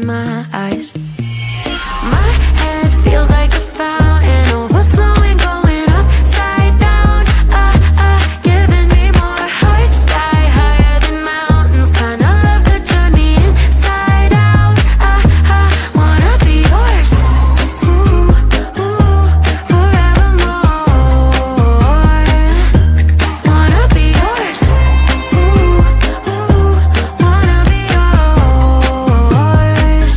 my eyes. My head feels like a fountain, overflowing, going upside down. Giving me more heart, sky higher than mountains. Kind of love could turn me inside out. Wanna be yours, ooh, forevermore. Wanna be yours, ooh, wanna be yours.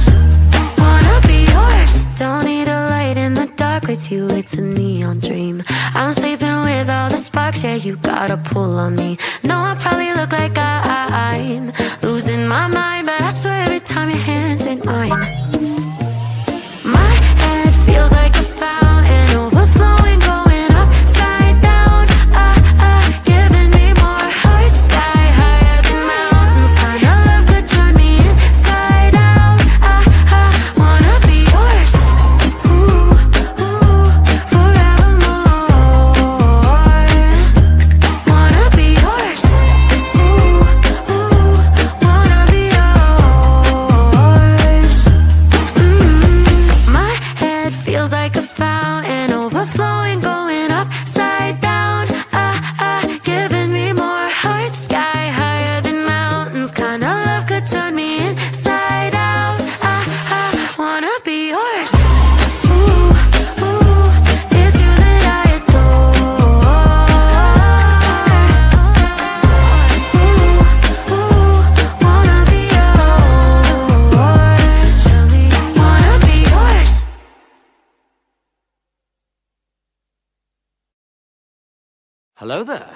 Wanna be yours. Don't need a light in the dark with you, it's a neon dream. I'm sleeping with all the sparks, yeah, you got a pull on me. No, I probably look like I'm losing my mind, but I swear every time your hands ain't mine. My head feels like a fountain, overflowing, going upside down. Giving me more heart, sky higher than mountains. Kind of love could turn me inside out. Wanna be yours, ooh, forevermore. Wanna be yours, ooh, wanna be yours. My head feels like a fountain, overflowing, going upside down. Giving me more heart, sky higher than mountains. Kind of love could turn me inside out. Wanna be yours, ooh, it's you that I adore. Wanna be yours, wanna be yours. Hello there.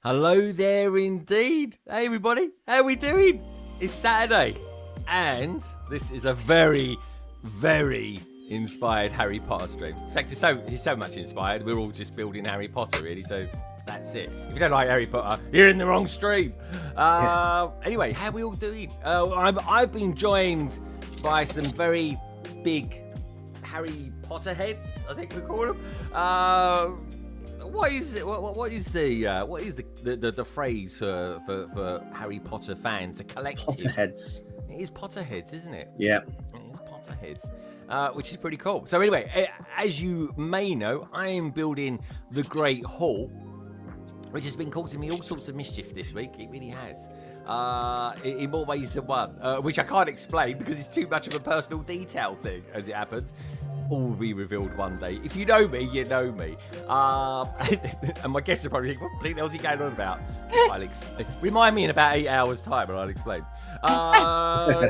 Hello there indeed. Hey everybody, how we doing? It's Saturday and this is a very, very inspired Harry Potter stream. In fact, it's so much inspired, we're all just building Harry Potter really, so that's it. If you don't like Harry Potter, you're in the wrong stream. Anyway, how we all doing? I've been joined by some very big Harry Potter heads, I think we call them. What is it? What is the phrase for Harry Potter fans? A collective. Potterheads. It is Potterheads, isn't it? Yeah. It is Potterheads, which is pretty cool. So anyway, as you may know, I am building the Great Hall, which has been causing me all sorts of mischief this week. It really has. In more ways than one, which I can't explain because it's too much of a personal detail thing, as it happens. All will be revealed one day. If you know me, you know me. And my guests are probably thinking, what the hell is he going on about? Remind me in about 8 hours' time and I'll explain.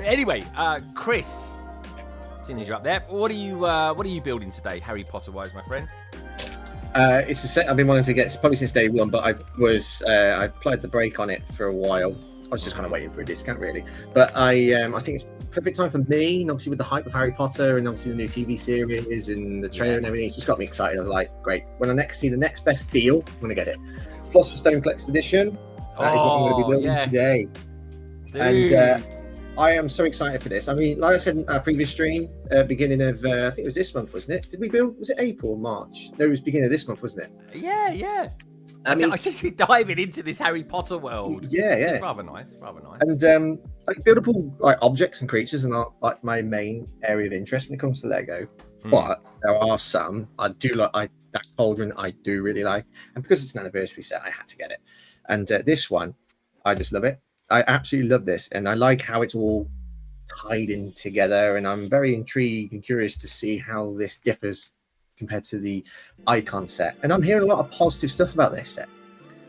Anyway, Chris, seeing as you're up there, what are you building today, Harry Potter-wise, my friend? It's a set I've been wanting to get probably since day one, but I applied the brake on it for a while. I was just kind of waiting for a discount, really. But I think it's perfect time for me, and obviously with the hype of Harry Potter and obviously the new TV series and the trailer and everything, it's just got me excited. I was like, great. When I next see the next best deal, I'm going to get it. Philosopher's Stone Collector's Edition. That is what I'm going to be building today. Dude. And I am so excited for this. I mean, like I said in our previous stream, beginning of, I think it was this month, wasn't it? Did we build, was it April or March? No, it was beginning of this month, wasn't it? Yeah. I mean, I should be diving into this Harry Potter world. Yeah. It's rather nice. And like buildable like objects and creatures are not like my main area of interest when it comes to Lego. But there are some I do like. That cauldron I do really like, and because it's an anniversary set, I had to get it. And this one, I just love it. I absolutely love this, and I like how it's all tied in together. And I'm very intrigued and curious to see how this differs compared to the Icon set. And I'm hearing a lot of positive stuff about this set.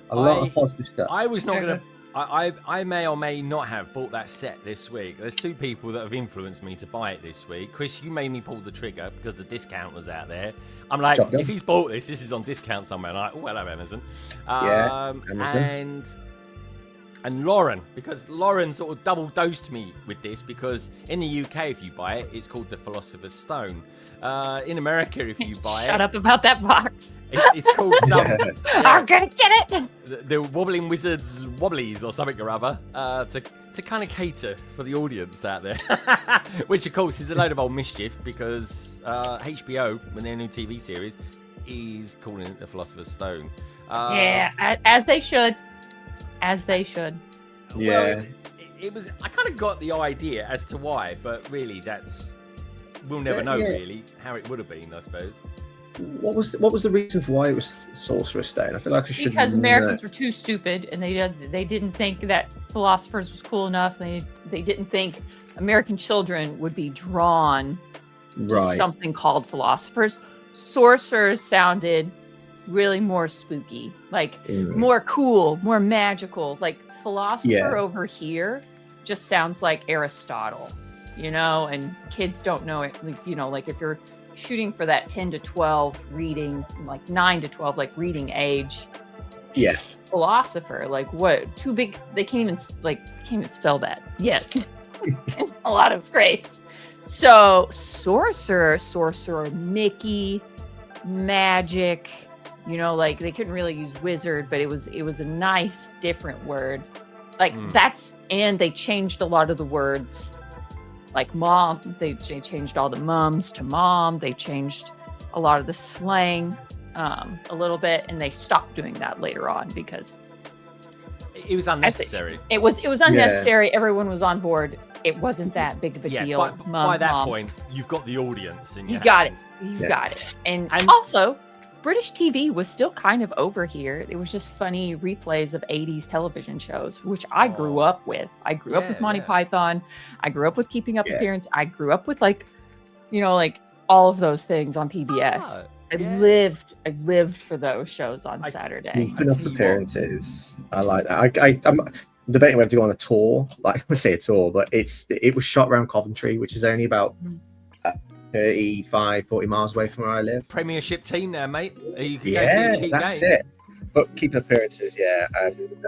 A lot of positive stuff. I was not going to... I may or may not have bought that set this week. There's two people that have influenced me to buy it this week. Chris, you made me pull the trigger because the discount was out there. I'm like, if he's bought this is on discount somewhere. I'm like, oh, hello, Amazon. Amazon. And Lauren, because Lauren sort of double-dosed me with this, because in the UK, if you buy it, it's called the Philosopher's Stone. In America, if you buy Shut up about that box. It's called some... I'm gonna get it! The Wobbling Wizards Wobblies or something or other, to kind of cater for the audience out there. Which, of course, is a load of old mischief, because HBO, when their new TV series, is calling it the Philosopher's Stone. Yeah, as they should. As they should. Yeah. Well, it was. I kind of got the idea as to why, but really, we'll never know really how it would have been. I suppose. What was the reason for why it was Sorcerer's Stone? I feel like I should. Because Americans were too stupid, and they didn't think that philosophers was cool enough. They didn't think American children would be drawn to something called philosophers. Sorcerers sounded really more spooky, like more cool, more magical. Like philosopher over here just sounds like Aristotle, and kids don't know it. Like if you're shooting for that 10 to 12 reading, like 9 to 12, like reading age. Yeah. Philosopher, like what? Too big. They can't even spell that yet. A lot of grades. So sorcerer, Mickey, magic. Like they couldn't really use wizard, but it was a nice different word. Like and they changed a lot of the words. Like mom, they changed all the mums to mom. They changed a lot of the slang a little bit, and they stopped doing that later on because it was unnecessary. It was unnecessary. Yeah. Everyone was on board. It wasn't that big of a deal. By that point, you've got the audience, and you got it. You've got it. And also, British TV was still kind of over here. It was just funny replays of 80s television shows, which I grew up with. I grew up with Monty Python. I grew up with Keeping Up Appearance. I grew up with like all of those things on PBS. I lived for those shows on Saturday. Keeping Up Appearances. I like that. I'm debating whether to go on a tour. Like I'm gonna say a tour, but it was shot around Coventry, which is only about 35, 40 miles away from where I live. Premiership team there, mate. You can go see a cheap that's game. it. But Keeping Appearances, amazing.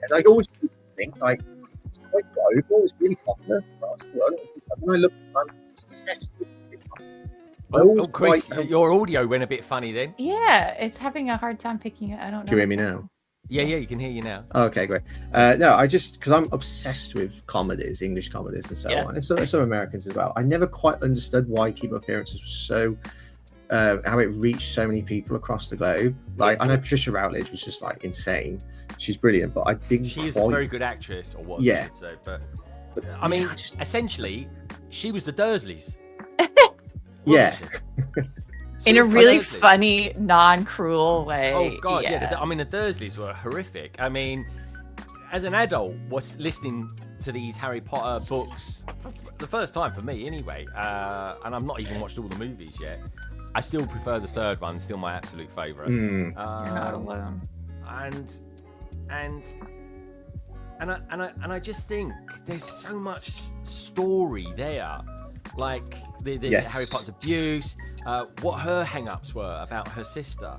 And I always think like it's quite global. It's really popular across the world. When I look at Chris, your audio went a bit funny then. Yeah, it's having a hard time picking it. I don't know. Can you hear me now? Yeah, you can hear you now. Okay, great. No, I just because I'm obsessed with comedies, English comedies, and so on, and some Americans as well. I never quite understood why Keep Appearances was so how it reached so many people across the globe. Like I know Patricia Routledge was just like insane. She's brilliant, but I didn't. She is a very good actress, or was. Yeah. So, but I mean, essentially, she was the Dursleys. Yeah. In a really funny, non-cruel way. Oh god, yeah. I mean, the Dursleys were horrific. I mean, as an adult, listening to these Harry Potter books, the first time for me anyway, and I've not even watched all the movies yet. I still prefer the third one, still my absolute favourite. You're not alone. And I just think there's so much story there. Like the Harry Potter's abuse, what her hang-ups were about her sister,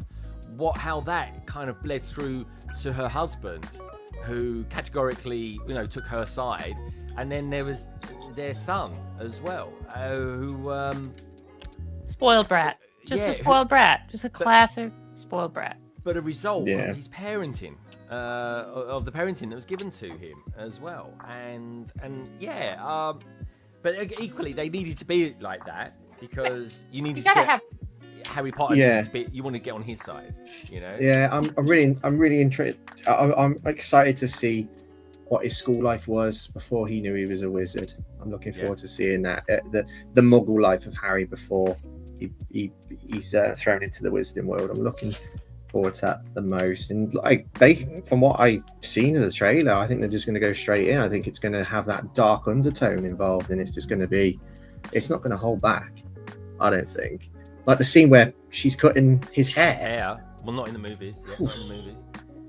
how that kind of bled through to her husband, who categorically, took her side, and then there was their son as well, who spoiled brat, a spoiled brat, just a classic spoiled brat. But a result of his parenting, of the parenting that was given to him as well, but equally, they needed to be like that because you needed to get Harry Potter. You want to get on his side, Yeah, I'm really intrigued. I'm excited to see what his school life was before he knew he was a wizard. I'm looking forward to seeing that the Muggle life of Harry before he's thrown into the wizarding world. I'm looking forward to that the most. And like from what I've seen of the trailer, I think they're just going to go straight in. I think it's going to have that dark undertone involved, and it's just going to be, it's not going to hold back. I don't think. Like the scene where she's cutting his hair. Well, not in the movies. Yeah, not in the movies.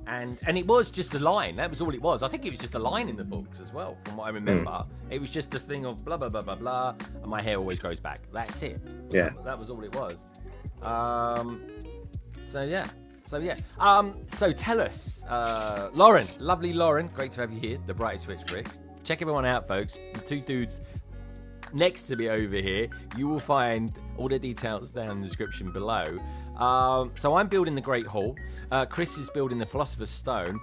And it was just a line. That was all it was. I think it was just a line in the books as well, from what I remember. It was just a thing of blah blah blah blah blah, and my hair always grows back. That's it. Yeah. That was all it was. So tell us, Lauren, lovely Lauren, great to have you here, the Bright Switch Bricks. Check everyone out, folks. The two dudes next to me over here. You will find all the details down in the description below. So I'm building the Great Hall. Chris is building the Philosopher's Stone.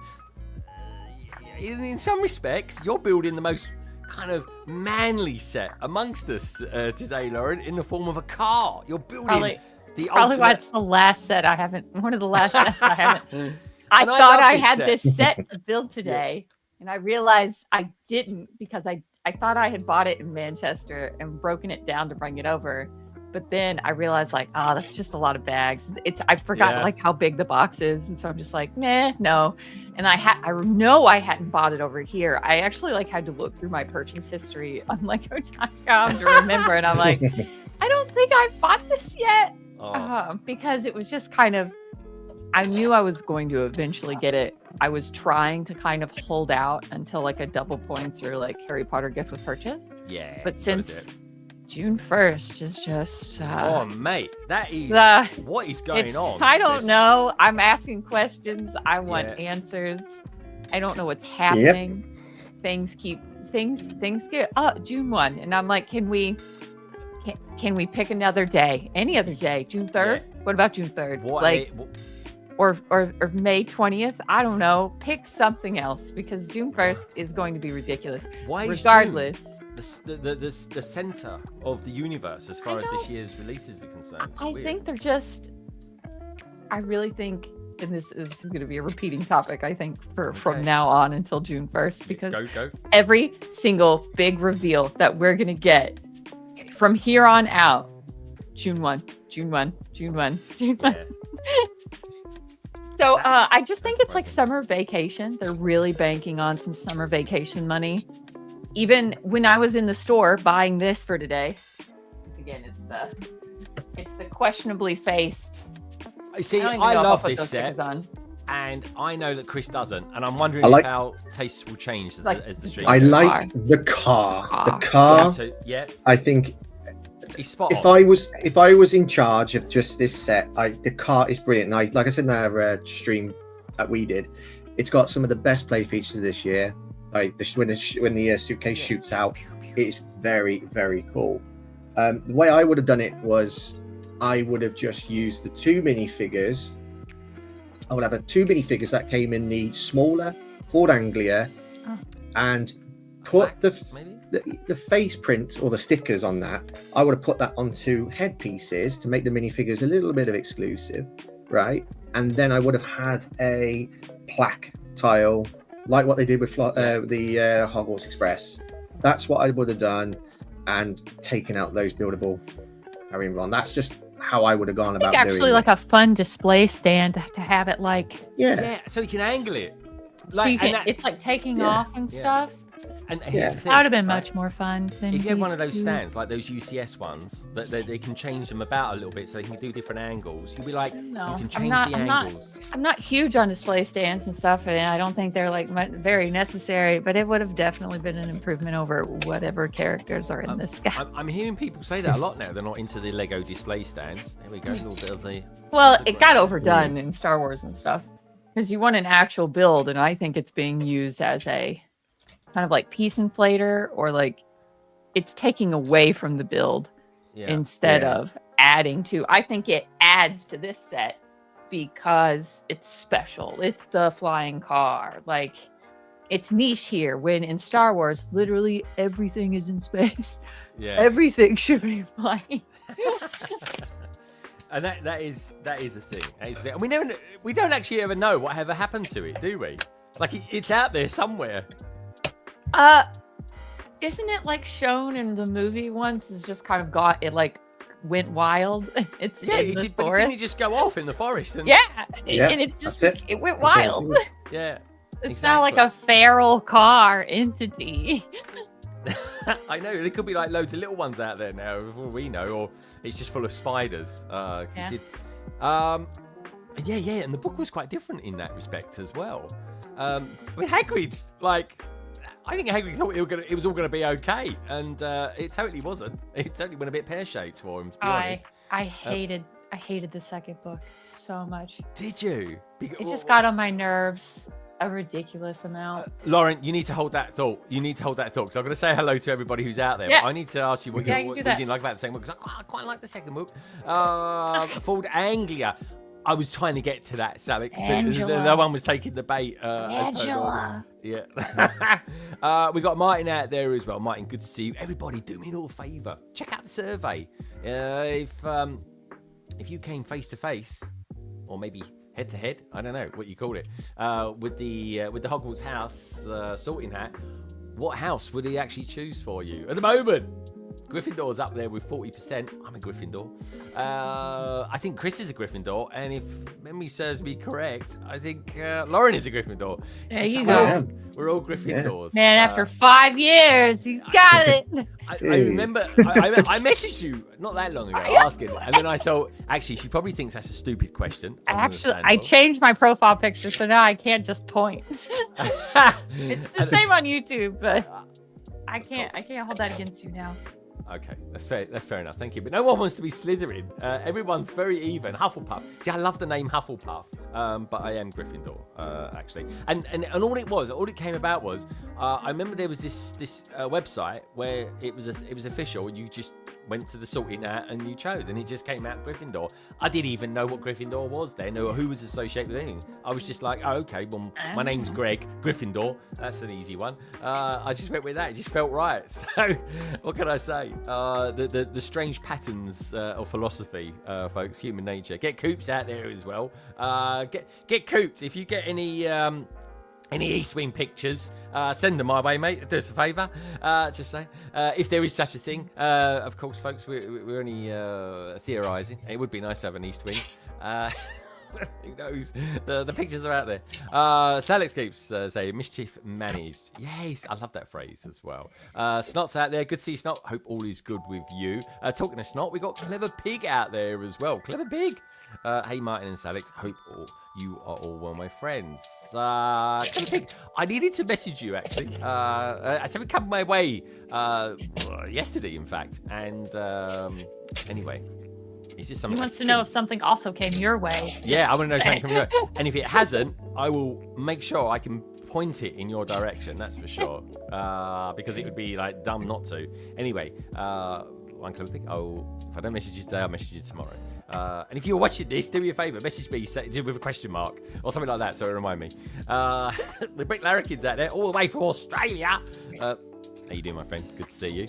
In some respects, you're building the most kind of manly set amongst us today, Lauren, in the form of a car. You're building Probably why it's the last set I haven't. One of the last sets I haven't. I thought I had this set to build today, And I realized I didn't because I thought I had bought it in Manchester and broken it down to bring it over. But then I realized like, oh, that's just a lot of bags. I forgot like how big the box is. And so I'm just like, nah, no. And I know I hadn't bought it over here. I actually like had to look through my purchase history on Lego.com to remember. And I'm like, I don't think I've bought this yet. Because it was just kind of, I knew I was going to eventually get it. I was trying to kind of hold out until like a double points or like Harry Potter gift with purchase. Yeah. But since June 1st is just... oh, mate, that is... what is going on? I don't know. I'm asking questions. I want answers. I don't know what's happening. Things get... Oh, June 1. And I'm like, can we pick another day? Any other day? June 3rd? Yeah. What about June 3rd? Or May 20th? I don't know. Pick something else because June 1st is going to be ridiculous. Why regardless. The center of the universe as far as this year's releases are concerned. I think they're just... I really think, and this is going to be a repeating topic, I think, from now on until June 1st, because every single big reveal that we're going to get from here on out, June 1, June 1, June 1, June 1. So I just think it's like summer vacation. They're really banking on some summer vacation money. Even when I was in the store buying this for today, once again, it's the questionably faced. See, I love this set, and I know that Chris doesn't, and I'm wondering if our tastes will change as the stream. I like the car. The car. I think. If I was in charge of just this set, the car is brilliant. And like I said in our stream that we did, it's got some of the best play features of this year. Like when the suitcase shoots out, it's very, very cool. The way I would have done it was I would have just used the two minifigures. I would have two minifigures that came in the smaller Ford Anglia and put the face prints or the stickers on that. I would have put that onto headpieces to make the minifigures a little bit of exclusive, right? And then I would have had a plaque tile like what they did with the Hogwarts Express. That's what I would have done, and taken out those buildable Harry and Ron. That's just how I would have gone about doing it. Actually, like a fun display stand to have it like... Yeah, so you can angle it. Like, so you can, it's like taking off and stuff. And here's the thing, that would have been much more fun than if you had one of those stands, like those U.S.S. ones, that they can change them about a little bit so they can do different angles. You'll be like, you can change the angles. I'm not huge on display stands and stuff, and I don't think they're like very necessary, but it would have definitely been an improvement over whatever characters are in this guy. I'm hearing people say that a lot now. They're not into the Lego display stands. There we go, a little bit of the... Well, it got overdone in Star Wars and stuff, because you want an actual build, and I think it's being used as a kind of like piece inflator, or like it's taking away from the build instead of adding to. I think it adds to this set because it's special. It's the flying car. Like, it's niche here, when in Star Wars, literally everything is in space. Yeah. Everything should be flying. And that is a thing. That is the thing. And we don't actually ever know what ever happened to it, do we? Like, it's out there somewhere. Isn't it like shown in the movie once? It's just kind of like went wild. It's in the forest. But didn't it just go off in the forest? And... and it just it went wild. Yeah, it's now like a feral car entity. I know, there could be like loads of little ones out there now, for all we know, or it's just full of spiders. And the book was quite different in that respect as well. I mean, Hagrid, like, I think Hagrid thought it was all going to be okay, and it totally wasn't. It totally went a bit pear-shaped for him, to be honest. I hated the second book so much. Did you? It just got on my nerves a ridiculous amount. Lauren, you need to hold that thought. Because I'm going to say hello to everybody who's out there. Yeah. But I need to ask you what you didn't like about the second book, because I quite like the second book. Ford Anglia. I was trying to get to that, Alex, but no one was taking the bait. Angela. Yeah. We got Martin out there as well. Martin, good to see you. Everybody, do me a little favour. Check out the survey. If you came face to face, or maybe head to head. I don't know what you call it. With the Hogwarts house sorting hat, what house would he actually choose for you at the moment? Gryffindor's up there with 40%. I'm a Gryffindor. I think Chris is a Gryffindor, and if memory serves me correct, I think Lauren is a Gryffindor. There you go. We're all Gryffindors. Man, after 5 years, he's got it. I remember I messaged you not that long ago asking, and then I thought, actually, she probably thinks that's a stupid question. I changed my profile picture, so now I can't just point. It's the same on YouTube, but I can't hold that against you now. Okay, that's fair. That's fair enough. Thank you. But no one wants to be Slytherin. Everyone's very even. Hufflepuff. See, I love the name Hufflepuff, but I am Gryffindor actually. And all it came about was, I remember there was this website where it was official, and you just went to the sorting hat and you chose, and it just came out Gryffindor. I didn't even know what Gryffindor was then, or who was associated with anything. I was just like, oh, okay, well, my name's Greg, Gryffindor. That's an easy one. I just went with that. It just felt right. So, what can I say? The strange patterns of philosophy, folks, human nature. Get Coops out there as well. Get Coops. If you get any East Wing pictures, send them my way, mate. Do us a favour. Just say, if there is such a thing. Of course, folks, we're only theorising. It would be nice to have an East Wing. Who knows? The pictures are out there. Salix keeps say mischief managed. Yes, I love that phrase as well. Snot's out there. Good to see Snot. Hope all is good with you. Talking to Snot, we got Clever Pig out there as well. Clever Pig. Hey, Martin and Salix. Hope you are all well, my friends. Clever Pig. I needed to message you actually. Something came my way yesterday, in fact. And anyway. It's just something. He wants to know if something also came your way. Yeah, I want to know something from you. And if it hasn't, I will make sure I can point it in your direction. That's for sure. Because it would be like dumb not to. Anyway, one Clever Pig. If I don't message you today, I'll message you tomorrow. And if you're watching this, do me a favour, message me with a question mark or something like that, so it remind me. The Brick Larrikins out there, all the way from Australia. How you doing, my friend? Good to see you.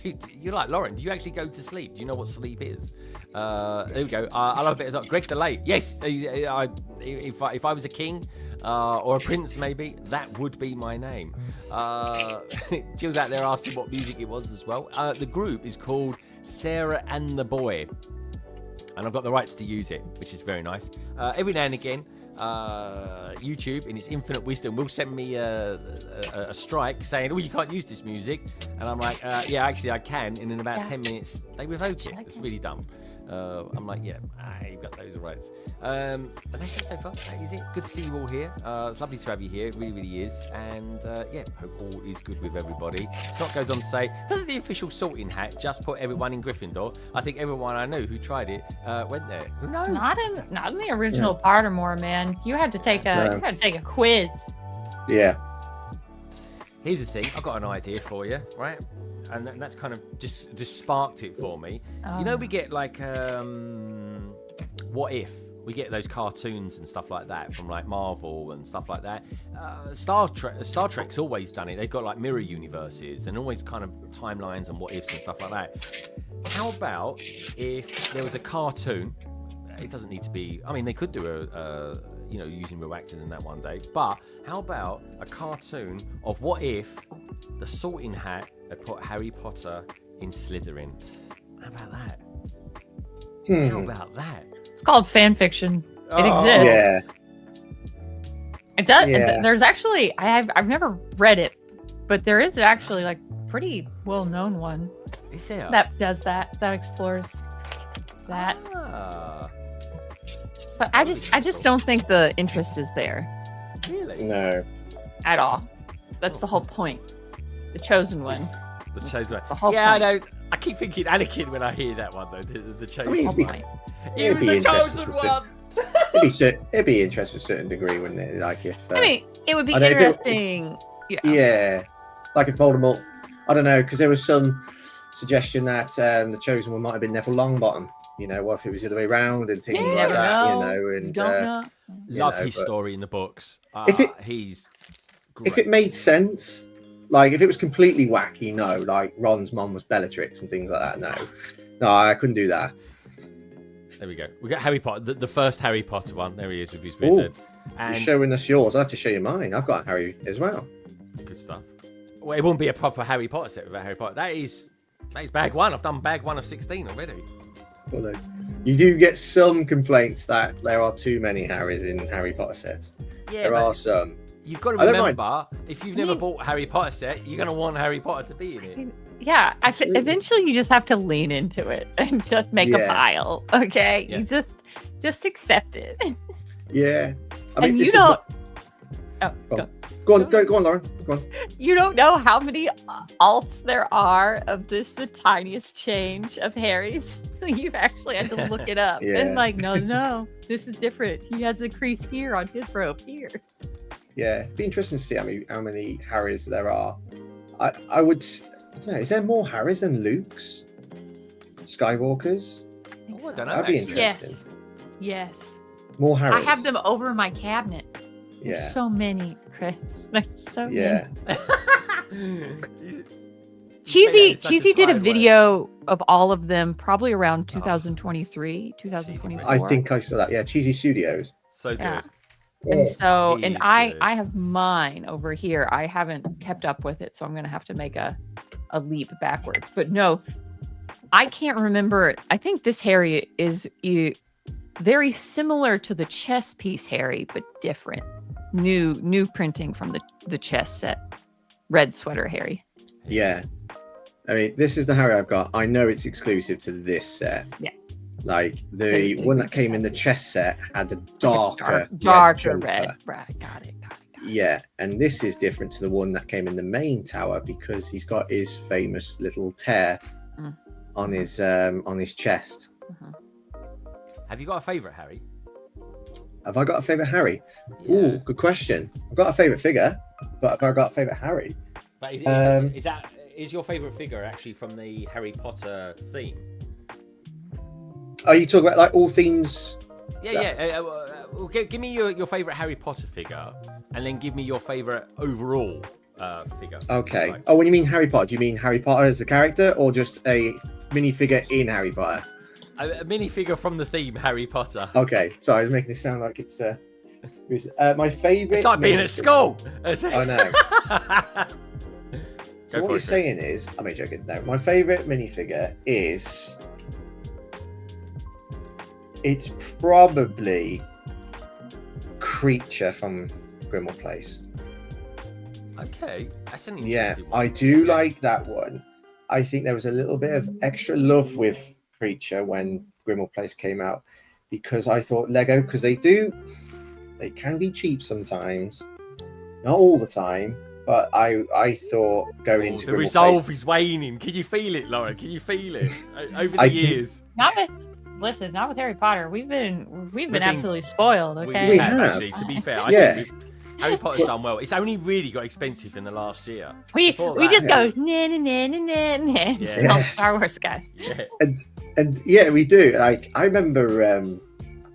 Dude, you're like Lauren. Do you actually go to sleep? Do you know what sleep is? There we go. I love it. Greg DeLay. Yes. If I was a king or a prince, maybe that would be my name. Jill's out there asking what music it was as well. The group is called Sarah and the Boy, and I've got the rights to use it, which is very nice. Every now and again. YouTube in its infinite wisdom will send me a strike saying, oh, you can't use this music, and I'm like, yeah, actually I can, and in about 10 minutes they revoke it. It's really dumb. I'm like, yeah, you've got those rights. But that's it so far. That is it. Good to see you all here. It's lovely to have you here. It really, really is. And yeah, hope all is good with everybody. Scott goes on to say, doesn't the official sorting hat just put everyone in Gryffindor? I think everyone I know who tried it went there. Who knows? Not in the original Pottermore, man. You had to take a quiz. Yeah. Here's the thing. I've got an idea for you, right? And that's kind of just sparked it for me. You know, we get like what if we get those cartoons and stuff like that from like Marvel and stuff like that. Star Trek's always done it. They've got like mirror universes and always kind of timelines and what ifs and stuff like that. How about if there was a cartoon? It doesn't need to be. I mean, they could do a using real actors in that one day. But how about a cartoon of what if the Sorting Hat had put Harry Potter in Slytherin? How about that? How about that? It's called fan fiction. It exists. Yeah. It does. Yeah. There's actually I've never read it, but there is actually like pretty well known one. Is there? That does that explores that. But I just don't think the interest is there. Really? No. At all. That's the whole point. The chosen one. The chosen one. The whole yeah, point. I know. I keep thinking Anakin when I hear that one though. The chosen one. He was the chosen one. It'd be interesting to a certain degree, wouldn't it? Like if I mean, it would be interesting. Yeah. Like if Voldemort, I don't know, because there was some suggestion that the chosen one might have been Neville Longbottom. You know, what if it was the other way around and things like that? You know, and you don't know. Love his story in the books. He's great. If it made sense, like if it was completely wacky, no, like Ron's mom was Bellatrix and things like that. No, I couldn't do that. There we go. We got Harry Potter, the first Harry Potter one. There he is with his wizard. You're showing us yours. I have to show you mine. I've got Harry as well. Good stuff. Well, it won't be a proper Harry Potter set without Harry Potter. That is bag one. I've done bag 1 of 16 already. Although you do get some complaints that there are too many Harrys in Harry Potter sets. Yeah, there are some. You've got to remember, if you've never bought a Harry Potter set, you're going to want Harry Potter to be in it. Yeah, eventually you just have to lean into it and just make a pile. Okay, you just accept it. Yeah, I mean, you don't. Go on, Lauren. Go on. You don't know how many alts there are of the tiniest change of Harry's. So you've actually had to look it up. And like, no, this is different. He has a crease here on his robe here. Yeah, it'd be interesting to see how many Harrys there are. I don't know. Is there more Harrys than Luke's? Skywalkers? I don't know. That'd be interesting. Yes. More Harrys. I have them over my cabinet. Yeah. There's so many, Chris. There's so many. Cheesy did a video of all of them probably around 2023, 2024. I think I saw that. Yeah, Cheesy Studios. So good. Yeah. And I have mine over here. I haven't kept up with it, so I'm gonna have to make a leap backwards. But no, I can't remember. I think this Harry is very similar to the chess piece Harry, but different. New printing from the chess set. Red sweater Harry. Yeah. I mean, this is the Harry I've got. I know it's exclusive to this set. Yeah. Like the one that came in the chess set had a darker red. Right, got it. Yeah, and this is different to the one that came in the main tower because he's got his famous little tear on his chest. Mm-hmm. Have you got a favourite Harry? Have I got a favourite Harry? Yeah. Ooh, good question. I've got a favourite figure, but have I got a favourite Harry? But is your favourite figure actually from the Harry Potter theme? Are you talking about like all themes? Yeah. Give me your favourite Harry Potter figure, and then give me your favourite overall figure. Okay. Right. Oh, when you mean Harry Potter, do you mean Harry Potter as a character, or just a minifigure in Harry Potter? A minifigure from the theme Harry Potter. Okay. Sorry, I was making it sound like it's my favourite. It's like being at school. I know. So what you're saying is, I'm joking. No, my favourite minifigure is. It's probably Creature from Grimmauld Place. Okay, that's an interesting one. I do like that one. I think there was a little bit of extra love with Creature when Grimmauld Place came out because I thought Lego, because they can be cheap sometimes, not all the time. But I thought going into the Grimmauld resolve Place, is waning. Can you feel it, Laura? Can you feel it over the years? Not with Harry Potter. We've been absolutely spoiled. Okay, we have. Actually, to be fair. I think Harry Potter's done well. It's only really got expensive in the last year. We just go all Star Wars guys. Yeah. And yeah, we do. Like I remember on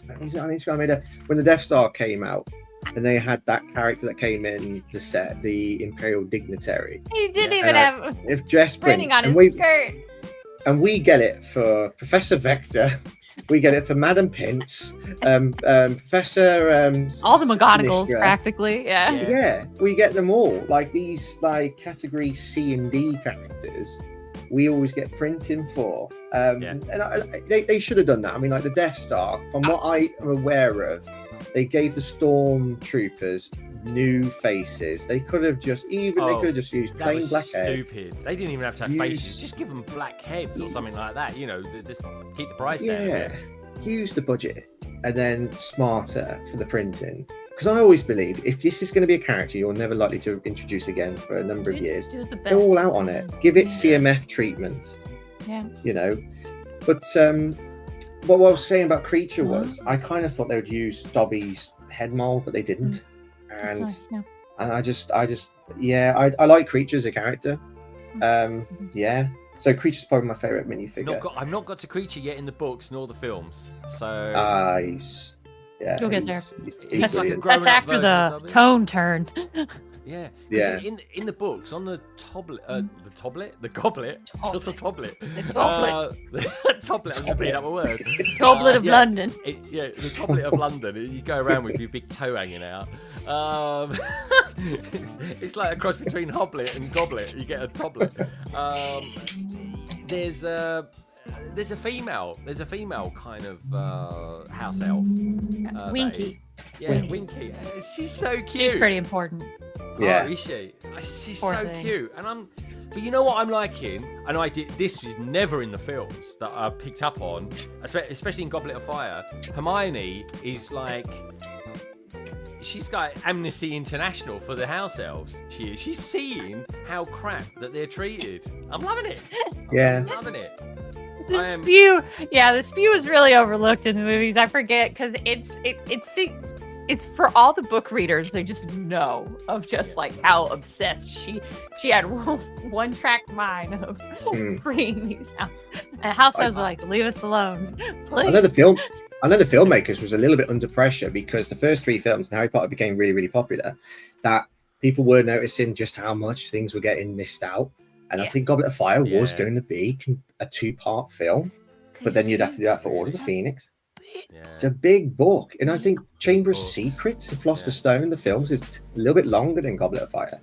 Instagram when the Death Star came out. And they had that character that came in the set, the Imperial Dignitary. He didn't even have dress printing on his skirt. And we get it for Professor Vector. We get it for Madam Pince, Professor. All the McGonagalls, practically. Yeah, we get them all. Like these, like category C and D characters, we always get printing for. And they should have done that. I mean, like the Death Star, from what I am aware of. They gave the stormtroopers new faces. They could have just used plain black heads. Stupid. They didn't even have to have faces. Just give them black heads or something like that. You know, just keep the price down. Yeah, use the budget and then smarter for the printing. Because I always believe if this is going to be a character you're never likely to introduce again for a number of years, go all out on it. Give it CMF treatment. Yeah. You know, but. What I was saying about Creature was I kind of thought they would use Dobby's head mold, but they didn't. And nice, and I like Creature as a character. So Creature's probably my favourite minifigure. I've not got to Creature yet in the books nor the films. So you'll get there. He's That's after the tone turned. Yeah. Yeah. In the books, on the goblet. What's a toblet? The goblet. The tablet. I just made up a word. Goblet of yeah, London. The tablet of London. You go around with your big toe hanging out. It's like a cross between hoblet and goblet. You get a tablet. There's a female kind of house elf. Winky. Winky. She's so cute. She's pretty important. Yeah. Oh, is she? She's Poor so thing. cute. But you know what I'm liking? And this is never in the films that I picked up on, especially in Goblet of Fire. Hermione is like, she's got Amnesty International for the house elves. She's seeing how crap that they're treated. I'm loving it. Yeah. I'm loving it. The spew. Yeah, the spew is really overlooked in the movies. I forget because it's for all the book readers. They just know of just like how obsessed she had one track mind of freeing these houses. And house elves were like, leave us alone, please. I know the filmmakers was a little bit under pressure because the first 3 films and Harry Potter became really, really popular, that people were noticing just how much things were getting missed out. And I think Goblet of Fire was going to be a 2-part film, but then you'd have to do that for Order of the Phoenix. Yeah. It's a big book, and I think Chamber of Secrets and Philosopher's Stone, the films, is a little bit longer than Goblet of Fire.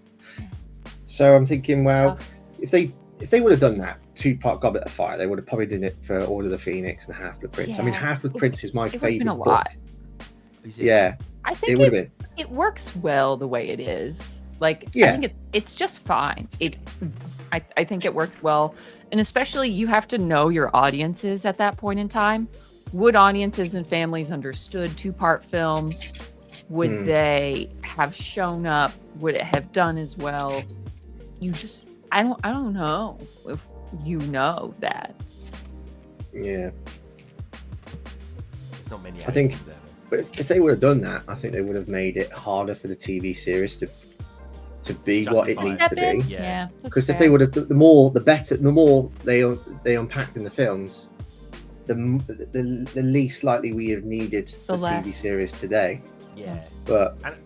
So I'm thinking, well, if they would have done that 2-part Goblet of Fire, they would have probably done it for Order of the Phoenix and Half-Blood Prince. I mean, Half-Blood Prince is my favorite book. Yeah, I think would have been. It works well the way it is. Like, Yeah. I think it's just fine. I think it worked well, and especially you have to know your audiences at that point in time. Would audiences and families understood 2-part films? Would they have shown up? Would it have done as well? I don't know if you know that. Yeah. There's not many. I think, but if they would have done that, I think they would have made it harder for the TV series to be what it needs to be. Yeah. Because if they would have, the more they unpacked in the films, the least likely we have needed the TV series today. Yeah. But and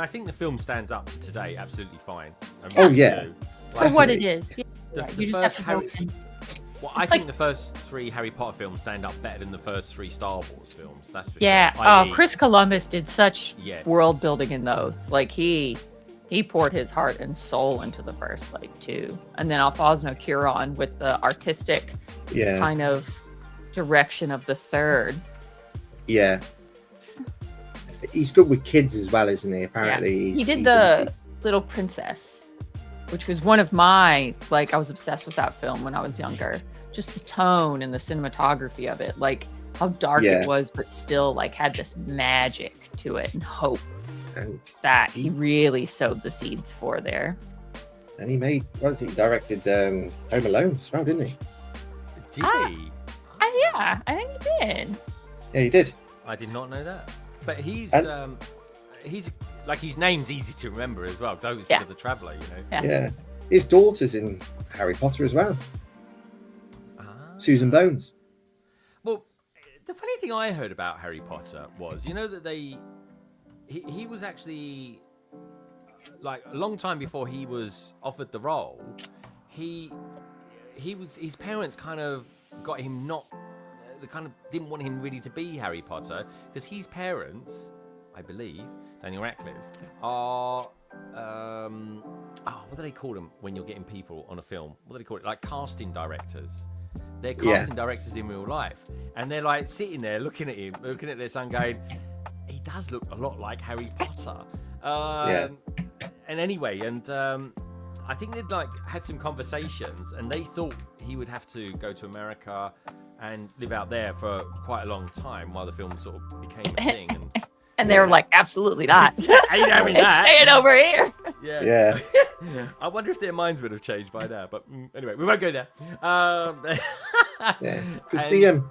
I think the film stands up to today absolutely fine. Oh yeah. For what it is. You just have to go in. Well, I think the first 3 Harry Potter films stand up better than the first 3 Star Wars films. That's for sure. Oh, Chris Columbus did such world building in those. Like he poured his heart and soul into the first 2, and then Alfonso Cuarón with the artistic kind of direction of the 3rd. Yeah, he's good with kids as well, isn't he? Apparently, he did the Little Princess, which was one of my I was obsessed with that film when I was younger. Just the tone and the cinematography of it, like how dark it was, but still had this magic to it and hope. And that he really sowed the seeds for there. And he directed Home Alone as well, didn't he? Did he? Yeah, I think he did. Yeah, he did. I did not know that. But he's like, his name's easy to remember as well, because I always think of the Traveller, Yeah. His daughter's in Harry Potter as well. Susan Bones. Well, the funny thing I heard about Harry Potter was, that he was actually, a long time before he was offered the role, his parents kind of got him they kind of didn't want him really to be Harry Potter, because his parents, I believe, Daniel Radcliffe's, are what do they call them when you're getting people on a film? What do they call it? Like casting directors. They're casting directors in real life, and they're sitting there looking at him, looking at their son, going, he does look a lot like Harry Potter. And anyway, I think they'd had some conversations, and they thought he would have to go to America and live out there for quite a long time while the film sort of became a thing. And they were like, absolutely not. Ain't having that. Staying over here. Yeah. I wonder if their minds would have changed by now. But anyway, we won't go there. Because do you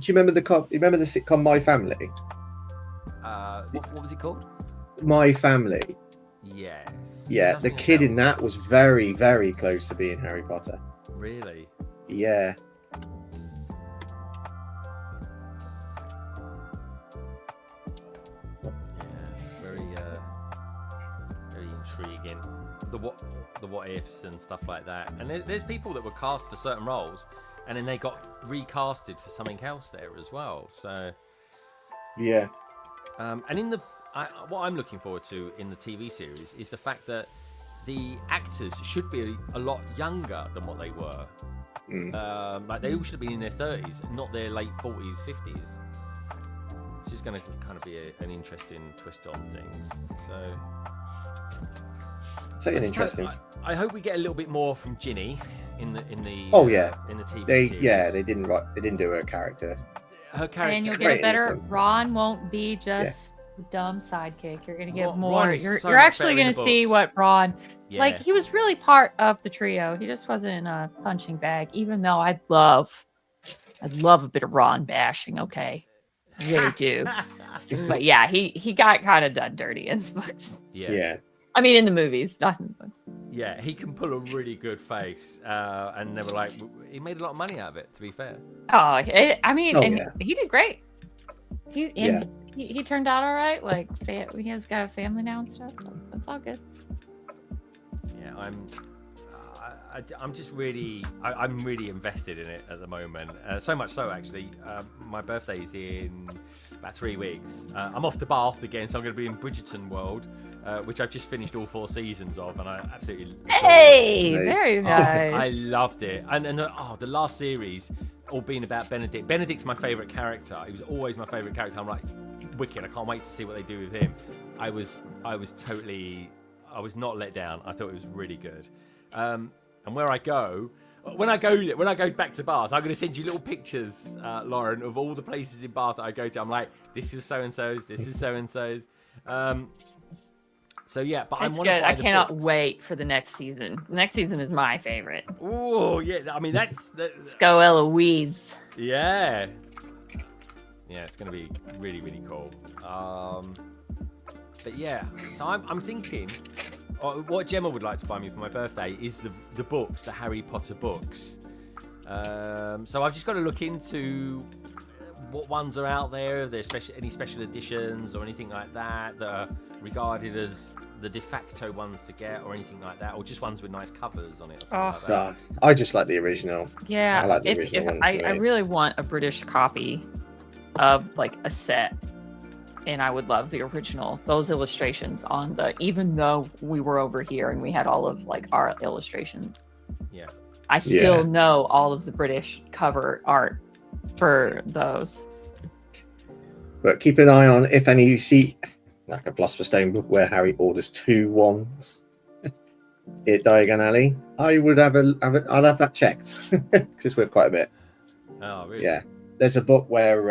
remember the sitcom My Family? What was it called? My Family. Yes. Yeah, the kid in that was very, very close to being Harry Potter. Really? Yeah. what ifs and stuff like that. And there's people that were cast for certain roles, and then they got recasted for something else there as well. So yeah. And what I'm looking forward to in the TV series is the fact that the actors should be a lot younger than what they were. Like they all should have been in their 30s, not their late 40s, 50s. Which is going to kind of be an interesting twist on things. So Interesting. I hope we get a little bit more from Ginny in the in the TV series. They didn't do her character. Her character. And you'll get a better. Ron won't be just a dumb sidekick. You're gonna get more. You're actually gonna see what Ron. Yeah. Like he was really part of the trio. He just wasn't a punching bag. Even though I'd love a bit of Ron bashing. Okay, I really do. But yeah, he got kind of done dirty in the books. Yeah. I mean, in the movies, not in the books. Yeah, he can pull a really good face, and they were like, he made a lot of money out of it. To be fair. Oh, he did great. He turned out all right. Like he has got a family now and stuff. That's all good. Yeah, I'm just really, I'm really invested in it at the moment. So much so, actually, my birthday is in about 3 weeks. I'm off to Bath again, so I'm going to be in Bridgerton World, which I've just finished all 4 seasons of, and I absolutely very nice. I loved it. And the last series, all being about Benedict. Benedict's my favourite character. He was always my favourite character. I'm like, wicked. I can't wait to see what they do with him. I was not let down. I thought it was really good. And when I go back to Bath, I'm going to send you little pictures, Lauren, of all the places in Bath that I go to. I'm like, this is so and so's, this is so and so's. So yeah, but that's good. I cannot wait for the next season. The next season is my favorite. Oh yeah, I mean let's go, Eloise. Yeah, it's going to be really, really cool. But yeah, so I'm thinking. What Gemma would like to buy me for my birthday is the books, the Harry Potter books. So I've just got to look into what ones are out there, if there's any special editions or anything like that that are regarded as the de facto ones to get or anything like that, or just ones with nice covers on it or something like that. I just like the original. Yeah, I like the original ones. I really want a British copy of like a set. And I would love the original, those illustrations on even though we were over here and we had all of like our illustrations. Yeah. I still know all of the British cover art for those. But keep an eye on if any you see like a Philosopher's Stone book where Harry orders 2 wands at Diagon Alley. I would I'll have that checked because it's worth quite a bit. Oh, really? Yeah. There's a book where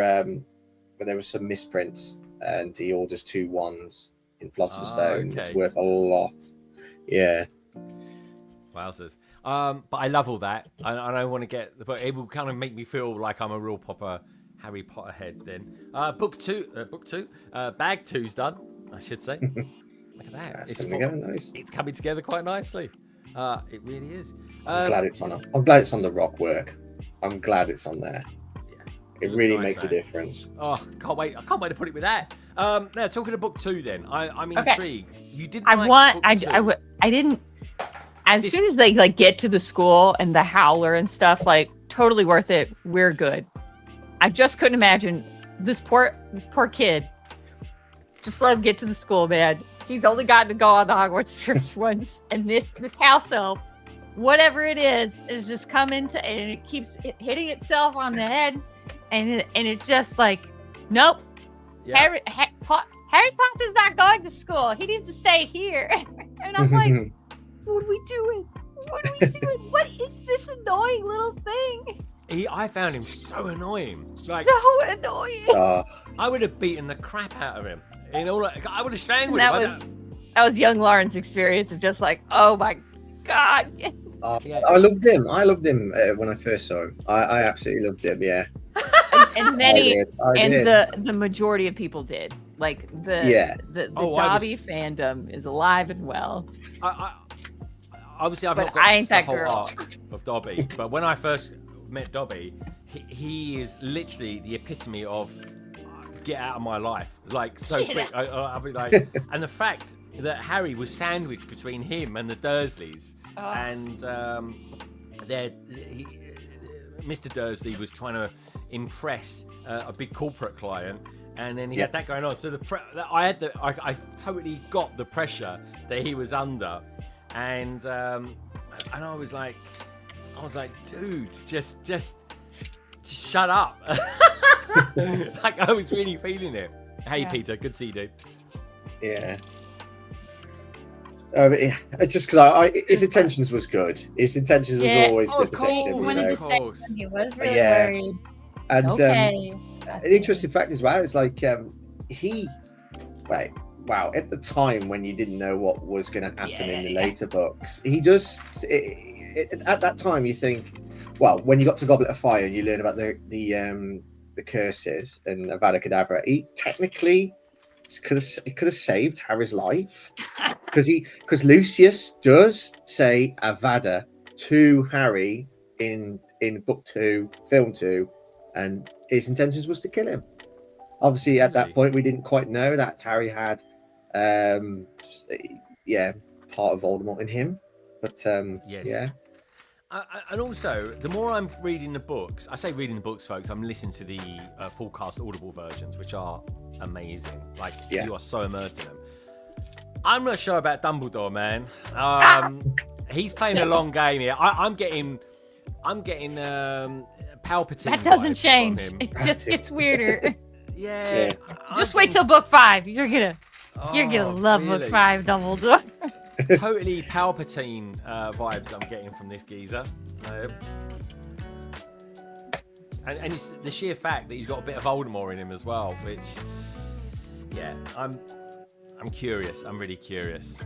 there were some misprints. And he orders 2 wands in Philosopher's Stone. Okay. It's worth a lot. Yeah. Wowzers. But I love all that. I want to get, but it will kind of make me feel like I'm a real proper Harry Potter head then. Book two, bag 2's done, I should say. Look at that. Nice. It's coming together quite nicely. It really is. I'm glad it's on the rock work. I'm glad it's on there. It really makes a difference. Oh, can't wait! I can't wait to put it with that. Now, talking to book 2, then I'm intrigued. You didn't. I didn't. As soon as they like get to the school and the howler and stuff, like totally worth it. We're good. I just couldn't imagine this poor kid. Just let him get to the school, man. He's only gotten to go on the Hogwarts trip once, and this house elf, whatever it is just coming to, and it keeps hitting itself on the head. And it's just like, nope. Yeah. Harry Potter's not going to school. He needs to stay here. And I'm like, what are we doing? What is this annoying little thing? I found him so annoying. Like, so annoying. I would have beaten the crap out of him. I would have strangled him. That was young Lauren's experience of just like, oh my God. I loved him. When I first saw him. I absolutely loved him. Yeah. And many, the majority of people did. Like the Dobby fandom is alive and well. Obviously, I've not got the whole arc of Dobby, but when I first met Dobby, he is literally the epitome of get out of my life. Like so quick. I'll be like, and the fact that Harry was sandwiched between him and the Dursleys, and Mr. Dursley was trying to impress a big corporate client, and then he had that going on. So I totally got the pressure that he was under, and I was like, dude, just shut up. Like, I was really feeling it. Hey, Peter, good to see you, dude. Yeah. Just because his intentions was good. His intentions was always good. Of course. He was really worried. And an interesting fact as well is like at the time when you didn't know what was going to happen in the later books, he just at that time you think, well, when you got to Goblet of Fire and you learn about the curses and Avada Kedavra, he technically could have saved Harry's life, because Lucius does say Avada to Harry in book 2, film 2, and his intentions was to kill him. Obviously, at that point, we didn't quite know that Harry had part of Voldemort in him, but yes. And also, the more I'm reading the books, I say reading the books, folks, I'm listening to the full cast Audible versions, which are amazing. Like, you are so immersed in them. I'm not sure about Dumbledore, man. He's playing a long game here. I'm getting Palpatine. That doesn't vibes change. from him. It just gets weirder. Yeah. Just wait till book 5. You're gonna love book 5, Dumbledore. Totally Palpatine vibes I'm getting from this geezer. And it's the sheer fact that he's got a bit of Voldemort in him as well, which, I'm curious. I'm really curious.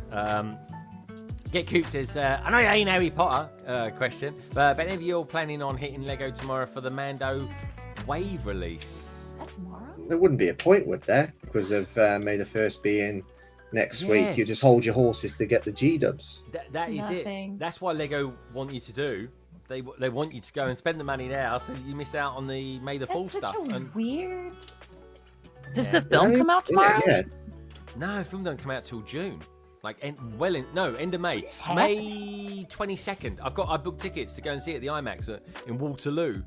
Get Coop says, I know it ain't Harry Potter question, but any of you all planning on hitting Lego tomorrow for the Mando wave release? Tomorrow? There wouldn't be a point, would there? Because of May the 1st being next week. You just hold your horses to get the G-dubs. That is it. That's why Lego want you to do. They want you to go and spend the money now, so you miss out on the May the 4th stuff. Weird. Does the film come out tomorrow? Yeah. No, the film don't come out till June. End of May. May 22nd. I booked tickets to go and see it at the IMAX in Waterloo.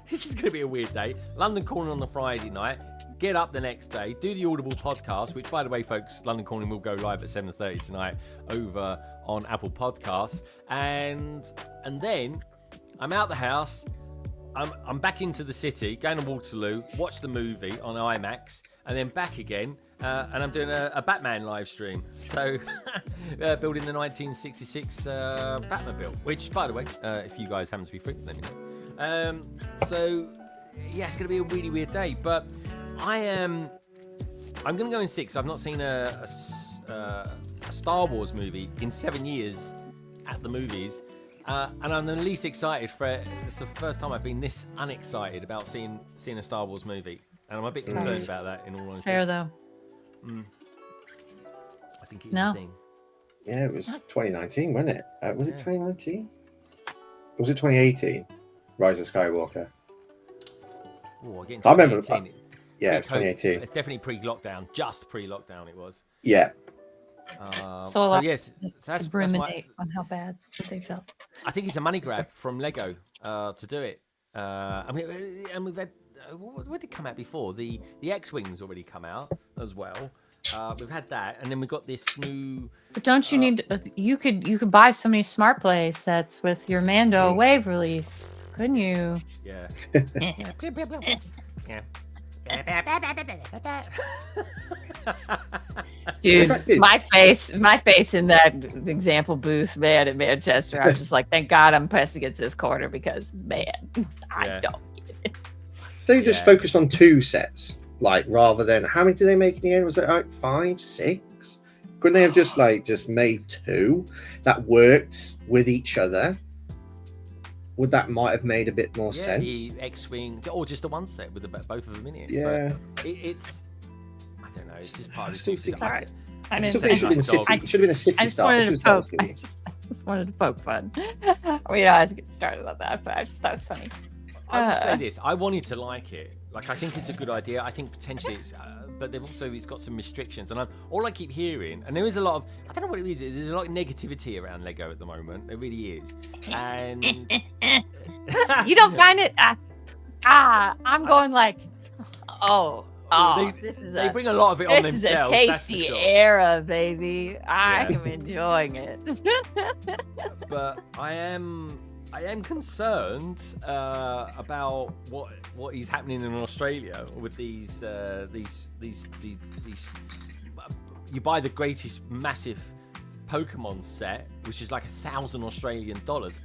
This is going to be a weird day. London Calling on the Friday night. Get up the next day, do the Audible podcast, which, by the way, folks, London Calling will go live at 7:30 tonight over on Apple Podcasts, and then I'm out the house. I'm back into the city, going to Waterloo, watch the movie on IMAX, and then back again. And I'm doing a Batman live stream. So, building the 1966 Batmobile, which, by the way, if you guys happen to be free, let me know. So, yeah, it's going to be a really weird day. But I'm going to go and see, because I've not seen a Star Wars movie in 7 years at the movies. And I'm the least excited for it. It's the first time I've been this unexcited about seeing a Star Wars movie. And I'm a bit concerned about that, in all honesty. Fair, though. I think it's a thing. Yeah, it was 2019, wasn't it? Was it 2019? Or was it 2018? Rise of Skywalker. Ooh, I remember. Yeah, 2018. Definitely pre-lockdown. Just pre-lockdown it was. Yeah. So yes, that's ruminate on how bad they felt. I think it's a money grab from Lego to do it. And we've had what did come out before? The X-Wing's already come out as well. We've had that, and then we've got this new. But don't you need? You could buy so many smart play sets with your Mando wave release, couldn't you? Yeah. Yeah. Dude, my face in that example booth, man, in Manchester. I was just like, thank God I'm pressed against this corner, because, man, I don't get it. So you just focused on 2 sets, rather than how many did they make in the end? Was it 5, 6? Couldn't they have just made 2 that worked with each other? Would that might have made a bit more sense? The X-Wing, or just the one set with both of them in it. Yeah. But it's, I don't know, it's just part of the story. It should have been a city star. I just wanted to poke fun. We don't have to get started on that, but that was funny. I would say this. I wanted to like it. I think it's a good idea. I think potentially it's but it's got some restrictions, and all I keep hearing, and there is a lot of, I don't know what it is. There's a lot of negativity around Lego at the moment. There really is, and you don't find it. I'm going like, they bring a lot of it on themselves. This is a tasty era, baby. I am enjoying it. But I am concerned about what is happening in Australia with these. You buy the greatest massive Pokemon set, which is like $1,000 Australian,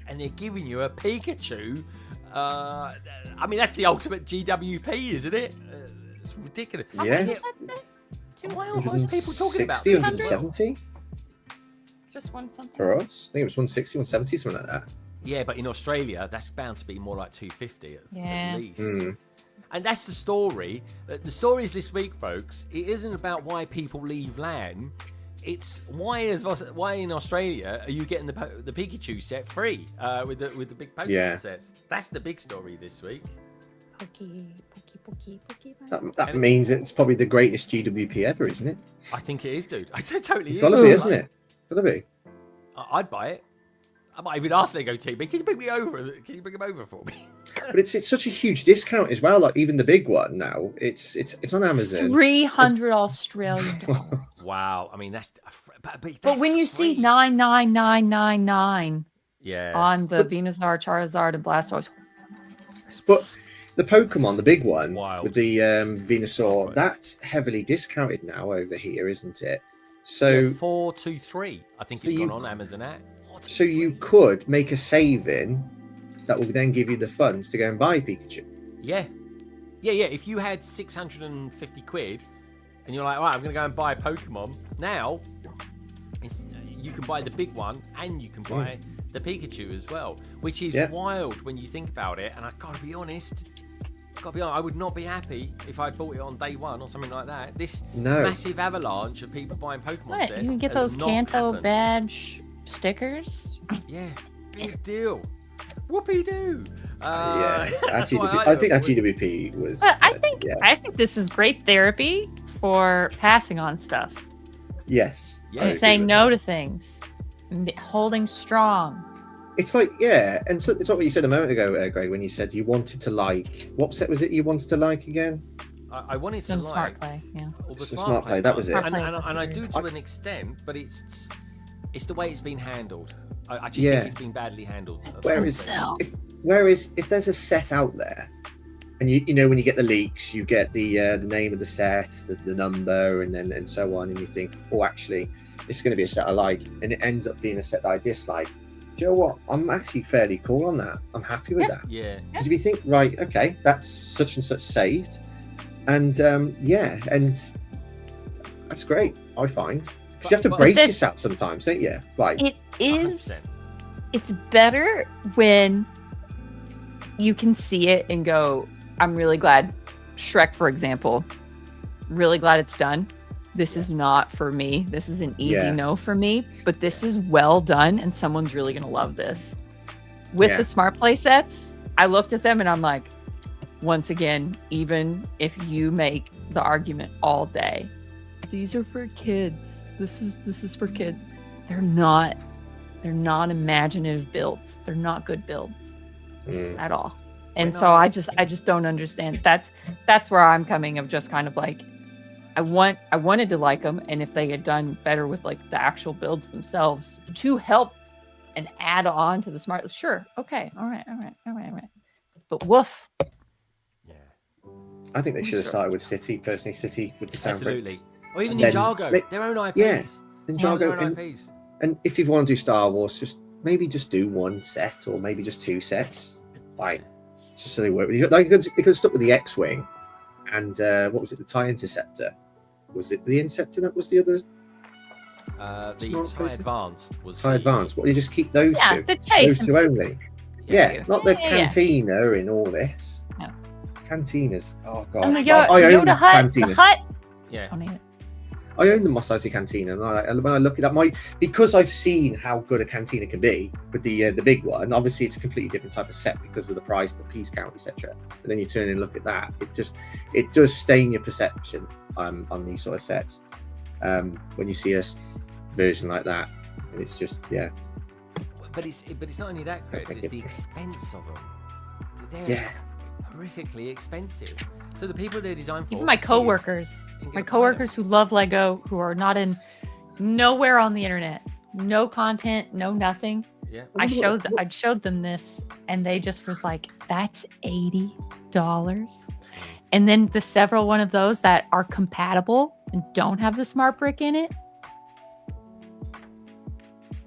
and they're giving you a Pikachu. I mean, that's the ultimate GWP, isn't it? It's ridiculous. Yeah. Why aren't most people talking about 170 Just one something. for us? I think it was 160, 170, something like that. Yeah, but in Australia, that's bound to be more like 250 at least. And that's the story. The story is this week, folks. It isn't about why people leave LAN. It's why in Australia are you getting the Pikachu set free with the big Pokemon sets? That's the big story this week. That means it's probably the greatest GWP ever, isn't it? I think it is, dude. I totally It's gotta be, isn't it? Gotta be. I'd buy it. I might even ask Lego team, can you bring me over? Can you bring him over for me? But it's such a huge discount as well. Like even the big one now, it's on Amazon. 300 Australian dollars. Wow. I mean, that's when you see 99999 on the Venusaur, Charizard, and Blastoise. But the Pokemon, the big one with the Venusaur, Right. that's heavily discounted now over here, isn't it? So 423, I think it's gone on Amazon app. So you could make a saving that will then give you the funds to go and buy Pikachu. Yeah. If you had 650 quid and you're like, all right, I'm going to go and buy a Pokemon, now you can buy the big one and you can buy the Pikachu as well, which is wild when you think about it. And I've got to be honest, I would not be happy if I bought it on day one or something like that. This massive avalanche of people buying Pokemon sets. You can get those Kanto badge stickers. Yeah, big deal. Whoopee-doo. I think that GWP was. I think this is great therapy for passing on stuff. Yes. And saying no to things, and holding strong. It's like and so it's what you said a moment ago, Greg, when you said you wanted to like. What set was it you wanted to like again? I wanted some to smart play. Yeah. The smart play. That was it. And I do to an extent, but it's the way it's been handled. I just think it's been badly handled. Whereas if there's a set out there, and you know when you get the leaks, you get the name of the set, the number, and so on, and you think, oh, actually, this is going to be a set I like, and it ends up being a set that I dislike. Do you know what? I'm actually fairly cool on that. I'm happy with that. Yeah. Because if you think, right, okay, that's such and such saved, and and that's great. I find. Because you have to brace yourself sometimes, don't you? Like it is. 100%. It's better when you can see it and go, I'm really glad. Shrek, for example, really glad it's done. This is not for me. This is an easy no for me, but this is well done and someone's really going to love this. With the smart play sets, I looked at them and I'm like, once again, even if you make the argument all day, these are for kids. This is for kids. They're not imaginative builds. They're not good builds at all. And so I just don't understand. That's where I'm coming of just kind of like I wanted to like them, and if they had done better with like the actual builds themselves to help and add on to the smart, sure, okay, all right. But woof. Yeah. I think they should have started with City, personally. City with the sound. Absolutely. Or even Ninjago, their own IPs. Yeah, Ninjago their own IPs. And if you want to do Star Wars, just do one set or maybe just two sets, like just so they work with you. Like they could have stuck with the X-wing, and what was it? The TIE Interceptor. Was it the Interceptor that was the other? The TIE Advanced was TIE Advanced. What you just keep those two? The chase. Those two only. Yeah, not the Cantina in all this. No. Cantinas. Oh god. And the I own Yoda hut. Cantinas. The hut. Yeah. Don't need it. I own the Mos Eisley Cantina, and when I look at that, because I've seen how good a cantina can be with the big one. Obviously, it's a completely different type of set because of the price and the piece count, etc. And then you turn and look at that, it does stain your perception on these sort of sets when you see a version like that, and it's just But it's not only that, Chris. It's the expense of them. They're horrifically expensive. So the people they're designed for. Even my coworkers who love Lego, who are nowhere on the internet, no content, no nothing. Yeah. I showed them this, and they just was like, "That's $80." And then the several one of those that are compatible and don't have the smart brick in it.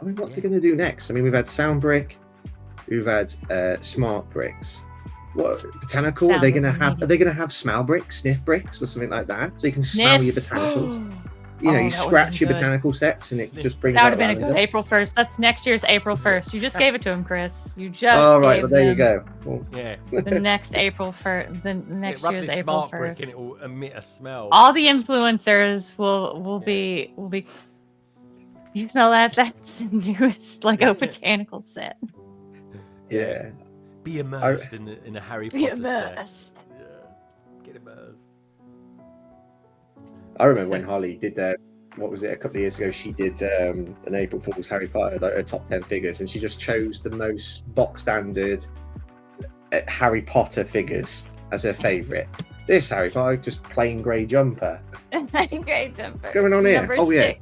I mean, what are they going to do next? I mean, we've had sound brick, we've had smart bricks. What botanical? Are they going to have smell bricks, sniff bricks, or something like that? So you can smell your botanicals. You scratch your botanical sets, and it just brings. That would have been a good April 1st. That's next year's April 1st. You just gave it to him, Chris. You just. Oh right, well there you go. Cool. Yeah. The next April 1st. The next year's April 1st. Brick and it will emit a smell. All the influencers will be. You smell that? That's the newest Lego botanical set. Yeah. Be immersed in the Harry Potter set. Yeah. Get immersed. I remember when Holly did what was it, a couple of years ago, she did an April Fool's Harry Potter, like her top 10 figures, and she just chose the most box standard Harry Potter figures as her favourite. This Harry Potter, just plain grey jumper. Plain grey jumper. What's going on here?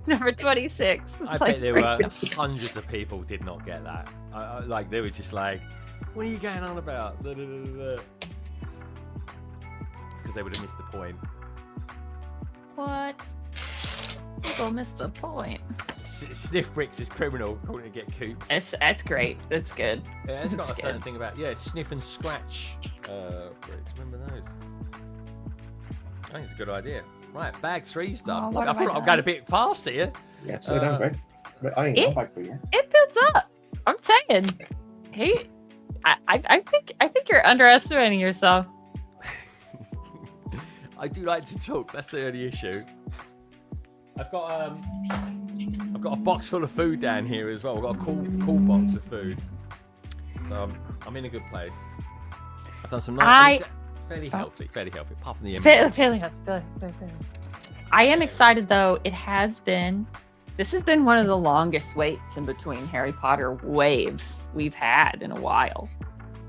Number 26. I bet there were hundreds of people did not get that. Like they were just like, what are you going on about? Because they would have missed the point. What? People missed the point. Sniff bricks is criminal, according to Get Coops. That's great. That's good. Yeah, it's got a certain thing about sniff and scratch bricks. Remember those? I think it's a good idea. Right, bag 3 stuff. I thought I'm going a bit fast here. Yeah, slow down, bro. But I ain't got bag 3 yet. It builds up. I'm saying. Hey, I think you're underestimating yourself. I do like to talk. That's the only issue. I've got a box full of food down here as well. I've got a cool box of food. So I'm in a good place. I've done some nice, fairly healthy, apart from the fairly healthy. I am excited though. This has been one of the longest waits in between Harry Potter waves we've had in a while.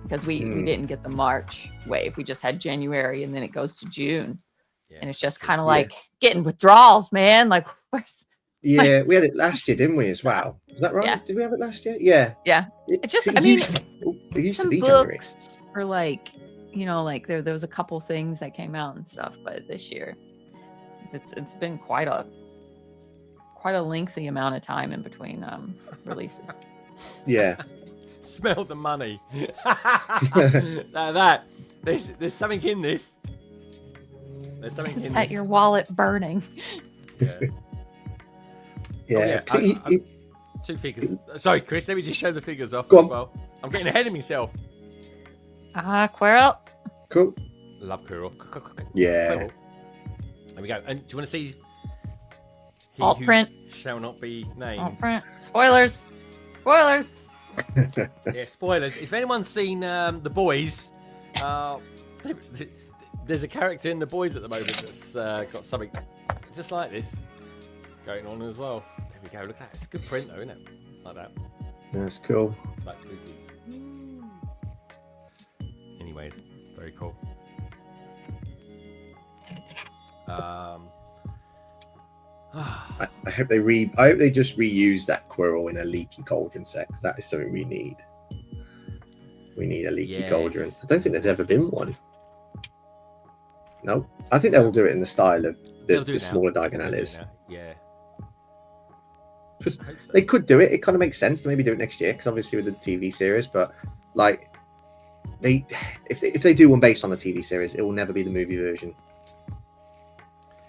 Because we didn't get the March wave. We just had January, and then it goes to June. Yeah. And it's just kind of like getting withdrawals, man. Like, where's... we had it last year, didn't we, as well? Is that right? Yeah. Did we have it last year? Yeah. Yeah. It just, it used to be January. Or like, like there was a couple things that came out and stuff, but this year, it's been quite a lengthy amount of time in between releases. Yeah. Smell the money. There's something in this. There's something Is in that this. your wallet burning? Yeah. Two figures. Sorry, Chris. Let me just show the figures off Go as on. well. I'm getting ahead of myself. Quirrell. Cool. Love Quirrell. Yeah. Quirrell. There we go. And do you want to see? Alt print. Shall not be named. Alt print. Spoilers. Yeah, spoilers. If anyone's seen The Boys, there's a character in The Boys at the moment that's got something just like this going on as well. There we go. Look at that. It's a good print though, isn't it? Like that. That's cool. It's like spooky. Anyways, very cool. I hope they just reuse that Quirrell in a leaky cauldron set, because that is something we need. We need a leaky cauldron. I don't think there's ever been one. No, I think they'll do it in the style of the smaller diagonales. Yeah. So. They could do it. It kind of makes sense to maybe do it next year, because obviously with the TV series, but like if they do one based on the TV series, it will never be the movie version.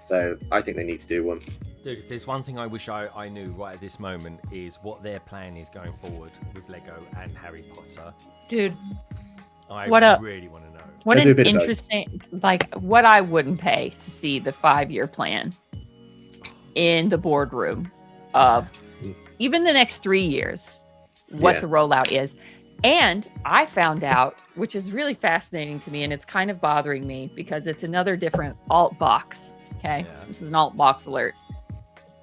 So I think they need to do one. Dude, if there's one thing I wish I knew right at this moment is what their plan is going forward with Lego and Harry Potter. Dude, I really want to know. What an interesting, like, what I wouldn't pay to see the 5-year plan. in the boardroom of even the next 3 years, what the rollout is. And I found out, which is really fascinating to me, and it's kind of bothering me because it's another different alt box. Okay. Yeah. This is an alt box alert.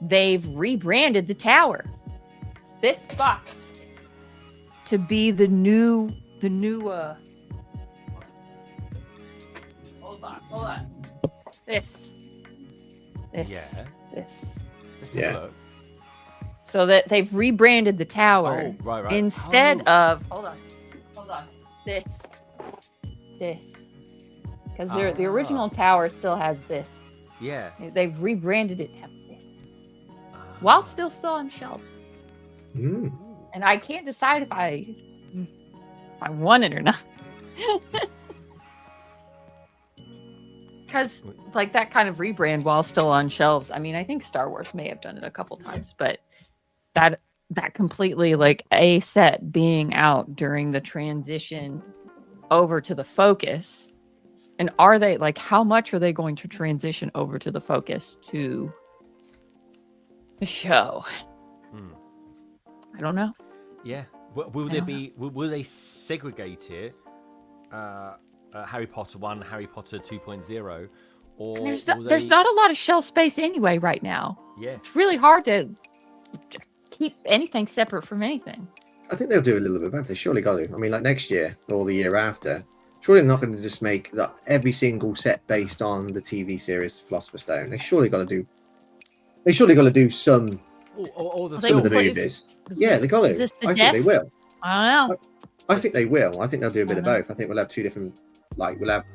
They've rebranded the tower. This box to be the new hold on. This. Yeah. So that they've rebranded the tower instead of hold on. This. Because the original tower still has this. Yeah. They've rebranded it to have this. While still on shelves. Mm. And I can't decide if I want it or not. Because like that kind of rebrand while still on shelves. I mean, I think Star Wars may have done it a couple times, but that completely like a set being out during the transition over to the Focus. And are they like, how much are they going to transition over to the Focus to the show? I don't know. Yeah. Will they segregate it? Harry Potter 1, Harry Potter 2.0, or there's not a lot of shelf space anyway right now. Yeah. It's really hard to keep anything separate from anything. I think they'll do a little bit better. They surely got to. I mean, like next year or the year after, surely they're not going to just make that every single set based on the TV series Philosopher's Stone. They surely got to do some some of the movies. Yeah, they got to. I think they will. I don't know. I think they will. I think they'll do a bit of both. I think we'll have two different, like we'll have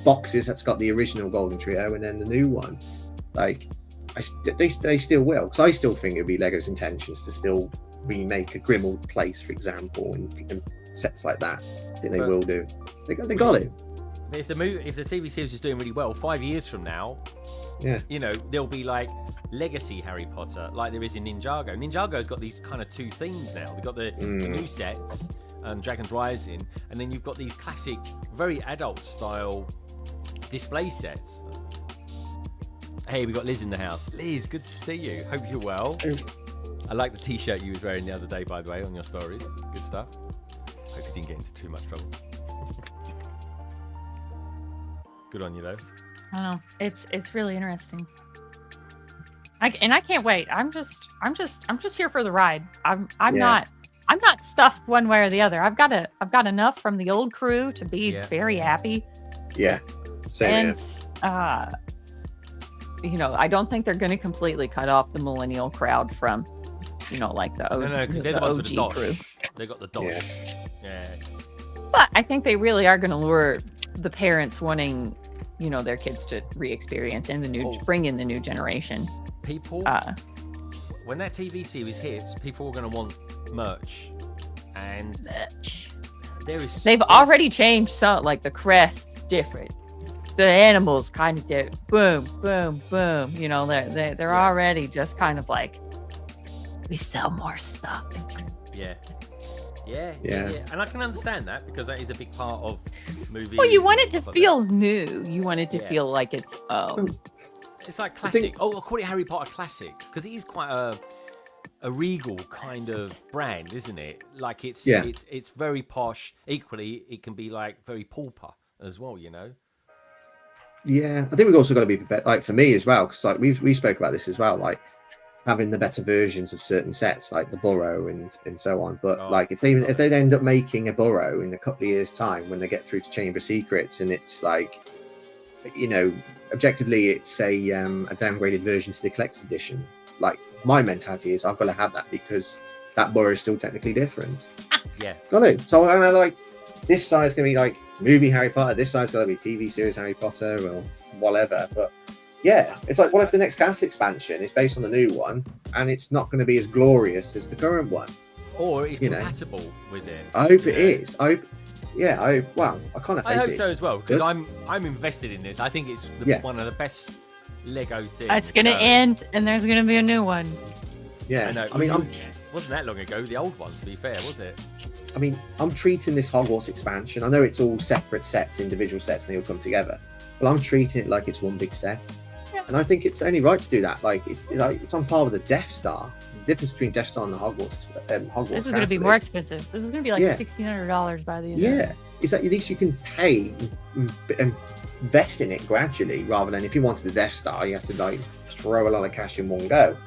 boxes that's got the original Golden Trio and then the new one. Like, they still will, because I still think it'll be Lego's intentions to still remake a Grimmauld Place, for example, and sets like that. I think they will do. They got it. If the TV series is doing really well, 5 years from now, there'll be like legacy Harry Potter, like there is in Ninjago. Ninjago's got these kind of two themes now. They've got the new sets, Dragon's Rising, and then you've got these classic, very adult style display sets. Hey, we got Liz in the house. Liz, good to see you. Hope you're well. I like the t-shirt you was wearing the other day, by the way, on your stories. Good stuff. Hope you didn't get into too much trouble. Good on you, though. I don't know. It's really interesting. I can't wait. I'm just here for the ride. I'm not stuffed one way or the other. I've got enough from the old crew to be very happy. Yeah. Same. And I don't think they're going to completely cut off the millennial crowd from, like the OG. No, because they're the ones with the dosh. Crew. They got the dosh. Yeah. But I think they really are going to lure the parents wanting, their kids to re-experience and bring in the new generation. People, when that TV series hits, people are going to want merch, and they've already changed some, like the crest's different, the animals kind of did boom, boom, boom. They're already just kind of like, we sell more stuff. Yeah. And I can understand that, because that is a big part of movies. Well, you want it to feel new. You want it to feel like it's It's like classic. I'll call it Harry Potter classic, because it is quite a regal kind of brand, isn't it? Like it's very posh. Equally, it can be like very pauper as well, Yeah, I think we've also got to be prepared, like for me as well, because like we spoke about this as well, like having the better versions of certain sets, like the Burrow and so on. But like if they end up making a Burrow in a couple of years' time, when they get through to Chamber of Secrets, and it's like, objectively it's a downgraded version to the collector's edition. Like, my mentality is I've got to have that, because that Burrow is still technically different. Yeah, got it. So I like, this side's gonna be like movie Harry Potter, this side's got to be TV series Harry Potter or whatever. But yeah, it's like, what if the next cast expansion is based on the new one and it's not going to be as glorious as the current one, or it's compatible with it? I hope it is. I kind of I hope so as well, because I'm invested in this. I think it's one of the best Lego things. It's going to end, and there's going to be a new one. Yeah, I know. I mean, wasn't that long ago, the old one, to be fair, was it? I mean, I'm treating this Hogwarts expansion, I know it's all separate sets, individual sets, and they all come together, but I'm treating it like it's one big set. Yeah. and I think it's only right to do that. Like it's on par with the Death Star. The difference between Death Star and the Hogwarts This is going to be more expensive. This is going to be like $1,600 by the end. Yeah, it's like at least you can pay and invest in it gradually, rather than if you wanted the Death Star, you have to like throw a lot of cash in one go.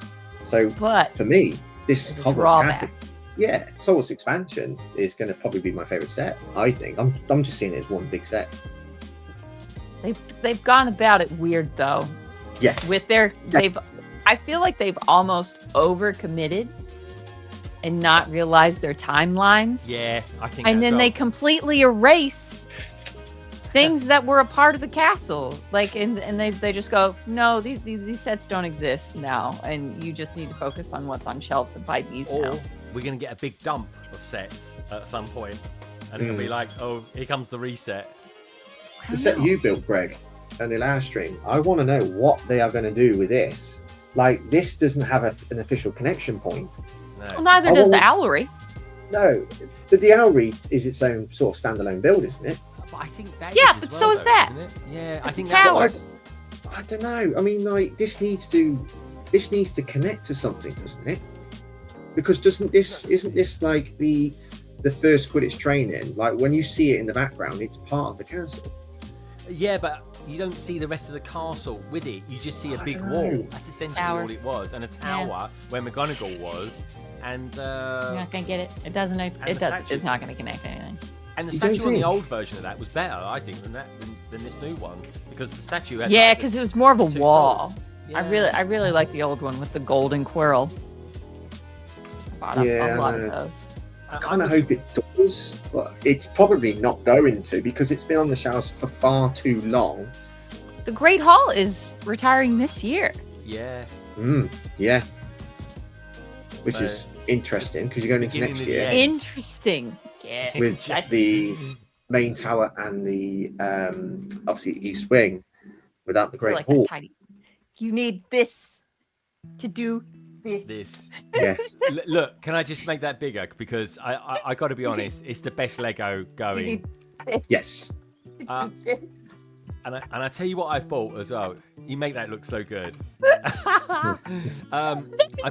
So, but for me, this Hogwarts Hogwarts expansion is going to probably be my favorite set. I think I'm just seeing it as one big set. They've gone about it weird though. Yes, with I feel like they've almost overcommitted and not realized their timelines. Yeah, I think. And then they completely erase things that were a part of the castle. Like, and they just go, no, these sets don't exist now, and you just need to focus on what's on shelves and buy these now. We're gonna get a big dump of sets at some point, and it'll be like, oh, here comes the reset. The set you built, Greg, and the last stream. I want to know what they are going to do with this. Like, this doesn't have an official connection point. No. Well, neither does the Owlery. No, but the Owlery is its own sort of standalone build, isn't it? But I think that yeah, is but as so well, is though, that. isn't it? Yeah, I It's think a that tower. was. I don't know. I mean, like, this needs to connect to something, doesn't it? Because isn't this like the first Quidditch training? Like, when you see it in the background, it's part of the castle. Yeah, but you don't see the rest of the castle with it. You just see a big wall. That's essentially all it was, and a tower where McGonagall was, and You're not gonna get it. It doesn't. It's not gonna connect anything. And the statue on the old version of that was better, I think, than this new one, because the statue had because it was more of a wall. Swords. Yeah. I really like the old one with the golden quirrel. I bought a lot of those. I kind of hope it does, but it's probably not going to, because it's been on the shelves for far too long. The Great Hall is retiring this year. Yeah. Yeah. Which is interesting, because you're going into next year. Interesting. Yeah. With the main tower and the obviously East Wing without the Great Hall. You need this to do this. Yes. Look, can I just make that bigger? Because I got to be honest, it's the best Lego going. Yes. And I tell you what I've bought as well. You make that look so good. I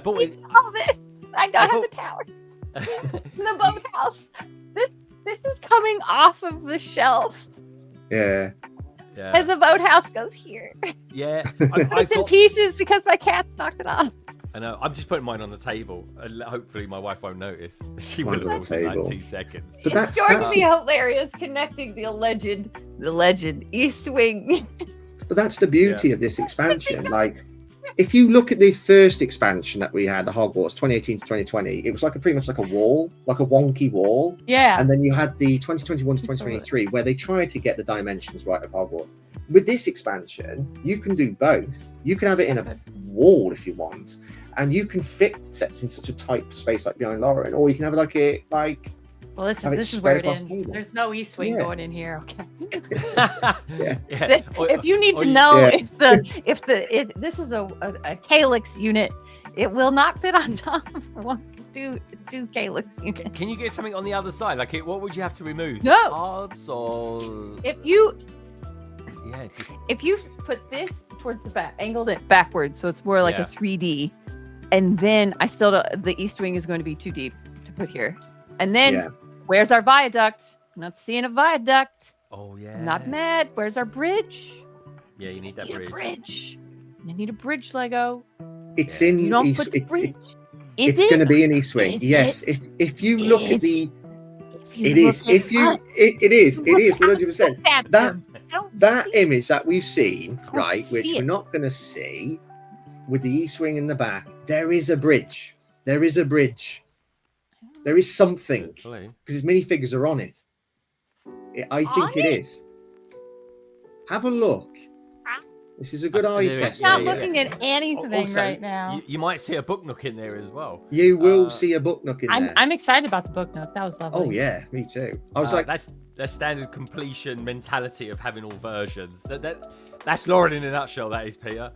bought it. I don't have the tower. The boathouse. This is coming off of the shelf. Yeah. Yeah. And the boathouse goes here. Yeah. It's in pieces because my cat's knocked it off. I know. I'm just putting mine on the table. Hopefully, my wife won't notice. She will on the in like table. 2 seconds. But It's going to be hilarious connecting the legend East Wing. But that's the beauty of this expansion. Like, if you look at the first expansion that we had, the Hogwarts 2018 to 2020, it was like pretty much like a wall, like a wonky wall. Yeah. And then you had the 2021 to 2023 where they tried to get the dimensions right of Hogwarts. With this expansion, you can do both. You can have it in a wall if you want, and you can fit sets in such a tight space like behind Lauren, or you can have it like. Well, this have it is where it spread across ends. the table. There's no East Wing going in here. Okay. Yeah. If you need to know if this is a calyx unit, it will not fit on top of two calyx units. Can you get something on the other side? Like, what would you have to remove? No. Cards or? If you If put this towards the back, angled it backwards, so it's more like a 3D, and then the East Wing is going to be too deep to put here, and then where's our viaduct? I'm not seeing a viaduct. Oh yeah. I'm not mad. Where's our bridge? Yeah, you need that bridge. I need a bridge Lego. It's in You don't East. put the bridge. It's going to be an East Wing. Yes. If you look at the. It is 100%. That image that we've seen, right, which we're not going to see, with the East Wing in the back, there is a bridge. There is a bridge. There is something, because his minifigures are on it. I think it is. Have a look. This is a good eye test. I'm not looking at anything right now. You might see a book nook in there as well. You will see a book nook in there. I'm excited about the book nook. That was lovely. Oh yeah, me too. I was like, that's standard completion mentality of having all versions. That's Lauren in a nutshell. That is Peter.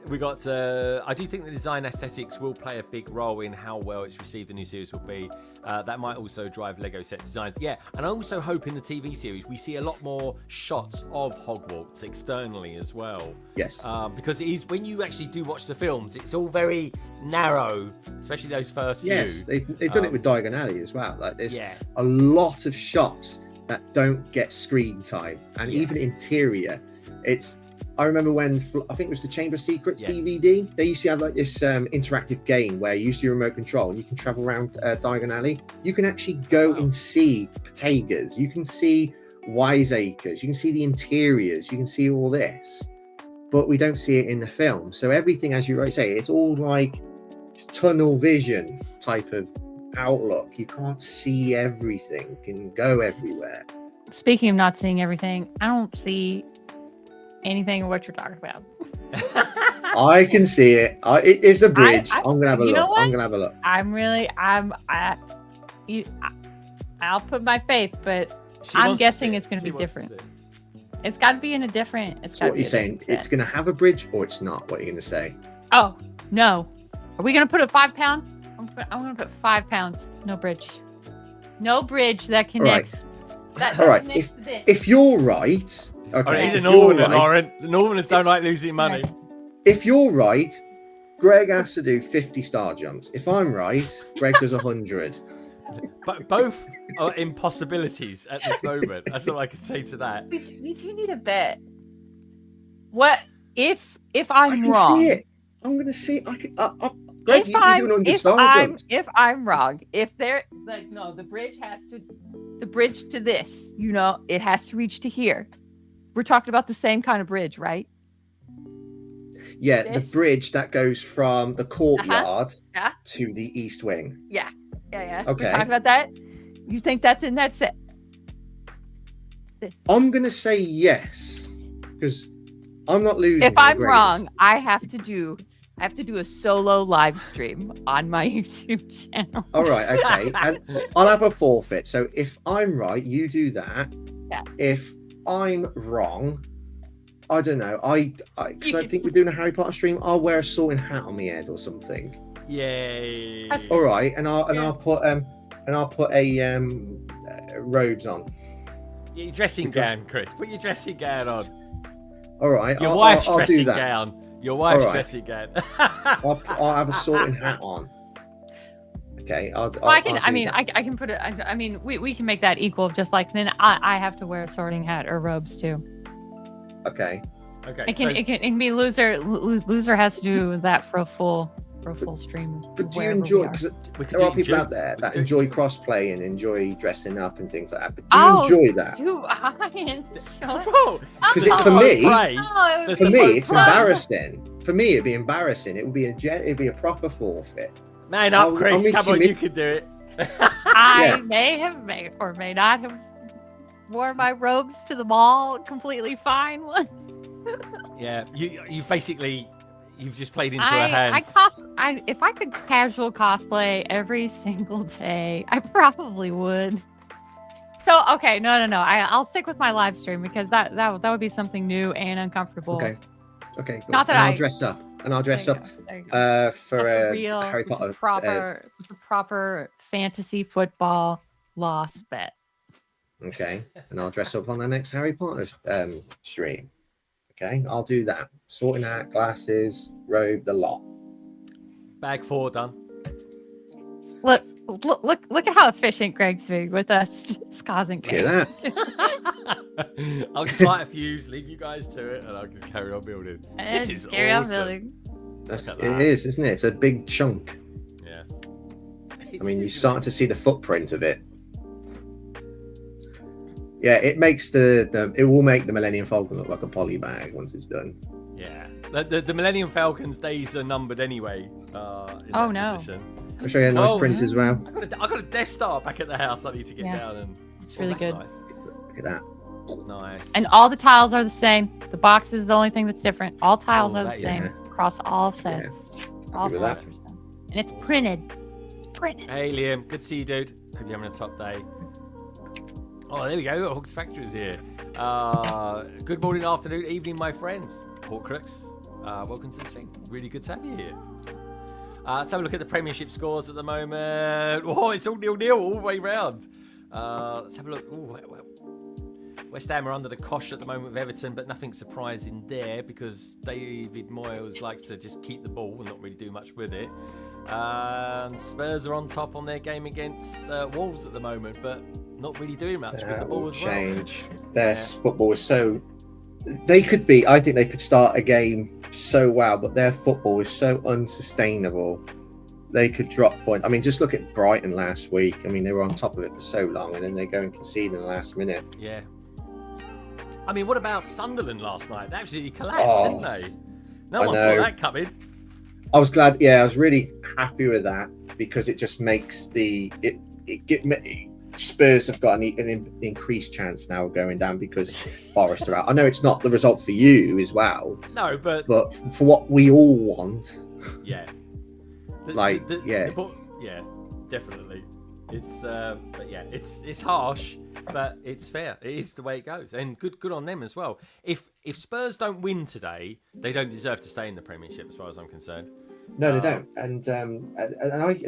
We got. I do think the design aesthetics will play a big role in how well it's received. The new series will be. That might also drive Lego set designs. Yeah, and I also hope in the TV series we see a lot more shots of Hogwarts externally as well. Yes. Because it is when you actually do watch the films, it's all very narrow, especially those first few. Yes, they've done it with Diagon Alley as well. Like there's a lot of shots that don't get screen time, and even interior. I remember when I think it was the Chamber of Secrets DVD. They used to have like this interactive game where you use your remote control and you can travel around Diagon Alley. You can actually go and see Bottega. You can see Wiseacres. You can see the interiors. You can see all this, but we don't see it in the film. So everything, as you right say, it's all like it's tunnel vision type of outlook. You can't see everything and go everywhere. Speaking of not seeing everything, I don't see anything of what you're talking about. I can see it. It is a bridge. I'm gonna have a look. Know what? I'm gonna have a look. I'll put my faith, but I'm guessing it's gonna be different. It's got to be in a different. It's So what you're saying? It's gonna have a bridge, or it's not? What are you gonna say? Oh no! Are we gonna put a 5 pound? I'm gonna put 5 pounds. No bridge. No bridge that connects. All right. If you're right. Okay, he's a Northerner, Lauren. The Northerners don't like losing money. If you're right, Greg has to do 50 star jumps. If I'm right, Greg does 100. But both are impossibilities at this moment. That's all I can say to that. We do need a bet. What if I'm wrong? See it. I'm gonna see it. Greg, you do 100 star jumps. If I'm wrong, if they're like no, the bridge to this, it has to reach to here. We're talking about the same kind of bridge, right? Yeah, the bridge that goes from the courtyard to the east wing. Yeah. Okay. We're talking about that? You think that's in that set? I'm going to say yes, because I'm not losing. If I'm wrong, I have to do a solo live stream on my YouTube channel. All right, okay. And I'll have a forfeit. So if I'm right, you do that. Yeah. If I'm wrong, I don't know. I think we're doing a Harry Potter stream. I'll wear a sorting hat on my head or something. Yay! All right, and I'll put a robes on. Your dressing gown, Chris. Put your dressing gown on. All right, Your wife's I'll dressing do that. gown. Your wife's dressing gown. I'll have a sorting hat on. Okay, I can put it. I mean, we can make that equal. Just like then, I have to wear a sorting hat or robes too. Okay. It can be loser. Loser has to do that for a full stream. But do you enjoy? Because there are people out there that enjoy crossplay and enjoy dressing up and things like that. But do you enjoy that? Do I enjoy? Because for me, it's embarrassing. For me, it'd be embarrassing. It'd be a proper forfeit. Man up, Chris. Come on, you can do it. I may or may not have wore my robes to the mall completely fine once. Yeah, you've just played into her hands. If I could casual cosplay every single day, I probably would. So okay, no. I'll stick with my live stream because that would be something new and uncomfortable. Okay. Cool. Not that I'll dress up. And I'll dress up for a Harry Potter. Proper fantasy football lost bet. Okay, and I'll dress up on the next Harry Potter stream. Okay, I'll do that. Sorting hat, glasses, robe, the lot. Bag 4 done. Look at how efficient Greg's being with us. Just causing Hear that? I'll just light a fuse, leave you guys to it, and I'll just carry on building. This is awesome. It is, isn't it? It's a big chunk. Yeah. I mean, you're starting to see the footprint of it. Yeah, it makes it will make the Millennium Falcon look like a poly bag once it's done. Yeah. The Millennium Falcon's days are numbered anyway. Position. I'll show you a nice print as well. I got a Death Star back at the house. I need to get down and. It's really good. Nice. Look at that. Nice. And all the tiles are the same. The box is the only thing that's different. All tiles are the same across all sets. All philosophers done. And it's printed. Hey Liam, good to see you, dude. Hope you're having a top day. Oh, there we go. Hawk's Factory is here. Good morning, afternoon, evening, my friends. Horcrux. welcome to the stream. Really good to have you here. Let's have a look at the Premiership scores at the moment. Oh, it's all 0-0 all the way round. Let's have a look. Ooh, West Ham are under the cosh at the moment with Everton, but nothing surprising there because David Moyes likes to just keep the ball and not really do much with it. Spurs are on top on their game against Wolves at the moment, but not really doing much with the ball as well. Change. Their football is so. They could be. I think they could start a game so well, but their football is so unsustainable. They could drop points. I mean, just look at Brighton last week. I mean, they were on top of it for so long, and then they go and concede in the last minute. Yeah. I mean, what about Sunderland last night? They absolutely collapsed, didn't they? No one saw that coming. I was glad. Yeah, I was really happy with that because it just makes Spurs have got an increased chance now of going down because Forest are out. I know it's not the result for you as well. No, but for what we all want. Yeah. Yeah, definitely. It's but yeah, it's harsh, but it's fair. It is the way it goes, and good on them as well. If Spurs don't win today, they don't deserve to stay in the Premiership, as far as I'm concerned. No, they don't. And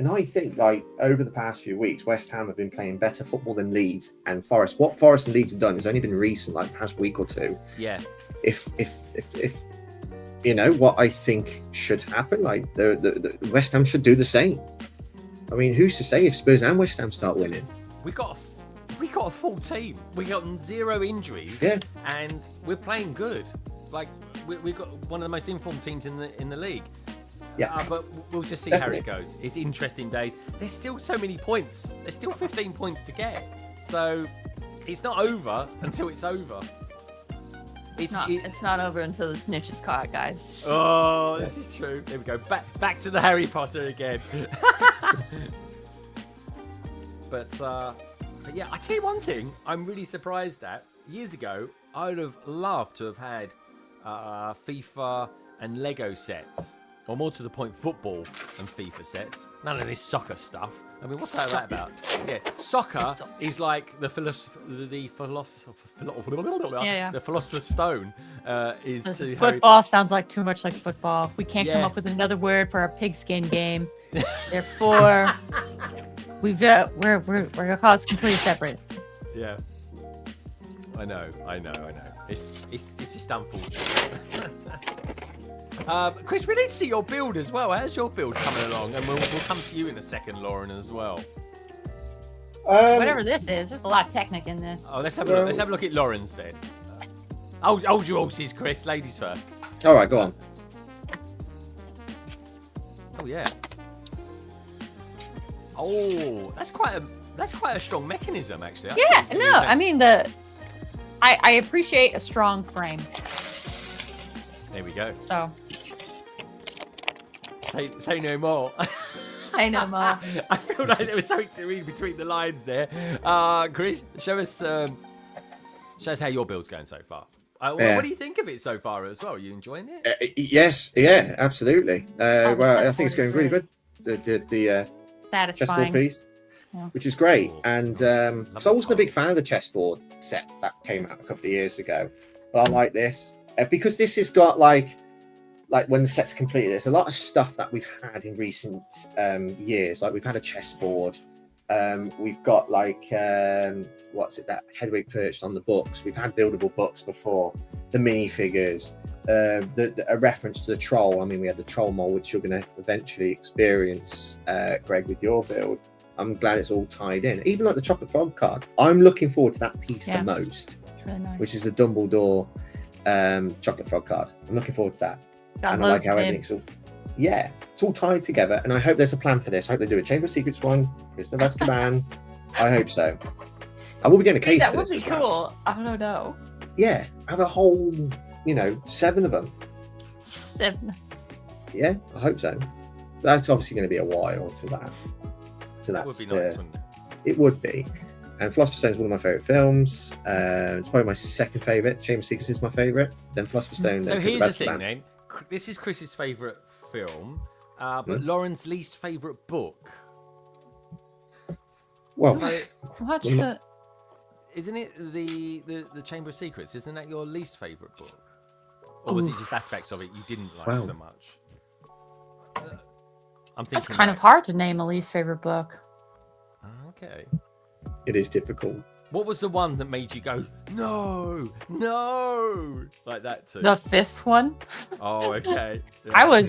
I think like over the past few weeks, West Ham have been playing better football than Leeds and Forest. What Forest and Leeds have done has only been recent, like the past week or two. Yeah. If you know what I think should happen, like the West Ham should do the same. I mean, who's to say if Spurs and West Ham start winning? We got a full team. We got 0 injuries. Yeah. And we're playing good. Like we've got one of the most informed teams in the league. Yeah. But we'll just see Definitely. how it goes. It's interesting days. There's still so many points. There's still 15 points to get. So it's not over until it's over. It's not over until the snitch is caught, guys. Oh, this is true. There we go. Back to the Harry Potter again. But yeah, I tell you one thing I'm really surprised at. Years ago, I would have loved to have had FIFA and Lego sets. Or more to the point, football and FIFA sets. None of this soccer stuff. I mean, what's that about? Yeah, soccer is like the philosopher's stone. Listen, football sounds like too much like football. We can't come up with another word for our pigskin game. Therefore, we're gonna call it completely separate. Yeah, I know. It's just unfortunate. Chris, we need to see your build as well. How's your build coming along? And we'll come to you in a second, Lauren, as well. Whatever this is, there's a lot of technique in this. Oh, let's have a look. Let's have a look at Lauren's then. Hold your horses, Chris. Ladies first. All right, go on. Oh yeah. Oh, that's quite a strong mechanism, actually. I mean I appreciate a strong frame. There we go. So. Say no more. I know more. I feel like there was something to read between the lines there. Chris, show us how your build's going so far. What do you think of it so far as well? Are you enjoying it? Yes, yeah, absolutely. Well, I think it's going really good. The chessboard piece, which is great. And so I wasn't a big fan of the chessboard set that came out a couple of years ago, but I like this because this has got like when the set's completed, there's a lot of stuff that we've had in recent years. Like we've had a chessboard. We've got like what's it that Hedwig perched on the books. We've had buildable books before. The minifigures, a reference to the troll. I mean, we had the troll mold, which you're going to eventually experience, Greg, with your build. I'm glad it's all tied in. Even like the chocolate frog card. I'm looking forward to that piece the most, really nice. Which is the Dumbledore chocolate frog card. I'm looking forward to that. And I like how everything's all, it's all tied together. And I hope there's a plan for this. I hope they do a Chamber of Secrets one, Prisoner of Azkaban. I hope so. I will be getting a case for this. That would be cool. I don't know. Yeah, have a whole, 7 of them. 7. Yeah, I hope so. That's obviously going to be a while to that. That would be nice, wouldn't it? It would be. And Philosopher's Stone is one of my favourite films. It's probably my second favourite. Chamber of Secrets is my favourite. Then Philosopher's Stone. So here's the thing, then. This is Chris's favourite film, but Lauren's least favourite book. Well, isn't it the Chamber of Secrets? Isn't that your least favourite book? or was it just aspects of it you didn't like so much? I'm thinking That's kind of hard to name a least favorite book. Okay. It is difficult. What was the one that made you go, no, like that too? The fifth one. Oh, okay. Yeah.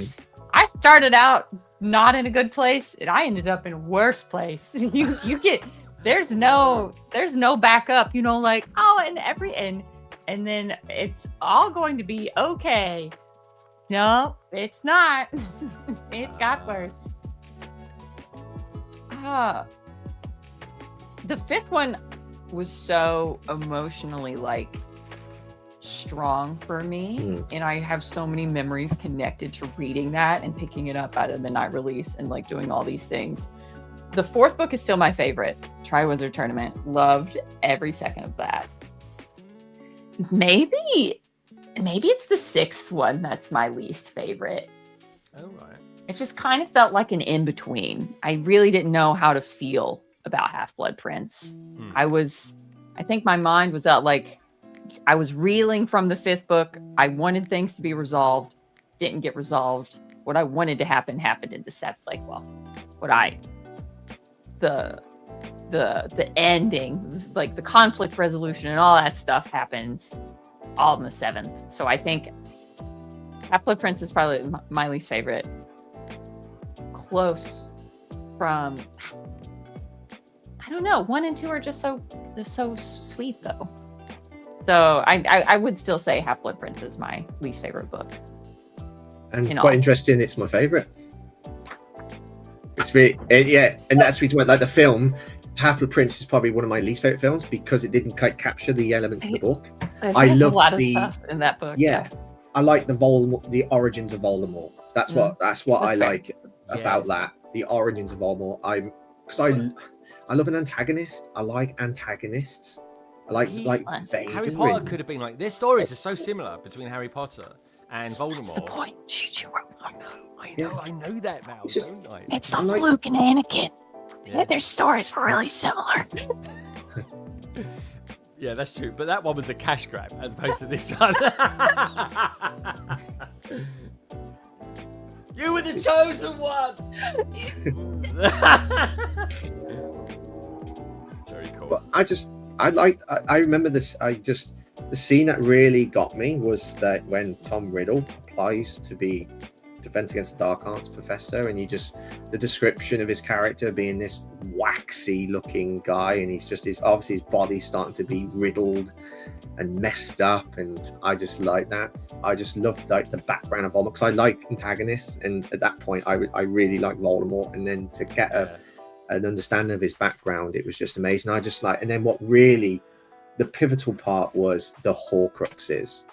I started out not in a good place, and I ended up in a worse place. You get there's no backup. Like and then it's all going to be okay. No, it's not. It got worse. The fifth one was so emotionally strong for me, and I have so many memories connected to reading that and picking it up out of the midnight release and doing all these things. The fourth book is still my favorite. Triwizard Tournament. Loved every second of that. Maybe it's the sixth one that's my least favorite. Oh, right. It just kind of felt like an in-between. I really didn't know how to feel about Half-Blood Prince. I think my mind was out I was reeling from the fifth book. I wanted things to be resolved. Didn't get resolved. What I wanted to happen happened in the seventh. The ending, the conflict resolution and all that stuff happens all in the seventh. So I think Half-Blood Prince is probably my least favorite. Close from, I don't know. 1 and 2 are just they're so sweet though. So I would still say Half-Blood Prince is my least favorite book. And quite interesting, it's my favorite. It's really, and that's the reason why, the film Half-Blood Prince is probably one of my least favorite films because it didn't quite capture the elements of the book. I love a lot of stuff in that book. Yeah, I like the origins of Voldemort. That's what I like about that. The origins of Voldemort. I love an antagonist. I like antagonists. I like Vader. Harry Potter could have been their stories are so similar between Harry Potter and Voldemort. That's the point. I know that now. It's not Luke and Anakin. Yeah, their stories were really similar. Yeah, that's true. But that one was a cash grab as opposed to this one. You were the chosen one. Very cool. But I remember this. The scene that really got me was that when Tom Riddle applies to be Defense Against the Dark Arts professor, and the description of his character being this waxy looking guy, and obviously his body's starting to be riddled and messed up, and I just like that. I just loved the background of Voldemort because I like antagonists, and at that point I really like Voldemort, and then to get an understanding of his background, it was just amazing. And then what really the pivotal part was the Horcruxes,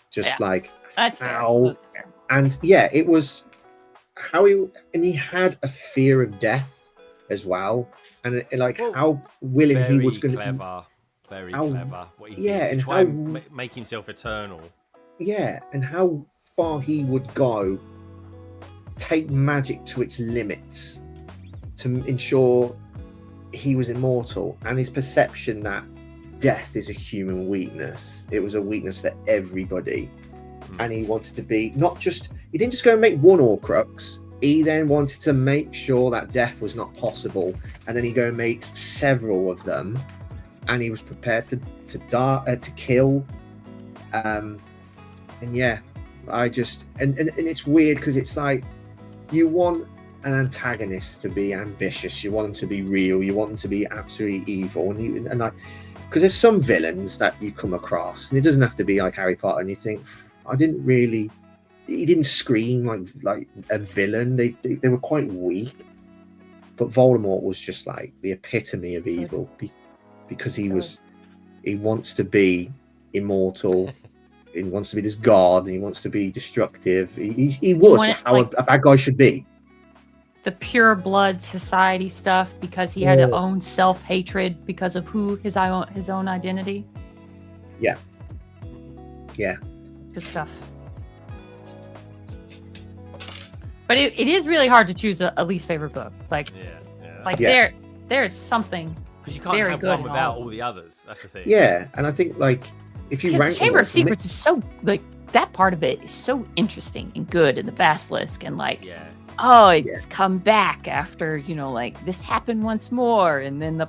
that's how fair. And it was how he had a fear of death as well, and how willing he was going to very clever what he did to try and make himself eternal, and how far he would go, take magic to its limits to ensure he was immortal, and his perception that death is a human weakness. It was a weakness for everybody. And he wanted to be he didn't just go and make one Horcrux. He then wanted to make sure that death was not possible. And then he go and makes several of them. And he was prepared to kill. And it's weird because it's you want an antagonist to be ambitious. You want them to be real. You want them to be absolutely evil. Because there's some villains that you come across, and it doesn't have to be like Harry Potter, and you think, he didn't scream like a villain. They were quite weak, but Voldemort was just the epitome of evil because he wants to be immortal. He wants to be this god, and he wants to be destructive. He was how a bad guy should be. The pure blood society stuff because he had his own self-hatred because of his own identity. Yeah. Good stuff. But it is really hard to choose a least favorite book. There's something because you can't have one without all the others. That's the thing. Yeah, and I think if you rank Chamber of Secrets is so that part of it is so interesting and good, and the basilisk, and like, Yeah. oh, it's come back after, you know, like this happened once more, and then the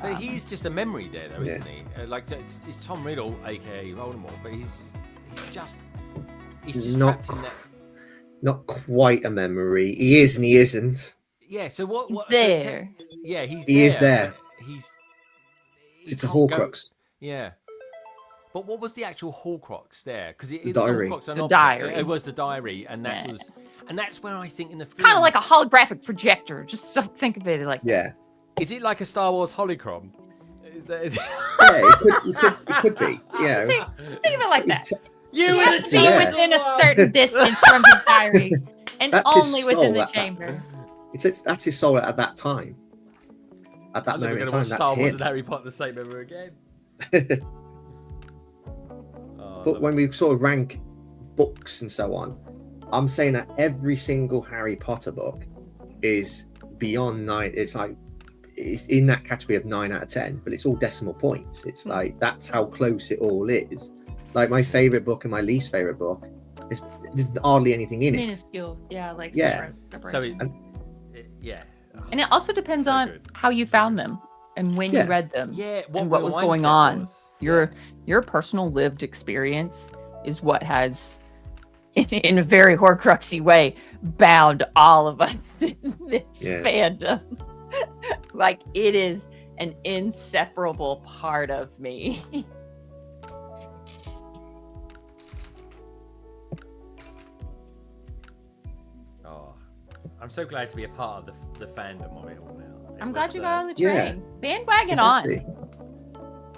But he's just a memory there, though, isn't he? Like it's Tom Riddle, aka Voldemort, but he's just not trapped in that. Not quite a memory. He is and he isn't. Yeah. So what? He's So there. yeah, he's He there. is there. But he It's a can't go- Horcrux. Yeah. But what was the actual Horcrux there? Because the diary. Horcrux are The not- diary. It was the diary, and that Yeah. was, and that's where I think in the Kind of like a films- holographic projector. Just think of it like Yeah. Is it like a Star Wars holocron? Is that? Yeah, it could be. Yeah. think of it like that. It's- You You were have the to be Yeah. within a certain distance from his diary, and That's his only within soul the at that- chamber. That's his soul at that time. At that I'm never moment going in to time, watch that's Star Wars him. and Harry Potter the same ever again. Oh, But when we sort of rank books and so on, I'm saying that every single Harry Potter book is beyond 9. It's like it's in that category of 9 out of 10, but it's all decimal points. It's like that's how close it all is. Like my favorite book and my least favorite book is there's hardly anything in it. Minuscule, yeah, like Yeah. separation. So yeah. And it also depends So on good. how you So found good. them and when Yeah. you read them. Yeah, and what was going mindset on. was. Your personal lived experience is what has, in a very Horcruxy way, bound all of us in this Yeah. fandom. Like it is an inseparable part of me. Oh, I'm so glad to be a part of the fandom of it all now. It I'm glad was, you got on the yeah. train. Bandwagon Exactly. on.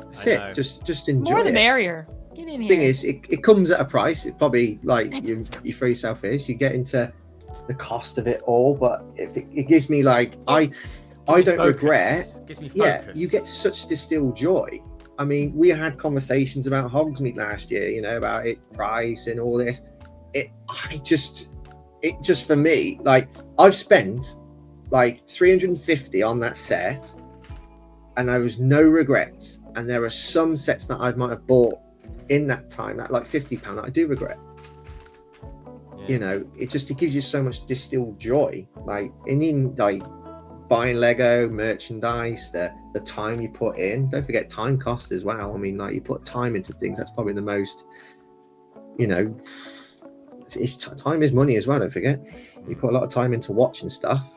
That's I know. it. Just enjoy More the it. merrier. Get in here. Thing is, it comes at a price. It probably like you throw yourself is you get into the cost of it all, but it gives me like I don't focus. regret. Gives me Yeah, focus. you get such distilled joy. I mean, we had conversations about Hogsmeade last year, you know, about it price and all this. It just for me, like I've spent like 350 on that set, and there was no regrets. And there are some sets that I might have bought in that time, that like £50 that I do regret. Yeah. You know, it gives you so much distilled joy. Like in like buying Lego merchandise, the time you put in. Don't forget time cost as well. I mean, like you put time into things. That's probably the most. You know, time is money as well. Don't forget, you put a lot of time into watching stuff.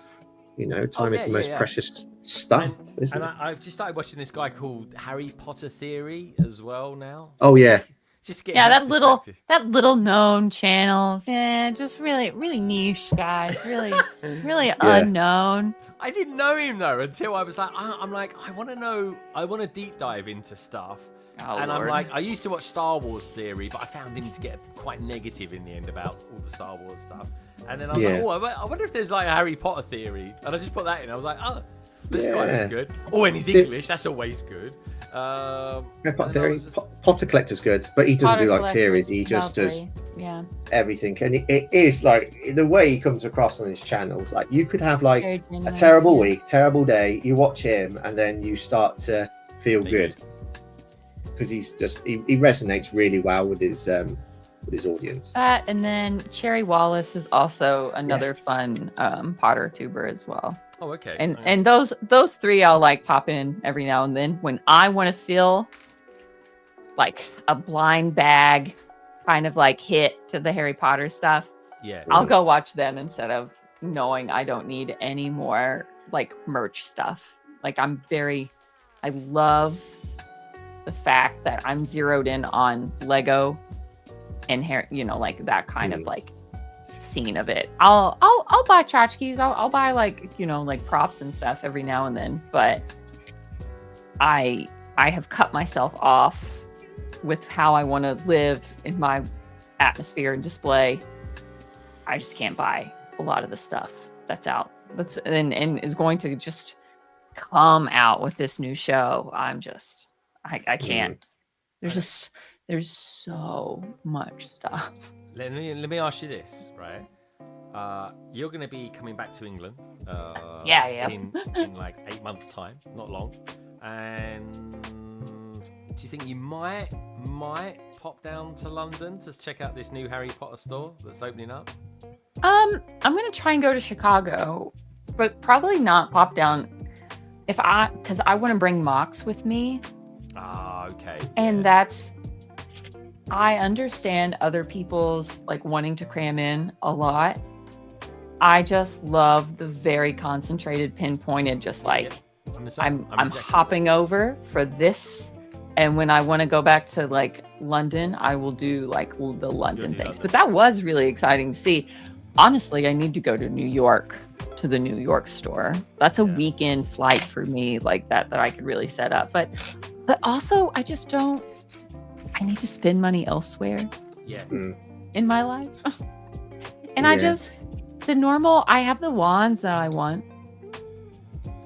You know, time is yeah, the most yeah. precious stuff, isn't And it? I've just started watching this guy called Harry Potter Theory as well now. Oh yeah, Just get Yeah, his perspective. that little known channel. Yeah, just really niche, guys. Really unknown. I didn't know him though until I was like, I'm like, I want to know, I want to deep dive into stuff. Oh, and I'm Lord. like, I used to watch Star Wars Theory, but I found him to get quite negative in the end about all the Star Wars stuff. And then I was Yeah. like, I wonder if there's like a Harry Potter Theory. And I just put that in. I was like, oh, this guy Yeah. is good. Oh, and he's English. That's always good. Harry and Potter I theory. was just- Potter Collector's good, but he doesn't Potter do like Collector, theories. He just does lovely. Yeah. everything, and it is like the way he comes across on his channels. Like you could have like Very a genuine, terrible yeah. week, terrible day. You watch him, and then you start to feel Feel good because he resonates really well with his audience. That and then Cherry Wallace is also another fun Potter tuber as well. Oh, okay. And those three I'll like pop in every now and then when I want to feel like a blind bag kind of like hit to the Harry Potter stuff. yeah. I'll go watch them instead of knowing I don't need any more like merch stuff. Like I love the fact that I'm zeroed in on Lego and hair, you know, like that kind of like scene of it. I'll buy tchotchkes. I'll buy like, you know, like props and stuff every now and then, but I have cut myself off with how I want to live in my atmosphere and display. I just can't buy a lot of the stuff that's out. And is going to just come out with this new show. I can't. There's so much stuff. Let me ask you this, right? You're going to be coming back to England. Yeah. In like 8 months' time, not long. And do you think you might pop down to London to check out this new Harry Potter store that's opening up? I'm gonna try and go to Chicago, but probably not pop down because I want to bring Mox with me. Ah, okay. And I understand other people's like wanting to cram in a lot. I just love the very concentrated, pinpointed, just like I'm hopping over for this. And when I want to go back to like London, I will do like the London things. But that was really exciting to see. Honestly, I need to go to New York, to the New York store. That's a weekend flight for me, like that I could really set up. But also, I just don't. I need to spend money elsewhere. Yeah. In my life, and I just I have the wands that I want.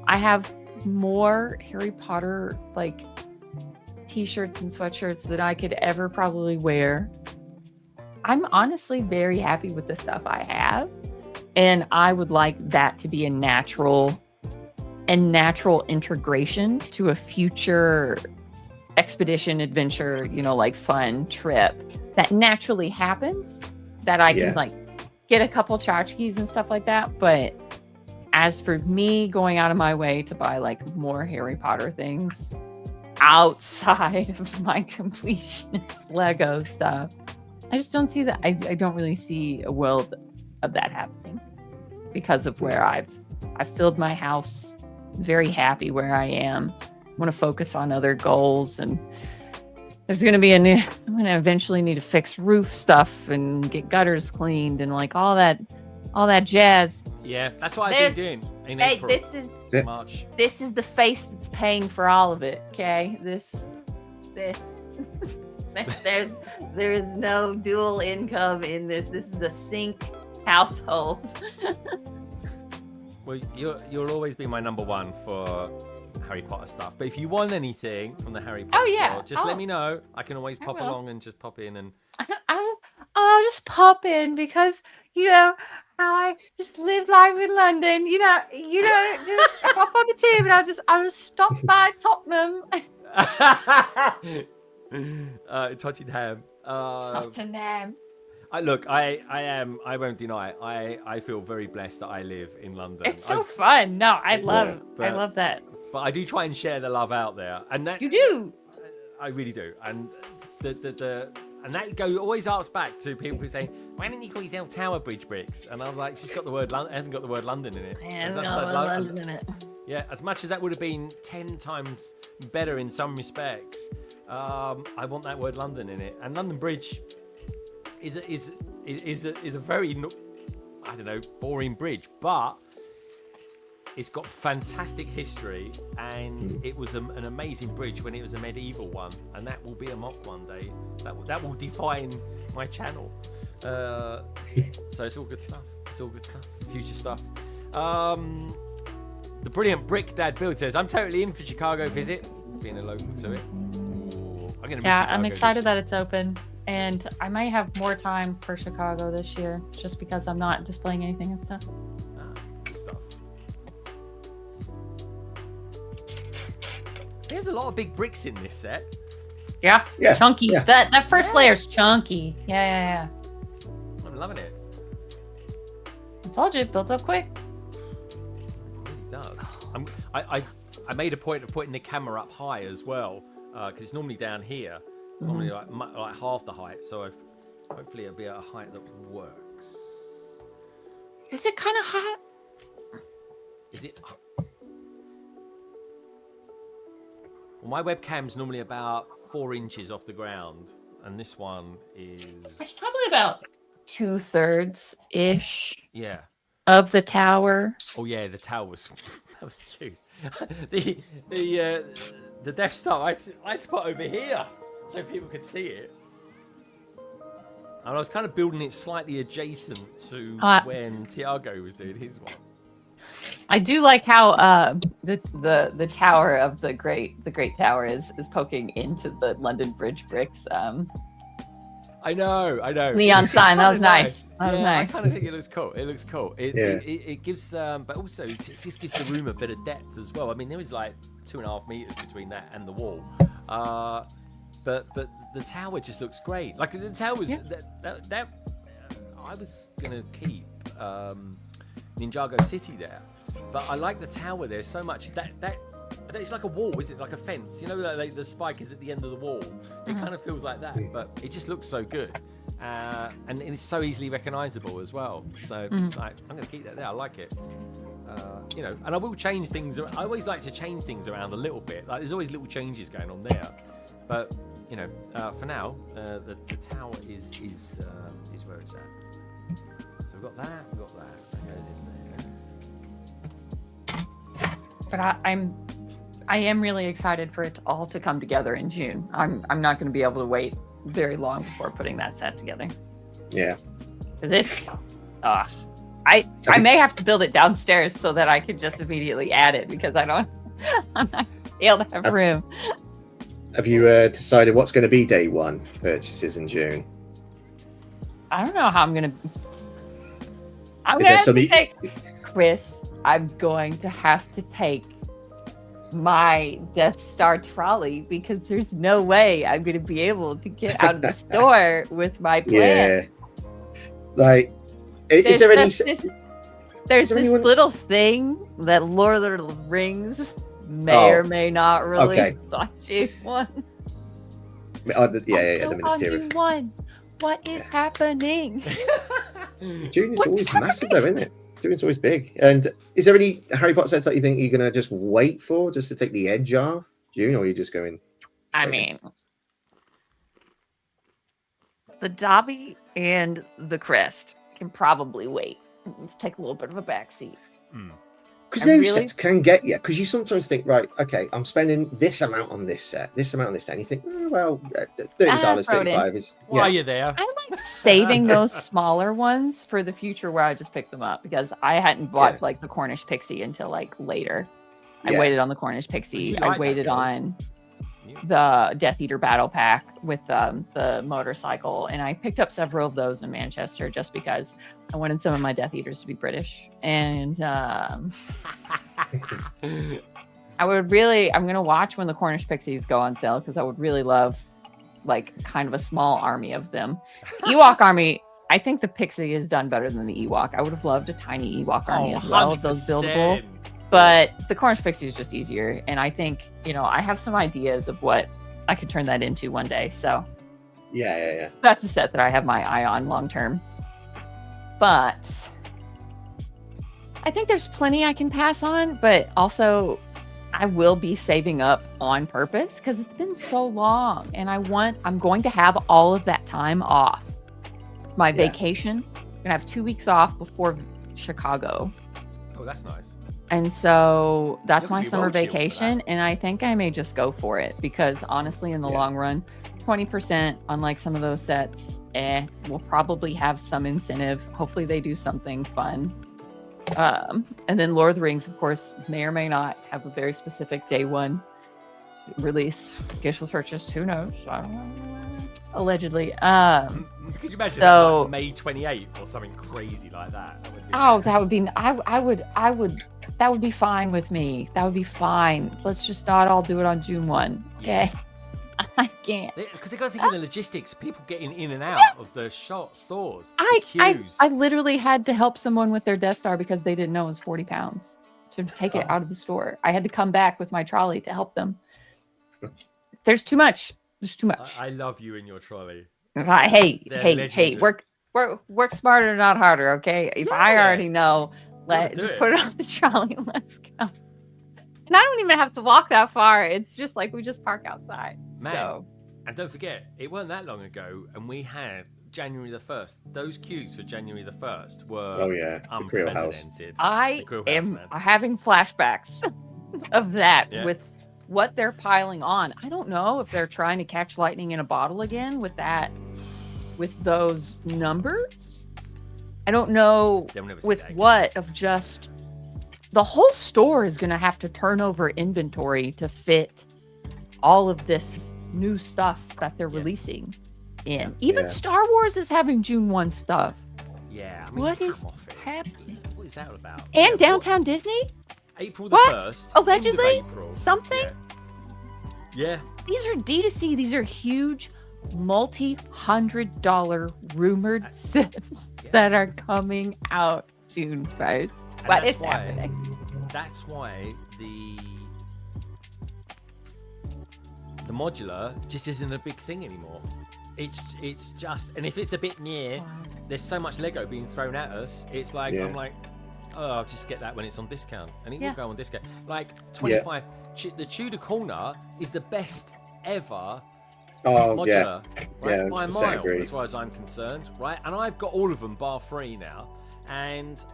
I have more Harry Potter like t-shirts and sweatshirts that I could ever probably wear. I'm honestly very happy with the stuff I have, and I would like that to be a natural integration to a future expedition, adventure, like fun trip that naturally happens, that I can like get a couple tchotchkes and stuff like that. But as for me going out of my way to buy like more Harry Potter things outside of my completionist Lego stuff, I just don't see that. I don't really see a world of that happening because of where I've filled my house. Very happy where I am. I want to focus on other goals, and there's going to be I'm going to eventually need to fix roof stuff and get gutters cleaned and like all that jazz. Yeah, that's what I've been doing. In April. March. This is the face that's paying for all of it. Okay, this. There's no dual income in this. This is a sink household. Well, you'll always be my number one for Harry Potter stuff. But if you want anything from the Harry Potter store, just let me know. I can always pop along and just pop in and. I'll just pop in because I just live life in London. Just hop on the tube and I'll just stop by Tottenham. Tottenham. Tottenham. I won't deny I feel very blessed that I live in London. It's so fun. No, I love that. But I do try and share the love out there, and that you do. I really do, and that always asks back to people who say, "Why didn't you call yourself Tower Bridge Bricks?" And I'm like, "She's got the word London. Hasn't got the word London in it. Yeah, hasn't got the word London in it." Yeah, as much as that would have been 10 times better in some respects, I want that word London in it. And London Bridge is a very, I don't know, boring bridge, but it's got fantastic history, and it was an amazing bridge when it was a medieval one, and that will be a mock one day. That will define my channel. So it's all good stuff. Future stuff. The brilliant Brick Dad Build says, "I'm totally in for Chicago visit, being a local to it." Ooh, I'm gonna miss Chicago. I'm excited that it's open, and I might have more time for Chicago this year, just because I'm not displaying anything and stuff. Good stuff. There's a lot of big bricks in this set. Yeah. Chunky. Yeah. That first layer's chunky. Yeah. I'm loving it. I told you, it builds up quick. Does. I made a point of putting the camera up high as well, because it's normally down here. It's normally like half the height, so hopefully it'll be at a height that works. Is it kind of hot? Is it? Well, my webcam's normally about 4 inches off the ground, and this one is. It's probably about 2/3 ish. Yeah. Of the tower. Oh yeah, the tower was that was cute. the Death Star I had to put over here so people could see it. And I was kind of building it slightly adjacent to when Tiago was doing his one. I do like how the tower of the great tower is poking into the London Bridge bricks. I know. Neon sign. That was nice. That was nice. I kind of think it looks cool. It gives, but also it just gives the room a bit of depth as well. I mean, there was like 2.5 meters between that and the wall. but the tower just looks great. Like the towers that I was gonna keep Ninjago City there, but I like the tower there so much that it's like a wall, isn't it? Like a fence, you know, like the spike is at the end of the wall. It kind of feels like that, but it just looks so good, and it's so easily recognizable as well. So it's like, I'm gonna keep that there. I like it. You know, and I will change things. I always like to change things around a little bit. Like there's always little changes going on there, but you know, for now, the tower is where it's at. So we've got that. That goes in there. But I am really excited for it all to come together in June. I'm not going to be able to wait very long before putting that set together. Yeah. Because it's, I may have to build it downstairs so that I can just immediately add it because I'm not able to have room. Have you decided what's going to be day one purchases in June? I don't know how I'm going to take, Chris, I'm going to have to take my Death Star trolley because there's no way I'm going to be able to get out of the store with my plan. Yeah. Like, is there any... There's this little thing that Lord of the Rings may or may not release on June 1. The Ministry of... One. What is happening? June is always massive though, isn't it? June's always big. And is there any Harry Potter sets that you think you're going to just wait for, just to take the edge off June, or are you just going... I mean, the Dobby and the Crest can probably wait. Let's take a little bit of a backseat. Because those sets can get you. Because you sometimes think, right, okay, I'm spending this amount on this set, and you think, well, $30, $35 is... Why are you there? I like saving those smaller ones for the future where I just pick them up because I hadn't bought like the Cornish Pixie until like later. I waited on the Cornish Pixie. I waited on the Death Eater Battle Pack with the motorcycle, and I picked up several of those in Manchester just because I wanted some of my Death Eaters to be British. And I'm gonna watch when the Cornish Pixies go on sale because I would really love like kind of a small army of them. Ewok army, I think the Pixie is done better than the Ewok. I would have loved a tiny Ewok army as well, of those buildable. But the Cornish Pixie is just easier. And I think, I have some ideas of what I could turn that into one day. So yeah. That's a set that I have my eye on long term. But I think there's plenty I can pass on, but also I will be saving up on purpose because it's been so long and I'm going to have all of that time off. My vacation, I'm going to have 2 weeks off before Chicago. Oh, that's nice. And so that's my summer vacation. And I think I may just go for it because honestly, in the long run, 20% on like some of those sets, will probably have some incentive. Hopefully they do something fun. And then Lord of the Rings, of course, may or may not have a very specific day one release. Gift with purchase, who knows? I don't know. Allegedly. Could you imagine like May 28th or something crazy like that? That would be that would be fine with me. That would be fine. Let's just not all do it on June 1. Okay. I can't. Because they got to think of the logistics, people getting in and out of the stores. I literally had to help someone with their Death Star because they didn't know it was 40 pounds to take it out of the store. I had to come back with my trolley to help them. There's too much. There's too much. I love you and your trolley. Hey, work smarter, not harder, okay? If I already know, just put it on the trolley and let's go. And I don't even have to walk that far. It's just like we just park outside. Man, and don't forget, it wasn't that long ago, and we had January the 1st. Those queues for January the 1st were unprecedented. I am having flashbacks of that with what they're piling on. I don't know if they're trying to catch lightning in a bottle again with those numbers. I don't know with what of just the whole store is going to have to turn over inventory to fit all of this new stuff that they're releasing in. Even Star Wars is having June 1 stuff. Yeah. I mean, what is happening? What is that about? And Downtown Disney? April the 1st. Allegedly? Something? Yeah. These are D2C. These are huge, multi-$100 rumored sets that are coming out June 1st. What is happening? That's why the modular just isn't a big thing anymore. It's just, and if it's a bit near, there's so much Lego being thrown at us. It's like I'm like, oh, I'll just get that when it's on discount, and it will go on discount. Like 25. The Tudor Corner is the best ever modular, right? By a mile, agree. As far as I'm concerned, right? And I've got all of them bar 3 now, and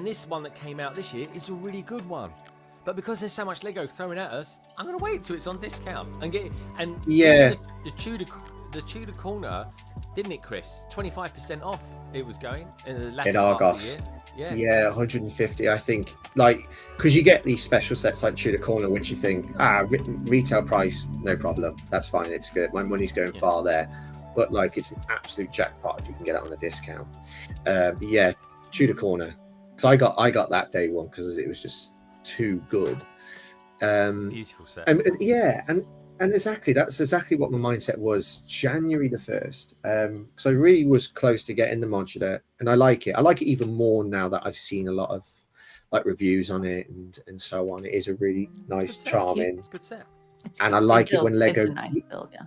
this one that came out this year is a really good one. But because there's so much Lego thrown at us, I'm gonna wait till it's on discount and get it. And the Tudor Corner, didn't it, Chris? 25% off. It was going in the latter part of the year. Yeah, 150. I think, like, because you get these special sets like Tudor Corner, which you think, retail price, no problem, that's fine, it's good. My money's going far there. But like, it's an absolute jackpot if you can get it on a discount. Tudor Corner. Because I got that day one because it was just too good. Beautiful set. And exactly, that's exactly what my mindset was January the 1st. Because I really was close to getting the modular, and I like it. I like it even more now that I've seen a lot of like reviews on it and so on. It is a really nice, charming. It's a good set. And I like it when Lego. It's a nice build, yeah.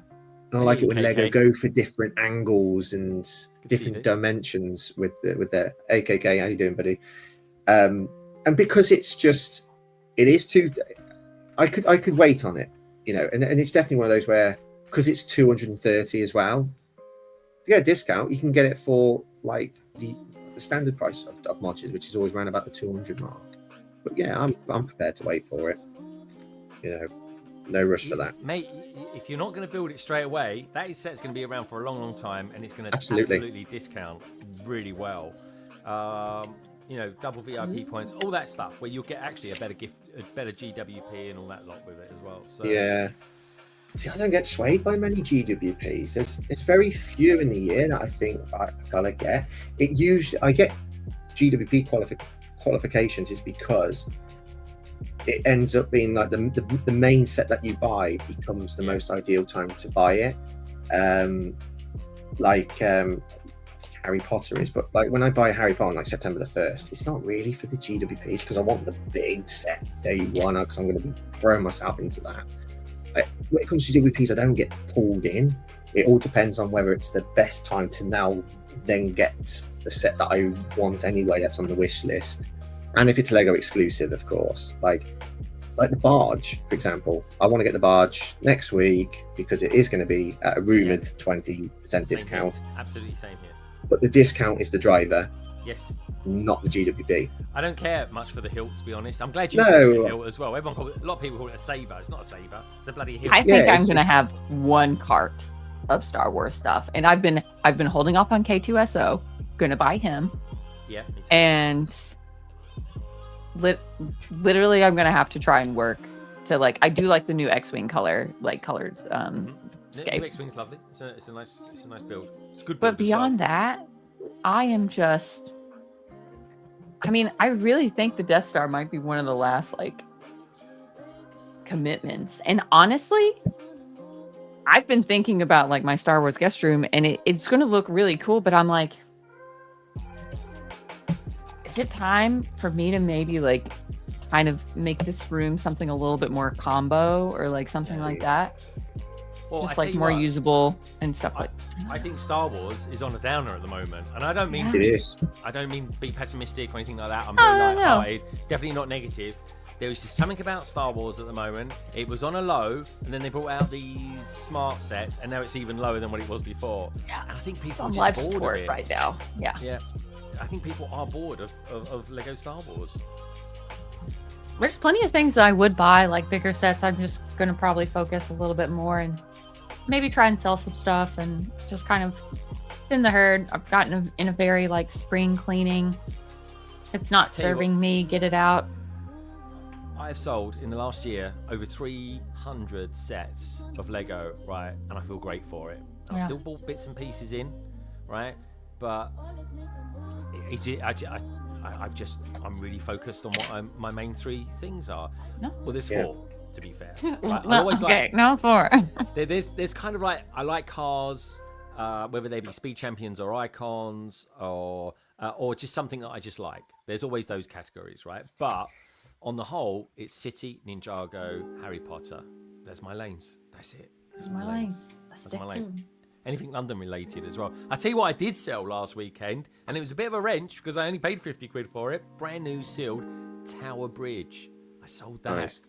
And I like it when Lego go for different angles and different dimensions with their AKK. How you doing, buddy? And because it is too. I could wait on it, you know, and it's definitely one of those where, because it's 230 as well, to get a discount, you can get it for like the standard price of modules, which is always around about the 200 mark. But yeah, I'm prepared to wait for it. You know, no rush for that, mate. If you're not going to build it straight away, that set's going to be around for a long, long time, and it's going to absolutely discount really well. You know, double VIP points, all that stuff, where you'll get actually a better gift, a better GWP, and all that lot with it as well. So yeah. See, I don't get swayed by many GWPs. There's very few in the year that I think I gotta get. I get GWP qualifications is because it ends up being like the main set that you buy becomes the most ideal time to buy it. Harry Potter is, but like when I buy Harry Potter on like September the 1st, it's not really for the GWPs because I want the big set day one, because I'm going to be throwing myself into that. When it comes to GWPs, I don't get pulled in. It all depends on whether it's the best time to now then get the set that I want anyway that's on the wish list. And if it's Lego exclusive, of course, like the barge, for example. I want to get the barge next week because it is going to be at a rumored 20% discount. Here. Absolutely same here. But the discount is the driver. Yes. Not the GWP. I don't care much for the hilt, to be honest. I'm glad you call it a hilt as well. A lot of people call it a saber. It's not a saber. It's a bloody hilt. I think I'm going to have one cart of Star Wars stuff, and I've been holding off on K2SO. Going to buy him. Yeah. Me too. And literally, I'm going to have to try and work to like. I do like the new X-wing colored scape. The X-wing's lovely. It's a nice build. It's a good build. But beyond that, I am just. I mean, I really think the Death Star might be one of the last like commitments. And honestly, I've been thinking about like my Star Wars guest room, and it's going to look really cool. But I'm like, is it time for me to maybe like kind of make this room something a little bit more combo or like something like that? Well, just like more usable and stuff like that. I think Star Wars is on a downer at the moment, and I don't mean to be pessimistic or anything like that. I'm very light-hearted, definitely not negative. There was just something about Star Wars at the moment. It was on a low, and then they brought out these smart sets, and now it's even lower than what it was before. Yeah, and I think people are just bored of it right now. Yeah, I think people are bored of Lego Star Wars. There's plenty of things that I would buy, like bigger sets. I'm just gonna probably focus a little bit more and maybe try and sell some stuff and just kind of thin the herd. I've gotten in a very like spring cleaning. It's not serving me. Get it out. I've sold in the last year over 300 sets of Lego, right? And I feel great for it. I've still bought bits and pieces in, right? But I'm really focused on what my main 3 things are. No. Well, there's 4. to be fair. Right? I Well, always okay, like no 4. there's kind of like I like cars, whether they be speed champions or icons or just something that I just like. There's always those categories, right? But on the whole, it's City, Ninjago, Harry Potter. There's my lanes. That's it. That's my lanes. That's my lanes. Anything London related as well. I tell you what I did sell last weekend, and it was a bit of a wrench because I only paid 50 quid for it. Brand new sealed Tower Bridge. I sold that. Nice.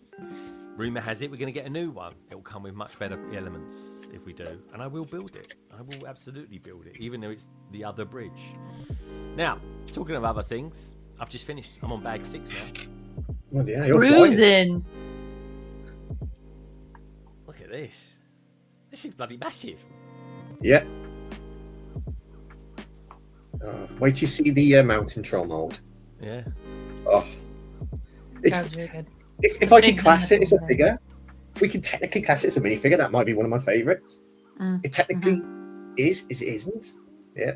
Rumour has it we're going to get a new one. It will come with much better elements if we do. And I will build it. I will absolutely build it, even though it's the other bridge. Now, talking of other things, I've just finished. I'm on bag 6 now. Well, yeah, you're flying. Cruising. Look at this. This is bloody massive. Yeah. Wait till you see the mountain troll mold. Yeah. Oh. That was really good. If I could class it as a figure, if we could technically class it as a minifigure, that might be one of my favourites. It technically is it isn't. Yeah.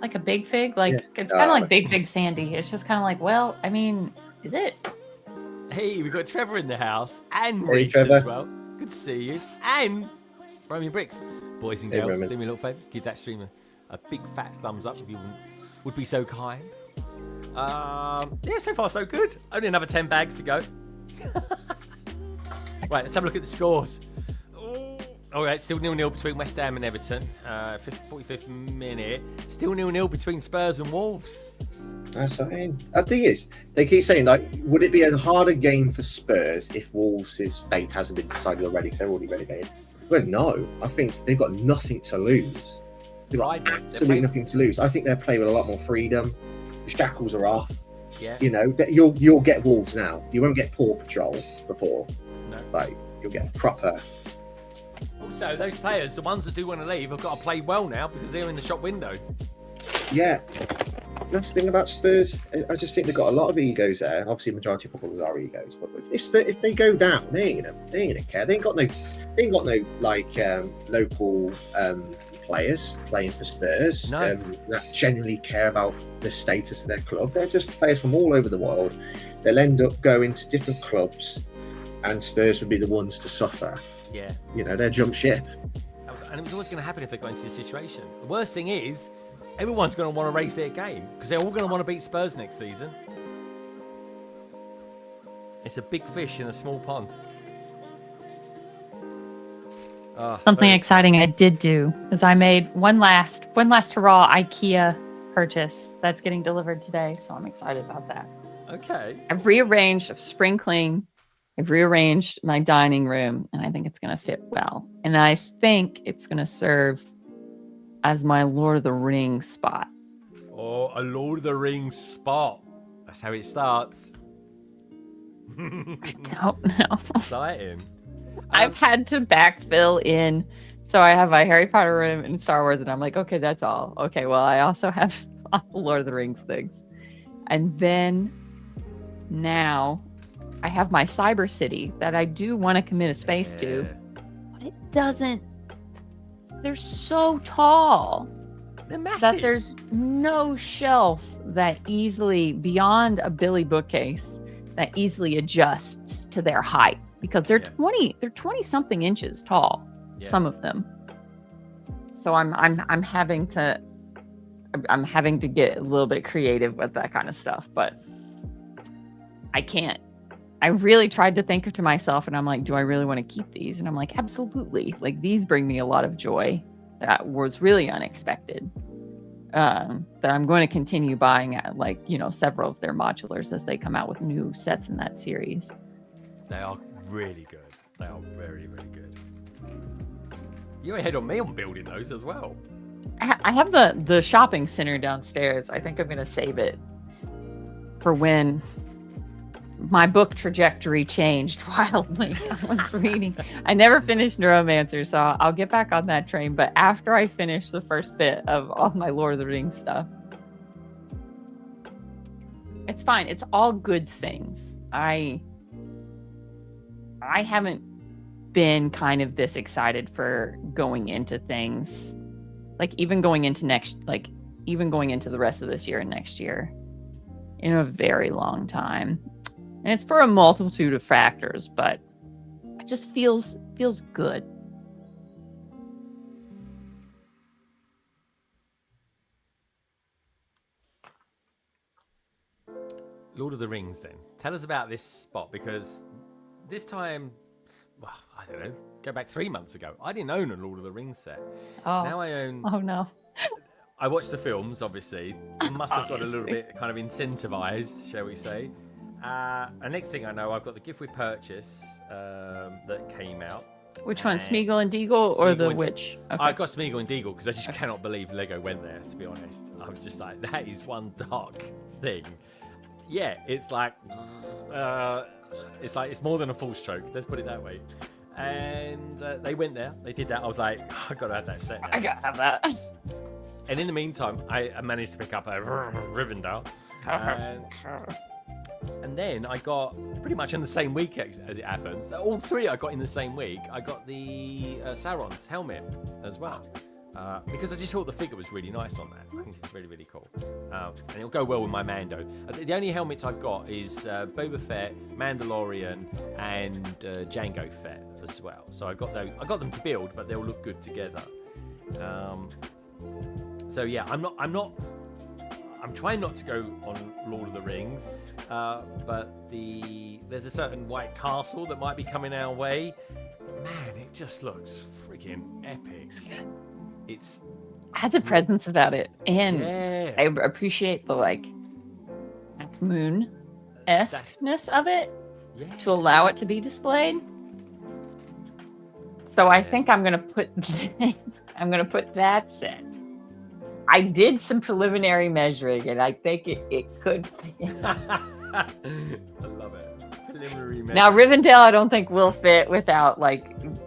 Like a big fig? Like, Yeah. it's kind of like Big Fig Sandy. It's just kind of like, well, I mean, is it? Hey, we've got Trevor in the house and Hey, Reese Trevor. as well. Good to see you. And Roman Bricks. Boys and Hey, girls, Roman. do me a little favour. Give that streamer a big fat thumbs up if you would be so kind. Yeah, so far so good. Only another 10 bags to go. Right, let's have a look at the scores. All right, still 0-0 between West Ham and Everton. 45th minute. Still 0-0 between Spurs and Wolves. That's fine. The thing is, they keep saying, like, would it be a harder game for Spurs if Wolves' fate hasn't been decided already because they're already relegated? Well, no. I think they've got nothing to lose. They've got Right. absolutely nothing to lose. I think they're playing with a lot more freedom. The shackles are off. Yeah. You know, that you'll get Wolves now. You won't get Paw Patrol before. No. Like, you'll get proper. Also, those players, the ones that do want to leave, have got to play well now because they're in the shop window. Yeah. That's the thing about Spurs. I just think they've got a lot of egos there. Obviously, the majority of footballers are egos. But if they go down, they ain't gonna care. They ain't got no like local players playing for Spurs that genuinely care about the status of their club. They're just players from all over the world. They'll end up going to different clubs, and Spurs would be the ones to suffer. Yeah. You know, they'll jump ship. And it was always going to happen if they got into this situation. The worst thing is, everyone's going to want to raise their game because they're all going to want to beat Spurs next season. It's a big fish in a small pond. Something exciting I did do is I made one last hurrah IKEA purchase that's getting delivered today, so I'm excited about that. Okay. I've rearranged spring clean. I've rearranged my dining room, and I think it's going to fit well. And I think it's going to serve as my Lord of the Rings spot. Oh, a Lord of the Rings spot. That's how it starts. I don't know. Exciting. I've had to backfill in. So I have my Harry Potter room and Star Wars, and I'm like, okay, that's all. Okay, well, I also have all the Lord of the Rings things. And then now I have my Cyber City that I do want to commit a space to, but it doesn't. They're so tall. They're massive. That there's no shelf that easily, beyond a Billy bookcase, that easily adjusts to their height because they're 20 something inches tall, some of them. So I'm having to get a little bit creative with that kind of stuff, but I can't. I really tried to think to myself, and I'm like, do I really want to keep these? And I'm like, absolutely. Like, these bring me a lot of joy that was really unexpected. That I'm going to continue buying at, like, you know, several of their modulars as they come out with new sets in that series. They are really good. They are very, very good. You're ahead on me on building those as well. I have the shopping center downstairs. I think I'm going to save it for when my book trajectory changed wildly. I was reading. I never finished Neuromancer, so I'll get back on that train. But after I finish the first bit of all my Lord of the Rings stuff, it's fine. It's all good things. I haven't been kind of this excited for going into things, like even going into the rest of this year and next year, in a very long time. And it's for a multitude of factors, but it just feels good. Lord of the Rings, then. Tell us about this spot, because this time, well, I don't know, go back 3 months ago, I didn't own a Lord of the Rings set. Oh. Now I own... Oh, no. I watched the films, obviously. Must have got a little bit kind of incentivized, shall we say. And next thing I know, I've got the gift with purchase that came out. Which one, Smeagol and Deagle or the Witch? Okay. I got Smeagol and Deagle because I just cannot believe Lego went there, to be honest. I was just like, that is one dark thing. Yeah, it's like it's more than a full stroke. Let's put it that way. And they went there. They did that. I was like, I got to have that set now. I got to have that. And in the meantime, I managed to pick up a Rivendell. And then I got, pretty much in the same week as it happens, all three I got in the same week. I got the Sauron's helmet as well. Because I just thought the figure was really nice on that. I think it's really, really cool. And it'll go well with my Mando. The only helmets I've got is Boba Fett, Mandalorian, and Jango Fett as well. So I've got those. I got them to build, but they'll look good together. So yeah, I'm trying not to go on Lord of the Rings, but there's a certain White Castle that might be coming our way. Man, it just looks freaking epic. It's had the presence about it, and yeah. I appreciate the moon-esque-ness of it to allow it to be displayed. So I think I'm gonna put that set. I did some preliminary measuring, and I think it could fit. I love it. Preliminary measuring. Now Rivendell, I don't think will fit without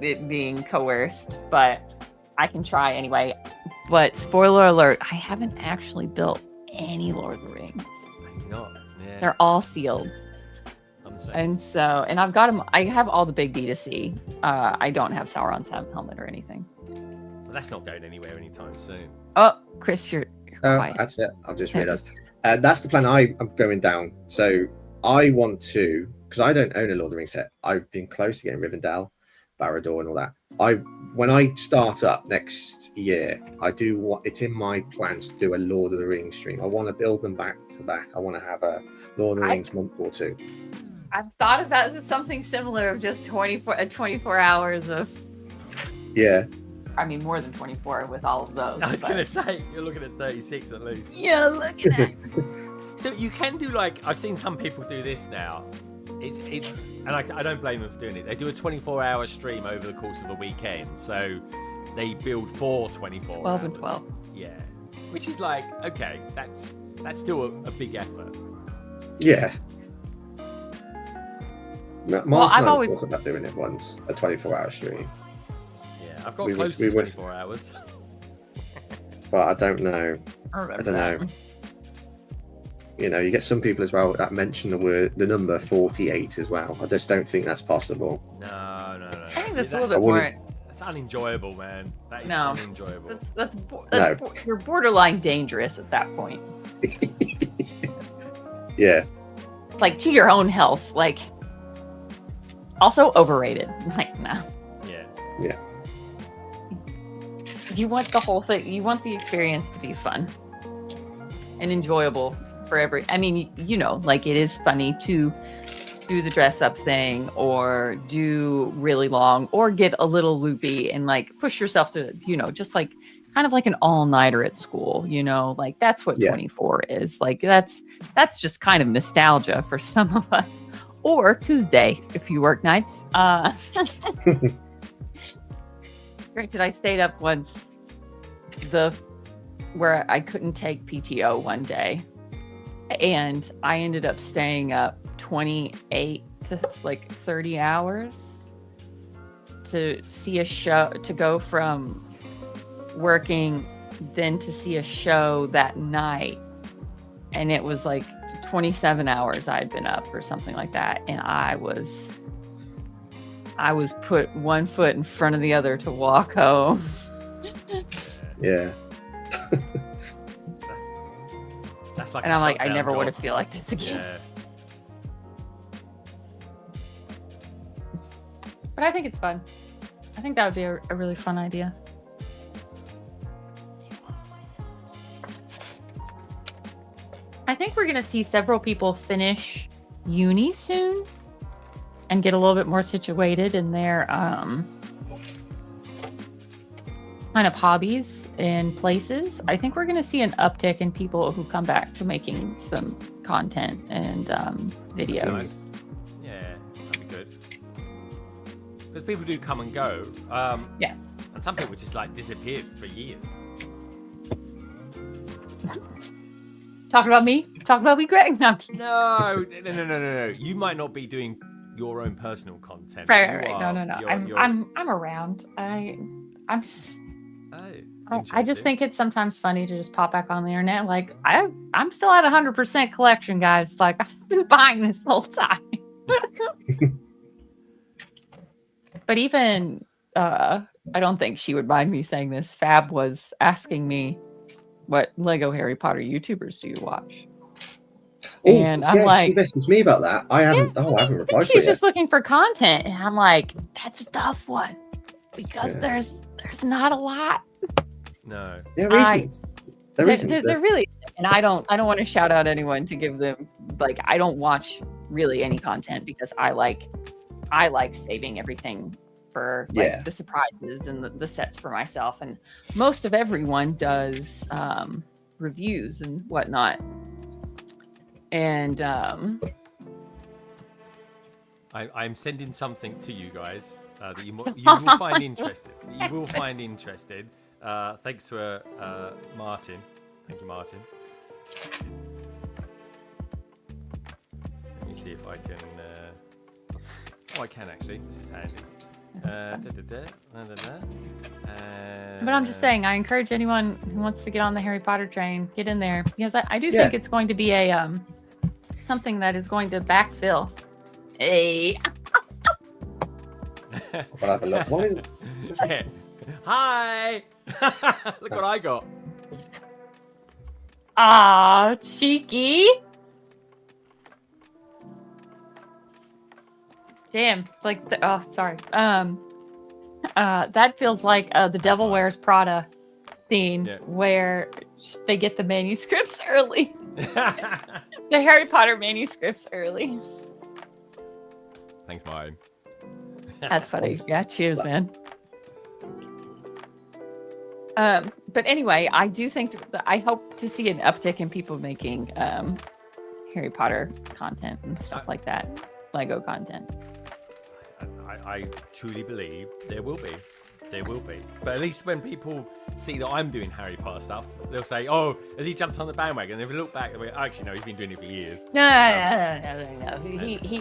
it being coerced, but I can try anyway. But spoiler alert, I haven't actually built any Lord of the Rings. You're not. Yeah. They're all sealed. I'm the same. And I've got them. I have all the big D2C. I don't have Sauron's helmet or anything. Well, that's not going anywhere anytime soon. Oh, Chris, you're quiet. That's it. I've just realised. That's the plan I'm going down. So I want to, because I don't own a Lord of the Rings set. I've been close to getting Rivendell, Barad-dûr, and all that. When I start up next year, it's in my plans to do a Lord of the Rings stream. I want to build them back to back. I want to have a Lord of the Rings month or two. I've thought about something similar of just 24 hours of. Yeah. I mean, more than 24 with all of those. I was going to say, you're looking at 36 at least. Yeah, looking at. So you can do I've seen some people do this now. It's and I don't blame them for doing it. They do a 24-hour stream over the course of a weekend. So they build for 24 12 hours. And 12. Yeah. Which is okay, that's still a big effort. Yeah. Martin I've and I always talked about doing it once, a 24-hour stream. Yeah, I've got close to 24 hours. But I don't know. I don't know. You get some people as well that mention the number 48 as well. I just don't think that's possible. No. I think that's a little bit more. That's unenjoyable, man. That is unenjoyable. That's you're borderline dangerous at that point. Yeah. To your own health. Also overrated. No. Yeah. Yeah. You want the whole thing. You want the experience to be fun and enjoyable for I mean, it is funny to do the dress up thing or do really long or get a little loopy and push yourself to, just kind of like an all-nighter at school, that's what 24 is. That's just kind of nostalgia for some of us. Or Tuesday if you work nights. Granted, I stayed up once where I couldn't take PTO one day. And I ended up staying up 28 to 30 hours to see a show, to go from working then to see a show that night. And it was 27 hours I'd been up or something like that. And I was put one foot in front of the other to walk home. Yeah. That's and I'm I never want to feel like this again. Yeah. But I think it's fun. I think that would be a really fun idea. I think we're going to see several people finish uni soon and get a little bit more situated in their kind of hobbies and places. I think we're going to see an uptick in people who come back to making some content and videos. Nice. Yeah, that'd be good. Because people do come and go. Yeah. And some people just like disappeared for years. Talking about me? Talking about me, Greg? No, I'm kidding. No. You might not be doing your own personal content. Right. No. I'm around. I just think it's sometimes funny to just pop back on the internet. Like I'm still at 100% collection, guys. Like I've been buying this whole time. But even I don't think she would mind me saying this. Fab was asking me, what Lego Harry Potter YouTubers do you watch? And I'm like, she messaged me about that. I haven't replied. She's just looking for content, and I'm like, that's a tough one because there's not a lot. No, there isn't. There really, and I don't want to shout out anyone to give them like I don't watch really any content because I like saving everything for like the surprises and the sets for myself, and most of everyone does reviews and whatnot. And I'm sending something to you guys that you will find interesting. You will find interesting. Thanks to Martin. Thank you, Martin. Let me see if I can. I can actually. This is handy. But I'm just saying, I encourage anyone who wants to get on the Harry Potter train, get in there, because I do think it's going to be a something that is going to backfill a. Yeah. Hi. Look what I got. Ah, cheeky. Damn, like sorry. That feels like the Devil Wears Prada scene where they get the manuscripts early. The Harry Potter manuscripts early. Thanks, Martin. That's funny. Yeah, cheers, man. But anyway, I do think that I hope to see an uptick in people making Harry Potter content and stuff like that, Lego content. I truly believe there will be. But at least when people see that I'm doing Harry Potter stuff, they'll say, "Oh, has he jumped on the bandwagon?" And if they look back, they'll be, actually, no, he's been doing it for years. No.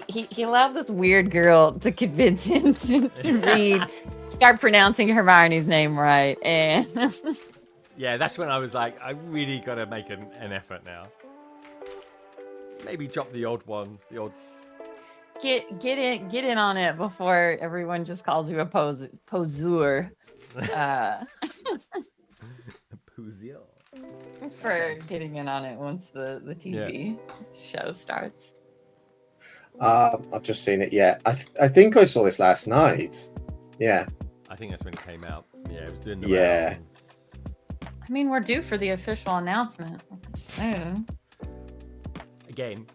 He allowed this weird girl to convince him to start pronouncing Hermione's name right, and yeah, that's when I was like, I really got to make an effort now. Maybe drop the odd one, the odd. Get in on it before everyone just calls you a poseur. Poseur. For getting in on it once the TV show starts. I've just seen it. Yeah, I think I saw this last night. Yeah. I think that's when it came out. Yeah, it was doing the rounds. I mean, we're due for the official announcement soon. Again.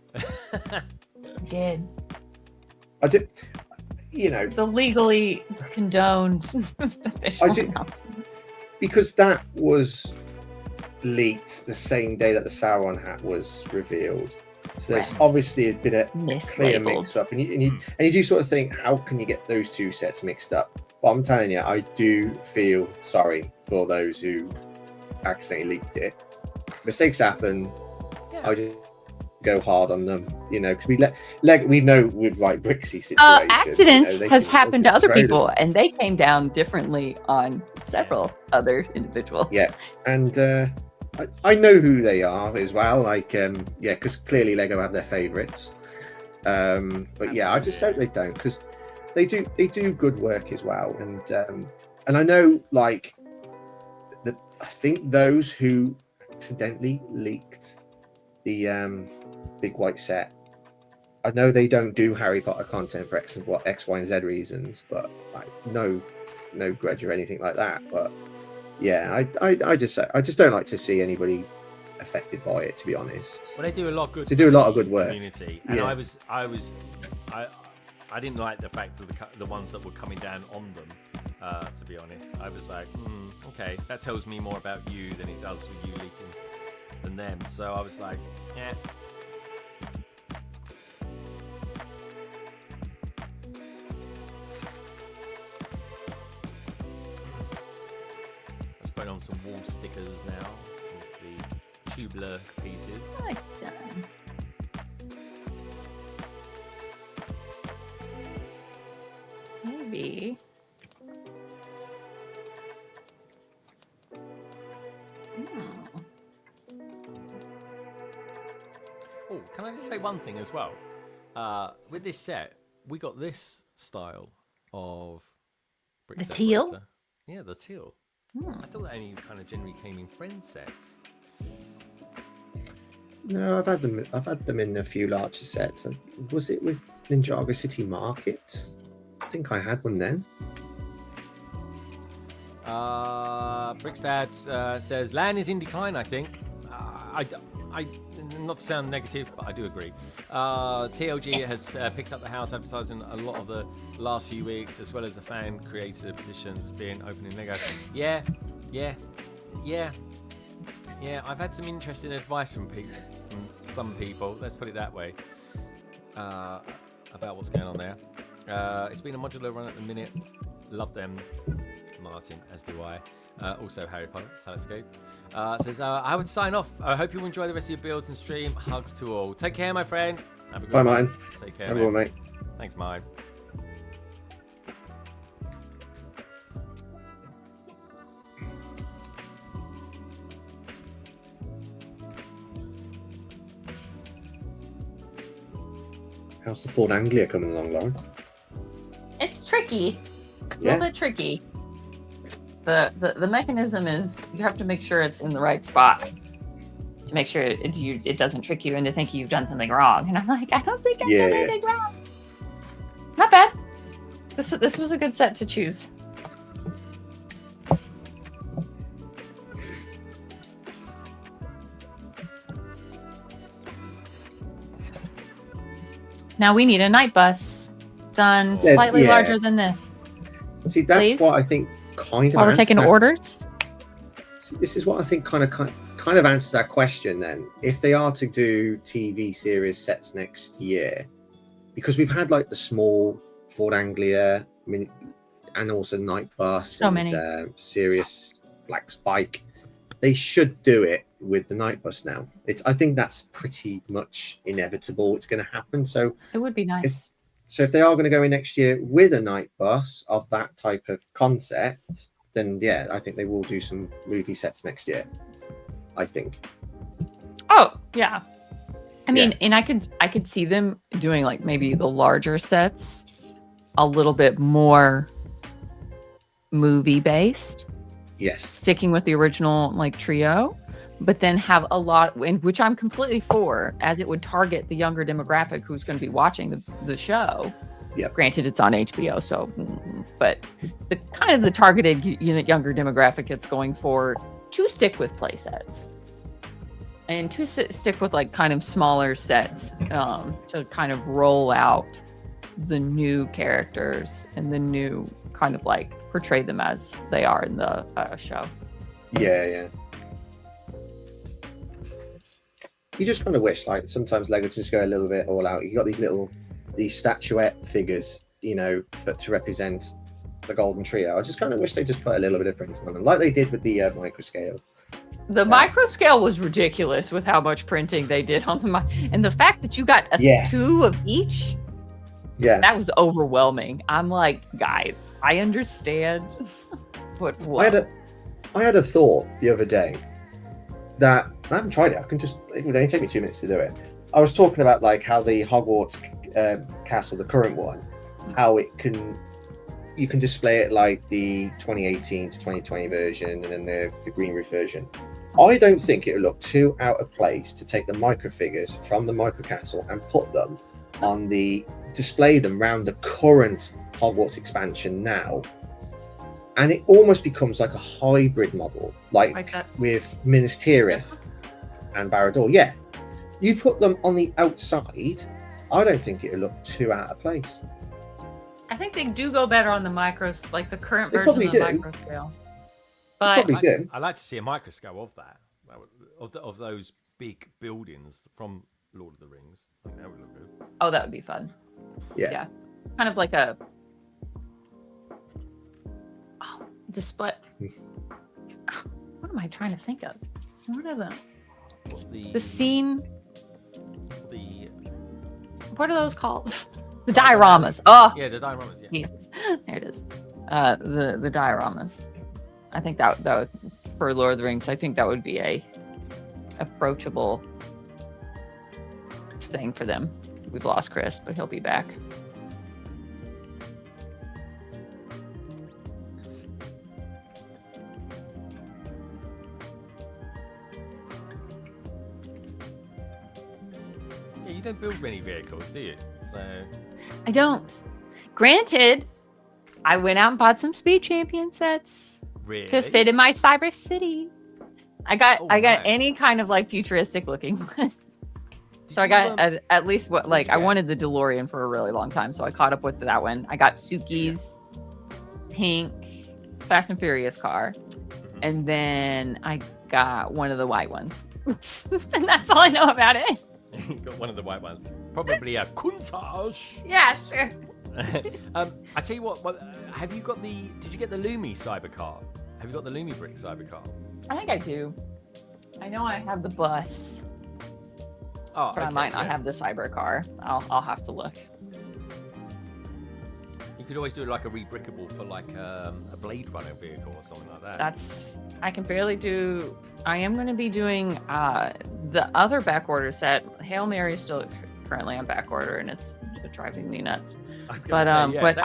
Again. I did, the legally condoned official announcement. Because that was leaked the same day that the Sauron hat was revealed. So there's obviously been a clear mix-up, and you do sort of think, how can you get those two sets mixed up? But I'm telling you, I do feel sorry for those who accidentally leaked it. Mistakes happen. Yeah. I just go hard on them, because we know with like Brixie situation, accidents has happened to other people, and they came down differently on several other individuals. Yeah, and I know who they are as well. Like, because clearly Lego have their favourites. But I just hope they don't, because they do good work as well. And I know, like, I think those who accidentally leaked the big white set, I know they don't do Harry Potter content for X, Y, and Z reasons, but like no grudge or anything like that. But yeah, I just don't like to see anybody affected by it, to be honest. Well, they do a lot of good. They do a lot of good work. Community, and Yeah. I didn't like the fact of the ones that were coming down on them. To be honest, I was like, okay, that tells me more about you than it does with you leaking than them. So I was like, yeah. Let's put on some wall stickers now with the tubular pieces. Like done. Maybe. Oh. Oh, can I just say one thing as well? With this set, we got this style of brick The set teal? later. Yeah, the teal. I thought that only kind of generally came in friend sets. No, I've had them in a few larger sets. Was it with Ninjago City Market? I think I had one then. Brickstad says land is in decline. I think. I not to sound negative, but I do agree. TLG has picked up the house advertising a lot of the last few weeks, as well as the fan creator positions being open in Lego. Yeah. I've had some interesting advice from some people. Let's put it that way. About what's going on there. It's been a modular run at the minute. Love them, Martin, as do I. Also Harry Potter, Salescape. Says, I would sign off. I hope you enjoy the rest of your builds and stream. Hugs to all. Take care, my friend. Have a good Bye, one. Martin. Take care, Everyone, mate. Thanks, mate. How's the Ford Anglia coming along, Lauren? It's tricky. A Yeah. little bit tricky. The mechanism is you have to make sure it's in the right spot to make sure it doesn't trick you into thinking you've done something wrong. And I'm like, I don't think I've done anything wrong. Not bad. This was a good set to choose. Now we need a night bus. Done Yeah, slightly yeah. larger than this. See, that's Please? what I think kind of While we're answers taking that- orders. See, this is what I think kind of answers that question then. If they are to do TV series sets next year, because we've had like the small Ford Anglia and also Night Bus So and many. Sirius Black Spike, they should do it with the Night Bus now. I think that's pretty much inevitable. It's going to happen. So It would be nice. if they are going to go in next year with a Night Bus of that type of concept, then yeah, I think they will do some movie sets next year. I think. Oh, yeah. I mean, and I could see them doing like maybe the larger sets a little bit more movie based, Yes. sticking with the original like trio, but then have a lot, which I'm completely for, as it would target the younger demographic who's going to be watching the show. Yep. Granted, it's on HBO, so, but the kind of the targeted younger demographic it's going for to stick with play sets and to stick with like kind of smaller sets to kind of roll out the new characters and the new kind of like portray them as they are in the show. Yeah. You just kind of wish, like, sometimes Lego just go a little bit all out. You got these statuette figures, to represent the Golden Trio. I just kind of wish they just put a little bit of printing on them, like they did with the micro scale. The micro scale was ridiculous with how much printing they did on the and the fact that you got two of each. Yeah, that was overwhelming. I'm like, guys, I understand, but what? I had a thought the other day that I haven't tried it. It would only take me 2 minutes to do it. I was talking about like how the Hogwarts castle, the current one, how you can display it like the 2018 to 2020 version and then the green roof version. I don't think it would look too out of place to take the micro figures from the micro castle and put them on the display them around the current Hogwarts expansion now, and it almost becomes like a hybrid model, like that. with Minas Tirith and Barad-dûr. Yeah, you put them on the outside, I don't think it would look too out of place. I think they do go better on the micros, like the current They version of probably the do. micro scale. But Probably do. I'd like to see a microscope of that, of those big buildings from Lord of the Rings. I think that would look good. oh, that would be fun. Yeah. Kind of like a display. What am I trying to think of? What are the scene? What are those called? The dioramas. Oh, Yeah, the dioramas. Yeah. Jesus. There it is. The dioramas. I think that was for Lord of the Rings. I think that would be a approachable thing for them. We've lost Chris, but he'll be back. Yeah, you don't build many vehicles, do you? So I don't. Granted, I went out and bought some Speed Champion sets really, to fit in my Cyber City. I got nice. any kind of like futuristic looking one. Did So I you, got at least what like you I get? wanted the DeLorean for a really long time, so I caught up with that one. I got Suki's pink Fast and Furious car, and then I got one of the white ones, and that's all I know about it. You got one of the white ones, probably a Countach. Yeah, sure. I tell you what. Have you got the? Did you get the Lumi cybercar? Have you got the Lumi Brick cybercar? I think I do. I know I have the bus, Oh, but I might not have the cyber car. I'll have to look. You could always do like a rebrickable for like a Blade Runner vehicle or something like that. That's I can barely do. I am going to be doing the other back order set. Hail Mary is still currently on back order, and it's driving me nuts. I was But gonna say, yeah, but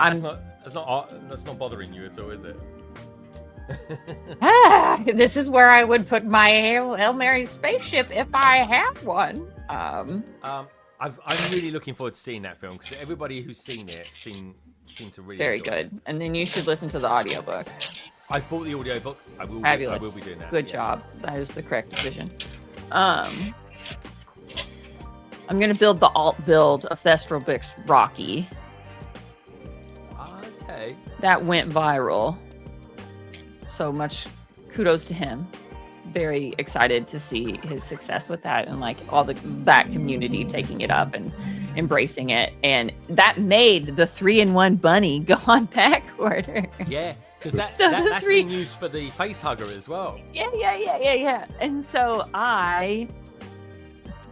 that's not bothering you at all, is it? this is where I would put my Hail Mary spaceship if I had one. I'm really looking forward to seeing that film because everybody who's seen it seemed to really Very enjoy good. it. And then you should listen to the audiobook. I bought the audiobook. I will Fabulous. be doing that. Good yeah. job. That is the correct decision. I'm gonna build the alt build of Thestral Bix Rocky. Okay. That went viral. So much kudos to him. Very excited to see his success with that and like all that community taking it up and embracing it. And that made the 3-in-1 bunny go on back order. Yeah, because that's three- being used for the face hugger as well. Yeah. And so I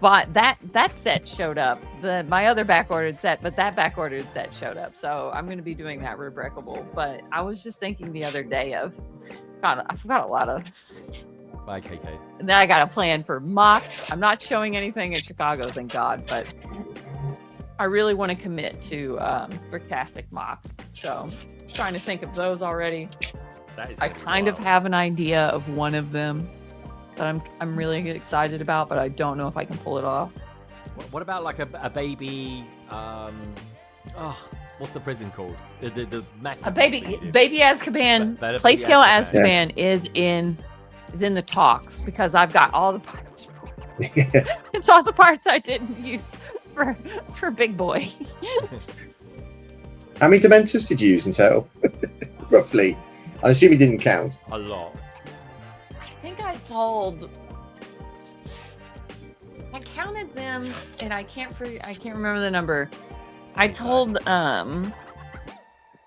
bought that set showed up. My other back ordered set, but that back ordered set showed up. So I'm going to be doing that rubricable. But I was just thinking the other day I forgot a lot of. Bye, KK. And then I got a plan for mocks. I'm not showing anything in Chicago, thank God, but I really want to commit to Bricktastic mocks. So trying to think of those already. That is I gonna be kind of wild. have an idea of one of them that I'm really excited about, but I don't know if I can pull it off. What about like a baby? What's the prison called? The massive A baby Azkaban, Baby play scale Azkaban. Azkaban is in the talks because I've got all the parts. It's all the parts I didn't use for Big Boy. How many Dementors did you use in total? Roughly. I assume you didn't count. A lot. I think I counted them and I can't remember the number. I told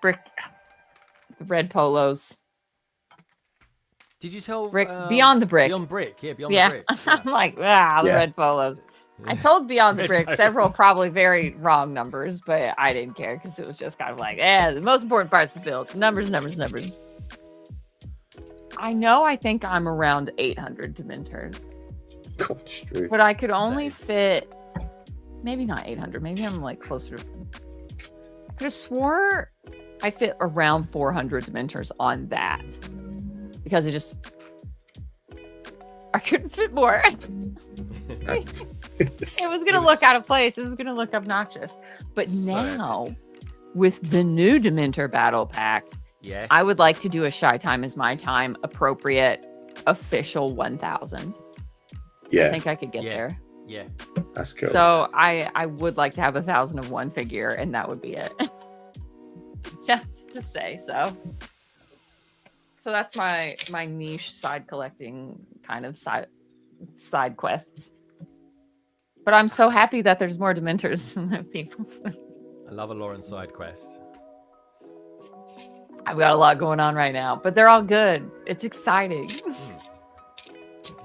Brick the red polos. Did you tell Brick Beyond the Brick. Beyond Brick, yeah, Beyond Yeah. the Brick. I'm like, the Yeah. red polos. I told Beyond the Red Brick polos. several probably very wrong numbers, but I didn't care because it was just kind of like, the most important part's the build. Numbers. I think I'm around 800 Dementors. Gosh, Drew. But I could only Nice. fit, maybe not 800. Maybe I'm like closer. I could have swore I fit around 400 Dementors on that because I couldn't fit more. I It was gonna look out of place. It was gonna look obnoxious. But now, with the new Dementor battle pack, Yes. I would like to do a Shy Time is My Time appropriate official 1000. Yeah, I think I could get there. Yeah. that's cool. So I would like to have 1001 figure, and that would be it. Just to say so. So that's my niche side collecting kind of side quests. But I'm so happy that there's more Dementors than people. I love a Lauren side quest. I've got a lot going on right now, but they're all good. It's exciting.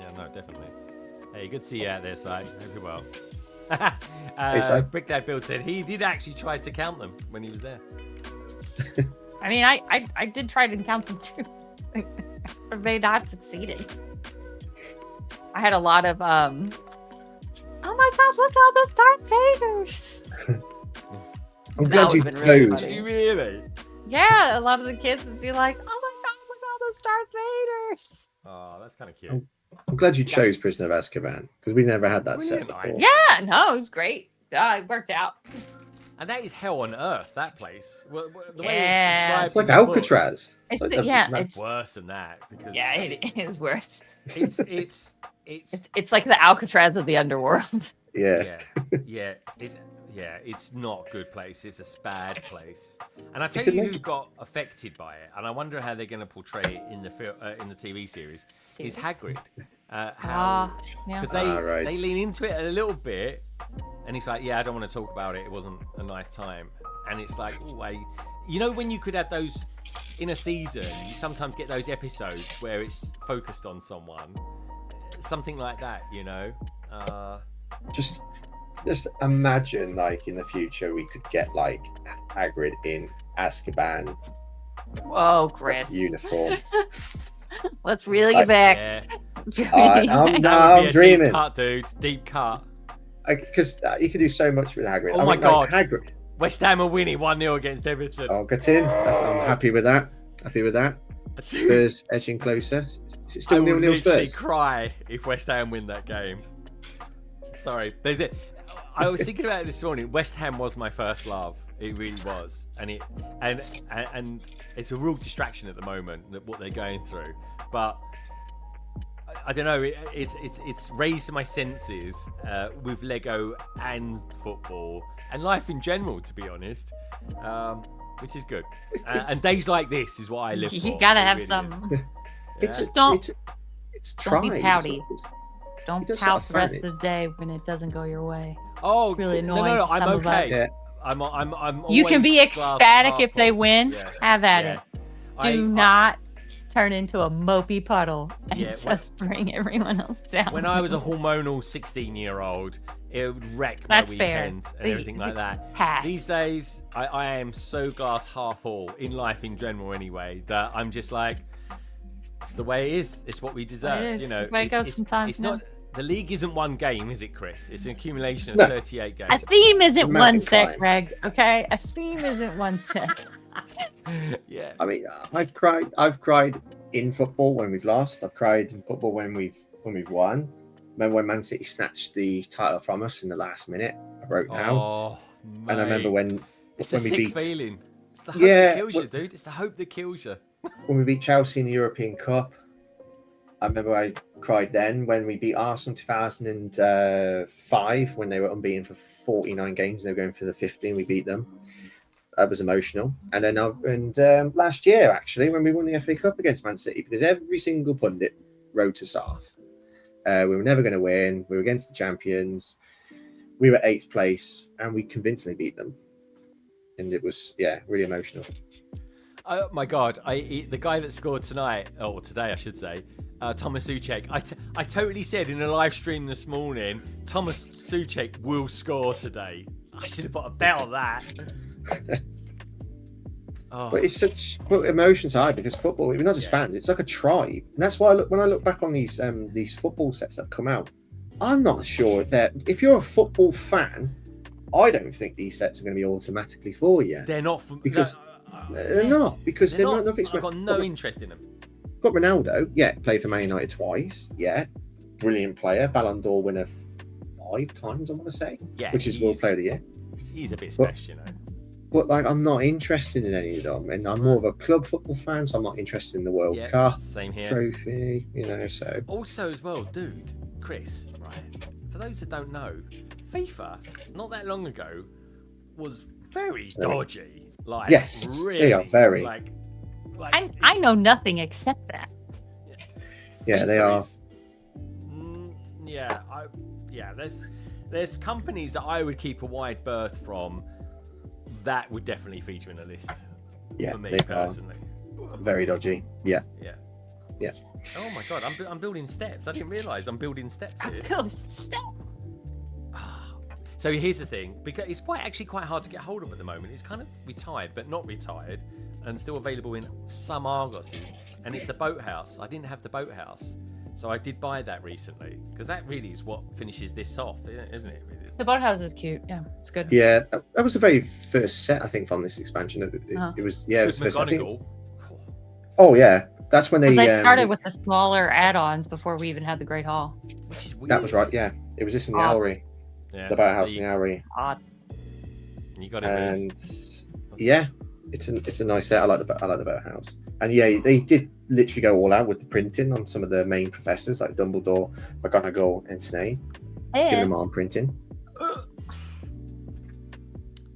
Yeah, no, definitely. Hey, good to see you out there, Si. Hope you're well. Hey, Si. Brick Dad Build said he did actually try to count them when he was there. I mean, I did try to count them too. I may not succeeded. I had a lot of oh my gosh, look at all those Darth Vaders. I'm That glad you would've been really chose. Did you really? Yeah, a lot of the kids would be like, oh my god, look at all those Darth Vaders. Oh, that's kind of cute. I'm glad you chose Prisoner of Azkaban because we never had that set Brilliant before. Yeah, no, it was great. It worked out. And that is hell on earth, that place. The way Yeah. it's It's like described in the book, Alcatraz. It's like the- yeah, that- it's worse than that. Because yeah, it is worse. it's It's like the Alcatraz of the underworld. yeah. It's not a good place. It's a bad place. And I tell you who got affected by it, and I wonder how they're going to portray it in the TV series. Is Hagrid. Yeah. Because Right. they lean into it a little bit, and he's like, yeah, I don't want to talk about it. It wasn't a nice time. And it's like, you know, when you could have those in a season, you sometimes get those episodes where it's focused on someone. Something like that, you know? Just imagine, like, in the future, we could get, like, Hagrid in Azkaban Whoa, Chris. uniform. Let's reel you back. Yeah. I'm That would be a dreaming. Deep cut, dude. Deep cut. Because you could do so much with Hagrid. Oh my God. Hagrid. West Ham are winning 1-0 against Everton. Oh, get in. I'm happy with that. Spurs edging closer. Is it I still will 0-0 literally Spurs? cry if West Ham win that game. Sorry. I was thinking about it this morning. West Ham was my first love. It really was, and it's a real distraction at the moment what they're going through. But I don't know. It's raised my senses with Lego and football and life in general, to be honest, which is good. And days like this is what I live for. You gotta It have really some. is. It's Just don't tried. be pouty. Don't just pout sort of the rest fan of the day when it doesn't go your way. Oh, It's really no, annoying to I'm some of okay. us. Yeah. I'm You can always be glass ecstatic half if they full. win. Yeah. Have at Yeah. it. Do not turn into a mopey puddle and Yeah, just bring everyone else down. When I was a hormonal 16-year-old, it would wreck That's my fair. weekends and everything like that. Pass. These days, I am so glass half full in life in general anyway, that I'm just like, it's the way it is. It's what we deserve. It is. You know, It's the way it goes sometimes, It's no. not. The league isn't one game, is it, Chris? It's an accumulation of No. 38 A games. theme isn't Mountain one set, climb. Greg. Okay, a theme isn't one set. Yeah. I mean, I've cried in football when we've lost. I've cried in football when we've won. Remember when Man City snatched the title from us in the last minute? I wrote down. Oh, And I remember mate. It's a when we sick beat feeling. It's the hope Yeah, that kills you, well- dude. It's the hope that kills you. when we beat Chelsea in the European Cup. I remember I cried then when we beat Arsenal 2005 when they were unbeaten for 49 games. They were going for the 50 and we beat them. That was emotional. And then last year, actually, when we won the FA Cup against Man City, because every single pundit wrote us off. We were never going to win. We were against the champions. We were 8th place and we convincingly beat them. And it was, really emotional. Oh my God! The guy that scored tonight, or today, I should say, Thomas Souček. I totally said in a live stream this morning, Thomas Souček will score today. I should have put a bet on that. Oh, But it's such emotions high because football, we're not just fans, it's like a tribe. And that's why when I look back on these football sets that come out, I'm not sure that if you're a football fan, I don't think these sets are going to be automatically for you. they're not Because they're not, because they're not nothing I've got no interest in them. Got Ronaldo, played for Man United twice, brilliant player, Ballon d'Or winner 5 times, I want to say. Yeah, which is World Player of the Year. He's a bit special, you know. But like, I'm not interested in any of them, and I'm more of a club football fan, so I'm not interested in the World Cup same here. trophy, you know. So also as well, dude, Chris, right? For those that don't know, FIFA not that long ago was very dodgy. Like, yes, really, they are very. Like I know nothing except that. Yeah, FIFA they are. There's companies that I would keep a wide berth from. That would definitely feature in a list for me personally. Very dodgy. Yeah. Oh my god, I'm building steps. I didn't realise I'm building steps here. So here's the thing, because it's actually quite hard to get hold of at the moment. It's kind of retired, but not retired, and still available in some Argoses. And it's the boathouse. I didn't have the boathouse, so I did buy that recently because that really is what finishes this off, isn't it? Really? The boathouse is cute. Yeah, it's good. Yeah, that was the very first set, I think, from this expansion. It was it was first. I think. Oh yeah, that's when they started with the smaller add-ons before we even had the Great Hall. Which is weird. That was right. Yeah, it was this in the Owlery. Yeah, the boathouse in the Owlery. Odd. You got it. And yeah, it's a nice set. I like the boathouse. And yeah, they did literally go all out with the printing on some of the main professors like Dumbledore, McGonagall, and Snape. Giving them arm printing.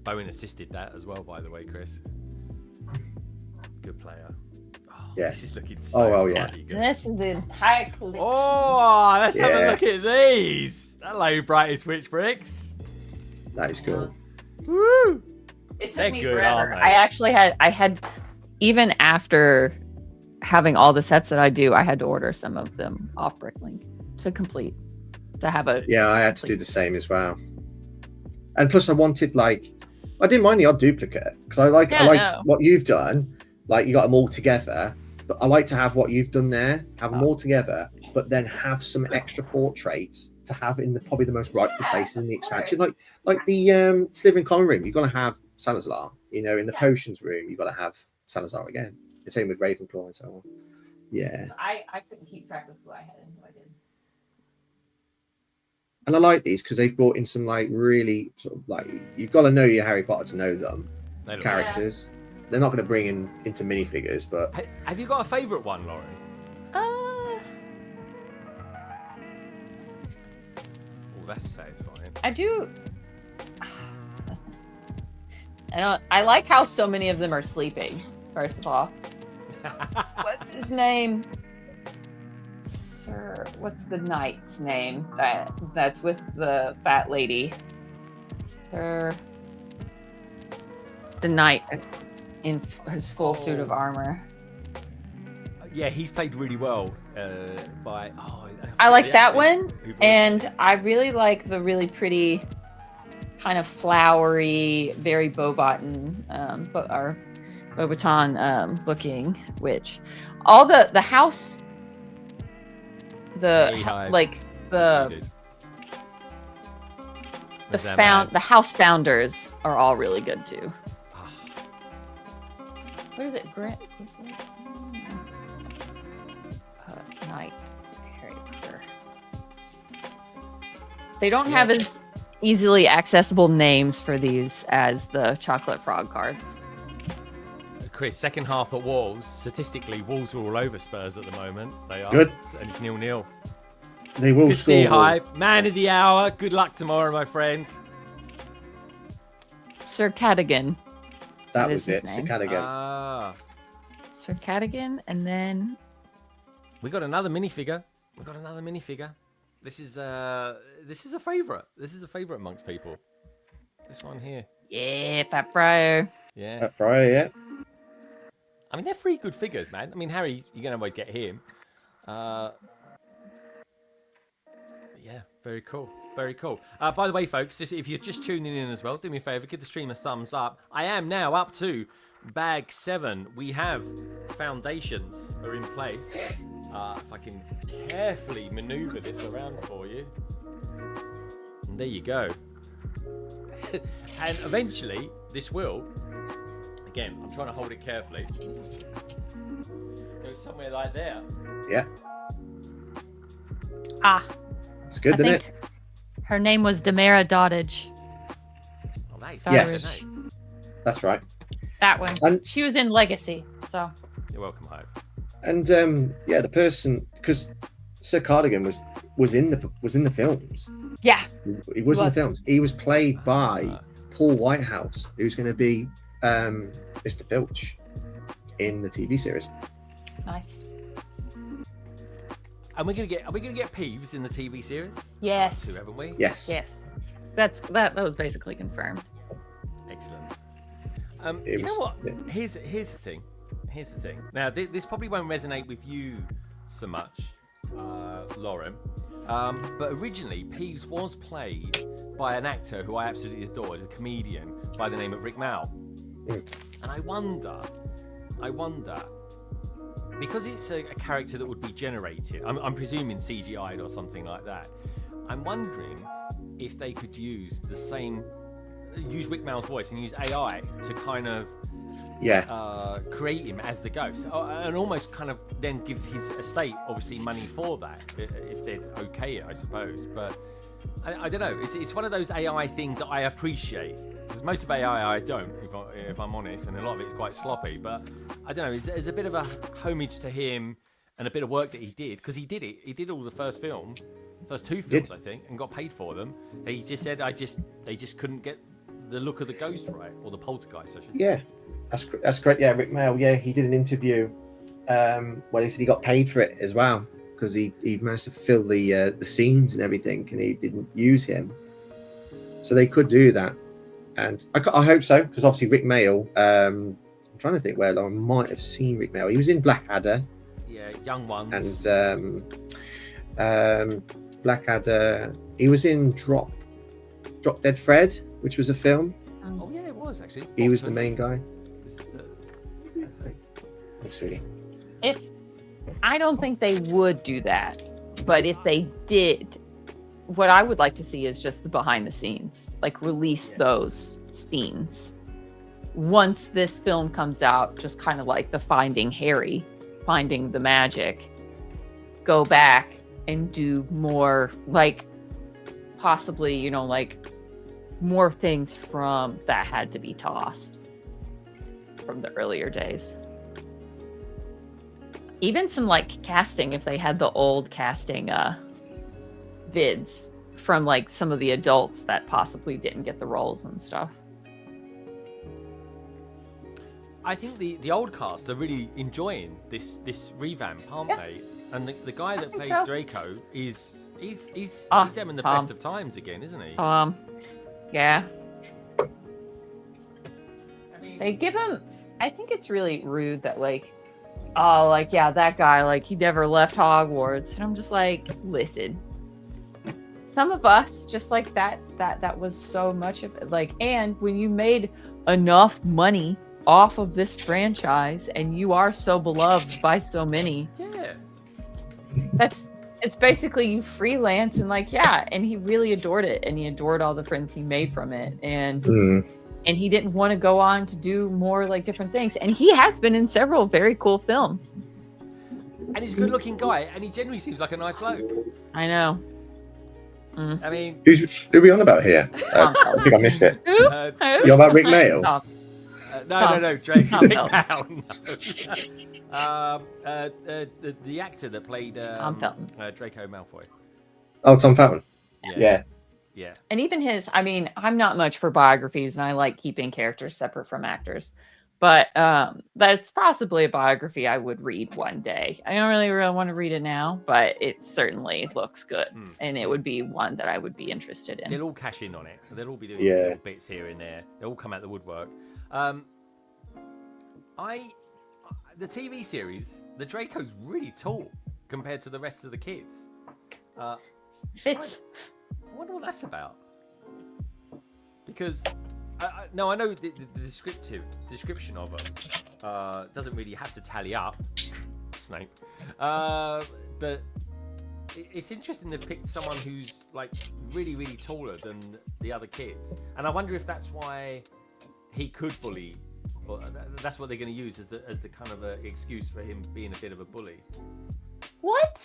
Bowen assisted that as well, by the way, Chris. Good player. Oh, yeah. This is looking so bloody good. This is the entire collection. Oh, let's have a look at these. Hello, Brightest Witch Bricks. That is cool. Woo! It took They're me good, forever. aren't they? I had, even after having all the sets that I do, I had to order some of them off Bricklink to complete. To have a I had to do the same as well. And plus, I wanted I didn't mind the odd duplicate because I like what you've done. Like you got them all together, but I like to have what you've done there, have them all together, but then have some extra portraits to have in probably the most rightful places in the expansion. Like the Slytherin Common Room, you've got to have Salazar. You know, in the Potions Room, you've got to have Salazar again. The same with Ravenclaw and so on. Yeah. I couldn't keep track of who I had and who I didn't. And I like these because they've brought in some really sort of you've got to know your Harry Potter to know them characters. Yeah. They're not going to bring into minifigures, but have you got a favourite one, Lauren? Oh, that's satisfying. I do. I like how so many of them are sleeping. First of all, what's his name? What's the knight's name that's with the fat lady? The knight in his full suit of armor. Yeah, he's played really well by. I like that one, and I really like the really pretty, kind of flowery, very Beauxbaton, Beauxbaton looking witch. All the house. The house founders are all really good too. What is it? Knight Harry Potter. They don't have as easily accessible names for these as the Chocolate Frog cards. Chris, second half at Wolves. Statistically, Wolves are all over Spurs at the moment. They are. Good. And it's 0-0. They will Good score. see you, Hive. Man of the hour. Good luck tomorrow, my friend. Sir Cadogan. That was it. Sir Cadogan. Sir Cadogan, and then we got another minifigure. This is a favourite. This is a favourite amongst people. This one here. Yeah, Pat Fryer. Yeah. Pat Fryer, yeah. I mean, they're 3 good figures, man. I mean, Harry, you're going to always get him. Yeah, very cool. Very cool. By the way, folks, if you're just tuning in as well, do me a favour, give the stream a thumbs up. I am now up to bag 7. We have foundations are in place. If I can carefully manoeuvre this around for you. And there you go. And eventually, this will... Again, I'm trying to hold it carefully. Go somewhere like there. Yeah. Ah. It's good, isn't it? Her name was Demara Doddage. Oh, that is Yes. That's right. That one. And- She was in Legacy, so. You're welcome, Hive. And the person, because Sir Cardigan was in the films. Yeah. He was in the films. He was played by Paul Whitehouse, who's going to be Mr. Filch in the TV series. Nice. And are we gonna get Peeves in the TV series? Yes. Two, haven't we? Yes. Yes. That was basically confirmed. Excellent. You know what? Yeah. Here's the thing. Now, this probably won't resonate with you so much, Lauren. But originally, Peeves was played by an actor who I absolutely adored, a comedian by the name of Rick Mao. Mm. And I wonder, because it's a character that would be generated, I'm presuming CGI'd or something like that. I'm wondering if they could use Rick Mao's voice and use AI to kind of create him as the ghost, and almost kind of then give his estate obviously money for that, if they'd okay it, I suppose. But I don't know. It's one of those AI things that I appreciate, because most of AI I don't, if I'm honest, and a lot of it's quite sloppy. But I don't know. There's a bit of a homage to him and a bit of work that he did, because he did it. He did all the first two films, I think, and got paid for them. He just said they just couldn't get the look of the ghost right, or the poltergeist, I should say. Yeah, that's great. Yeah, Rick Mail. Yeah, he did an interview where he said he got paid for it as well, because he managed to fill the scenes and everything, and he didn't use him. So they could do that, and I hope so, because obviously Rick Mail. I'm trying to think where I might have seen Rick Mail. He was in Blackadder. Yeah, Young Ones. And Blackadder. He was in Drop Dead Fred, which was a film. Oh yeah, it was actually. He was the main guy. That's really. I don't think they would do that, but if they did, what I would like to see is just the behind the scenes, like release those scenes once this film comes out, just kind of like the Finding Harry, Finding the Magic. Go back and do more, like possibly, like more things from that had to be tossed from the earlier days. Even some like casting, if they had the old casting vids from like some of the adults that possibly didn't get the roles and stuff. I think the old cast are really enjoying this revamp, aren't they? And the guy that played Draco he's having the best of times again, isn't he? Yeah. I mean, They give him. I think it's really rude that that guy, he never left Hogwarts, and I'm just like, listen. Some of us just like that was so much of it. And when you made enough money off of this franchise and you are so beloved by so many, yeah, it's basically you freelance and he really adored it, and he adored all the friends he made from it, and he didn't want to go on to do more different things, and he has been in several very cool films, and he's a good looking guy, and he generally seems like a nice bloke. I know. I mean, who are we on about here? I think I missed it. Who? You're about Rick Mail? No, Drake Tom Brown. The actor that played Felton. Draco Malfoy. Oh, Tom Felton. Yeah. And even I'm not much for biographies, and I like keeping characters separate from actors. But that's possibly a biography I would read one day. I don't really want to read it now, but it certainly looks good. And it would be one that I would be interested in. They'll all cash in on it. They'll all be doing little bits here and there. They'll all come out the woodwork. The TV series, the Draco's really tall compared to the rest of the kids. Fits. I wonder what that's about. Because I know the description of them doesn't really have to tally up, Snape. But it's interesting they've picked someone who's really, really taller than the other kids, and I wonder if that's why he could bully. Or that's what they're going to use as the kind of a excuse for him being a bit of a bully. What?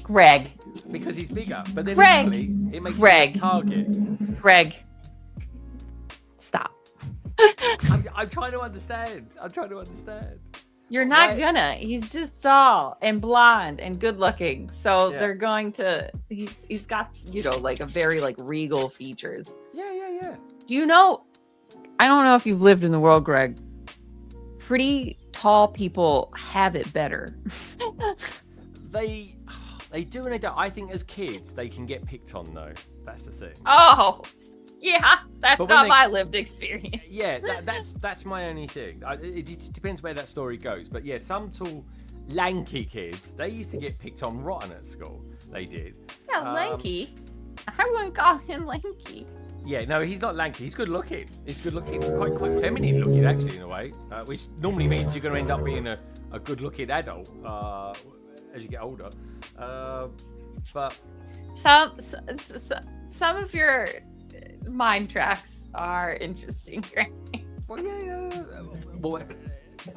Greg. Because he's bigger. But then Greg. equally, it makes Greg. sense target. Greg. Stop. I'm trying to understand. You're not Right. gonna. He's just tall and blonde and good looking. So Yeah. they're going to. He's got like a very like regal features. Yeah. Do you know? I don't know if you've lived in the world, Greg. Pretty tall people have it better. They do and they don't. I think as kids they can get picked on though. That's the thing. Oh, yeah. That's But when not they- my lived experience. Yeah, that's my only thing. It depends where that story goes. But yeah, some tall, lanky kids, they used to get picked on rotten at school. They did. Yeah, lanky. I wouldn't call him lanky. Yeah, no, he's not lanky. He's good looking. He's good looking, quite feminine looking actually in a way, which normally means you're going to end up being a good looking adult as you get older. But Some of your mind tracks are interesting, right? well, yeah. Well,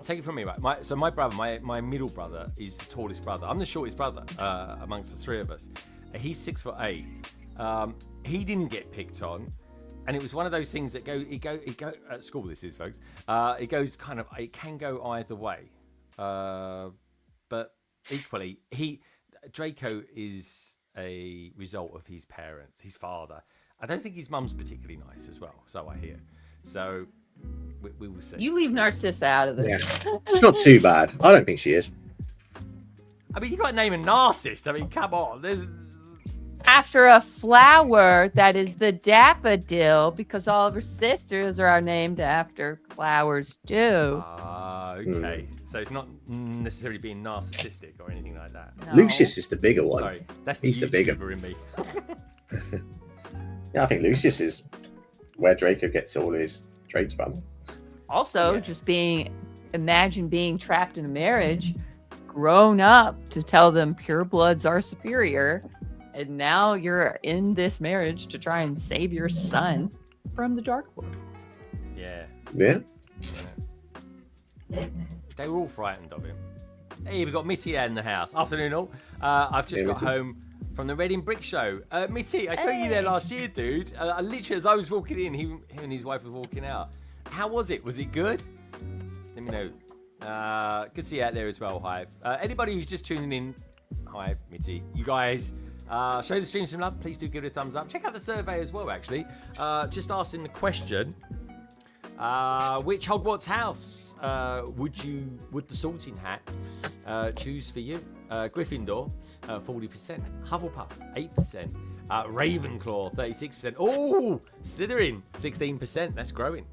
take it from me, right? My brother, my middle brother, is the tallest brother. I'm the shortest brother amongst the three of us. He's 6'8". He didn't get picked on, and it was one of those things that he go at school. This is, folks. It goes kind of. It can go either way, but equally, Draco is a result of his parents, his father. I don't think his mum's particularly nice as well, so I hear. So we will see. You leave Narcissa out of this. Yeah. It's not too bad. I don't think she is. I mean, you got to name a narcissist. I mean, come on. There's After a flower that is the daffodil, because all of her sisters are named after flowers too. Okay. So it's not necessarily being narcissistic or anything like that. No. Lucius is the bigger one. Sorry, that's He's the bigger. YouTuber in me. Yeah, I think Lucius is where Draco gets all his traits from. Also, Yeah. imagine being trapped in a marriage, grown up to tell them purebloods are superior, and now you're in this marriage to try and save your son from the Dark Lord. Yeah. Yeah. They were all frightened of him. Hey, we've got Mitty in the house. Afternoon all. I've just got Mitty. home from the Reading Brick Show. Mitty, I saw you there last year, dude. I literally, as I was walking in, him and his wife were walking out. How was it? Was it good? Let me know. Good to see you out there as well, Hive. Anybody who's just tuning in, Hive, Mitty, you guys, show the stream some love. Please do give it a thumbs up. Check out the survey as well, actually. Just asking the question, which Hogwarts house would the sorting hat choose for you? Gryffindor, 40%. Hufflepuff, 8%. Ravenclaw, 36%. Oh, Slytherin, 16%. That's growing.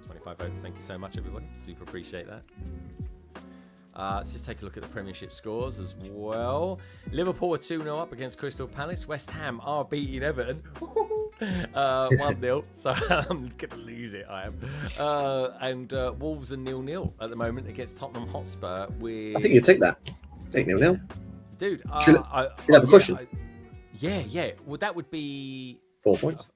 25 votes. Thank you so much, everybody. Super appreciate that. Let's just take a look at the Premiership scores as well. Liverpool are 2-0 up against Crystal Palace. West Ham are beating Everton. 1-0. So I'm going to lose it, I am. And Wolves are 0-0 at the moment against Tottenham Hotspur. I think you take that. Take 0-0. Dude, I have a question. Yeah. Well, that would be 4 points.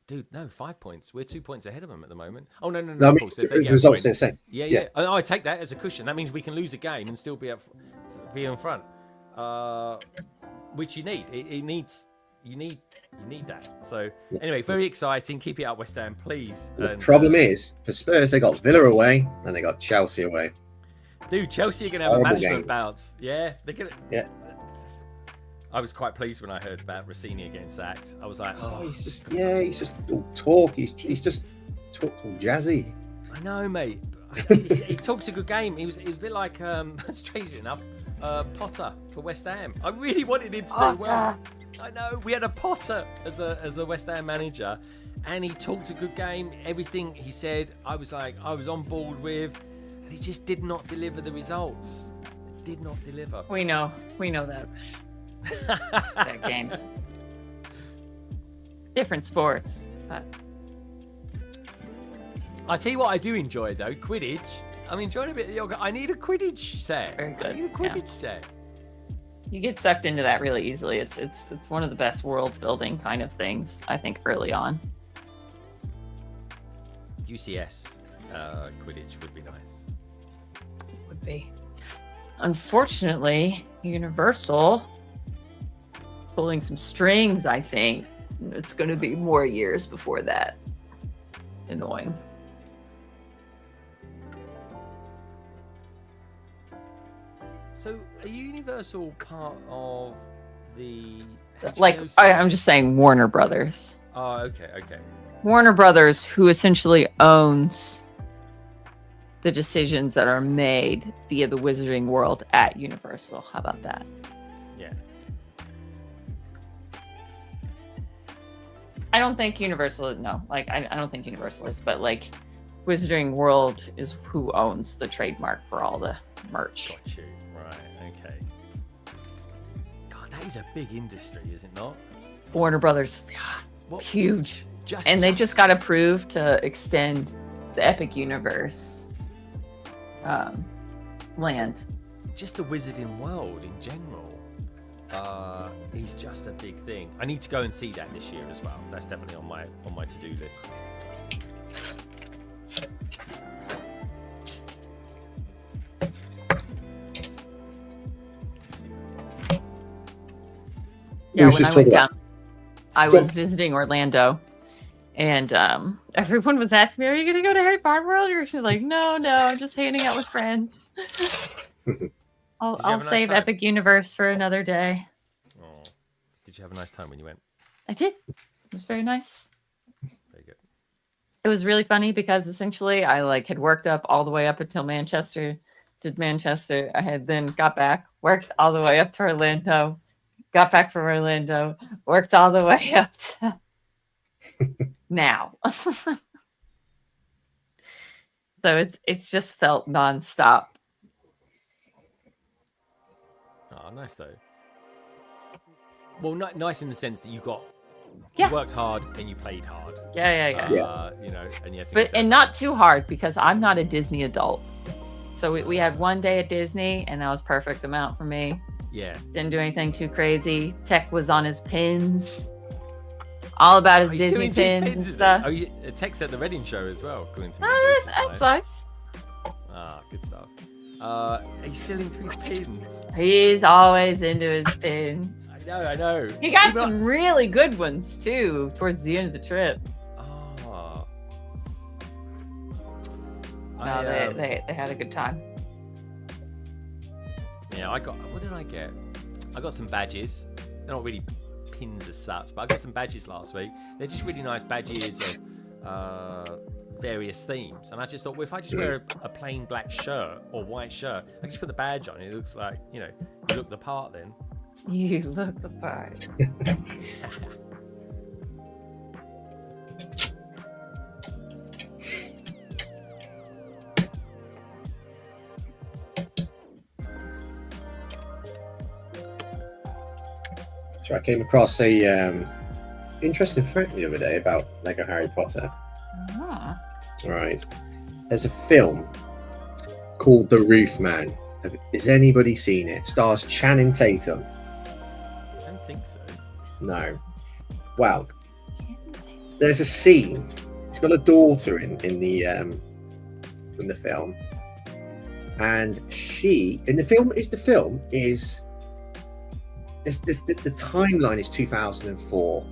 Dude, no, 5 points. We're 2 points ahead of them at the moment. Oh, no. No, I of mean, course, if they the get a results point. are the same. Yeah. I take that as a cushion. That means we can lose a game and still be in front, which you need. You need that. So anyway, very exciting. Keep it up, West Ham, please. The problem is, for Spurs, they got Villa away and they got Chelsea away. Dude, Chelsea are going to have Horrible a management games. bounce. Yeah, they're going to. Yeah. I was quite pleased when I heard about Rossini getting sacked. I was like, oh, He's just all talk. He's just talk all jazzy. I know, mate. he talks a good game. He was a bit like, strangely enough, Potter for West Ham. I really wanted him to do well. I know, we had a Potter as a West Ham manager, and he talked a good game. Everything he said, I was on board with, and he just did not deliver the results. Did not deliver. We know that. That game. Different sports, but I tell you what I do enjoy though, Quidditch. I'm enjoying a bit of yoga. I need a Quidditch set. Very good, I need a Quidditch set. you get sucked into that really easily. It's one of the best world building kind of things, I think, early on. U.S.S. Quidditch would be nice. Would be. Unfortunately, Universal pulling some strings, I think. It's going to be more years before that. Annoying. So, are Universal part of the Like, HBO I'm just saying Warner Brothers. Oh, okay. Warner Brothers, who essentially owns the decisions that are made via the Wizarding World at Universal. How about that? Yeah. I don't think Universal, no. Like, I don't think Universal is, but like, Wizarding World is who owns the trademark for all the merch. Got you. Right, okay. God, that is a big industry, is it not? Warner Brothers, What? huge. And they just got approved to extend the Epic Universe land. Just the Wizarding World in general is just a big thing. I need to go and see that this year as well. That's definitely on my to-do list. Yeah, when I went down, I was visiting Orlando, and everyone was asking me, "Are you going to go to Harry Potter World?" You're actually like, "No, I'm just hanging out with friends." I'll save nice Epic Universe for another day. Oh, did you have a nice time when you went? I did. It was very nice. Very good. It was really funny because essentially I had worked up all the way up until Manchester. Did Manchester. I had then got back, worked all the way up to Orlando. Got back from Orlando, worked all the way up to now. So it's just felt nonstop. Oh, nice though. Well, nice in the sense that you worked hard and you played hard. Yeah. You know, and yes, and not too hard because I'm not a Disney adult. So we had one day at Disney, and that was perfect amount for me. Yeah. Didn't do anything too crazy. Tech was on his pins. All about his Disney pins and stuff. Tech's at the Reading show as well. That's nice. Ah, good stuff. He's still into his pins. He's always into his pins. I know. He got some really good ones too towards the end of the trip. Oh. No, they had a good time. Yeah, what did I get? I got some badges. They're not really pins as such, but I got some badges last week. They're just really nice badges of various themes. And I just thought, well, if I just wear a plain black shirt or white shirt, I can just put the badge on. It looks like, you look the part then. You look the part. I came across a interesting fact the other day about Lego Harry Potter. Right. There's a film called The Roof Man. Has anybody seen it? Stars Channing Tatum. I don't think so. No. Well, there's a scene. He's got a daughter in the film, and she in the film is. The timeline is 2004,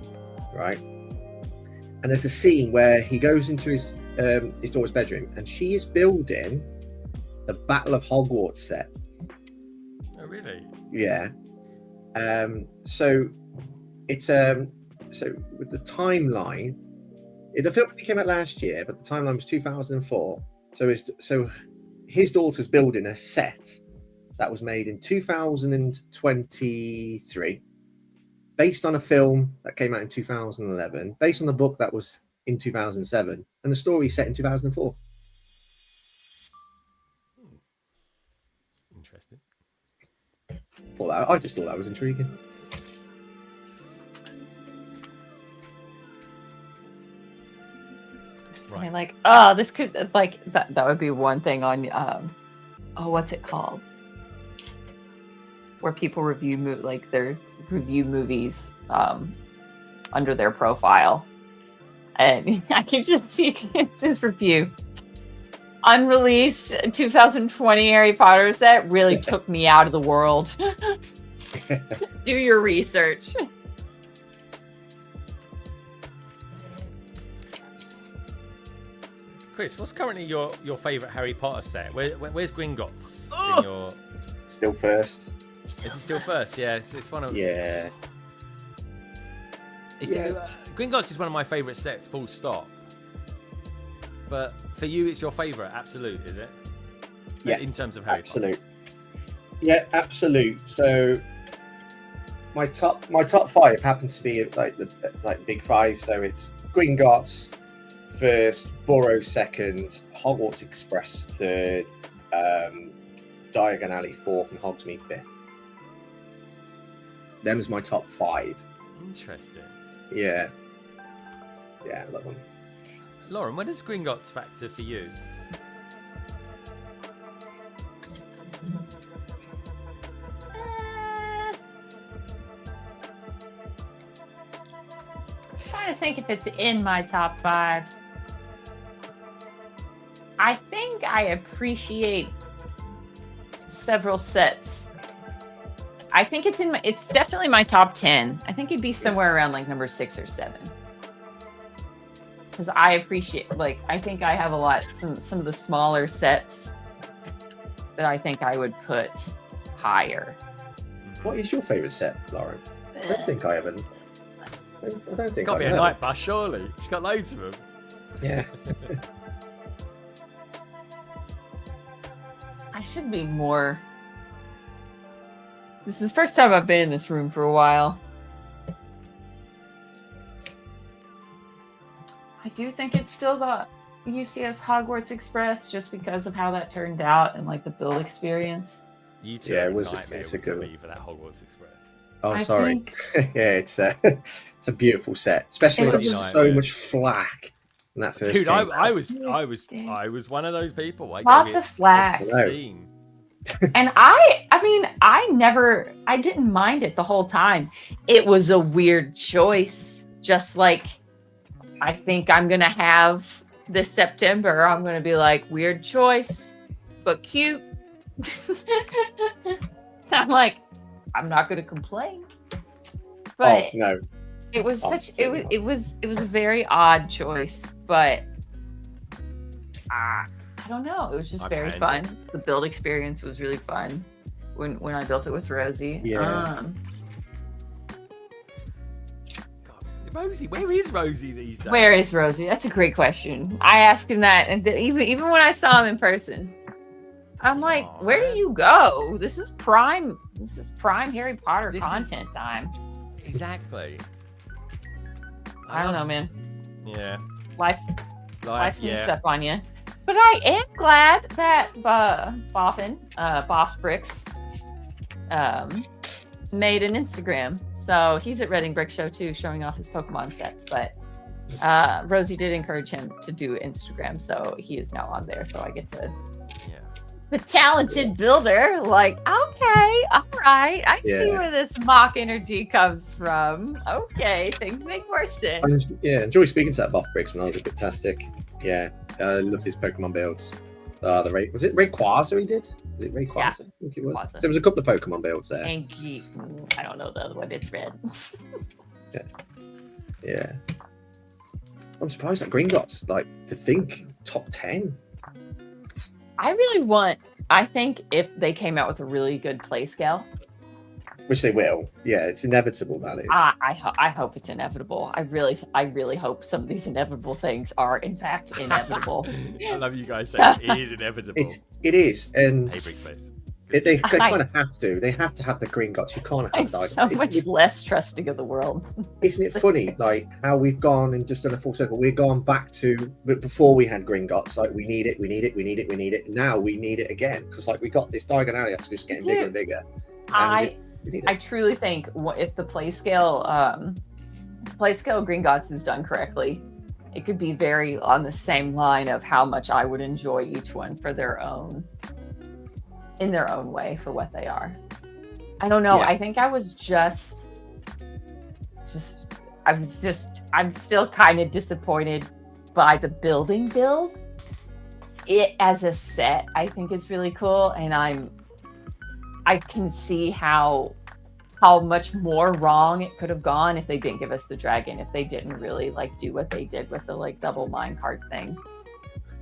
right? And there's a scene where he goes into his daughter's bedroom, and she is building the Battle of Hogwarts set. Oh, really? Yeah. So it's so with the timeline, the film came out last year, but the timeline was 2004. So his daughter's building a set that was made in 2023, based on a film that came out in 2011, based on a book that was in 2007, and the story set in 2004. Interesting. I just thought that was intriguing. Right. Like, this could that would be one thing on what's it called? Where people review movies under their profile, and I can just see this review. Unreleased 2020 Harry Potter set really took me out of the world. Do your research. Chris, what's currently your favourite Harry Potter set? Where's Gringotts Oh. in your... Still first. Is it still first? Yeah, it's one of... Yeah. Gringotts is one of my favourite sets, full stop. But for you, it's your favourite, absolute, is it? Yeah. In terms of Harry Absolute. Yeah, absolute. So my top 5 happens to be like the big 5. So it's Gringotts first, Burrow second, Hogwarts Express third, Diagon Alley fourth, and Hogsmeade fifth. Them's my top 5. Potter? Interesting. Yeah. Yeah, I love them. Lauren, where does Gringotts factor for you? Trying to think if it's in my top 5. I think I appreciate several sets. I think it's definitely my top 10. I think it'd be somewhere around like number 6 or 7. Because I appreciate, I think I have some of the smaller sets that I think I would put higher. What is your favourite set, Lauren? I don't think I haven't. I don't think Got to be I a know. night bus, surely. She's got loads of them. Yeah. I should be more. This is the first time I've been in this room for a while. I do think it's still the U.S.S. Hogwarts Express just because of how that turned out and like the build experience. You two Yeah, are it was. nightmare It's a for good me one. for that Hogwarts Express. Oh, I sorry. think- Yeah, it's a beautiful set, especially when It it's was- got so much flack in that first Dude, game. I was one of those people. I Lots gave of it flack. obscene. And I mean, I didn't mind it the whole time. It was a weird choice. Just like, I think I'm going to have this September, I'm going to be like, weird choice, but cute. I'm like, I'm not going to complain. But Oh no, it was Oh, such, certainly it was a very odd choice, but I don't know. It was just very Okay. fun. The build experience was really fun when I built it with Rosie. Yeah. God, Rosie, where is Rosie these days? Where is Rosie? That's a great question. I asked him that, and even when I saw him in person, I'm like, Aw, "Where man. do you go? This is prime. This is prime Harry Potter This is- content time." Exactly. I don't know, man. Yeah. Life Life, sneaks yeah. up on you. But I am glad that Boss Bricks, made an Instagram. So he's at Reading Brick Show too, showing off his Pokemon sets. But Rosie did encourage him to do Instagram, so he is now on there. So I get to Yeah. the talented builder. Like, okay, all right, I see Yeah. where this mock energy comes from. Okay, things make more sense. enjoy speaking to that Buff Briggs when I was a Bitastic. Yeah, I loved his Pokemon builds. Was it Rayquaza he did? Was it Rayquaza? Yeah. I think it was. Rayquaza. So there was a couple of Pokemon builds there. And I don't know the other one. It's red. Yeah. I'm surprised at Gringotts. Like, to think top 10. I think if they came out with a really good play scale, Which they will. Yeah, it's inevitable, that is. I hope it's inevitable. I really hope some of these inevitable things are in fact inevitable. I love you guys saying So- it is inevitable. It is. And Hey, big face. they I- kind of have to. They have to have the Gringotts. You can't I'm have that. so much less trusting of the world. Isn't it funny, like how we've gone and just done a full circle? We've gone back to before we had Gringotts. Like we need it. Now we need it again because like we got this Diagon Alley that's just getting bigger and bigger. And we need I it. truly think if the play scale Gringotts is done correctly, it could be very on the same line of how much I would enjoy each one for in their own way for what they are. I don't know. Yeah. I think I was I'm still kind of disappointed by the building build. It as a set, I think it's really cool, and I can see how how much more wrong it could have gone if they didn't give us the dragon, if they didn't really like do what they did with the like double minecart thing.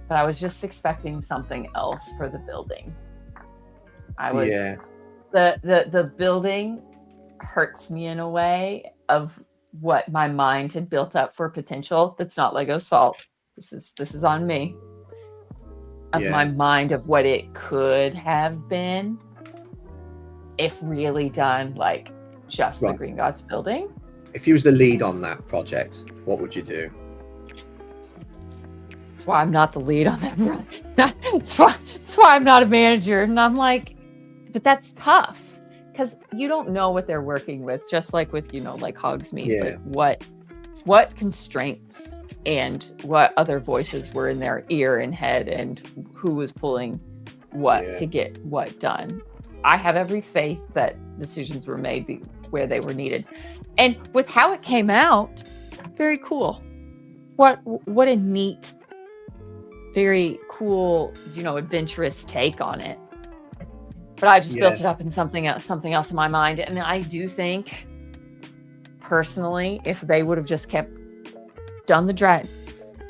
But I was just expecting something else for the building. I was the building hurts me in a way of what my mind had built up for potential. That's not Lego's fault. This is on me. Of my mind of what it could have been if really done like just the Green Gods building. If you was the lead on that project, what would you do? That's why I'm not the lead on that. That's why I'm not a manager. And I'm like, but that's tough because you don't know what they're working with, just like with, like Hogsmeade. But what constraints and what other voices were in their ear and head and who was pulling what to get what done. I have every faith that decisions were made where they were needed. And with how it came out, very cool. What a neat, very cool, adventurous take on it. But I just built it up in something else in my mind. And I do think, personally, if they would have just done the drag,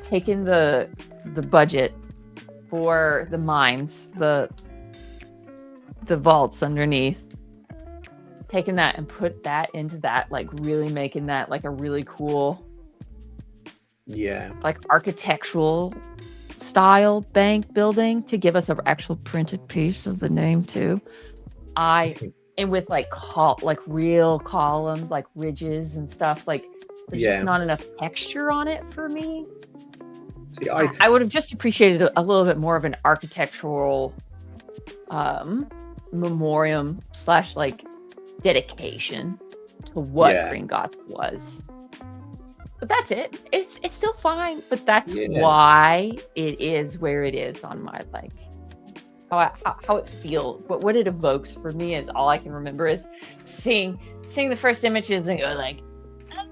taken the budget for the mines, the vaults underneath, taking that and put that into that, like really making that like a really cool, like architectural style bank building to give us an actual printed piece of the name too. And with like real columns, like ridges and stuff, like there's just not enough texture on it for me. See, I would have just appreciated a little bit more of an architectural memoriam / like dedication to what Green Goth was. But that's it. It's still fine, but that's why it is where it is on my like how it feels. What it evokes for me is all I can remember is seeing the first images and go like,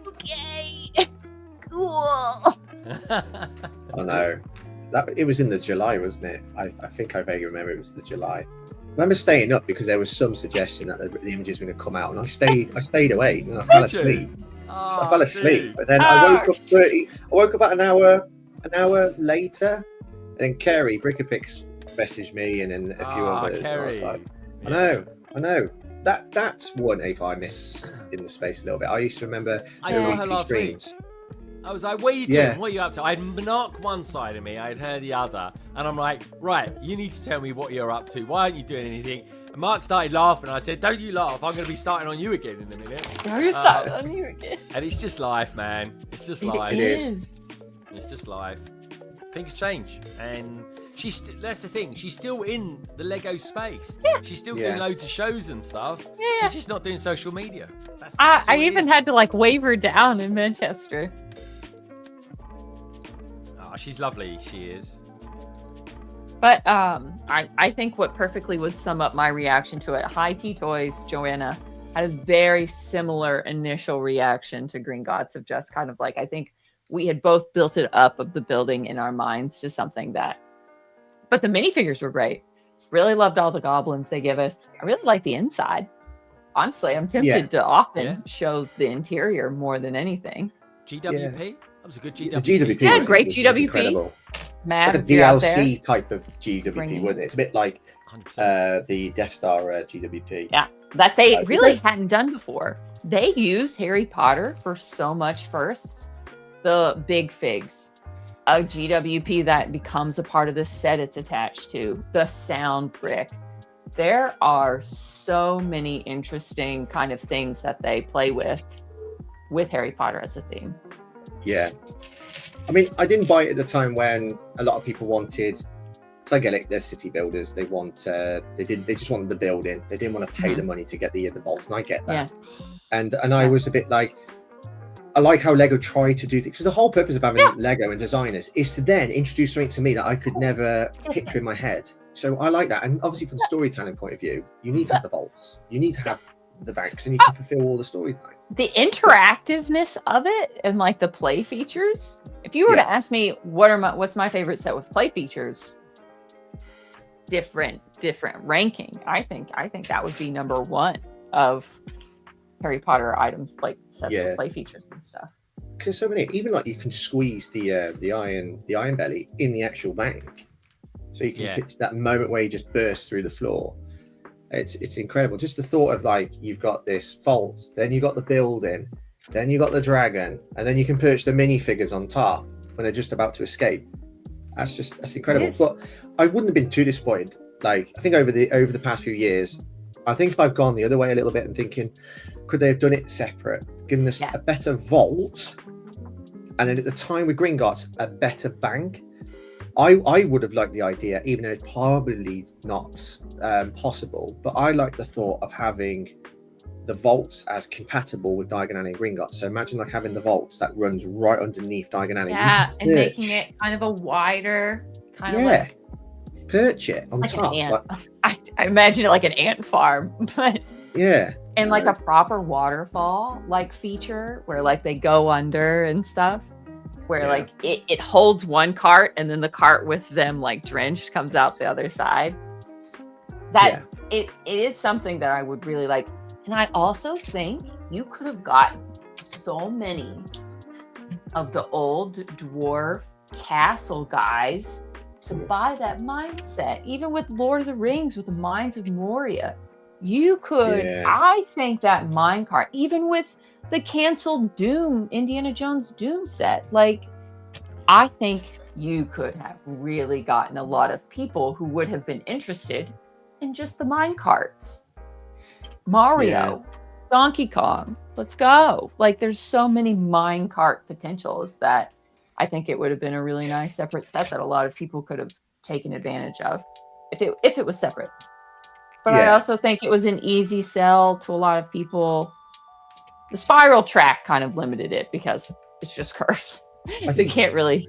okay, cool. Oh no, it was in the July, wasn't it? I think I vaguely remember it was the July. I remember staying up because there was some suggestion that the images were going to come out, and I stayed awake and I fell asleep. So I fell asleep, but then I woke up about an hour later, and then Kerry Brickapix messaged me, and then a few others. And I was like, I know. That's one if I miss in the space a little bit. I used to remember I saw her last week. I was like, what are you doing? What are you up to? I'd knock one side of me, I'd heard the other, and I'm like, right, you need to tell me what you're up to. Why aren't you doing anything? And Mark started laughing. I said, don't you laugh. I'm going to be starting on you again in a minute. You're starting on you again. And it's just life, man. It's just life. It is. It's just life. Things change. And that's the thing. She's still in the Lego space. Yeah. She's still doing loads of shows and stuff. Yeah. She's just not doing social media. That's I even had to like wave her down in Manchester. Oh, she's lovely. She is. But I think what perfectly would sum up my reaction to it, High Tea Toys, Joanna, had a very similar initial reaction to Green Gods of just kind of like, I think we had both built it up of the building in our minds to something that, but the minifigures were great. Really loved all the goblins they give us. I really like the inside. Honestly, I'm tempted to often show the interior more than anything. GWP? That was a good GWP. The GWP yeah, great GWP. Incredible. Matt, like a DLC type of GWP, wasn't it? It's a bit like 100%. The Death Star GWP. Yeah, that they really hadn't done before. They use Harry Potter for so much firsts. The big figs, a GWP that becomes a part of the set it's attached to, the sound brick. There are so many interesting kind of things that they play with Harry Potter as a theme. Yeah. I mean, I didn't buy it at the time when a lot of people wanted. So I get it. They're city builders. They want. They just wanted the building. They didn't want to pay the money to get the bolts, and I get that. Yeah. And I was a bit like, I like how Lego tried to do things. Because the whole purpose of having Lego and designers is to then introduce something to me that I could never picture in my head. So I like that. And obviously, from the storytelling point of view, you need to have the bolts. You need to have the banks, and you can fulfill all the storyline. The interactiveness of it and like the play features. If you were to ask me what's my favorite set with play features, different ranking. I think that would be number one of Harry Potter items, like sets Yeah. of play features and stuff. Because there's so many, even like you can squeeze the iron belly in the actual bank, so you can picture that moment where you just burst through the floor. It's incredible. Just the thought of like you've got this vault, then you've got the building, then you've got the dragon, and then you can perch the minifigures on top when they're just about to escape. That's incredible. But I wouldn't have been too disappointed. Like I think over the past few years, I think I've gone the other way a little bit and thinking, could they have done it separate, given us a better vault, and then at the time with Gringotts, a better bank? I would have liked the idea, even though it's probably not possible, but I like the thought of having the vaults as compatible with Diagon Alley and Gringotts. So imagine like having the vaults that runs right underneath Diagon Alley. Yeah, and making it kind of a wider kind of like perch it on like top. An ant. Like, I imagine it like an ant farm, but and like a proper waterfall like feature where like they go under and stuff. Where like it holds one cart and then the cart with them like drenched comes out the other side. That it is something that I would really like. And I also think you could have gotten so many of the old dwarf castle guys to buy that mindset. Even with Lord of the Rings, with the Mines of Moria, you could, I think that minecart, even with the canceled Doom, Indiana Jones Doom set, like, I think you could have really gotten a lot of people who would have been interested in just the minecarts. Mario, Donkey Kong, let's go. Like, there's so many minecart potentials that I think it would have been a really nice separate set that a lot of people could have taken advantage of if it was separate. But I also think it was an easy sell to a lot of people. The spiral track kind of limited it because it's just curves. I think you can't really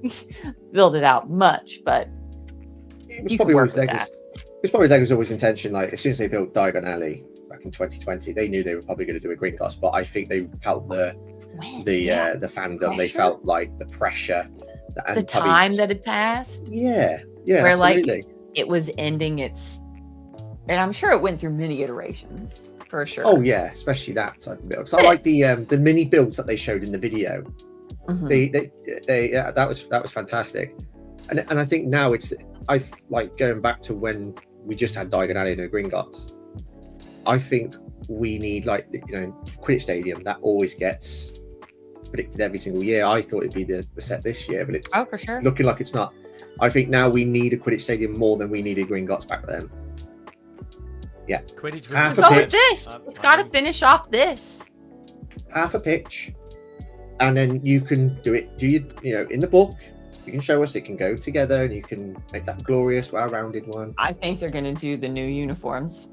build it out much, but it was probably always Lego's always intention. Like as soon as they built Diagon Alley back in 2020, they knew they were probably going to do a Gringotts, but I think they felt the fandom. Pressure? They felt like the pressure, and the time that had passed. Where absolutely. Like it was ending its. And I'm sure it went through many iterations for sure. Oh yeah, especially that type of build. Because I like the mini builds that they showed in the video. Mm-hmm. That was fantastic. And I think now I like going back to when we just had Diagon Alley and Gringotts. I think we need Quidditch Stadium that always gets predicted every single year. I thought it'd be the set this year, but it's for sure looking like it's not. I think now we need a Quidditch Stadium more than we needed Gringotts back then. Yeah, Quidditch. Go with this. It's got to finish off this. Half a pitch, and then you can do it. In the book, you can show us it can go together, and you can make that glorious, well-rounded one. I think they're going to do the new uniforms.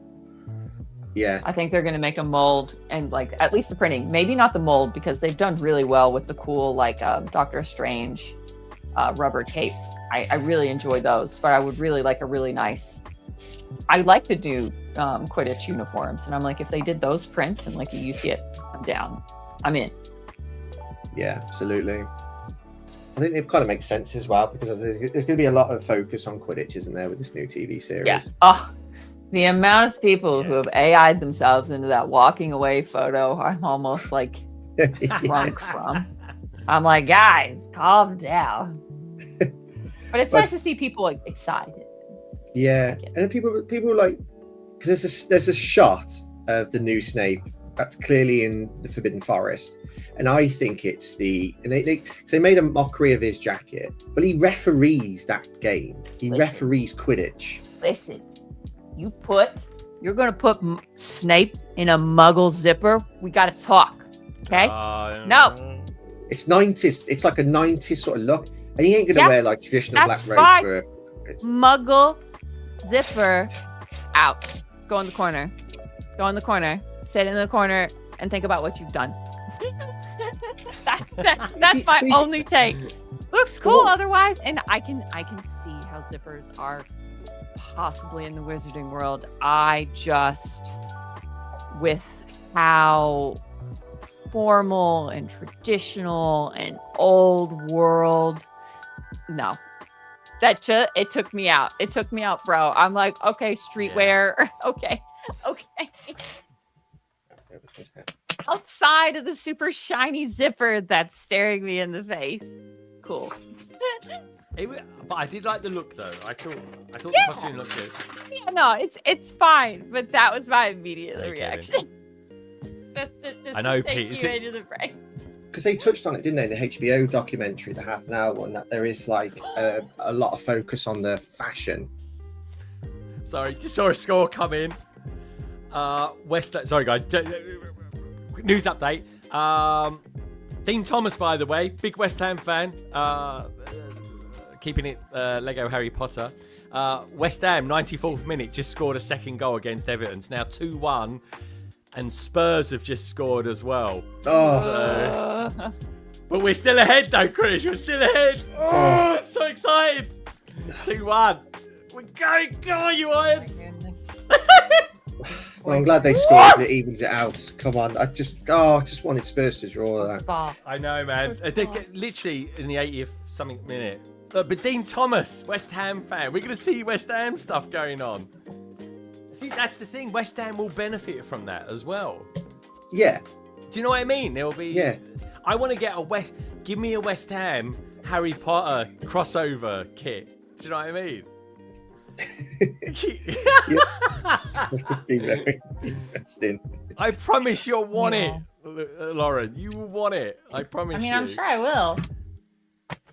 Yeah, I think they're going to make a mold and like at least the printing. Maybe not the mold because they've done really well with the cool Doctor Strange rubber capes. I really enjoy those, but I would really like a really nice. I like the new Quidditch uniforms, and I'm like, if they did those prints and like you see it, I'm down. I'm in. Yeah, absolutely. I think it kind of makes sense as well because there's going to be a lot of focus on Quidditch, isn't there, with this new TV series? Yeah. Oh, the amount of people who have AI'd themselves into that walking away photo, I'm almost like drunk from. I'm like, guys, calm down. But it's nice to see people like excited. Yeah, and people like because there's a shot of the new Snape that's clearly in the Forbidden Forest, and I think it's they made a mockery of his jacket, but he referees that game. He referees Quidditch. Listen, you're gonna put Snape in a Muggle zipper. We gotta talk, okay? No, it's 90s. It's like a 90s sort of look, and he ain't gonna wear like traditional black robes for it. Muggle zipper out. Go in the corner. Sit in the corner and think about what you've done. That's my only take. Looks cool otherwise, and I can see how zippers are possibly in the wizarding world. I just, with how formal and traditional and old world, no. It took me out. It took me out, bro. I'm like, okay, streetwear. Okay. outside of the super shiny zipper that's staring me in the face. Cool. But I did like the look though. I thought the costume looked good. Yeah, no, it's fine. But that was my immediate Hey, reaction. just I know, to take Pete, you into the break. Because they touched on it, didn't they? The HBO documentary, the half an hour one, that there is like a lot of focus on the fashion. Sorry, just saw a score come in. Sorry guys. News update. Dean Thomas, by the way, big West Ham fan. Keeping it Lego Harry Potter. West Ham, 94th minute, just scored a second goal against Everton. It's now 2-1. And Spurs have just scored as well. Oh. But we're still ahead though, Chris. We're still ahead. Oh, so excited. 2-1. We're going. Go on, you Irons. Well, I'm glad they scored. It evens it out. Come on. I just wanted Spurs to draw that. I know, man. They get literally in the 80th something minute. But Dean Thomas, West Ham fan. We're going to see West Ham stuff going on. See, that's the thing. West Ham will benefit from that as well. Yeah. Do you know what I mean? There will be. Yeah. I want to get Give me a West Ham Harry Potter crossover kit. Do you know what I mean? Would be very interesting. I promise you'll want it, Lauren. You will want it. I promise you. I'm sure I will.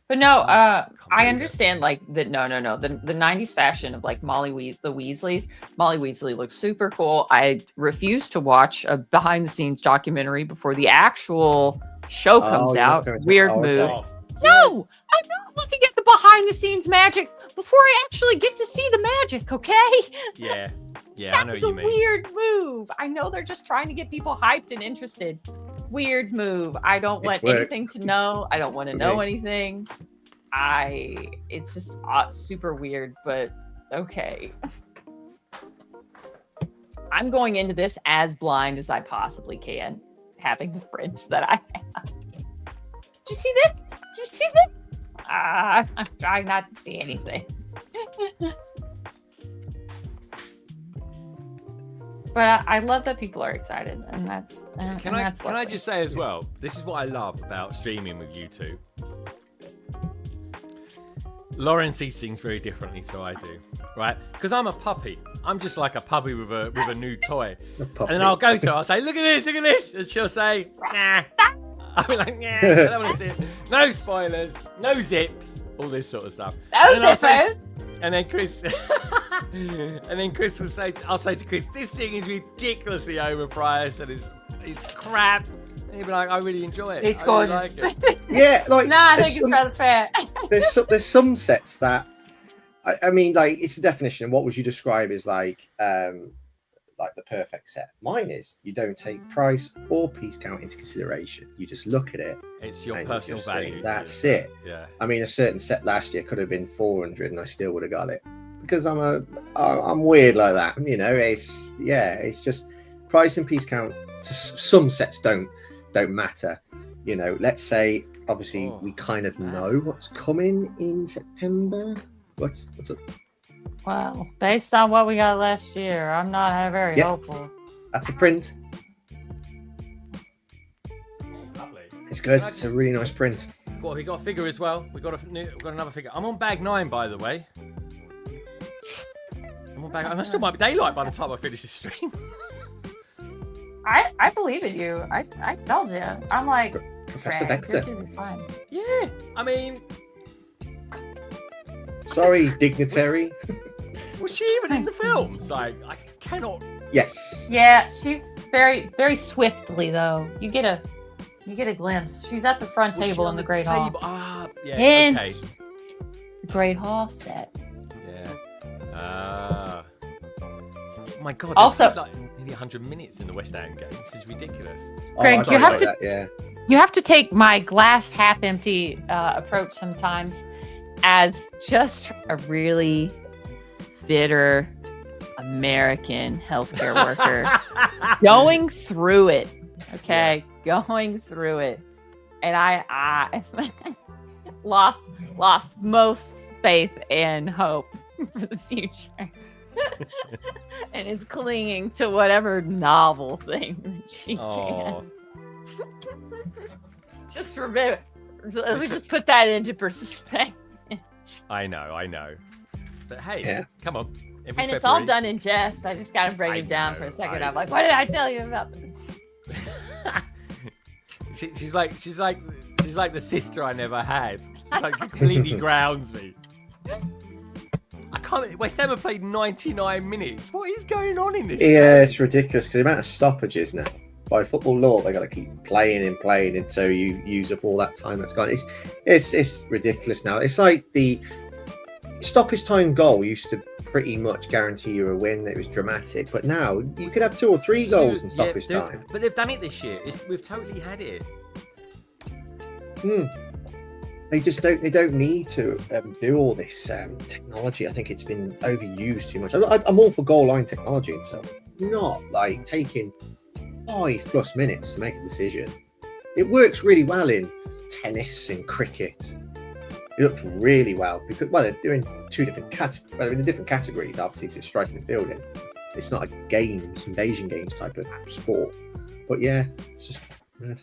But no, I understand like that. No. The 90s fashion of like the Weasleys. Molly Weasley looks super cool. I refuse to watch a behind the scenes documentary before the actual show comes out. Weird move. Oh. No, I'm not looking at the behind the scenes magic before I actually get to see the magic. Okay. Yeah, I know what you mean. That's a weird move. I know they're just trying to get people hyped and interested. Weird move. I don't want anything to know. I don't want to know anything. It's just super weird, but okay. I'm going into this as blind as I possibly can, having the friends that I have. Did you see this? I'm trying not to see anything. But I love that people are excited, and that's. Can I just say as well? This is what I love about streaming with you two. Lauren sees things very differently, so I do, right? Because I'm a puppy. I'm just like a puppy with a new toy, and then I'll go to her. I'll say, "Look at this," and she'll say, "Nah." I'll be like, "Yeah, I don't want to see it." No spoilers, no zips, all this sort of stuff. And then Chris, will say, "I'll say to Chris, this thing is ridiculously overpriced and it's crap." And he'll be like, "I really enjoy it. It's I really gorgeous." like it." Yeah, like I think it's rather fair. there's some sets that I mean, like it's the definition. What would you describe as like the perfect set? Mine is you don't take price or piece count into consideration. You just look at it. It's your personal value. That's it. Yeah. I mean, a certain set last year could have been 400, and I still would have got it because I'm weird like that. You know, it's just price and piece count. Some sets don't matter. You know, let's say obviously we kind of know what's coming in September. What's up? Well, based on what we got last year, I'm not very hopeful. That's a print. It's good. It's a really nice print. Well, we got a figure as well. We got another figure. I'm on bag 9, by the way. I still might be daylight by the time I finish this stream. I believe in you. I told you. I'm like Professor Vector. Fine. Yeah, I mean, sorry, dignitary. was she even in the films? Like, I cannot. Yes. Yeah, she's very, very swiftly though. You get a glimpse. She's at the front table in the Great Hall. Yeah. Hence, Okay. the Great Hall set. Yeah. Oh my god. Also, like nearly 100 minutes in the West Ham game. This is ridiculous. Greg, you have to. Yeah. You have to take my glass half empty approach sometimes as just a really bitter American healthcare worker going through it. Okay, going through it, and I lost most faith and hope for the future. And is clinging to whatever novel thing that she can. Just remember, let me just put that into perspective. I know. But hey, come on. And it's all done in jest. I just gotta break it down for a second. I'm like, what did I tell you about this? she's like the sister I never had. She like completely grounds me. I can't. West Ham have played 99 minutes. What is going on in this? Yeah, game? it's ridiculous because the amount of stoppages now. By football law, they got to keep playing until you use up all that time that's gone. It's ridiculous now. It's like the stoppage time goal used to pretty much guarantee you a win. It was dramatic, but now you could have 2 or 3 goals in stoppage time. But they've done it this year. We've totally had it. They just don't. They don't need to do all this technology. I think it's been overused too much. I'm all for goal line technology and so, not like taking 5+ minutes to make a decision. It works really well in tennis and cricket. It looks really well because they're doing 2 different categories. They're in a different category. Obviously, it's striking and fielding. It's not a games, invasion games type of sport. But yeah, it's just mad.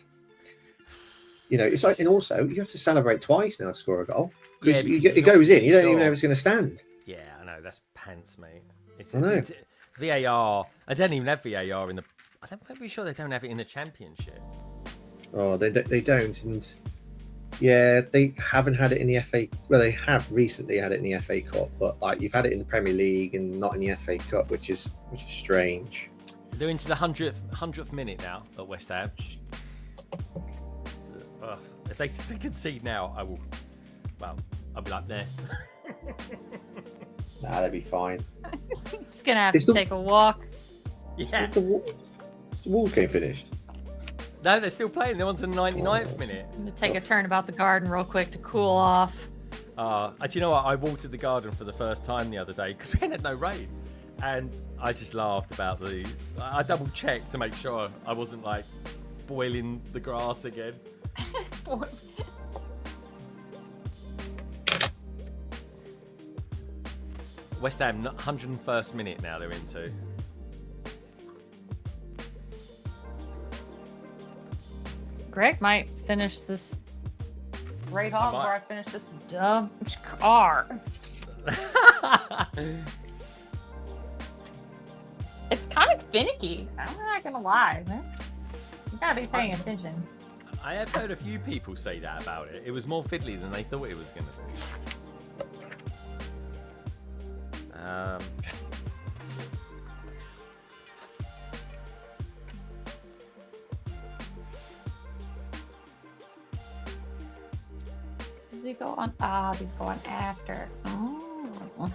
You know, it's like, and also you have to celebrate twice now to score a goal because it goes in. You don't even know if it's going to stand. Yeah, I know that's pants, mate. I know. It's VAR. I don't even have VAR in the. I'm pretty sure they don't have it in the Championship. Oh, they don't, and yeah, they haven't had it in the FA. Well, they have recently had it in the FA Cup, but like you've had it in the Premier League and not in the FA Cup, which is strange. They're into the 100th minute now at West Ham. If they concede now, I will. Well, I'll be like there. Nah, they'll be fine. He's gonna have to take a walk. Yeah. The Wolves game finished? No, they're still playing. They're on to the 99th minute. I'm gonna take a turn about the garden real quick to cool off. Do you know what? I watered the garden for the first time the other day because we had no rain, and I just laughed about I double checked to make sure I wasn't like boiling the grass again. West Ham, 101st minute now they're into. Greg might finish this right off before I finish this dumb car. It's kind of finicky. I'm not gonna lie. You gotta be paying attention. I have heard a few people say that about it. It was more fiddly than they thought it was going to be. Does he go on? These go on after. Oh.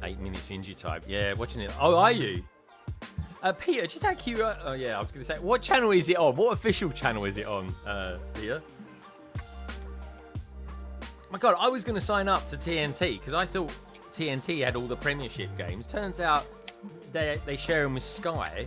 Eight minutes injury time. Yeah, watching it. Oh, are you? Peter, just out of curiosity. Oh, yeah, I was going to say, what channel is it on? What official channel is it on, Peter? My God, I was going to sign up to TNT because I thought TNT had all the Premiership games. Turns out they share them with Sky.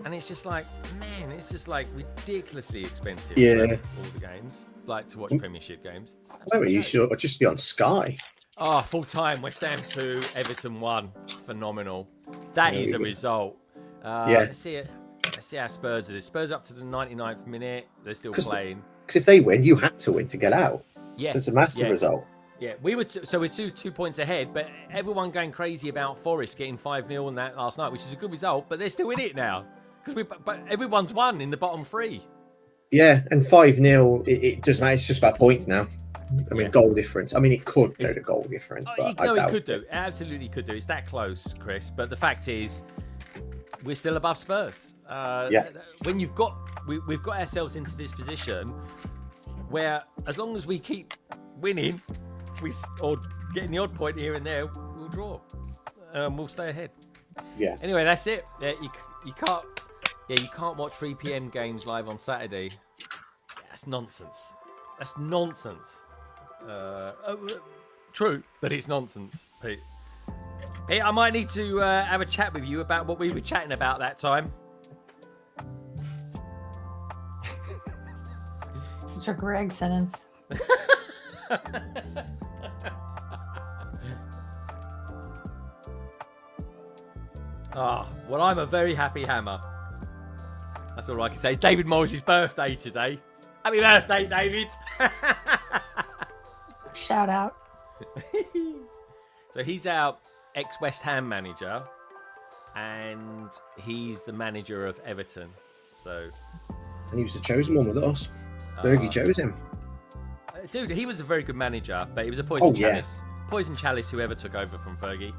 And it's just like, man, it's just like ridiculously expensive. Yeah. For all the games. Like to watch Premiership games. Why were you sure? Just be on Sky. Oh, full time. West Ham 2, Everton 1. Phenomenal. That is a result. Yeah. Let's see how Spurs are. Spurs up to the 99th minute. They're still playing. Because if they win, you had to win to get out. Yeah. It's a massive result. Yeah, we were we're 2 points ahead, but everyone going crazy about Forest getting 5-0 on that last night, which is a good result. But they're still in it now but everyone's won in the bottom 3. Yeah, and 5-0. It doesn't matter. It's just about points now. I mean, goal difference. I mean, it could go to goal difference, but no, it could do. It absolutely could do. It's that close, Chris. But the fact is, we're still above Spurs. When we've got ourselves into this position where, as long as we keep winning, or getting the odd point here and there, we'll draw. We'll stay ahead. Yeah. Anyway, that's it. Yeah, you can't. Yeah, you can't watch 3 p.m. games live on Saturday. That's nonsense. That's nonsense. True, but it's nonsense, Pete. Pete, I might need to have a chat with you about what we were chatting about that time. Such a Greg sentence. Well, I'm a very happy hammer. That's all I can say. It's David Morris' birthday today. Happy birthday, David! Shout out. So he's our ex-West Ham manager, and he's the manager of Everton. So, and he was the chosen one with us. Fergie chose him. Dude, he was a very good manager, but he was a poison chalice. Yeah. Poison chalice, whoever took over from Fergie.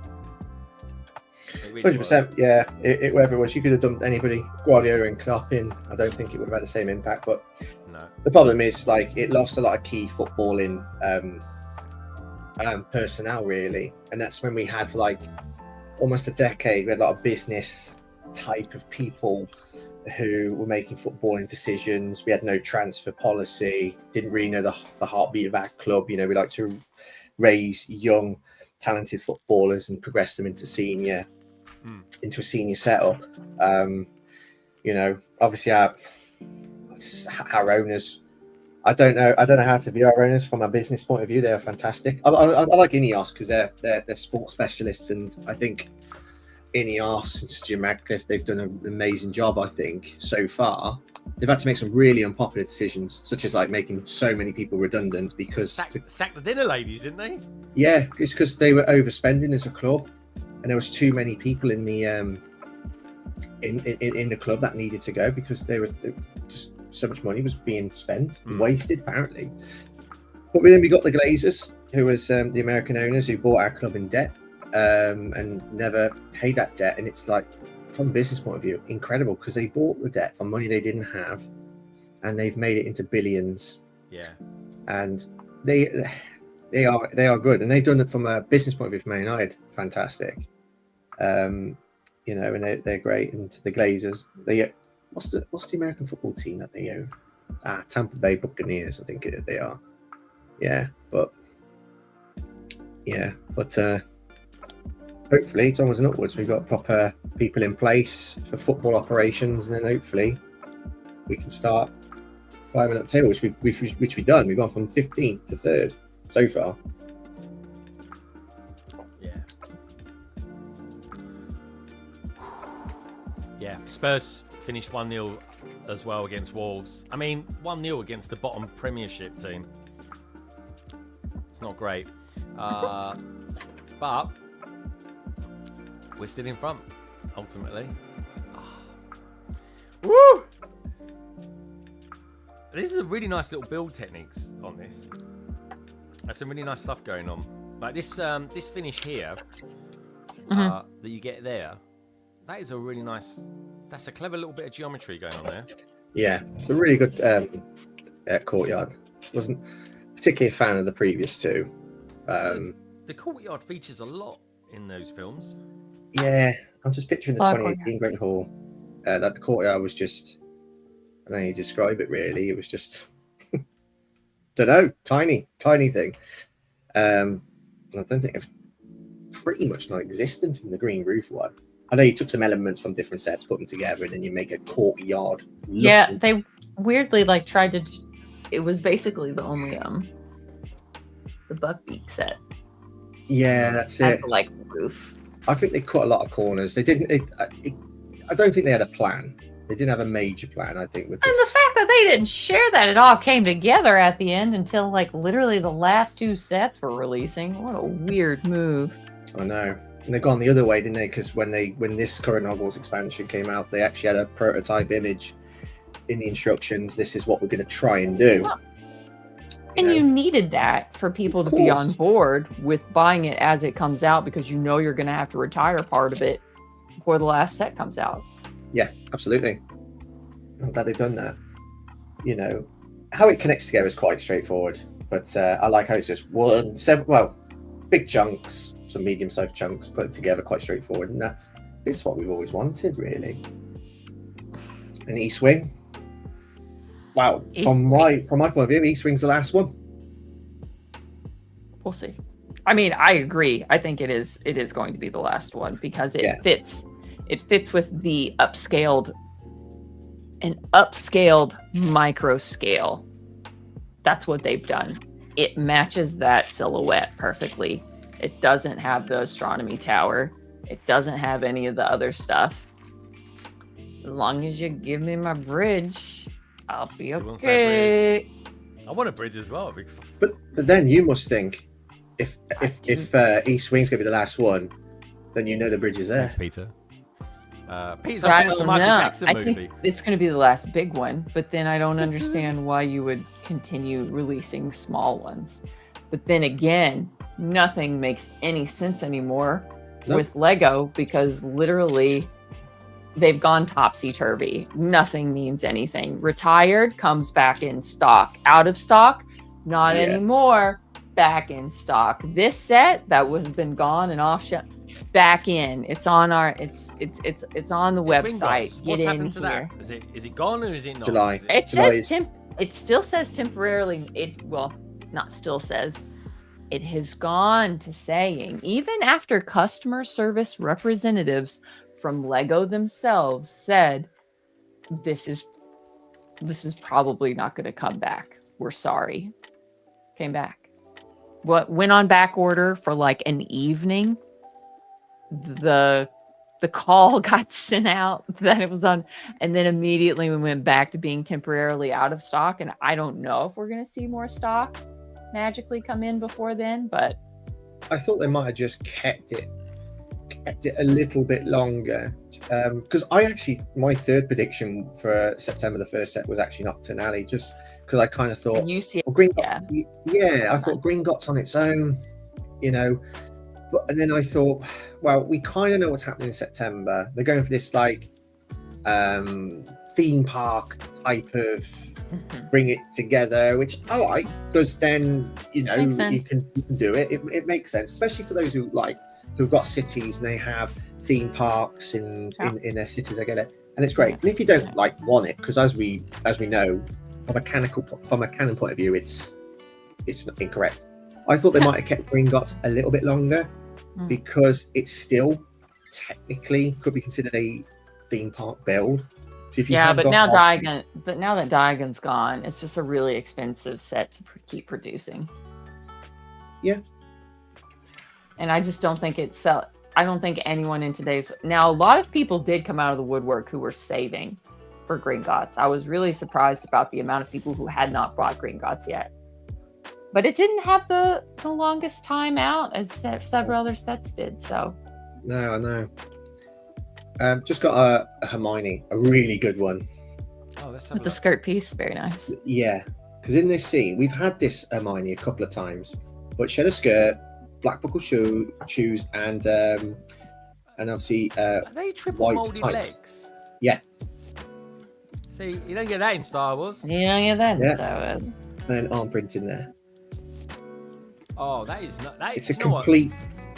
100%, yeah. Whoever it was, you could have dumped anybody, Guardiola and Klopp in. I don't think it would have had the same impact. But no. The problem is, like, it lost a lot of key footballing personnel, really. And that's when we had, for like almost a decade, we had a lot of business type of people who were making footballing decisions. We had no transfer policy, didn't really know the heartbeat of our club. You know, we like to raise young, talented footballers and progress them into a senior setup. You know, obviously our owners, I don't know how to view our owners from a business point of view. They're fantastic. I like Ineos because they're sports specialists, and I think Ineos and Sir Jim Radcliffe, they've done an amazing job. I think so far they've had to make some really unpopular decisions, such as like making so many people redundant because sack the dinner ladies, didn't they? Yeah, it's because they were overspending as a club, and there was too many people in the in the club that needed to go because they were just so much money was being spent and wasted apparently. But then we got the Glazers, who was the American owners who bought our club in debt and never paid that debt. And it's like, from a business point of view, incredible because they bought the debt for money they didn't have, and they've made it into billions. Yeah, and they are good, and they've done it from a business point of view. For Man United, fantastic. You know, and they're great. And the Glazers, they what's the American football team that they own? Tampa Bay Buccaneers, I think they are. But hopefully it's onwards and upwards. We've got proper people in place for football operations, and then hopefully we can start climbing that table, which we've done. We've gone from 15th to 3rd so far. Yeah, Spurs finished 1-0 as well against Wolves. I mean, 1-0 against the bottom Premiership team. It's not great. But we're still in front, ultimately. Woo! This is a really nice little build techniques on this. There's some really nice stuff going on. Like this finish here that you get there. That is a really nice. That's a clever little bit of geometry going on there. Yeah, it's a really good courtyard. Wasn't particularly a fan of the previous two. The courtyard features a lot in those films. Yeah, I'm just picturing the 2018 Great Hall. That the courtyard was just. I don't know how you describe it really. It was just. Don't know, tiny thing. I don't think it's pretty much non-existent in the green roof one. I know you took some elements from different sets, put them together, and then you make a courtyard. Yeah, they weirdly tried to. It was basically the only the Buckbeak set. Yeah, that's it. Like roof. I think they cut a lot of corners. They didn't. I don't think they had a plan. They didn't have a major plan. I think with this. And the fact that they didn't share that it all came together at the end until literally the last 2 sets were releasing. What a weird move. I know. And they've gone the other way, didn't they? Because when this current Hogwarts expansion came out, they actually had a prototype image in the instructions. This is what we're going to try and do. Well, you needed that for people to be on board with buying it as it comes out, because you're going to have to retire part of it before the last set comes out. Yeah, absolutely. I'm glad they've done that. How it connects together is quite straightforward, but I like how it's just big chunks, some medium-sized chunks put together, quite straightforward, and it's what we've always wanted, really. An E-swing. Wow, from my point of view, E-swing's the last one. We'll see. I mean, I agree. I think it is going to be the last one because it fits. It fits with the upscaled micro scale That's what they've done. It matches that silhouette perfectly. It doesn't have the astronomy tower. It doesn't have any of the other stuff. As long as you give me my bridge, I'll be okay. I want a bridge as well. But then you must think, if East Wing's gonna be the last one, then you know the bridge is there. Thanks, Peter. Peter's I watched the don't Michael know. Jackson I movie. think it's going to be the last big one, but then I don't understand why you would continue releasing small ones. But then again, nothing makes any sense anymore with Lego, because literally they've gone topsy-turvy. Nothing means anything. Retired comes back in stock. Out of stock, not anymore. Back in stock. This set that was been gone and off shelf, back in. It's on our. It's on the website. What's Get happened in to here. that? Is it gone or is it not? July. It July says it still says temporarily. Not still says. It has gone to saying, even after customer service representatives from Lego themselves said, this is probably not going to come back. We're sorry. Came back. What went on back order for like an evening? The call got sent out that it was on, and then immediately we went back to being temporarily out of stock. And I don't know if we're going to see more stock magically come in before then, but I thought they might have just kept it a little bit longer, because my third prediction for September the 1st set was actually Nocturne Alley, just because I kind of thought I thought Gringotts on its own, and then I thought, well, we kind of know what's happening in September. They're going for this like theme park type of bring it together, which I like, because then you can do it. It makes sense, especially for those who've got cities and they have theme parks in their cities. I get it, and it's great. And if you don't want it, because as we know, from a canon point of view, it's not incorrect. I thought they might have kept Gringotts a little bit longer, because it's still technically could be considered a theme park build. So if you but now that Diagon's gone, it's just a really expensive set to keep producing. Yeah. And I just don't think I don't think anyone in today's... Now, a lot of people did come out of the woodwork who were saving for Gringotts. I was really surprised about the amount of people who had not bought Gringotts yet. But it didn't have the longest time out as several other sets did, so... No, I know. Just got a Hermione, a really good one. Oh, that's with the skirt piece, very nice. Yeah, because in this scene, we've had this Hermione a couple of times, but she had a skirt, black buckle shoes, and obviously are they triple white molded tights. legs? Yeah. See, you don't get that in Star Wars. You don't get that in Star Wars. And then arm print in there. Oh, that is not. It's a complete.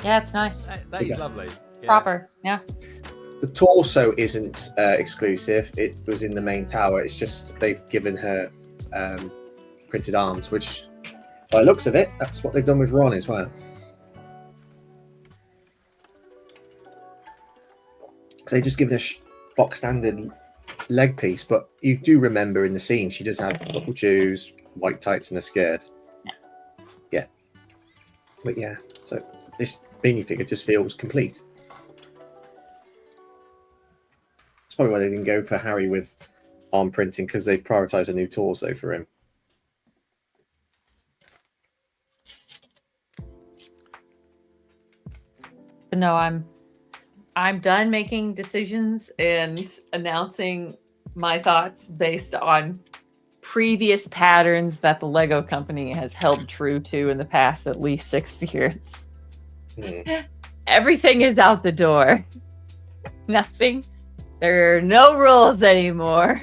Yeah, it's nice. That is lovely. Yeah. Proper, yeah. The torso isn't exclusive. It was in the main tower. It's just they've given her printed arms, which, by the looks of it, that's what they've done with Ron as well. So they've just given a box standard leg piece, but you do remember in the scene she does have buckle shoes, white tights, and a skirt. Yeah. But yeah, so this minifigure just feels complete. That's probably why they didn't go for Harry with arm printing, because they prioritised a new torso for him. No, I'm done making decisions and announcing my thoughts based on previous patterns that the Lego company has held true to in the past at least 6 years. Everything is out the door. Nothing. There are no rules anymore.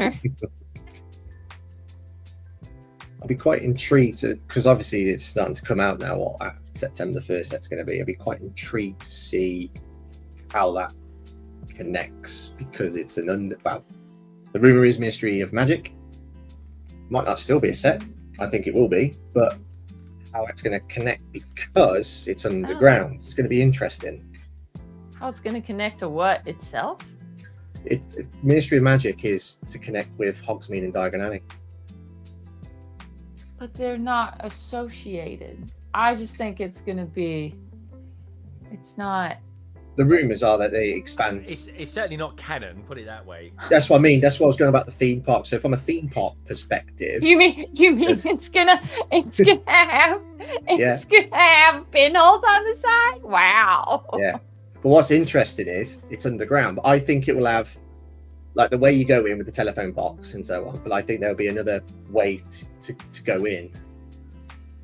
I'll be quite intrigued, because obviously it's starting to come out now what September the 1st that's going to be. I'll be quite intrigued to see how that connects, because it's the rumor is Ministry of Magic. Might not still be a set. I think it will be, but how it's going to connect, because it's underground. It's going to be interesting. How it's going to connect to what itself? Ministry of Magic is to connect with Hogsmeade and Diagon Alley. But they're not associated. I just think it's going to be. It's not. The rumors are that they expand. It's certainly not canon. Put it that way. That's what I mean. That's what I was going about the theme park. So from a theme park perspective, You mean it's gonna have pinholes on the side? Wow. yeah. But what's interesting is it's underground. But I think it will have, like, the way you go in with the telephone box and so on. But I think there'll be another way to go in.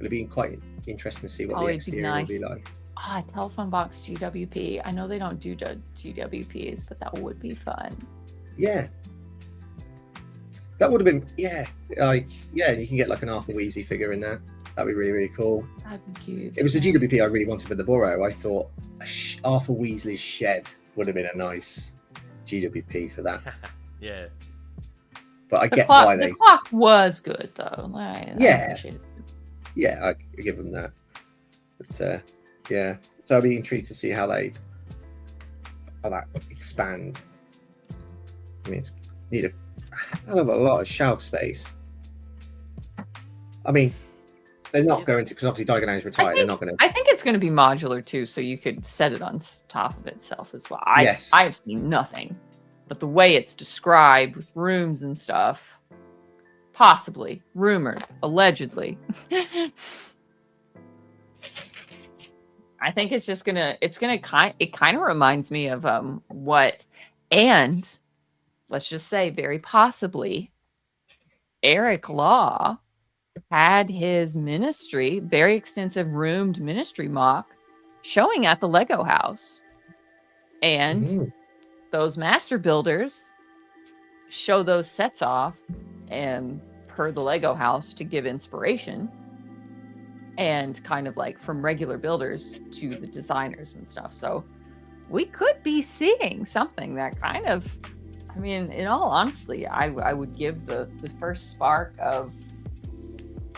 It'll be quite interesting to see what the exterior will be like. Telephone box GWP. I know they don't do GWPs, but that would be fun. Yeah. That would have been, you can get like an Arthur Weasley figure in there. That'd be really, really cool. That'd be cute. It was the GWP I really wanted for the Burrow. I thought Arthur Weasley's shed would have been a nice GWP for that. Yeah. But I get why they... The clock was good, though. Yeah, I give them that. But, yeah. So I'll be intrigued to see how that expands. I mean, it's need a hell of a lot of shelf space. I mean, they're not going to, because obviously Diagon is retired. They're not going to. I think it's going to be modular too, so you could set it on top of itself as well. Yes. I have seen nothing, but the way it's described with rooms and stuff, possibly, rumored, allegedly. I think it kind of reminds me of what, and let's just say very possibly, Eric Law had his ministry, very extensive roomed ministry mock, showing at the Lego house. And those master builders show those sets off and per the Lego house to give inspiration. And kind of like from regular builders to the designers and stuff. So we could be seeing something that kind of, I mean, in all honesty, I would give the first spark of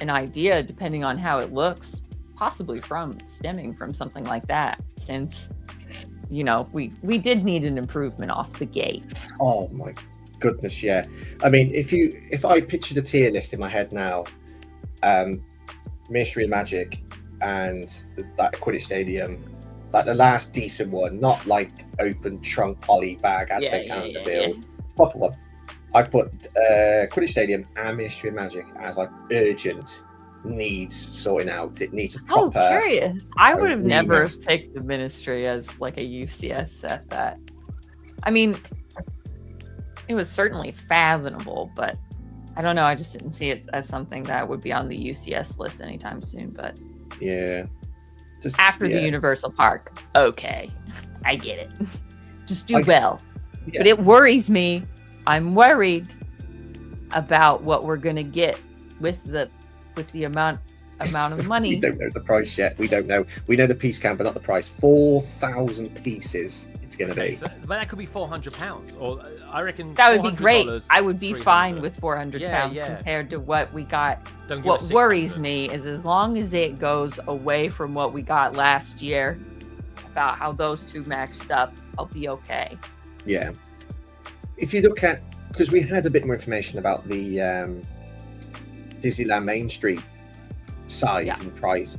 an idea, depending on how it looks, possibly stemming from something like that, since, you know, we did need an improvement off the gate. Oh my goodness, yeah. I mean, if I picture the tier list in my head now, Ministry of Magic and that Quidditch Stadium, like the last decent one, not like open trunk poly bag advent calendar build. Proper one. I've put Quidditch Stadium and Ministry of Magic as like urgent needs sorting out. It needs a proper. Oh, curious. I would have never picked the Ministry as like a UCS set. That, I mean, it was certainly fathomable, but I don't know. I just didn't see it as something that would be on the UCS list anytime soon. But yeah, just after the Universal Park, okay, I get it. Just do well. Yeah. But it worries me. I'm worried about what we're gonna get with the amount of money. We don't know the price yet. We don't know. We know the piece count, but not the price. 4,000 pieces. It's going to be. So, but that could be £400, or I reckon that would be great. I would be fine with £400 compared to what we got. What worries me is as long as it goes away from what we got last year, about how those two matched up, I'll be okay. Yeah. If you look at, because we had a bit more information about the Disneyland Main Street size and price,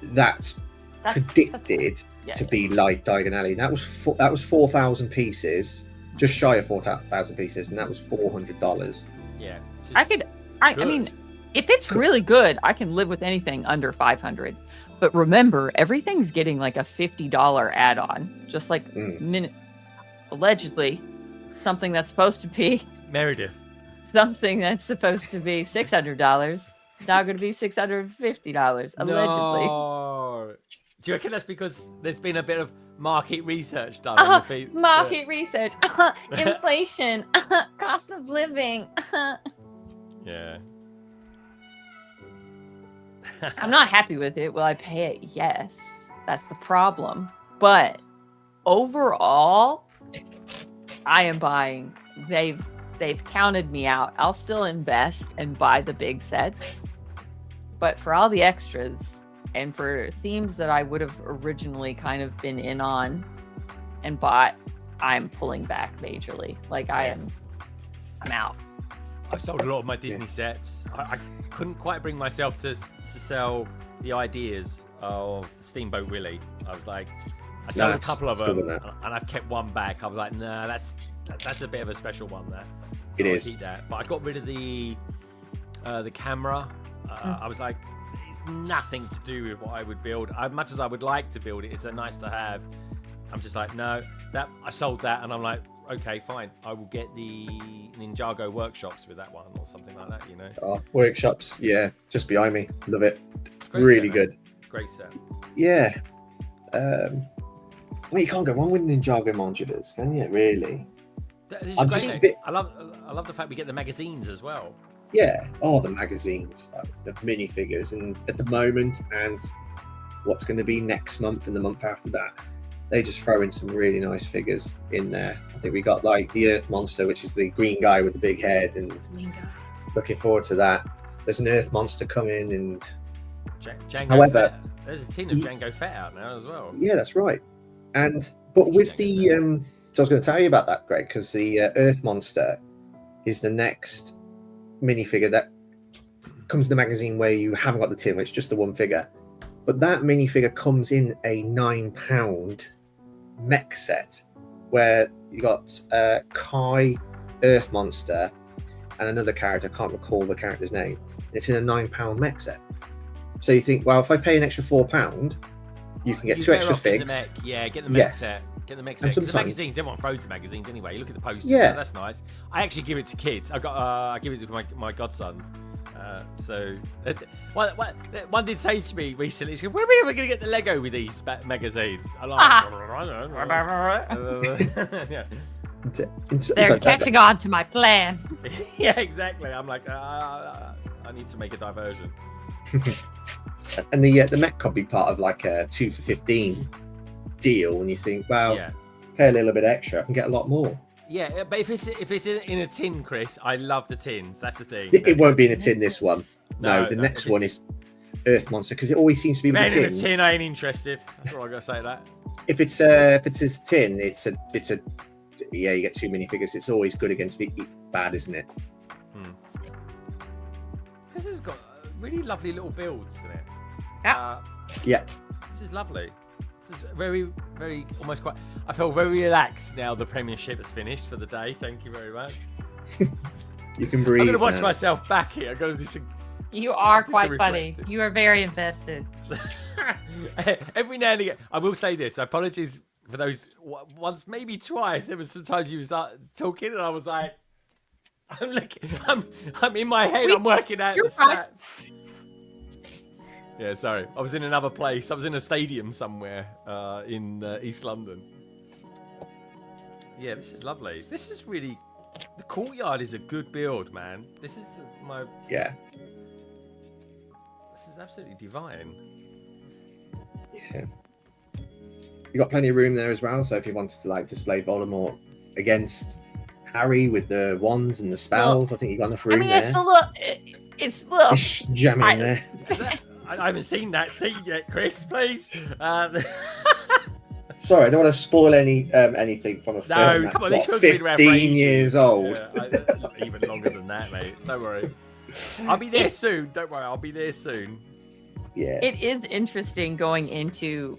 that's predicted to be like Diagon Alley. That was 4,000 pieces, just shy of 4,000 pieces, and that was $400. Yeah, I mean, if it's really good, I can live with anything under 500. But remember, everything's getting like a $50 add-on, just like allegedly something that's supposed to be Meredith. Something that's supposed to be $600 is now going to be $650 allegedly. No. Do you reckon that's because there's been a bit of market research done on the feed? Market research, inflation, cost of living. Yeah. I'm not happy with it. Will I pay it? Yes. That's the problem. But overall, I am buying. They've counted me out. I'll still invest and buy the big sets. But for all the extras and for themes that I would have originally kind of been in on and bought, I'm pulling back majorly. Like I'm out. I've sold a lot of my Disney sets. I couldn't quite bring myself to sell the ideas of Steamboat Willie. I was like, I sold a couple of them, and I've kept one back. I was like, nah, that's a bit of a special one there. So it is. Keep that. But I got rid of the camera. I was like, it's nothing to do with what I would build. As much as I would like to build it, it's a nice to have. I'm just like, no, that I sold that, and I'm like, okay, fine. I will get the Ninjago workshops with that one or something like that, you know. Oh, workshops, yeah, just behind me. Love it. It's really set, good. Great set. Yeah. Well, you can't go wrong with Ninjago modulars, can you? Really? This is I'm great. just a bit... I love the fact we get the magazines as well. Yeah. Oh, the magazines, the minifigures, and at the moment, and what's going to be next month and the month after that, they just throw in some really nice figures in there. I think we got like the Earth Monster, which is the green guy with the big head, and looking forward to that. There's an Earth Monster coming, and Django however, Fett. There's a tin of Django Fett out now as well. Yeah, that's right. But with the so I was going to tell you about that, Greg, because the Earth Monster is the next minifigure that comes in the magazine where you haven't got the tin, it's just the one figure. But that minifigure comes in a £9 mech set where you got Kai, Earth Monster, and another character. I can't recall the character's name. It's in a £9 mech set. So you think, well, if I pay an extra £4, you can get two extra figs. Get the mech set. Get the mech set. Because the magazines, everyone throws the magazines anyway. You look at the posters. Yeah, that's nice. I actually give it to kids. I give it to my godsons. One did say to me recently, she said, when are we ever going to get the Lego with these magazines? I'm like, yeah. They're catching on to my plan. Yeah, exactly. I'm like, I need to make a diversion. And the mech could be part of like a 2 for $15 deal, and you think, well, pay a little bit extra, I can get a lot more. Yeah, but if it's in a tin, Chris, I love the tins. That's the thing. It won't be in a tin, this one. No, the next one is Earth Monster, because it always seems to be with the tins. In a tin, I ain't interested. That's what I gotta say. That if it's a tin, it's a yeah, you get too many figures. It's always good against bad, isn't it? This has got really lovely little builds in it. Yeah. This is lovely. This is very, very, almost quite. I feel very relaxed now. The Premiership is finished for the day. Thank you very much. You can breathe. I'm gonna watch myself back here. I'm gonna do some. You are quite funny. You are very invested. Every now and again, I will say this. Apologies for those once, maybe twice. There was sometimes you was talking, and I was like, I'm in my head. I'm working out the stats. Yeah, sorry. I was in another place. I was in a stadium somewhere in East London. Yeah, this is lovely. This is really. The courtyard is a good build, man. This is my. Yeah. This is absolutely divine. Yeah. You got plenty of room there as well. So if you wanted to like display Voldemort against Harry with the wands and the spells, I think you got enough room there. It's a little. Just jamming in there. I haven't seen that scene yet, Chris. Please. Sorry, I don't want to spoil anything from a film. No, come on. This film's 15 years old. Yeah, even longer than that, mate. Don't worry. I'll be there soon. Don't worry. I'll be there soon. Yeah. It is interesting going into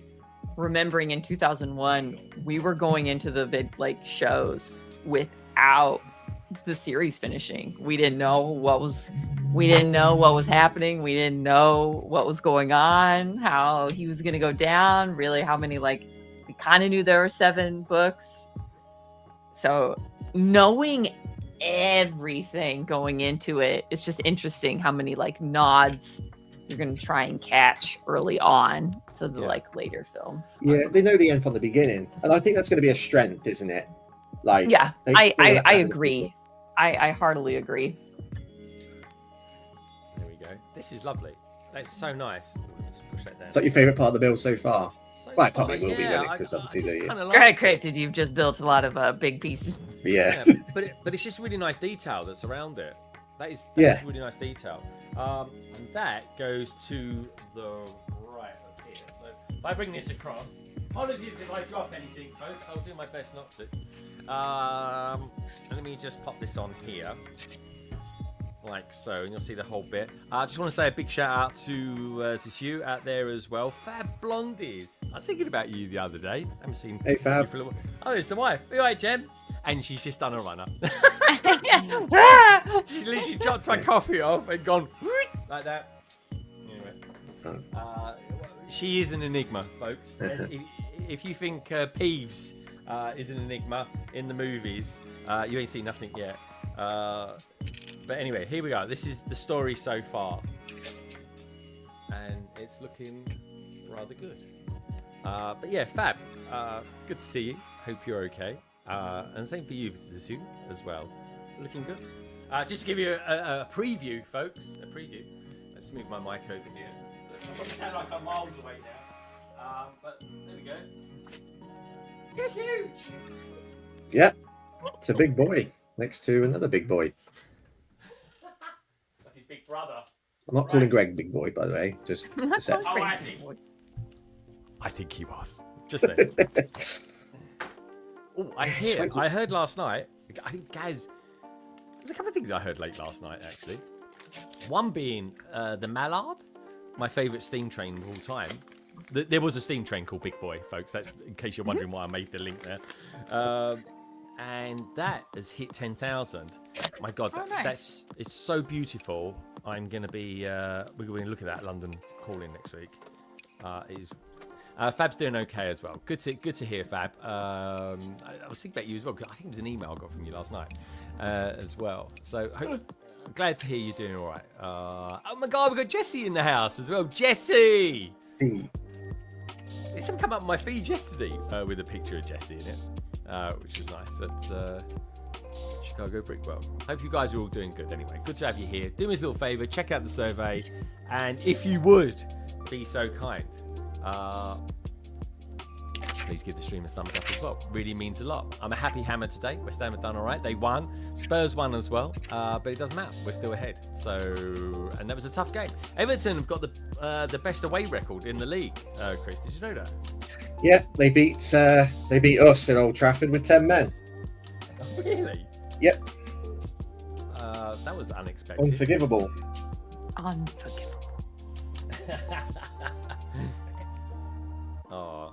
remembering in 2001 we were going into the big shows without the series finishing. We didn't know what was happening. We didn't know what was going on, how he was going to go down, really how many we kind of knew there were 7 books. So knowing everything going into it, it's just interesting how many nods you're going to try and catch early on to the later films. Yeah, they know the end from the beginning, and I think that's going to be a strength, isn't it? I agree. I heartily agree. There we go. This is lovely. That's so nice. Push that down. Is that your favourite part of the build so far? Well, it probably will be, because obviously granted, you've just built a lot of big pieces. Yeah. But it's just really nice detail that's around it. That is really nice detail. And that goes to the right of here. So if I bring this across, apologies if I drop anything, folks. I'll do my best not to. Let me just pop this on here. like so, and you'll see the whole bit. I just want to say a big shout out to you out there as well. Fab Blondies. I was thinking about you the other day. I haven't seen Hey, Fab. you for a little while. Oh, it's the wife. All right, Jen. And she's just done a runner. She literally dropped my coffee off and gone like that. Anyway, she is an enigma, folks. If you think Peeves is an enigma in the movies, you ain't seen nothing yet. But anyway, here we go. This is the story so far, and it's looking rather good. But yeah, Fab. Good to see you. Hope you're okay. And same for you, Zisu, as well. Looking good. Just to give you a preview, folks. A preview. Let's move my mic over here. So I sound like I'm miles away now. But there we go. It's huge. Yeah, it's a big boy next to another big boy. Like his big brother. I'm not calling Greg big boy, by the way. Just the set. Oh, I think he was. Just saying. Oh, I heard last night. I think Gaz. There's a couple of things I heard late last night, actually. One being the Mallard, my favourite steam train of all time. There was a steam train called Big Boy, folks. That's in case you're wondering why I made the link there. And that has hit 10,000. My God, nice. it's so beautiful. I'm gonna be we're going to look at that London Calling next week. Fab's doing okay as well. Good to hear, Fab. I was thinking about you as well, because I think it was an email I got from you last night as well. So glad to hear you're doing all right. Oh my God, we've got Jesse in the house as well. Jesse! It's something come up on my feed yesterday with a picture of Jesse in it, which was nice. At Chicago Brickwell. Hope you guys are all doing good anyway. Good to have you here. Do me a little favour, check out the survey, and if you would be so kind, please give the stream a thumbs up as well. Really means a lot. I'm a happy hammer today. West Ham have done all right. They won. Spurs won as well, but it doesn't matter. We're still ahead. So, and that was a tough game. Everton have got the best away record in the league. Chris, did you know that? Yeah, they beat us at Old Trafford with 10 men. Really? Yep. That was unexpected. Unforgivable. Oh.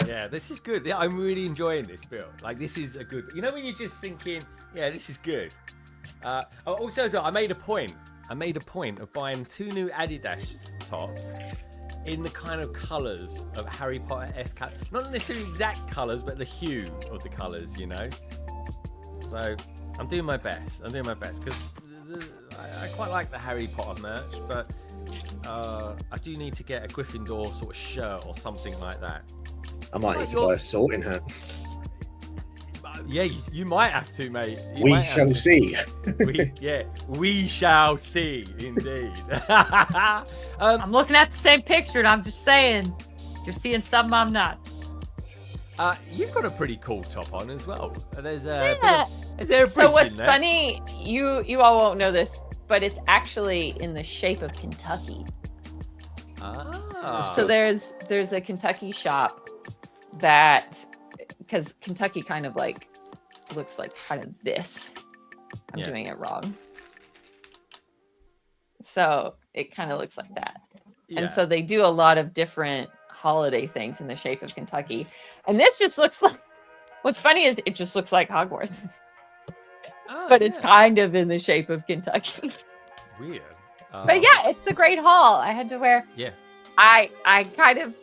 Yeah, this is good. Yeah, I'm really enjoying this build. Like, this is a good. You know when you're just thinking, yeah, this is good. Also, as well, I made a point of buying 2 new Adidas tops in the kind of colours of Harry Potter-esque. Not necessarily exact colours, but the hue of the colours, you know. So I'm doing my best. Because I quite like the Harry Potter merch, but I do need to get a Gryffindor sort of shirt or something like that. I might need to buy a sorting hat. Yeah, you might have to, mate. We shall see. We shall see, indeed. I'm looking at the same picture, and I'm just saying, you're seeing something I'm not. You've got a pretty cool top on as well. Is there a bridge So what's in there? funny, you all won't know this, but it's actually in the shape of Kentucky. Ah. So there's a Kentucky shop that, because Kentucky kind of like looks like kind of this. I'm doing it wrong. So it kind of looks like that. Yeah. And so they do a lot of different holiday things in the shape of Kentucky. And this just looks like, what's funny is it just looks like Hogwarts. But it's kind of in the shape of Kentucky. Weird. But yeah, it's the Great Hall. I had to wear. Yeah. I kind of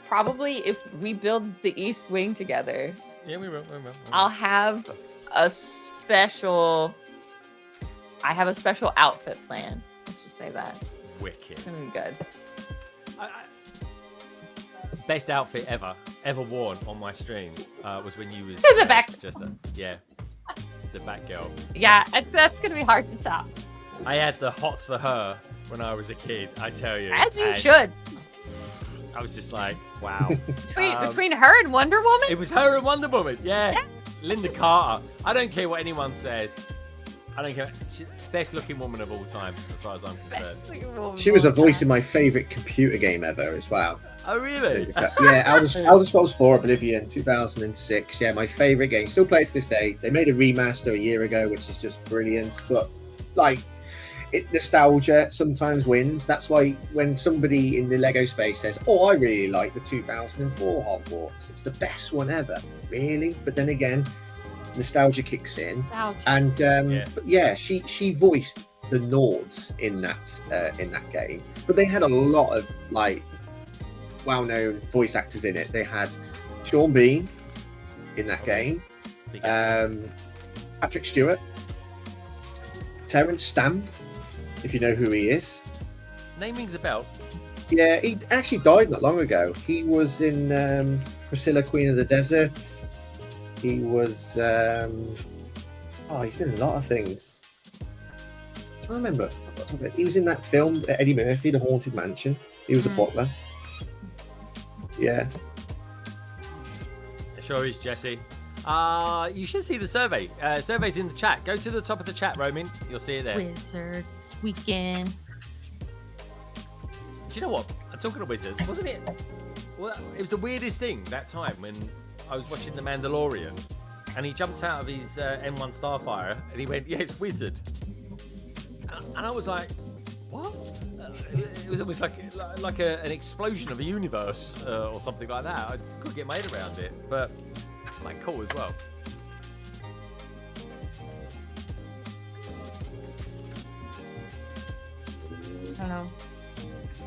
probably, if we build the East Wing together, Yeah, we will. I'll have a special. I have a special outfit plan. Let's just say that. Wicked. It's gonna be good. Best outfit ever worn on my streams was when you was The back. The back girl. Yeah, that's gonna be hard to top. I had the hots for her when I was a kid. I tell you. As you and should. I was just like, wow. Between her and Wonder Woman. It was her and Wonder Woman. Yeah. Linda Carter. I don't care what anyone says. I don't care. She's best looking woman of all time, as far as I'm concerned. She was a voice in my favourite computer game ever as well. Oh, really? Yeah, Elder Scrolls 4 Oblivion, 2006. Yeah, my favorite game. Still play it to this day. They made a remaster a year ago, which is just brilliant. But like, nostalgia sometimes wins. That's why when somebody in the Lego space says, "Oh, I really like the 2004 Hogwarts. It's the best one ever." Really? But then again, nostalgia kicks in, and but yeah, she voiced the Nords in that game. But they had a lot of like well-known voice actors in it. They had Sean Bean in that game, Patrick Stewart, Terrence Stamp, if you know who he is. Name rings a bell. Yeah, he actually died not long ago. He was in Priscilla, Queen of the Desert. He was he's been in a lot of things. I'm trying to remember. He was in that film, Eddie Murphy, The Haunted Mansion. He was a butler. Yeah. It sure is, Jesse. You should see the survey. Survey's in the chat. Go to the top of the chat, Roman. You'll see it there. Wizards weekend. Do you know what? Talking of wizards, wasn't it? Well, it was the weirdest thing that time when I was watching The Mandalorian, and he jumped out of his M1 Starfire, and he went, "Yeah, it's wizard," and I was like, "What?" It was almost like an explosion of a universe or something like that. I just couldn't get my head around it, but quite cool as well. I don't know.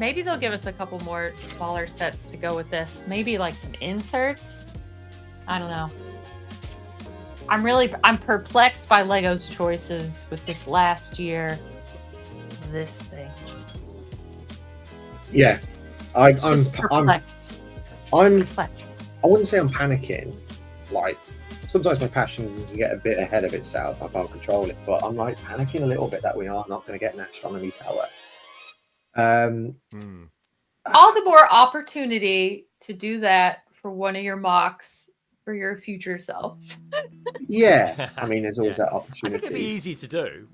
Maybe they'll give us a couple more smaller sets to go with this. Maybe like some inserts. I don't know. I'm perplexed by Lego's choices with this last year. This thing. Yeah, I'm perplexed. I wouldn't say I'm panicking. Like, sometimes my passion can get a bit ahead of itself. I can't control it, but I'm like panicking a little bit that we are not going to get an astronomy tower. All the more opportunity to do that for one of your mocks for your future self. Yeah, I mean, there's always that opportunity. I think it'd be easy to do.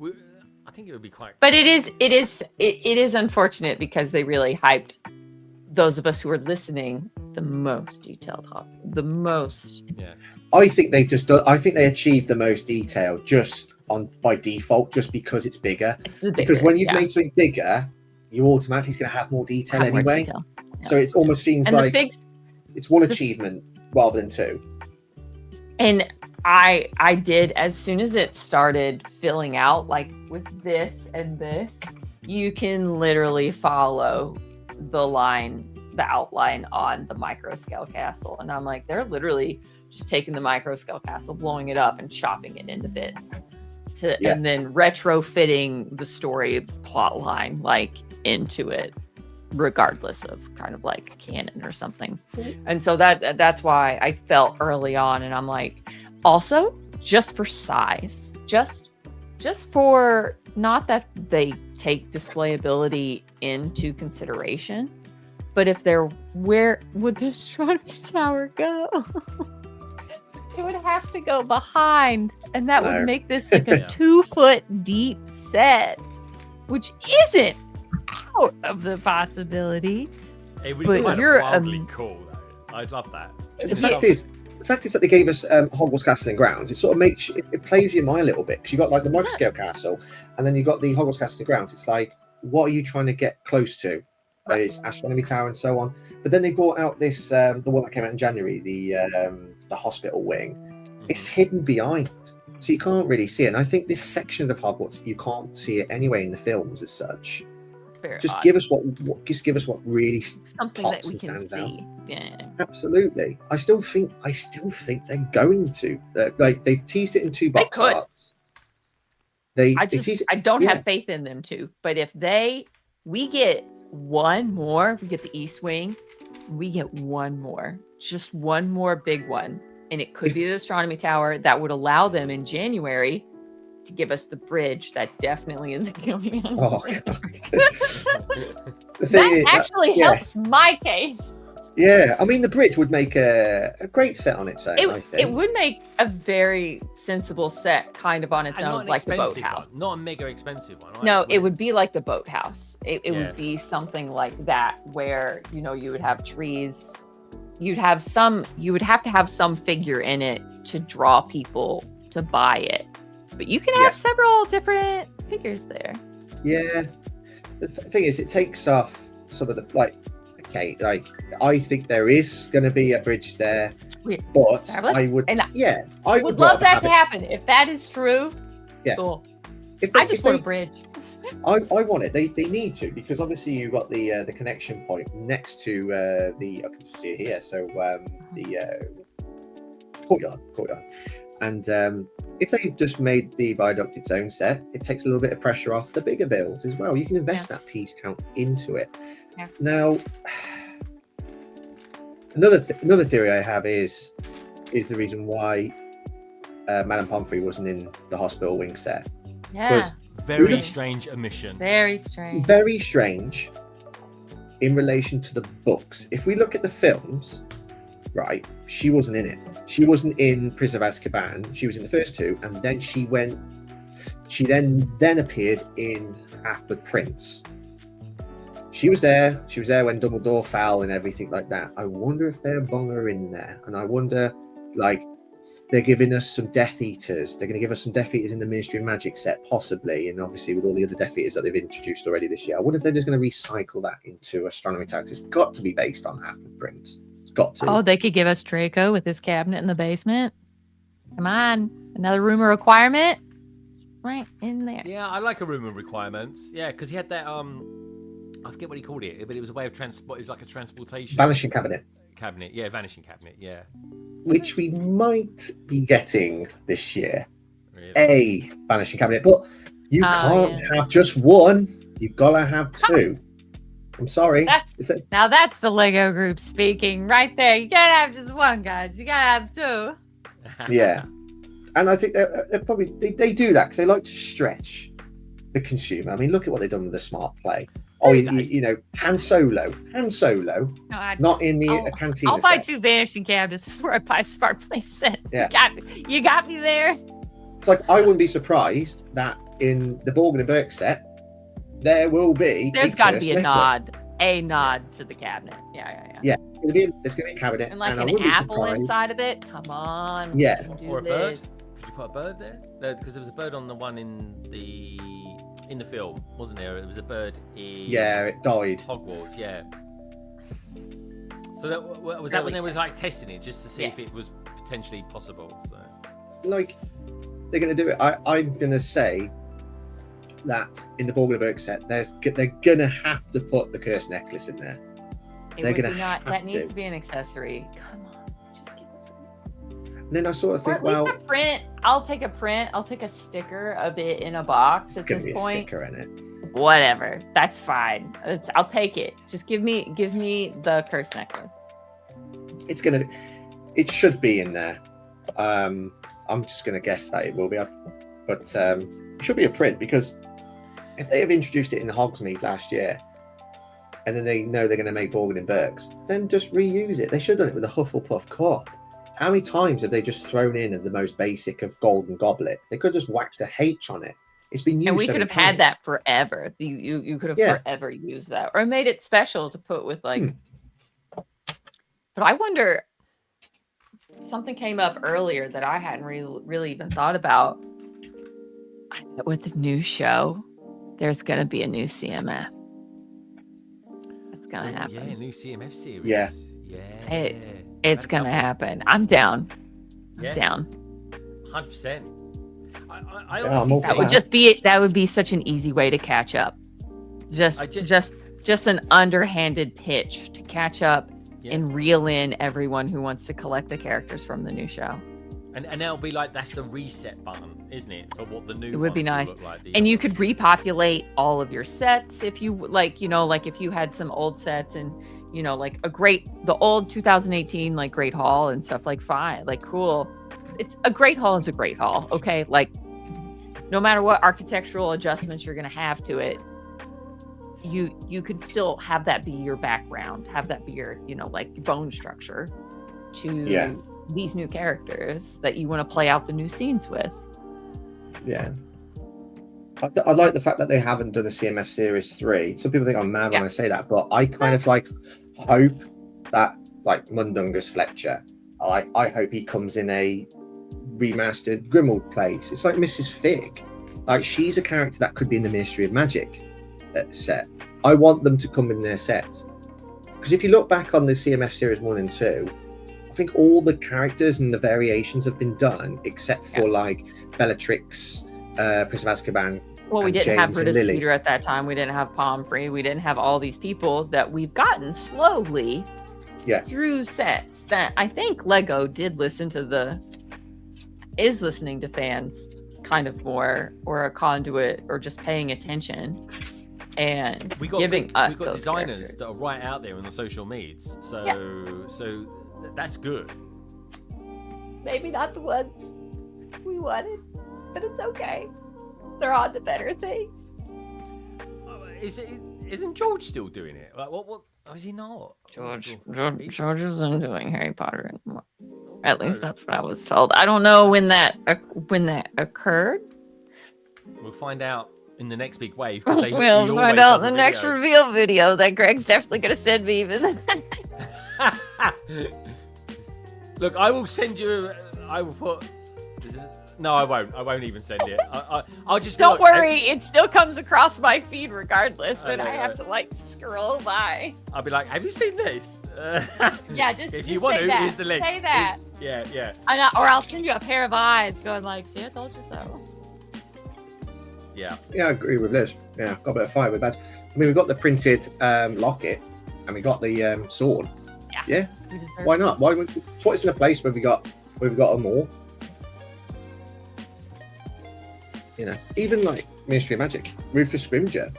I think it would be quite. But it is unfortunate because they really hyped those of us who are listening the most detailed the most. Yeah. I think they've just done. I think they achieved the most detail just by default, just because it's bigger. It's the bigger. Because when you've made something bigger, you automatically going to have more detail anyway. So it almost seems like it's one achievement rather than two. And I did, as soon as it started filling out, like with this and this, you can literally follow the outline on the micro scale castle. And I'm like, they're literally just taking the micro scale castle, blowing it up and chopping it into bits and then retrofitting the story plot line like into it, regardless of kind of like canon or something. And so that's why I felt early on, and I'm like, also just for size, just for, not that they take displayability into consideration, but if where would the astronomy tower go? It would have to go behind, and that would make this like a 2-foot deep set, which isn't out of the possibility. It would be wildly cool, though. I'd love that. The fact is that they gave us Hogwarts Castle and Grounds. It sort of makes it plays your mind a little bit, because you got like the microscale castle, and then you got the Hogwarts Castle and Grounds. It's like, what are you trying to get close to? It's astronomy tower and so on. But then they brought out this the one that came out in January, the hospital wing. It's hidden behind, so you can't really see it. And I think this section of Hogwarts, you can't see it anyway in the films as such. Just give us what really something pops that we can stands see. out. Yeah, absolutely. I still think they're going to. Like, they've teased it in 2 box arts. I don't have faith in them too. But if we get one more, we get the East Wing, we get one more, just one more big one, and it could be the astronomy tower that would allow them in January to give us the bridge that definitely isn't coming out. That actually helps my case. Yeah, I mean, the bridge would make a great set on its own, I think. It would make a very sensible set kind of on its own, like the boathouse. Not a mega expensive one. No, it would be like the boathouse. It would be something like that where, you know, you would have trees. You would have to have some figure in it to draw people to buy it. But you can have several different figures there. Yeah. The thing is, it takes off some of the, like, okay, like, I think there is going to be a bridge there, but I would love that to happen. If that is true, cool. I just want a bridge. I want it. They need to, because obviously you've got the connection point next to I can see it here. So the courtyard, and if they just made the viaduct its own set, it takes a little bit of pressure off the bigger builds as well. You can invest that piece count into it. Yeah. Now, another theory I have is the reason why Madame Pomfrey wasn't in the hospital wing set. Yeah. Very strange omission. Very strange. Very strange in relation to the books. If we look at the films, right, she wasn't in it. She wasn't in Prisoner of Azkaban. She was in the first two, and then she then appeared in Half-Blood Prince. She was there. She was there when Dumbledore fell and everything like that. I wonder if they're bung her in there, and I wonder, like, they're giving us some Death Eaters. They're going to give us some Death Eaters in the Ministry of Magic set, possibly, and obviously with all the other Death Eaters that they've introduced already this year. I wonder if they're just going to recycle that into Astronomy Tags. It's got to be based on Half-Blood Prince. It's got to. Oh, they could give us Draco with his cabinet in the basement. Come on, another room of requirement, right in there. Yeah, I like a room of requirements. Yeah, because he had that I forget what he called it, but it was a way of transport. It was like a transportation. Vanishing cabinet. Yeah, vanishing cabinet. Yeah. Which we might be getting this year. Really? A vanishing cabinet, but you can't have just one. You've got to have two. I'm sorry. Now that's the Lego group speaking right there. You gotta have just one, guys. You gotta have two. Yeah, and I think they're probably they do that because they like to stretch the consumer. I mean, look at what they've done with the Smart Play. Oh, you know, Han Solo, no, not in the cantina. I'll buy two vanishing cabinets before I buy Smart Play set. Yeah. You got me there. It's like, I wouldn't be surprised that in the Borgin and Burke set, there's got to be a nod to the cabinet. Yeah. There's going to be a cabinet, and like an apple inside of it. Come on. Yeah. Or a bird. Could you put a bird there? Because there was a bird on the one in the film, wasn't there? It was a bird in it died. Hogwarts, yeah. So that was that when they were like testing it just to see if it was potentially possible. So, like, they're going to do it. I'm going to say that in the Borgin and Burke set, they're going to have to put the cursed necklace in there. That needs to be an accessory. Come on, just give us and then I sort of think, a print. I'll take a print. I'll take a sticker of it in a box at this point. Sticker in it. Whatever, that's fine. I'll take it. Just give me the curse necklace. It should be in there. I'm just gonna guess that it will be, but it should be a print, because if they have introduced it in Hogsmeade last year, and then they know they're going to make Borgin and Burke's, then just reuse it. They should have done it with a Hufflepuff cup. How many times have they just thrown in the most basic of golden goblets? They could have just whacked a H on it. It's been used. And we could have had that forever. You could have forever used that, or made it special to put with like. But I wonder. Something came up earlier that I hadn't really even thought about. With the new show, there's going to be a new CMF. It's going to happen. Yeah, a new CMF series. Yeah. It's going to happen. I'm down. I'm down. 100%. That would be such an easy way to catch up. Just an underhanded pitch to catch up and reel in everyone who wants to collect the characters from the new show. And that'll be like, that's the reset button, isn't it, for what the new. It would be nice. Look like, and you could repopulate all of your sets if you like. Like if you had some old sets and like the old 2018 like Great Hall and stuff, like fine, like cool. It's a Great Hall is a Great Hall, okay? Like no matter what architectural adjustments you're gonna have to it, you could still have that be your background, have that be your, you know, like bone structure to these new characters that you want to play out the new scenes with. Yeah. I like the fact that they haven't done a CMF Series 3. Some people think I'm mad when I say that, but I kind of like hope that like Mundungus Fletcher, I hope he comes in a remastered Grimmauld place. It's like Mrs. Fig. Like, she's a character that could be in the Ministry of Magic set. I want them to come in their sets. Because if you look back on the CMF Series 1 and 2, I think all the characters and the variations have been done, except for like Bellatrix, Prisoner of Azkaban. Well, we didn't James have British Lily. Skeeter at that time. We didn't have Pomfrey. We didn't have all these people that we've gotten slowly through sets that I think Lego is listening to fans kind of more, or a conduit, or just paying attention and giving us we've got those designers characters that are right out there in the social medias. So that's good. Maybe not the ones we wanted, but it's okay. They're on to better things. Isn't George still doing it? Like, what? Oh, is he not? George isn't doing Harry Potter anymore. At least that's what I was told. I don't know when that occurred. We'll find out in the next big wave. We'll find out in the next reveal video that Greg's definitely going to send me even. Look, I will send you. I will put. No, I won't. I won't even send it. I'll just. Don't worry, it still comes across my feed regardless, and I have to like scroll by. I'll be like, "Have you seen this?" Yeah, just if just you want say to, that. here's the link. Say that. Yeah. Or I'll send you a pair of eyes, going like, "See, I told you so." Yeah, I agree with Liz. Yeah, got a bit of fire with that. I mean, we got the printed locket, and we got the sword. Yeah. Why not? Why put us in a place where we got them all? You know, even like Ministry of Magic, Rufus Scrimgeour,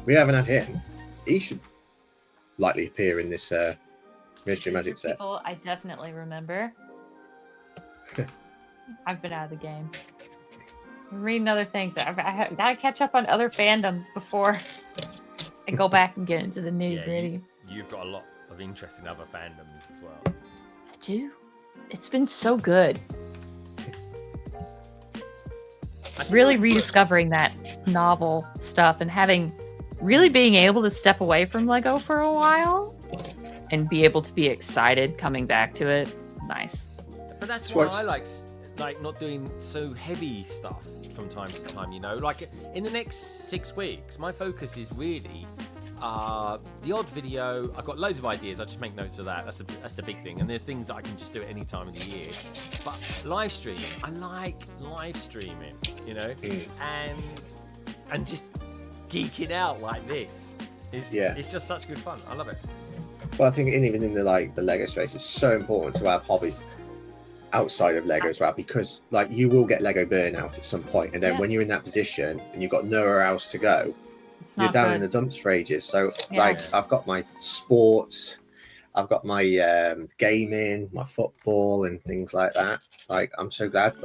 we haven't had him. He should likely appear in this Ministry of Magic set. People I definitely remember. I've been out of the game. I'm reading other things. I gotta catch up on other fandoms before I go back and get into the nitty gritty. You've got a lot of interest in other fandoms as well. I do. It's been so good. Really rediscovering that novel stuff and really being able to step away from Lego for a while and be able to be excited coming back to it. Nice. But that's why I like not doing so heavy stuff from time to time, you know? Like in the next 6 weeks, my focus is really the odd video. I've got loads of ideas. I just make notes of that. That's the big thing. And there are things that I can just do at any time of the year. But live streaming, I like live streaming, you know, and just geeking out like this it's just such good fun. I love it. Well, I think even in the Lego space, it's so important to have hobbies outside of Lego as well, because like you will get Lego burnout at some point, and then when you're in that position and you've got nowhere else to go, you're down in the dumps for ages. So I've got my sports, I've got my gaming, my football and things like that. Like, I'm so glad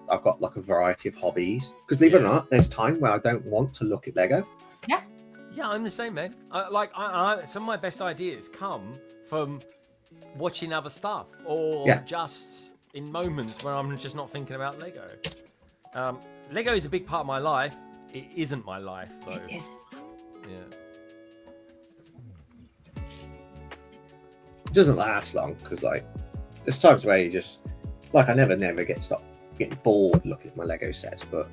I've got like a variety of hobbies, because believe it or not, there's time where I don't want to look at Lego. Yeah, I'm the same, man. Some of my best ideas come from watching other stuff, or just in moments where I'm just not thinking about Lego. Lego is a big part of my life. It isn't my life, though. It isn't. Yeah. It doesn't last long, because there's times where you just I never stop getting bored looking at my Lego sets, but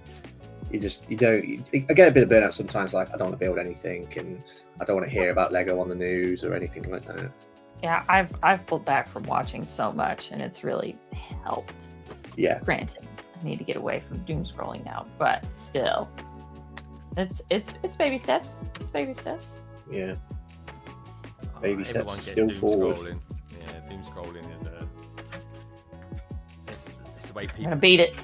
I get a bit of burnout sometimes. Like, I don't want to build anything, and I don't want to hear about Lego on the news or anything like that. Yeah, I've pulled back from watching so much, and it's really helped. Yeah. Granted, I need to get away from doom scrolling now, but still, it's baby steps. It's baby steps. Yeah. Baby steps gets still doom forward. Scrolling. Yeah, doom scrolling is it's the way people. I'm gonna beat it.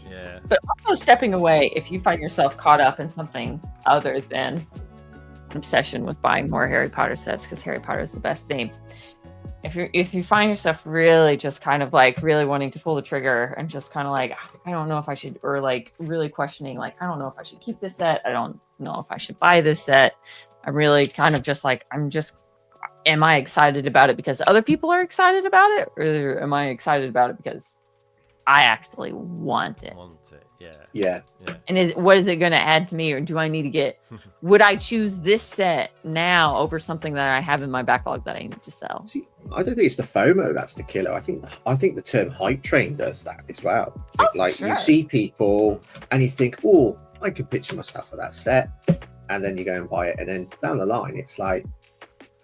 Yeah. But also stepping away if you find yourself caught up in something other than obsession with buying more Harry Potter sets, because Harry Potter is the best theme. If you find yourself really just kind of really wanting to pull the trigger and just kind of I don't know if I should, or really questioning I don't know if I should keep this set, I don't know if I should buy this set, I'm really kind of just like, am I excited about it because other people are excited about it? Or am I excited about it because I actually want it? Yeah. And what is it going to add to me? Or do I need to get, would I choose this set now over something that I have in my backlog that I need to sell? See, I don't think it's the FOMO that's the killer. I think the term hype train does that as well. Like sure. You see people and you think, oh, I could picture myself for that set. And then you go and buy it. And then down the line, it's like,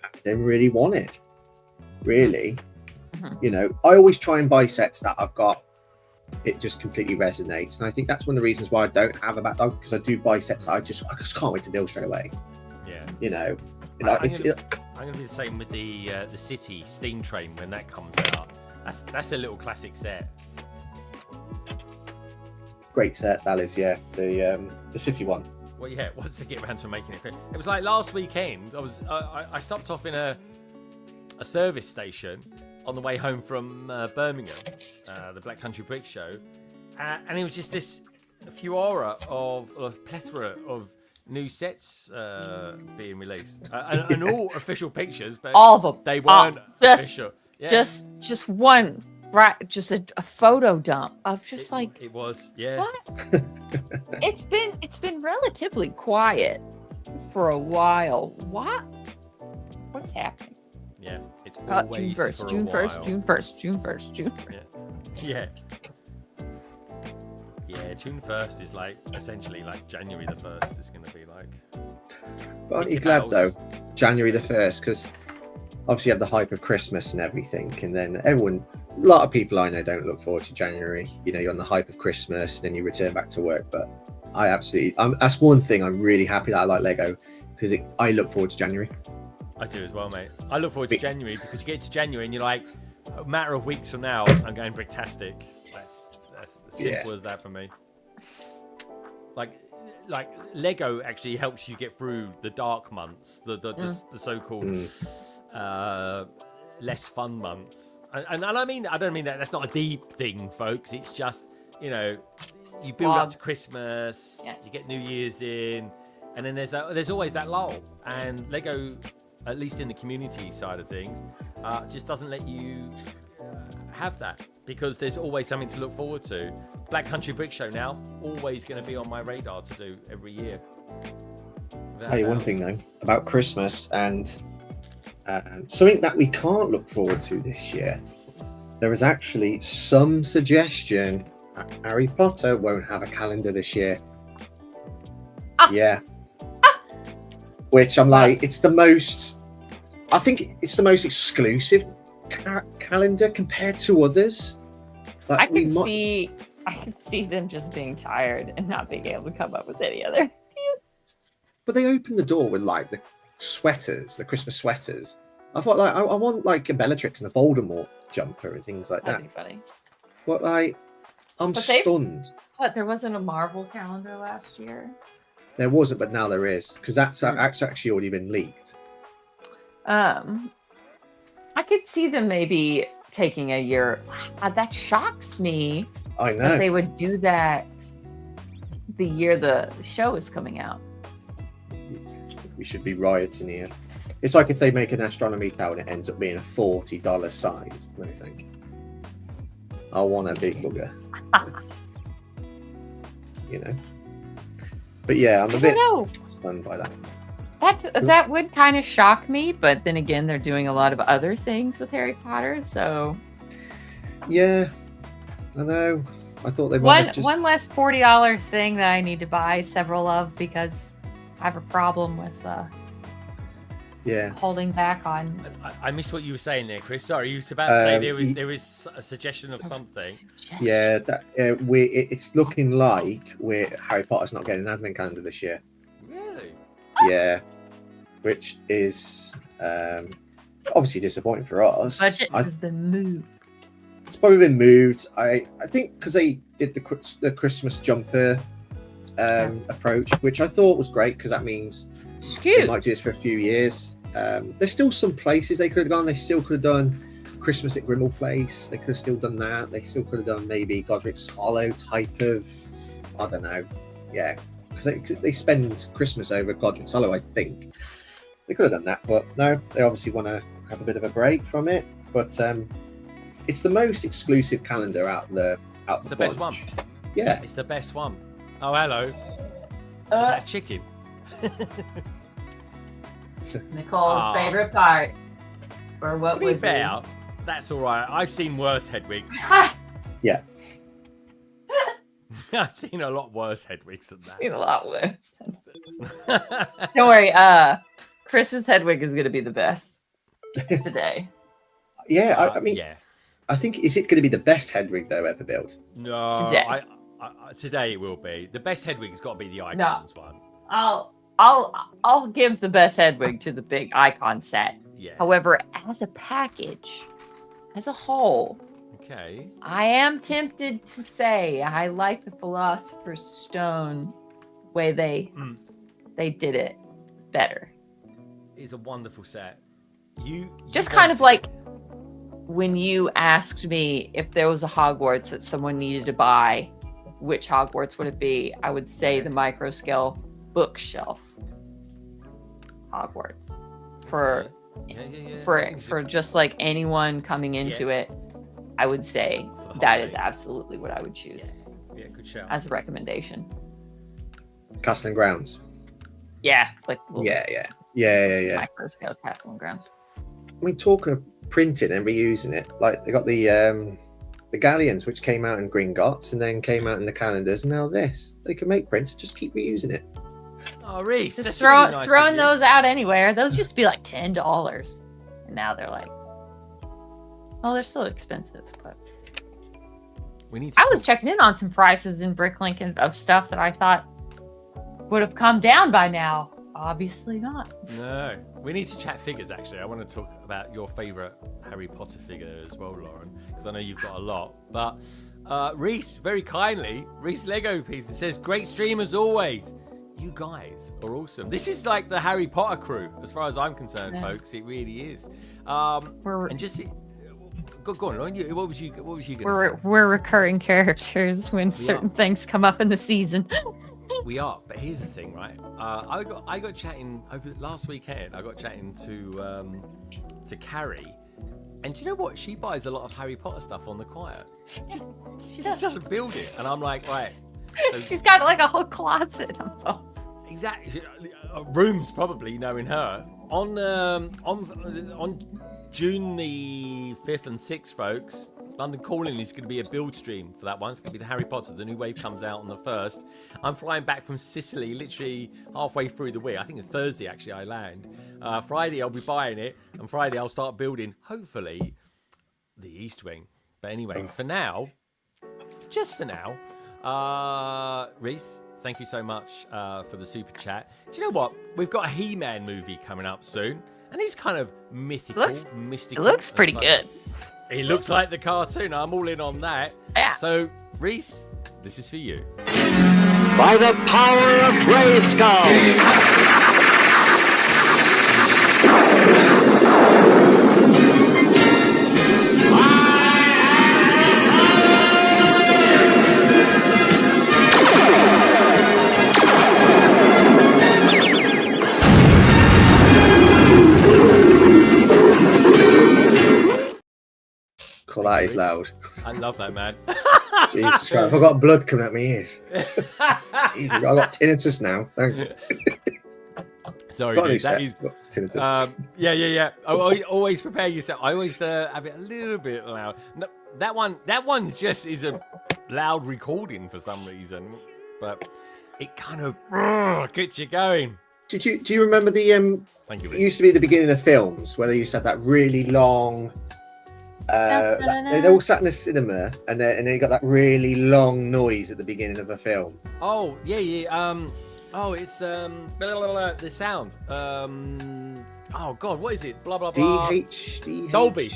I didn't really want it. Really. Mm-hmm. I always try and buy sets that I've got. It just completely resonates. And I think that's one of the reasons why I don't have a backlog, because I do buy sets that I just can't wait to build straight away. Yeah. I'm going to be the same with the City Steam Train when that comes out. That's a little classic set. Great set, that is, yeah. The City one. Well, yeah, once they get around to making it fit. It was like last weekend, I stopped off in a service station on the way home from Birmingham, the Black Country Brick Show, and it was just this furore of plethora of new sets being released, and all official pictures, but all of them. They weren't official. Yeah. Just one, right? Just a photo dump of just it was, yeah. What? It's been relatively quiet for a while. What's happening? Yeah, it's always June 1st, for June a 1st, while. June 1st, June 1st, June 1st. Yeah, June 1st is like essentially like January the 1st is going to be like. But aren't you glad though, January the 1st, because obviously you have the hype of Christmas and everything, and then a lot of people I know don't look forward to January. You're on the hype of Christmas, and then you return back to work. But that's one thing I'm really happy that I like Lego, because I look forward to January. I do as well, mate. I look forward to January because you get to January and you're like, a matter of weeks from now, I'm going Bricktastic. That's as simple as that for me. Like Lego actually helps you get through the dark months, the so-called less fun months. And I don't mean that. That's not a deep thing, folks. It's just you build up to Christmas, you get New Year's in, and then there's always that lull. And Lego, at least in the community side of things, just doesn't let you have that, because there's always something to look forward to. Black Country Brick Show now, always going to be on my radar to do every year. Tell you one thing though about Christmas, and something that we can't look forward to this year. There is actually some suggestion that Harry Potter won't have a calendar this year. Yeah. Which I'm like, I think it's the most exclusive calendar compared to others. Like, I could see them just being tired and not being able to come up with any other. But they opened the door with like the sweaters, the Christmas sweaters. I thought like I want like a Bellatrix and a Voldemort jumper and things like that. That'd be funny. But like, I'm stunned. What, there wasn't a Marvel calendar last year? There wasn't, but now there is, because that's actually already been leaked. I could see them maybe taking a year. That shocks me. I know that they would do that the year the show is coming out. We should be rioting here. It's like if they make an astronomy tower and it ends up being a $40 size. What do you think? I want a big booger. But yeah, I'm a bit stunned by that. That would kind of shock me, but then again, they're doing a lot of other things with Harry Potter, so yeah, I know. I thought they might one less $40 thing that I need to buy several of, because I have a problem with holding back on. I missed what you were saying there, Chris. Sorry, you were about to say there is a suggestion of something. Yeah, that it's looking like Harry Potter's not getting an advent calendar this year. Really? Yeah, which is obviously disappointing for us. Budget has been moved. It's probably been moved. I think because they did the Christmas jumper approach, which I thought was great, because that means they might do this for a few years. There's still some places they could have gone. They still could have done Christmas at Grimmel Place. They could have still done that. They still could have done maybe Godric's Hollow type of, I don't know. Yeah, because they spend Christmas over Godric's Hollow, I think. They could have done that, but no, they obviously want to have a bit of a break from it. But it's the most exclusive calendar out the best one. Yeah, It's the best one. Oh, hello. Is that a chicken? Nicole's favorite part. Or what To be fair, that's all right. I've seen worse Hedwigs. yeah. I've seen a lot worse Hedwigs than that. Seen a lot worse. Don't worry. Chris's Hedwig is going to be the best today. Yeah, I mean, yeah. I think, is it going to be the best Hedwig though ever built? No, Today. Today it will be. The best Hedwig's got to be the Icons one. I'll give the best Hedwig to the big icon set. Yeah. However, as a package, as a whole, Okay. I am tempted to say I like the Philosopher's Stone way they did it better. It's a wonderful set. You Just kind of like when you asked me if there was a Hogwarts that someone needed to buy, which Hogwarts would it be? I would say the micro scale bookshelf Hogwarts for just like anyone coming into it. I would say that is absolutely what I would choose. Yeah, good shout. As a recommendation. Castle and Grounds. Yeah, like Yeah. micro scale Castle and Grounds. I mean, talking of printing and reusing it, like they got the galleons, which came out in Gringotts and then came out in the calendars. And now this, they can make prints, just keep reusing it. Oh, Reese, Just that's really nice throwing of you. those out anywhere. Those used to be like $10, and now they're like, well, they're still expensive. But We need to I was checking in on some prices in Bricklink of stuff that I thought would have come down by now. Obviously not. No, we need to chat figures. Actually, I want to talk about your favorite Harry Potter figure as well, Lauren, because I know you've got a lot. But Reese, very kindly, Reese Lego piece. It says, "Great stream as always. You guys are awesome." This is like the Harry Potter crew, as far as I'm concerned, folks. It really is. And just go on, Lauren. What was you going to say? We're recurring characters when certain things come up in the season. We are, but here's the thing, right? I got chatting over last weekend. I got chatting to Carrie, and do you know what? She buys a lot of Harry Potter stuff on the quiet. She just doesn't build it, and I'm like, right. So, She's got like a whole closet. I'm sorry. exactly, rooms probably knowing her on June the 5th and 6th, folks. London Calling is going to be a build stream for that one. It's going to be the Harry Potter. The new wave comes out on the 1st. I'm flying back from Sicily literally halfway through the week. I think it's Thursday, actually, I land. Friday, I'll be buying it. And Friday, I'll start building, hopefully, the East Wing. But anyway, for now, just for now, Reese, thank you so much for the super chat. Do you know what? We've got a He-Man movie coming up soon. And he's kind of mystical, mystical. It looks pretty good. He looks like the cartoon. I'm all in on that. Yeah. So, Reese, this is for you. By the power of Grayskull! Cool, that is loud. I love that, man. Jesus Christ, I've got blood coming out my ears. Jesus, I've got tinnitus now. Thanks. Sorry, Got a new dude, that set. is. Got tinnitus. Yeah. Always prepare yourself. I always have it a little bit loud. No, that one just is a loud recording for some reason, but it kind of gets you going. Do you remember the Thank you. it used to be the beginning of films where they used to have that really long they all sat in a cinema and they got that really long noise at the beginning of a film. Oh yeah. It's blah, blah, blah, the sound. Oh God, what is it? Blah blah blah. DH. Dolby.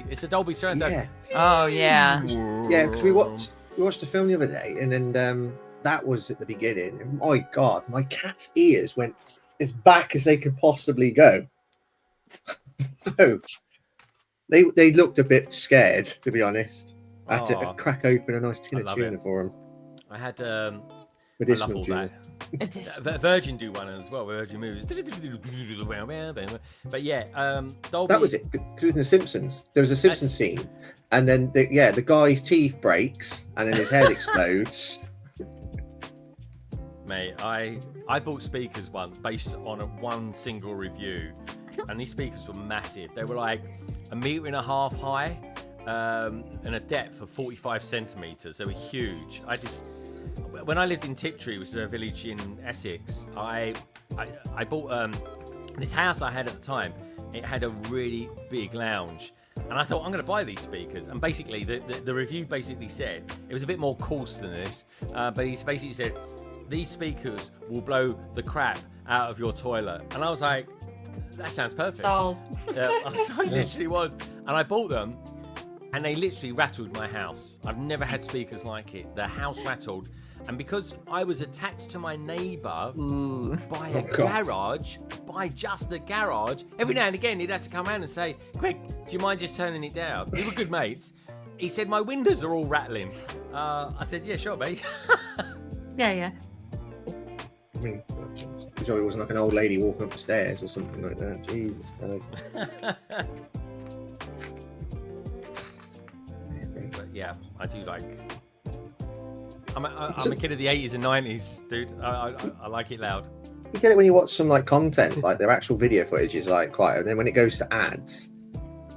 It's a Dolby surround sound. Yeah. Oh yeah. Yeah, because we watched the film the other day, and then that was at the beginning. And my God, my cat's ears went as back as they could possibly go. So they looked a bit scared, to be honest. I had to crack open a nice tin of tuna for them. I had Medicinal all jewel. that. Virgin do one as well. Virgin moves. But yeah, Dolby. That was it. Because it was in The Simpsons. There was a Simpsons scene, and then the guy's teeth breaks, and then his head explodes. Mate, I bought speakers once based on one single review, and these speakers were massive. They were like 1.5 meters high, and a depth of 45 centimeters. They were huge. When I lived in Tiptree, which is a village in Essex, I bought this house I had at the time. It had a really big lounge, and I thought I'm going to buy these speakers. And basically, the review basically said it was a bit more coarse than this, but he basically said these speakers will blow the crap out of your toilet. And I was like, that sounds perfect. So I literally was, and I bought them, and they literally rattled my house. I've never had speakers like it. The house rattled. And because I was attached to my neighbour by a garage, by just a garage, every now and again he'd have to come around and say, Greg, do you mind just turning it down? We were good mates. He said, my windows are all rattling. I said, yeah, sure, mate. yeah. I mean, I'm sure it wasn't like an old lady walking up the stairs or something like that. Jesus Christ. But yeah, I do like... I'm a kid of the 80s and 90s, dude. I like it loud. You get it when you watch some like content, like their actual video footage is like quiet, and then when it goes to ads,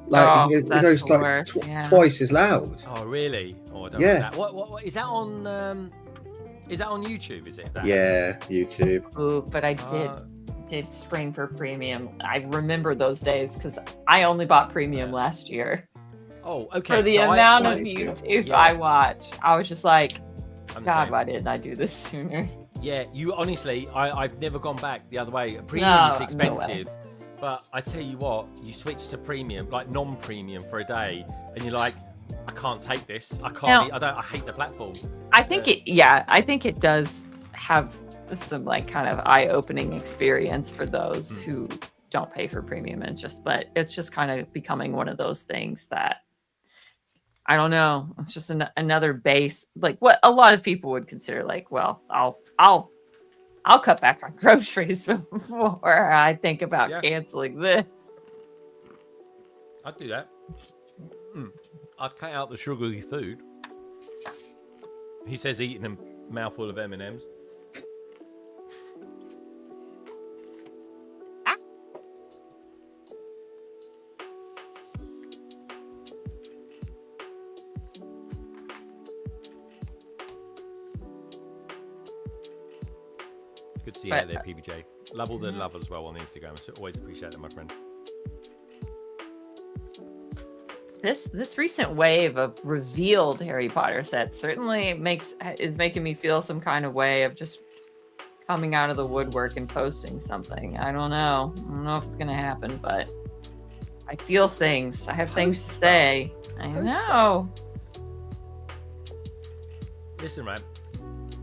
like it goes like twice as loud. Oh really? Oh, I don't like that. What is that on? Is that on YouTube? Is it? Yeah, YouTube. Ooh, but I did spring for premium. I remember those days because I only bought premium last year. Oh, okay. For the amount of YouTube I watch, I was just like, God, why didn't I do this sooner? Yeah, you honestly, I've never gone back the other way. Premium is expensive, but I tell you what, you switch to premium, like non-premium for a day, and you're like, I can't take this. I can't. I hate the platform. I think I think it does have some like kind of eye-opening experience for those who don't pay for premium, and it's just kind of becoming one of those things that, I don't know. It's just another base, like what a lot of people would consider like, well, I'll cut back on groceries before I think about canceling this. I'd do that. I'd cut out the sugary food. He says eating a mouthful of M&Ms. Good to see you out there, PBJ. Love all the love as well on Instagram. So always appreciate it, my friend. This recent wave of revealed Harry Potter sets certainly is making me feel some kind of way of just coming out of the woodwork and posting something. I don't know if it's gonna happen, but I feel things. I have things to say. I know. Listen, man.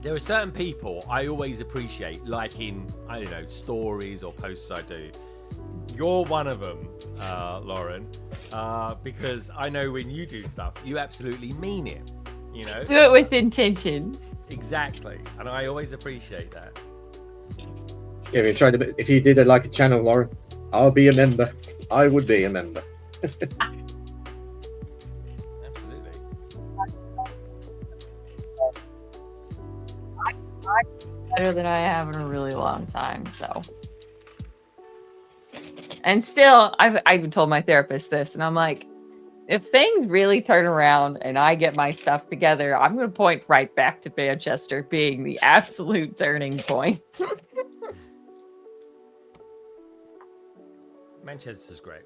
There are certain people I always appreciate, like in, I don't know, stories or posts I do. You're one of them, Lauren, because I know when you do stuff, you absolutely mean it, you know? Do it with intention. Exactly, and I always appreciate that. Yeah, if you did like a channel, Lauren, I'll be a member. I would be a member. Better than I have in a really long time, so. And still, I've even told my therapist this, and I'm like, if things really turn around and I get my stuff together, I'm going to point right back to Manchester being the absolute turning point. Manchester's great.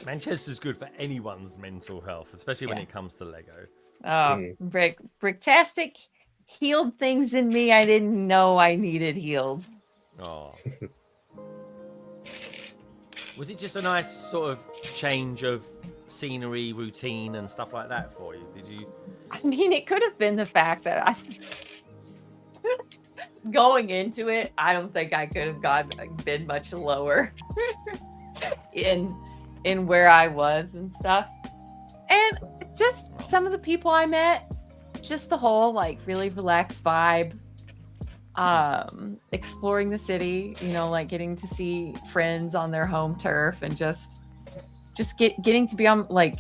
Manchester's good for anyone's mental health, especially when it comes to Lego. Oh, Bricktastic healed things in me I didn't know I needed healed. Oh. Was it just a nice sort of change of scenery, routine, and stuff like that for you? Did you? I mean, it could have been the fact that I, going into it, I don't think I could have been much lower in where I was and stuff. And just some of the people I met, just the whole like really relaxed vibe. exploring the city, you know, like getting to see friends on their home turf and just getting to be on, like,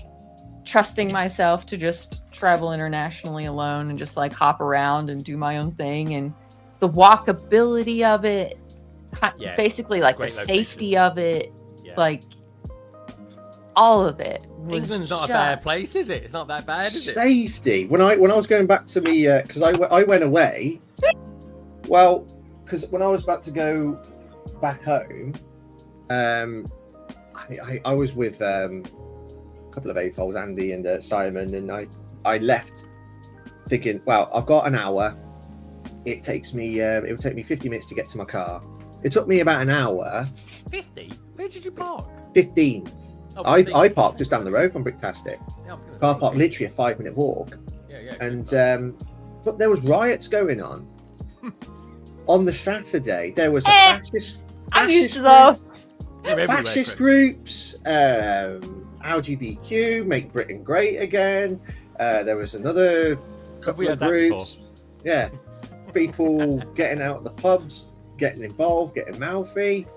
trusting myself to just travel internationally alone and just like hop around and do my own thing, and the walkability of it, basically like the safety of it, like all of it. England's not a bad place, is it? It's not that bad, is it? Safety. When I was going back to me, because I went away. Well, because when I was about to go back home, I was with a couple of AFOLs, Andy and Simon, and I left thinking, well, I've got an hour. It would take me 50 minutes to get to my car. It took me about an hour. 50? Where did you park? 15. Oh, I parked just down the road from Bricktastic. Yeah, I was gonna Car say, park, literally a 5-minute walk. Yeah. And but there was riots going on. On the Saturday, there was a fascist. I'm used to those. Fascist groups, LGBTQ, make Britain great again. There was another couple of groups. Yeah, people getting out of the pubs, getting involved, getting mouthy.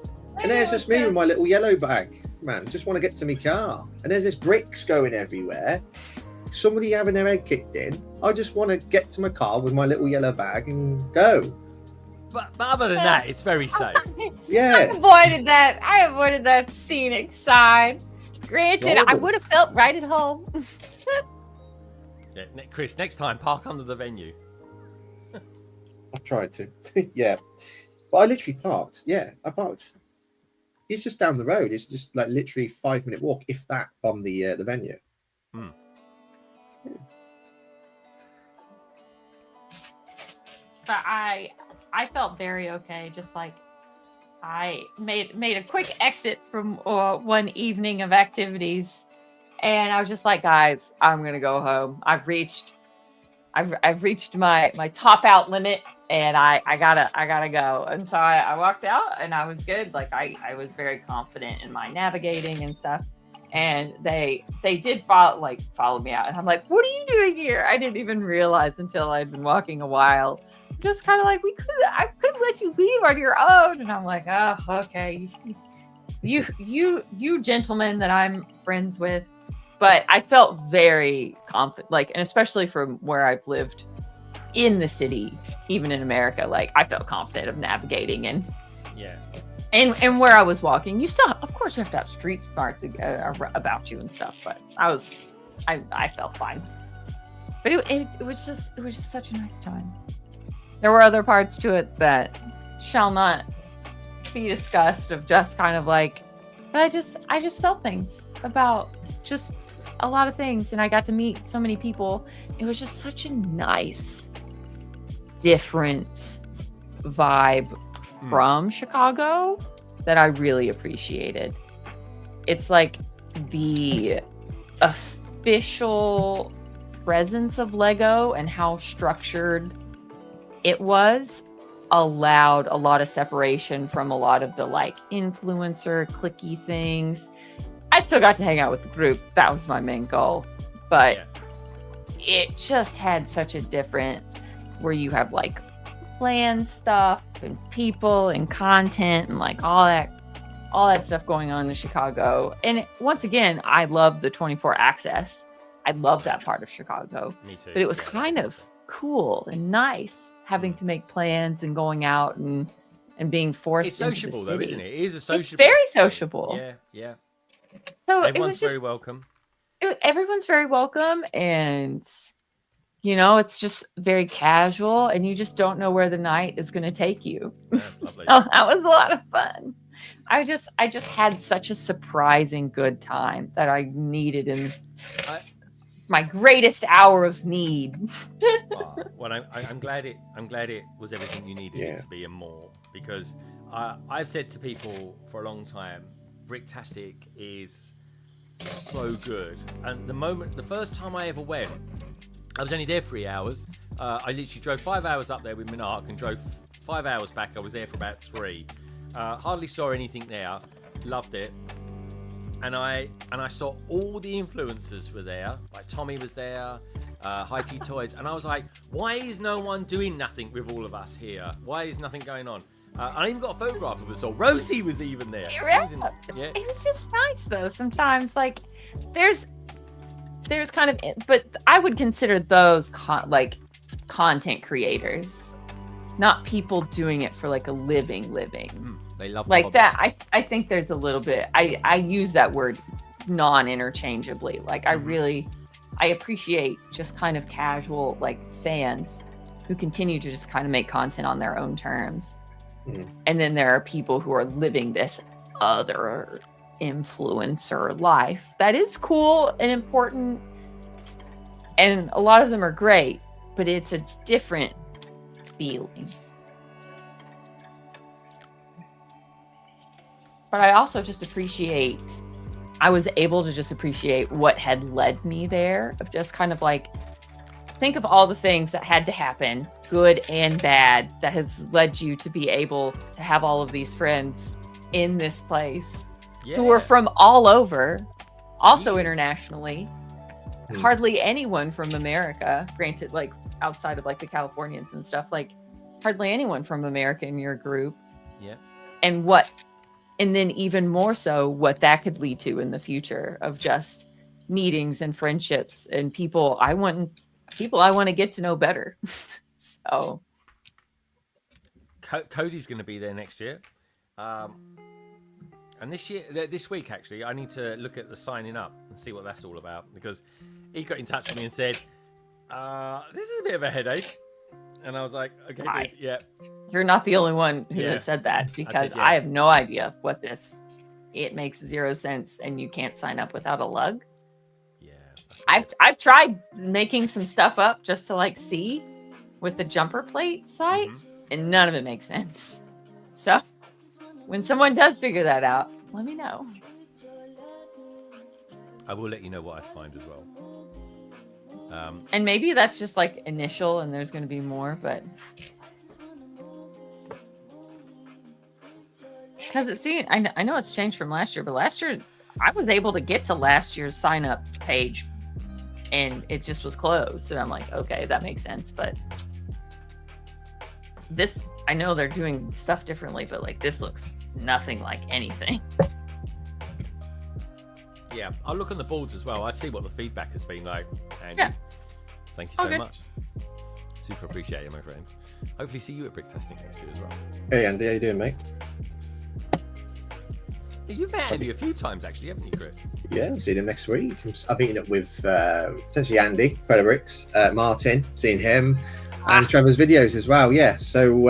And there's just me with my little yellow bag. Man, just want to get to my car. And there's this bricks going everywhere. Somebody having their head kicked in. I just want to get to my car with my little yellow bag and go. But other than that, it's very safe. Yeah. I avoided that scenic side. Granted, I would have felt right at home. Yeah, Chris, next time, park under the venue. I tried to. Yeah. But I literally parked. Yeah, I parked. It's just down the road. It's just like literally 5-minute walk, if that, from the venue. Hmm. Yeah. But I felt very okay. Just like I made a quick exit from one evening of activities, and I was just like, guys, I'm gonna go home. I've reached my top out limit, and I gotta go. And so I walked out, and I was good. Like I was very confident in my navigating and stuff. And they did follow me out, and I'm like, what are you doing here? I didn't even realize until I'd been walking a while. Just kind of like, I could let you leave on your own. And I'm like, oh, okay. You gentlemen that I'm friends with. But I felt very confident, like, and especially from where I've lived in the city, even in America, like I felt confident of navigating and where I was walking. You still, of course, you have to have street smarts about you and stuff. But I felt fine. But it was just such a nice time. There were other parts to it that shall not be discussed, of just kind of like, but I just felt things about just a lot of things, and I got to meet so many people. It was just such a nice, different vibe from Chicago that I really appreciated. It's like the official presence of Lego and how structured it was allowed a lot of separation from a lot of the like influencer clicky things. I still got to hang out with the group. That was my main goal. But it just had such a different, where you have like planned stuff and people and content and like all that stuff going on in Chicago. And once again, I love the 24 access. I love that part of Chicago. Me too. But it was kind of cool and nice having to make plans and going out and being forced it's into sociable the city. though, isn't it? It is a sociable. It's very sociable. Yeah. So Everyone's it was just very welcome. Everyone's very welcome, and you know, it's just very casual, and you just don't know where the night is going to take you. That's lovely. So that was a lot of fun. I just had such a surprising good time that I needed in my greatest hour of need. Well, I'm glad it was everything you needed it to be and more, because I've said to people for a long time, Bricktastic is so good. And the first time I ever went, I was only there 3 hours. I literally drove 5 hours up there with Minark and drove 5 hours back. I was there for about 3. Hardly saw anything there. Loved it. And I saw all the influencers were there. Like Tommy was there. High Tea Toys, and I was like, why is no one doing nothing with all of us here? Why is nothing going on? I even got a photograph of us all. Rosie was even there. Yeah. It was just nice though. Sometimes like there's kind of, but I would consider those content creators, not people doing it for like a living. They love like that. I think there's a little bit. I use that word non-interchangeably. Like I appreciate just kind of casual like fans who continue to just kind of make content on their own terms. And then there are people who are living this other influencer life that is cool and important, and a lot of them are great, but it's a different feeling. But I also just I was able to just appreciate what had led me there, of just kind of like, think of all the things that had to happen, good and bad, that has led you to be able to have all of these friends in this place who are from all over, also internationally. Hardly anyone from America, granted, like outside of like the Californians and stuff, like hardly anyone from America in your group. Yeah. And then even more so what that could lead to in the future of just meetings and friendships and people I want to get to know better. So Cody's going to be there next year. And this week, actually, I need to look at the signing up and see what that's all about, because he got in touch with me and said, this is a bit of a headache. And I was like, okay, dude, yeah. You're not the only one who has said that, because I have no idea what it makes 0 sense, and you can't sign up without a lug. Yeah. I've tried making some stuff up just to like see with the jumper plate site, and none of it makes sense. So when someone does figure that out, let me know. I will let you know what I find as well. And maybe that's just like initial and there's going to be more, but because I know it's changed from last year, but last year I was able to get to last year's sign up page and it just was closed. And I'm like, okay, that makes sense. But this, I know they're doing stuff differently, but like this looks nothing like anything. Yeah, I'll look on the boards as well. I see what the feedback has been like. Andy, thank you so much. Super appreciate it, my friend. Hopefully see you at Brick Testing next year as well. Hey Andy, how you doing, mate? You've met Andy a few times actually, haven't you, Chris? Yeah, I'll see him next week. I'm meeting up with potentially Andy, Bricks, Martin, seeing him, and Trevor's videos as well. Yeah, so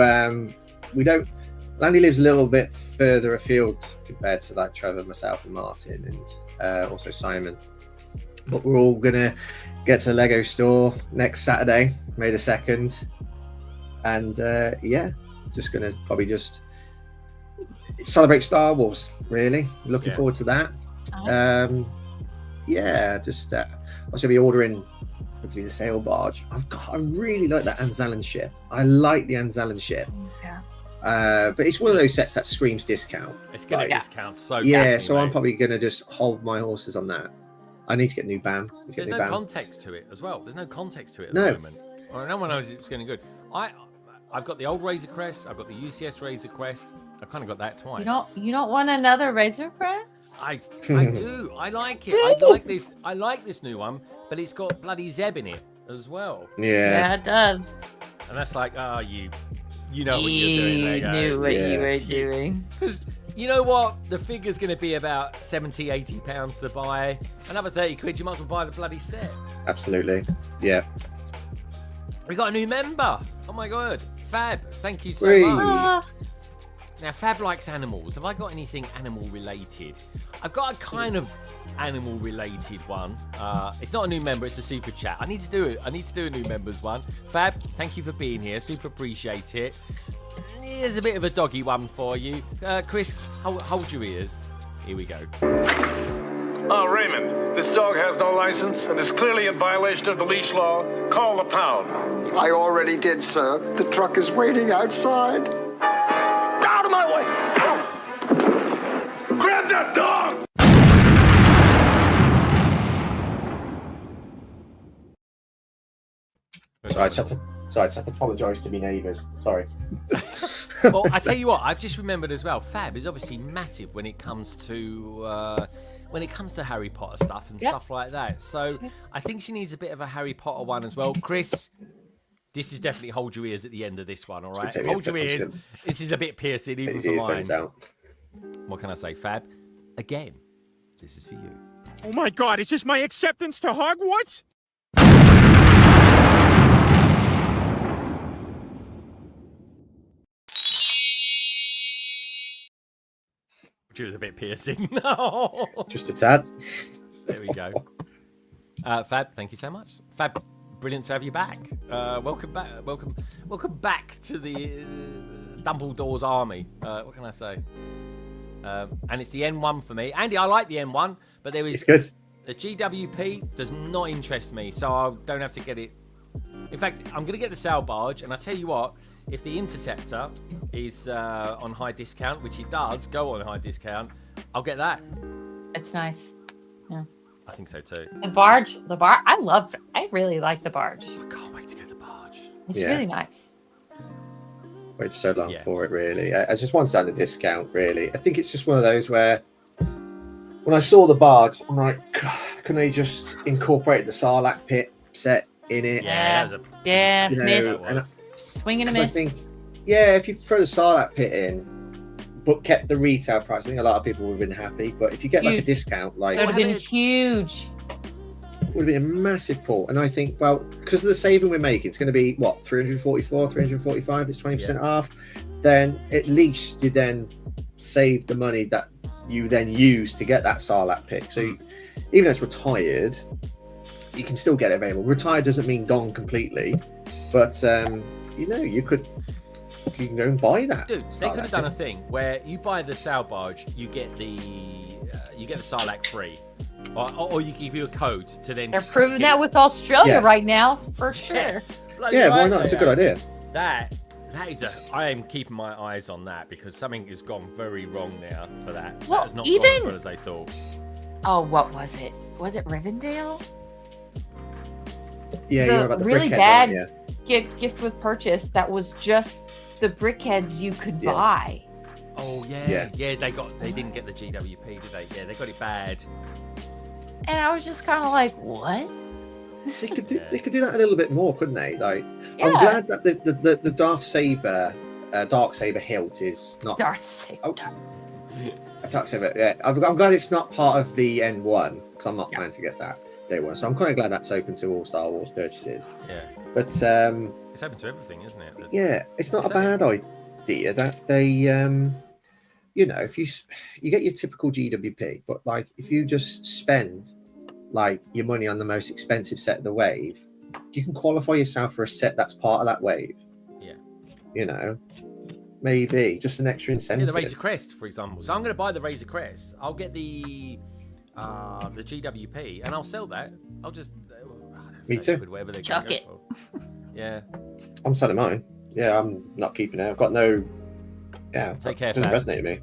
Andy lives a little bit further afield compared to like Trevor, myself, and Martin, and also Simon. But we're all gonna get to the Lego store next Saturday, May the 2nd, and just gonna probably just celebrate Star Wars. Really looking forward to that. Awesome. Just also be ordering hopefully the sail barge. I really like that Anzalan ship. I like the Anzalan ship. But it's one of those sets that screams discount. It's gonna discount so so I'm probably gonna just hold my horses on that. I need to get new BAM. There's no context to it as well. There's no context to it at the moment. Well, no one knows it's going good. I've got the old Razor Crest. I've got the U.S.S. Razor Crest. I've kind of got that twice. You don't want another Razor Crest? I do. I like it. I like this new one, but it's got bloody Zeb in it as well. Yeah, it does. And that's like, you know what you're doing. You knew what you were doing. Because you know what? The figure's going to be about 70, 80 pounds to buy. Another 30 quid, you might as well buy the bloody set. Absolutely. Yeah. We got a new member. Oh my God. Fab, thank you so much. Now, Fab likes animals. Have I got anything animal related? I've got a kind of animal related one. It's not a new member, it's a super chat. I need to do it. I need to do a new members one. Fab, thank you for being here. Super appreciate it. Here's a bit of a doggy one for you. Chris, hold your ears. Here we go. Raymond, this dog has no license and is clearly in violation of the leash law. Call the pound. I already did, sir. The truck is waiting outside. Out of my way! Grab that dog! So I just have to apologise to my neighbours. Sorry. Well, I tell you what, I've just remembered as well. Fab is obviously massive when it comes to Harry Potter stuff and stuff like that. So I think she needs a bit of a Harry Potter one as well. Chris, this is definitely hold your ears at the end of this one, all right? Hold your ears. This is a bit piercing even for mine. What can I say, Fab? Again, this is for you. Oh my God! Is this my acceptance to Hogwarts? Which was a bit piercing. No. Just a tad. There we go. Fab, thank you so much. Fab, brilliant to have you back. Welcome back. Welcome back to the Dumbledore's army. What can I say? And it's the N1 for me. Andy, I like the N1, but there is... It's good. The GWP does not interest me, so I don't have to get it. In fact, I'm going to get the sail barge, and I tell you what, if the Interceptor is on high discount, which it does go on high discount, I'll get that. It's nice. Yeah. I think so too. The barge, I really like the barge. I can't wait to get the barge. It's really nice. Waited so long for it, really. I just want to stand a discount, really. I think it's just one of those where when I saw the barge, I'm like, can they just incorporate the Sarlacc pit set in it? Yeah, Swing and a miss. I think, if you throw the Sarlacc pit in, but kept the retail price, I think a lot of people would have been happy. But if you get like a discount, like it would have been huge. Would have been a massive pull. And I think, well, because of the saving we're making, it's going to be what, 344, 345, it's 20% off. Then at least you then save the money that you then use to get that Sarlacc pick. So even though it's retired, you can still get it available. Retired doesn't mean gone completely, but you can go and buy that. Dude, they could have done a thing where you buy the sail barge, you get the Sarlacc free. Or you give you a code to then. They're proving that with Australia right now, for sure. Why not? It's a good idea. That is I am keeping my eyes on that because something has gone very wrong now for that. Well, that has not gone as well as they thought. Oh, what was it? Was it Rivendell? Yeah, you're about the really brickhead bad one, gift with purchase that was just the brickheads you could buy. Oh yeah. They didn't get the GWP, did they? Yeah, they got it bad. And I was just kind of like, what? They could do that a little bit more, couldn't they? Like, I'm glad that the Darth Saber, Dark Saber hilt is not Darth Saber. Dark Saber. Yeah, I'm glad it's not part of the N1 because I'm not planning to get that day one. So I'm kind of glad that's open to all Star Wars purchases. Yeah. But it's open to everything, isn't it? It's not a bad idea that they if you get your typical GWP, but like if you just spend like your money on the most expensive set of the wave, you can qualify yourself for a set that's part of that wave. Yeah. Maybe just an extra incentive. Yeah, the Razor Crest, for example. So I'm going to buy the Razor Crest. I'll get the GWP and I'll sell that. I'll just me too. Whatever they chuck it. For. Yeah. I'm selling mine. Yeah, I'm not keeping it. I've got no. Yeah, take care. It doesn't resonate with me.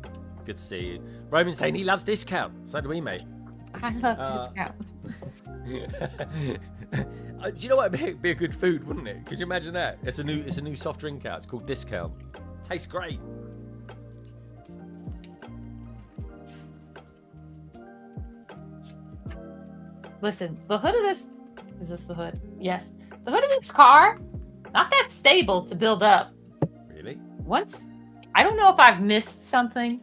Good to see you. Roman's saying he loves discount. So do we, mate. I love discount. Do you know what? It'd be a good food, wouldn't it? Could you imagine that? It's a new soft drink out. It's called Discount. Tastes great. Listen, the hood of this is this the hood? Yes, the hood of this car, not that stable to build up. Really? I don't know if I've missed something,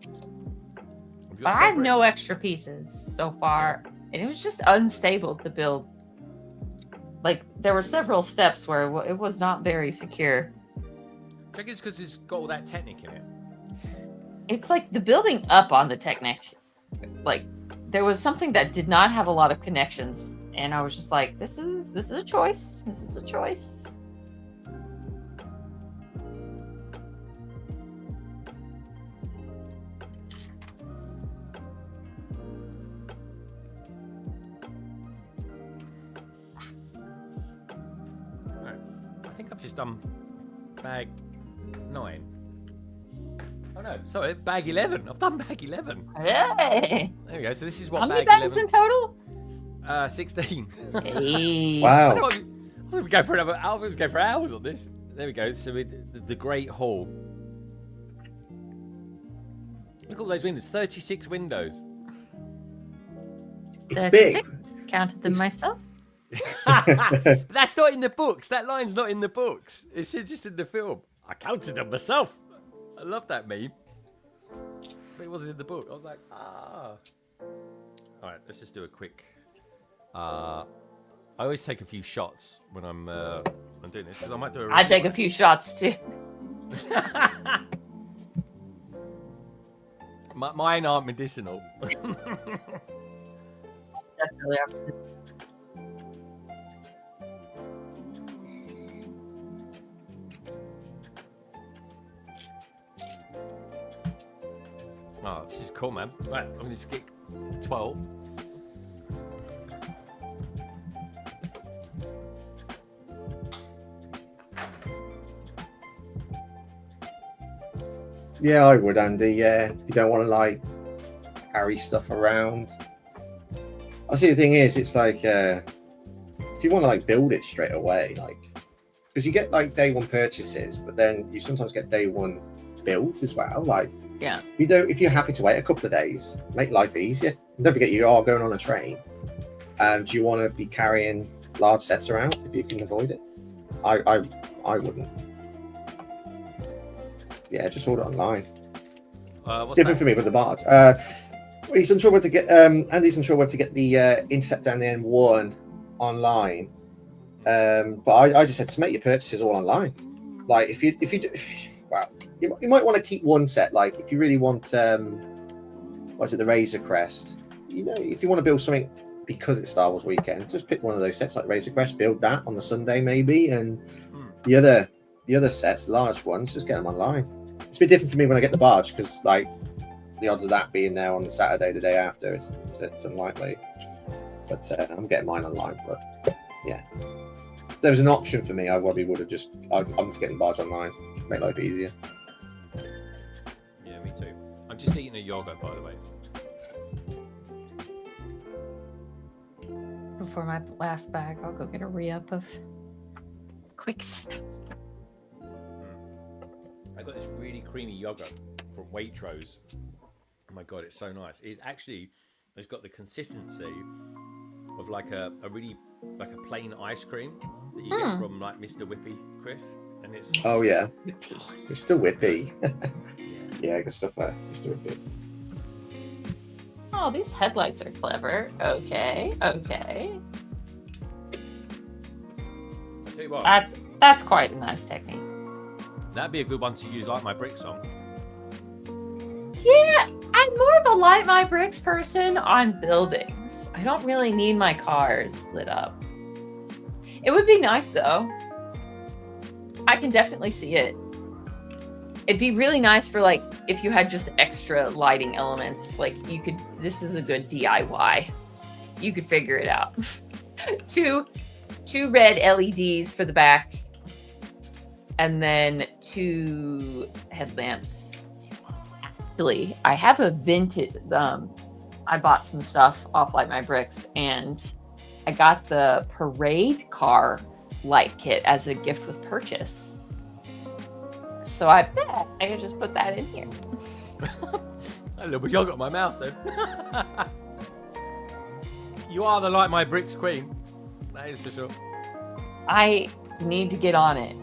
but I have no bricks? extra pieces so far, and it was just unstable to build. Like, there were several steps where it was not very secure. Do you think it's because it's got all that Technic in it? It's like the building up on the Technic. Like, there was something that did not have a lot of connections, and I was just like, this is a choice. This is a choice. I think I've just done bag 9. Oh no, sorry, bag 11. I've done bag 11. Hey! There we go. So this is what How many bag bags 11... in total? 16. Hey. Wow. We go for another hour. We go for hours on this. There we go. So the Great Hall. Look at all those windows. 36 windows. It's big. Counted them myself. That's not in the books. That line's not in the books. It's just in the film. I counted them myself. I love that meme. But it wasn't in the book. I was like, ah. All right, let's just do a quick. I always take a few shots when I'm doing this because I might do a. I take a few shots too. Mine aren't medicinal. Definitely. Oh, this is cool, man. Right, I'm going to skip 12. Yeah, I would, Andy. Yeah, you don't want to like carry stuff around. I see. The thing is, it's like if you want to like build it straight away, like because you get like day one purchases, but then you sometimes get day one builds as well. Like Yeah. if you're happy to wait a couple of days, make life easier. And don't forget, you are going on a train. Do you want to be carrying large sets around if you can avoid it? I wouldn't. Yeah, just order online. It's different for me with the barge. He's unsure whether to get. Andy's unsure whether to get the Insect and the N1 online. But I just said to make your purchases all online. Like if you might want to keep one set. Like if you really want, what's it, the Razor Crest? You know, if you want to build something because it's Star Wars weekend, just pick one of those sets like Razor Crest. Build that on the Sunday maybe, and the other sets, large ones, just get them online. It's a bit different for me when I get the barge because, like, the odds of that being there on the Saturday, the day after, it's unlikely. But I'm getting mine online. But yeah, if there was an option for me, I probably would have just. I'm just getting barge online, make life easier. Yeah, me too. I'm just eating a yogurt, by the way. Before my last bag, I'll go get a re-up of quick stuff. I got this really creamy yogurt from Waitrose. Oh my god, it's so nice. It's got the consistency of like a really like a plain ice cream that you get from like Mr. Whippy, Chris. And it's Mr. Whippy. Yeah, good stuff there, Mr. Whippy. Oh, these headlights are clever. Okay. I'll tell you what. That's quite a nice technique. That'd be a good one to use Light My Bricks on. Yeah, I'm more of a light my bricks person on buildings. I don't really need my cars lit up. It would be nice though. I can definitely see it. It'd be really nice for like if you had just extra lighting elements. Like you could. This is a good DIY. You could figure it out. two red LEDs for the back. And then 2 headlamps. Actually, I have a vintage. I bought some stuff off Light My Bricks, and I got the parade car light kit as a gift with purchase. So I bet I could just put that in here. A little bit yogurt in my mouth, then. You are the Light My Bricks queen. That is for sure. I need to get on it.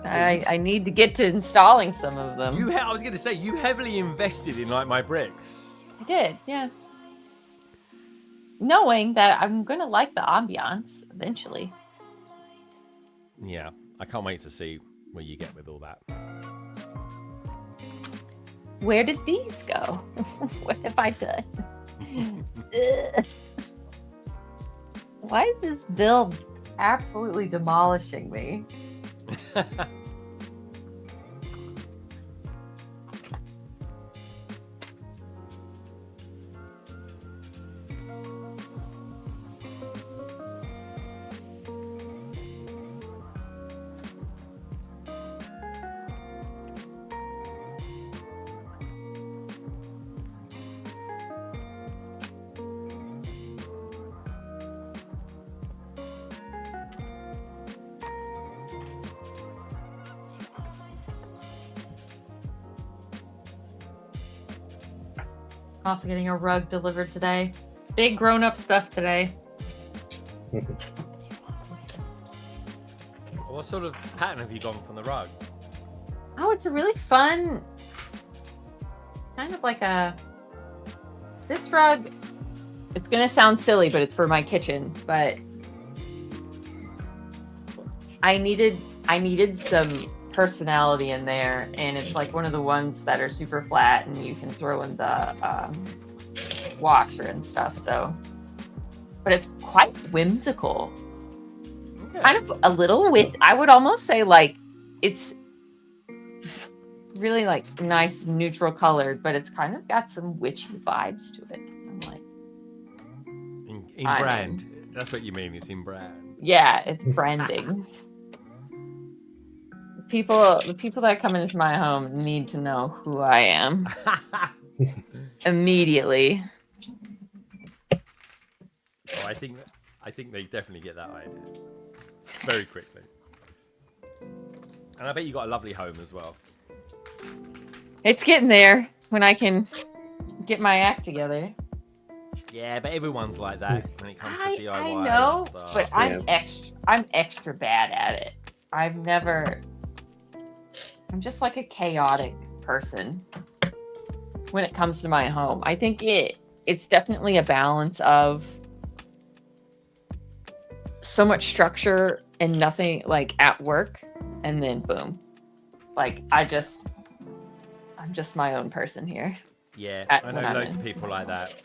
I need to get to installing some of them. I was going to say, you heavily invested in Light My Bricks. I did, yeah. Knowing that I'm going to like the ambiance eventually. Yeah, I can't wait to see where you get with all that. Where did these go? What have I done? Why is this build absolutely demolishing me? Also getting a rug delivered today. Big grown-up stuff today. What sort of pattern have you gone from the rug? Oh, it's a really fun, kind of like a, this rug, it's going to sound silly, but it's for my kitchen, but I needed some personality in there, and it's like one of the ones that are super flat and you can throw in the washer and stuff, so, but it's quite whimsical. Okay. Kind of a little witch. I would almost say like it's really like nice neutral colored, but it's kind of got some witchy vibes to it. I'm like, in brand. That's what you mean. It's in brand. Yeah, it's branding. The people that come into my home need to know who I am immediately. Oh, I think they definitely get that idea very quickly. And I bet you got a lovely home as well. It's getting there when I can get my act together. Yeah, but everyone's like that when it comes to DIY. I know, and stuff. but I'm extra bad at it. I'm just like a chaotic person when it comes to my home. I think it's definitely a balance of so much structure and nothing like at work, and then boom. Like I'm just my own person here. Yeah, I know loads of people like that.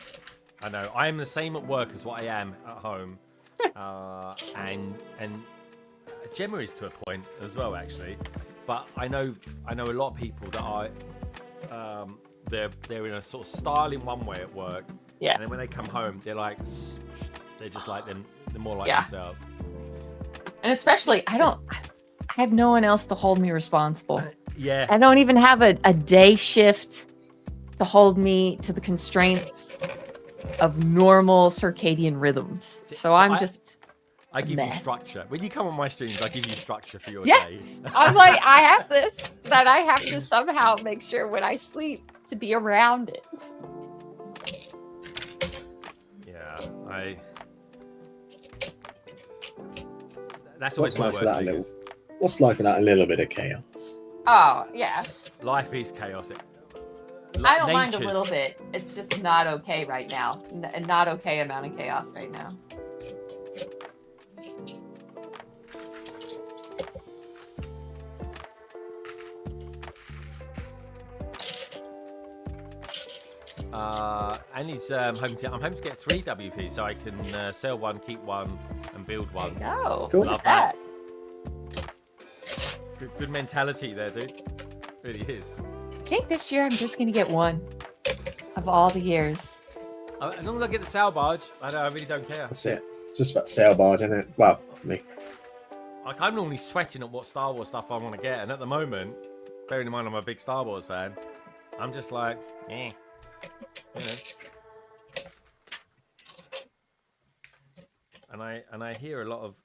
I know. I am the same at work as what I am at home. And Gemma is to a point as well, actually. But I know a lot of people that are they're in a sort of style in one way at work. Yeah. And then when they come home, they're just like them. They're more like themselves. And especially, I have no one else to hold me responsible. Yeah. I don't even have a day shift to hold me to the constraints of normal circadian rhythms. So I give you structure. When you come on my streams, I give you structure for your day. I'm like, I have this that I have to somehow make sure when I sleep to be around it. Yeah, that's always my worst thing. What's life without a little bit of chaos? Oh, yeah. Life is chaotic. I don't mind a little bit. It's just not okay right now. Not okay amount of chaos right now. And he's I'm home to get 3 WP, so I can sell one, keep one, and build one. There you go. Cool. Love that. Good mentality there, dude. Really is. I think this year I'm just gonna get one of all the years. As long as I get the sail barge, I really don't care. That's it. It's just about sail barge, isn't it? Well, me. Like, I'm normally sweating at what Star Wars stuff I want to get, and at the moment, bearing in mind I'm a big Star Wars fan, I'm just like, you know. And I hear a lot of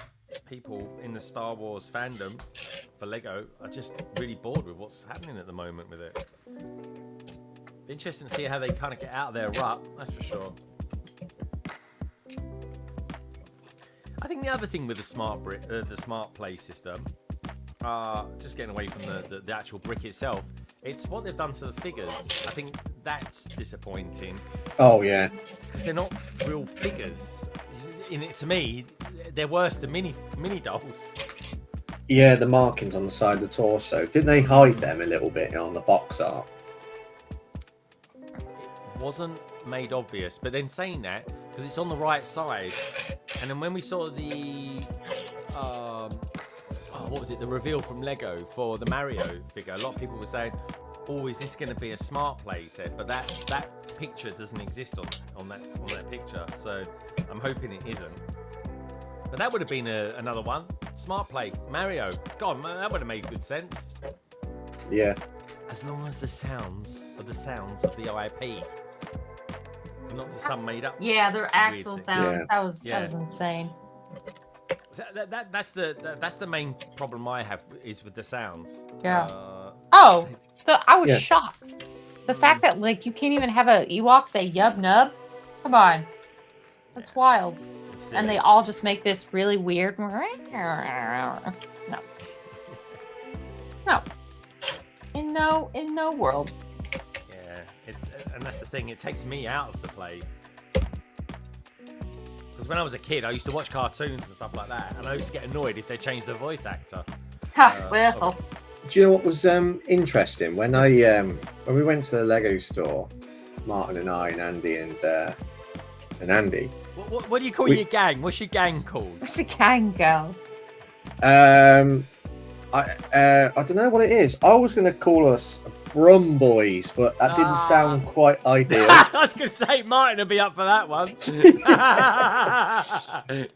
people in the Star Wars fandom for Lego are just really bored with what's happening at the moment with it. Interesting to see how they kind of get out of their rut, that's for sure. I think the other thing with the smart play system, just getting away from the actual brick itself, it's what they've done to the figures. I think that's disappointing. Oh yeah, because they're not real figures. To me, they're worse than mini dolls. Yeah, the markings on the side of the torso. Didn't they hide them a little bit on the box art? It wasn't made obvious, but then saying that, because it's on the right side, and then when we saw the what was it, the reveal from Lego for the Mario figure, a lot of people were saying, oh, is this going to be a smart play set? But that picture doesn't exist on that picture, so I'm hoping it isn't. But that would have been another one. Smart play, Mario. God, man, that would have made good sense. Yeah. As long as the sounds of the IP, not to some made up. Yeah, they're actual sounds. Yeah. That was insane. So that's the main problem I have is with the sounds. Yeah. I was shocked. The fact that like you can't even have a Ewok say "yub nub," come on, that's wild. And they all just make this really weird. No, no, in no world. Yeah, and that's the thing. It takes me out of the play. Because when I was a kid, I used to watch cartoons and stuff like that, and I used to get annoyed if they changed the voice actor. Well. Do you know what was interesting when when we went to the Lego store, Martin and I and Andy and Andy. What do you call your gang? What's your gang called? What's a gang go? I don't know what it is. I was going to call us Brum Boys, but that didn't sound quite ideal. I was going to say Martin would be up for that one.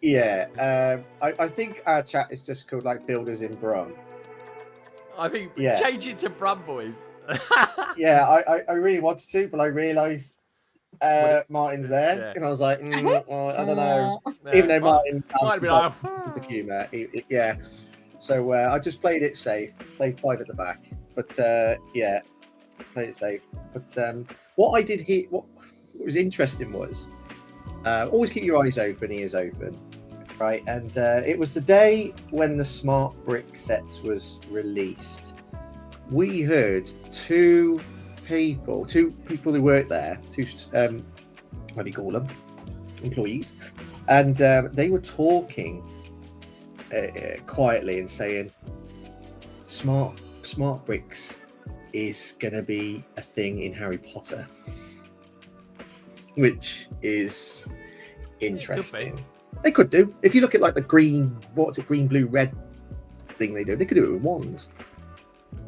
Yeah, I think our chat is just called like Builders in Brum. I think change it to Brum Boys. Yeah, I really wanted to, but I realised Martin's there, and I was like, I don't know. Even though Martin has a sense of humour, yeah. So I just played it safe, played 5 at the back, but yeah, played it safe. But what I did here, what was interesting was always keep your eyes open, ears open, right? And it was the day when the Smart Brick sets was released. We heard two people who worked there, what do you call them, employees, and they were talking quietly and saying smart bricks is gonna be a thing in Harry Potter, which is interesting. They could do, if you look at like the green blue red thing they do, they could do it with wands.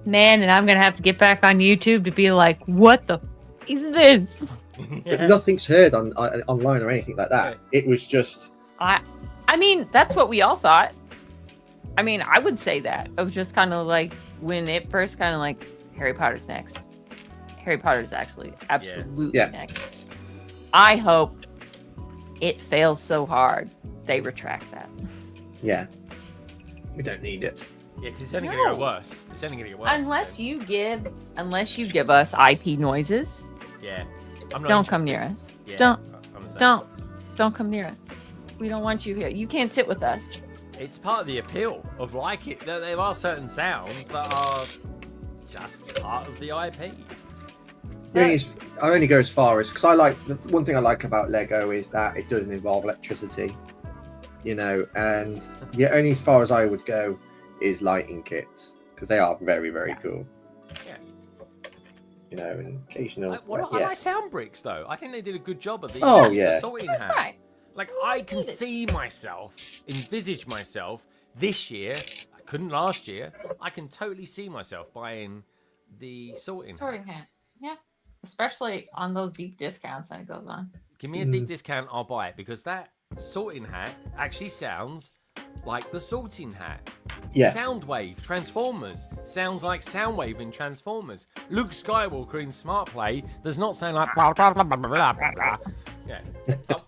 Man, and I'm gonna have to get back on YouTube to be like, what the is this? But nothing's heard on online or anything like that. It was just I mean, that's what we all thought. I mean, I would say that. It was just kind of like when it first kind of like Harry Potter's next. Harry Potter's actually absolutely next. I hope it fails so hard they retract that. Yeah. We don't need it. Yeah, because it's only going to get worse. It's only going to get worse. Unless you give us IP noises. Yeah. I'm not don't come near us. Yeah, Don't come near us. We don't want you here. You can't sit with us. It's part of the appeal of like it. There are certain sounds that are just part of the IP. I only go as far as, because I like, the one thing I like about Lego is that it doesn't involve electricity, you know, and only as far as I would go is lighting kits, because they are very, very cool. Yeah. You know, and occasional. I like sound bricks though. I think they did a good job of the sorting That's hat. right. Like I can see myself, envisage myself this year. I couldn't last year. I can totally see myself buying the sorting hat. Yeah. Especially on those deep discounts that it goes on. Give me a deep discount, I'll buy it, because that sorting hat actually sounds like the sorting hat. Yeah. Soundwave, Transformers. Sounds like Soundwave in Transformers. Luke Skywalker in Smart Play does not sound like blah, blah, blah, blah, blah, blah, blah. Yeah.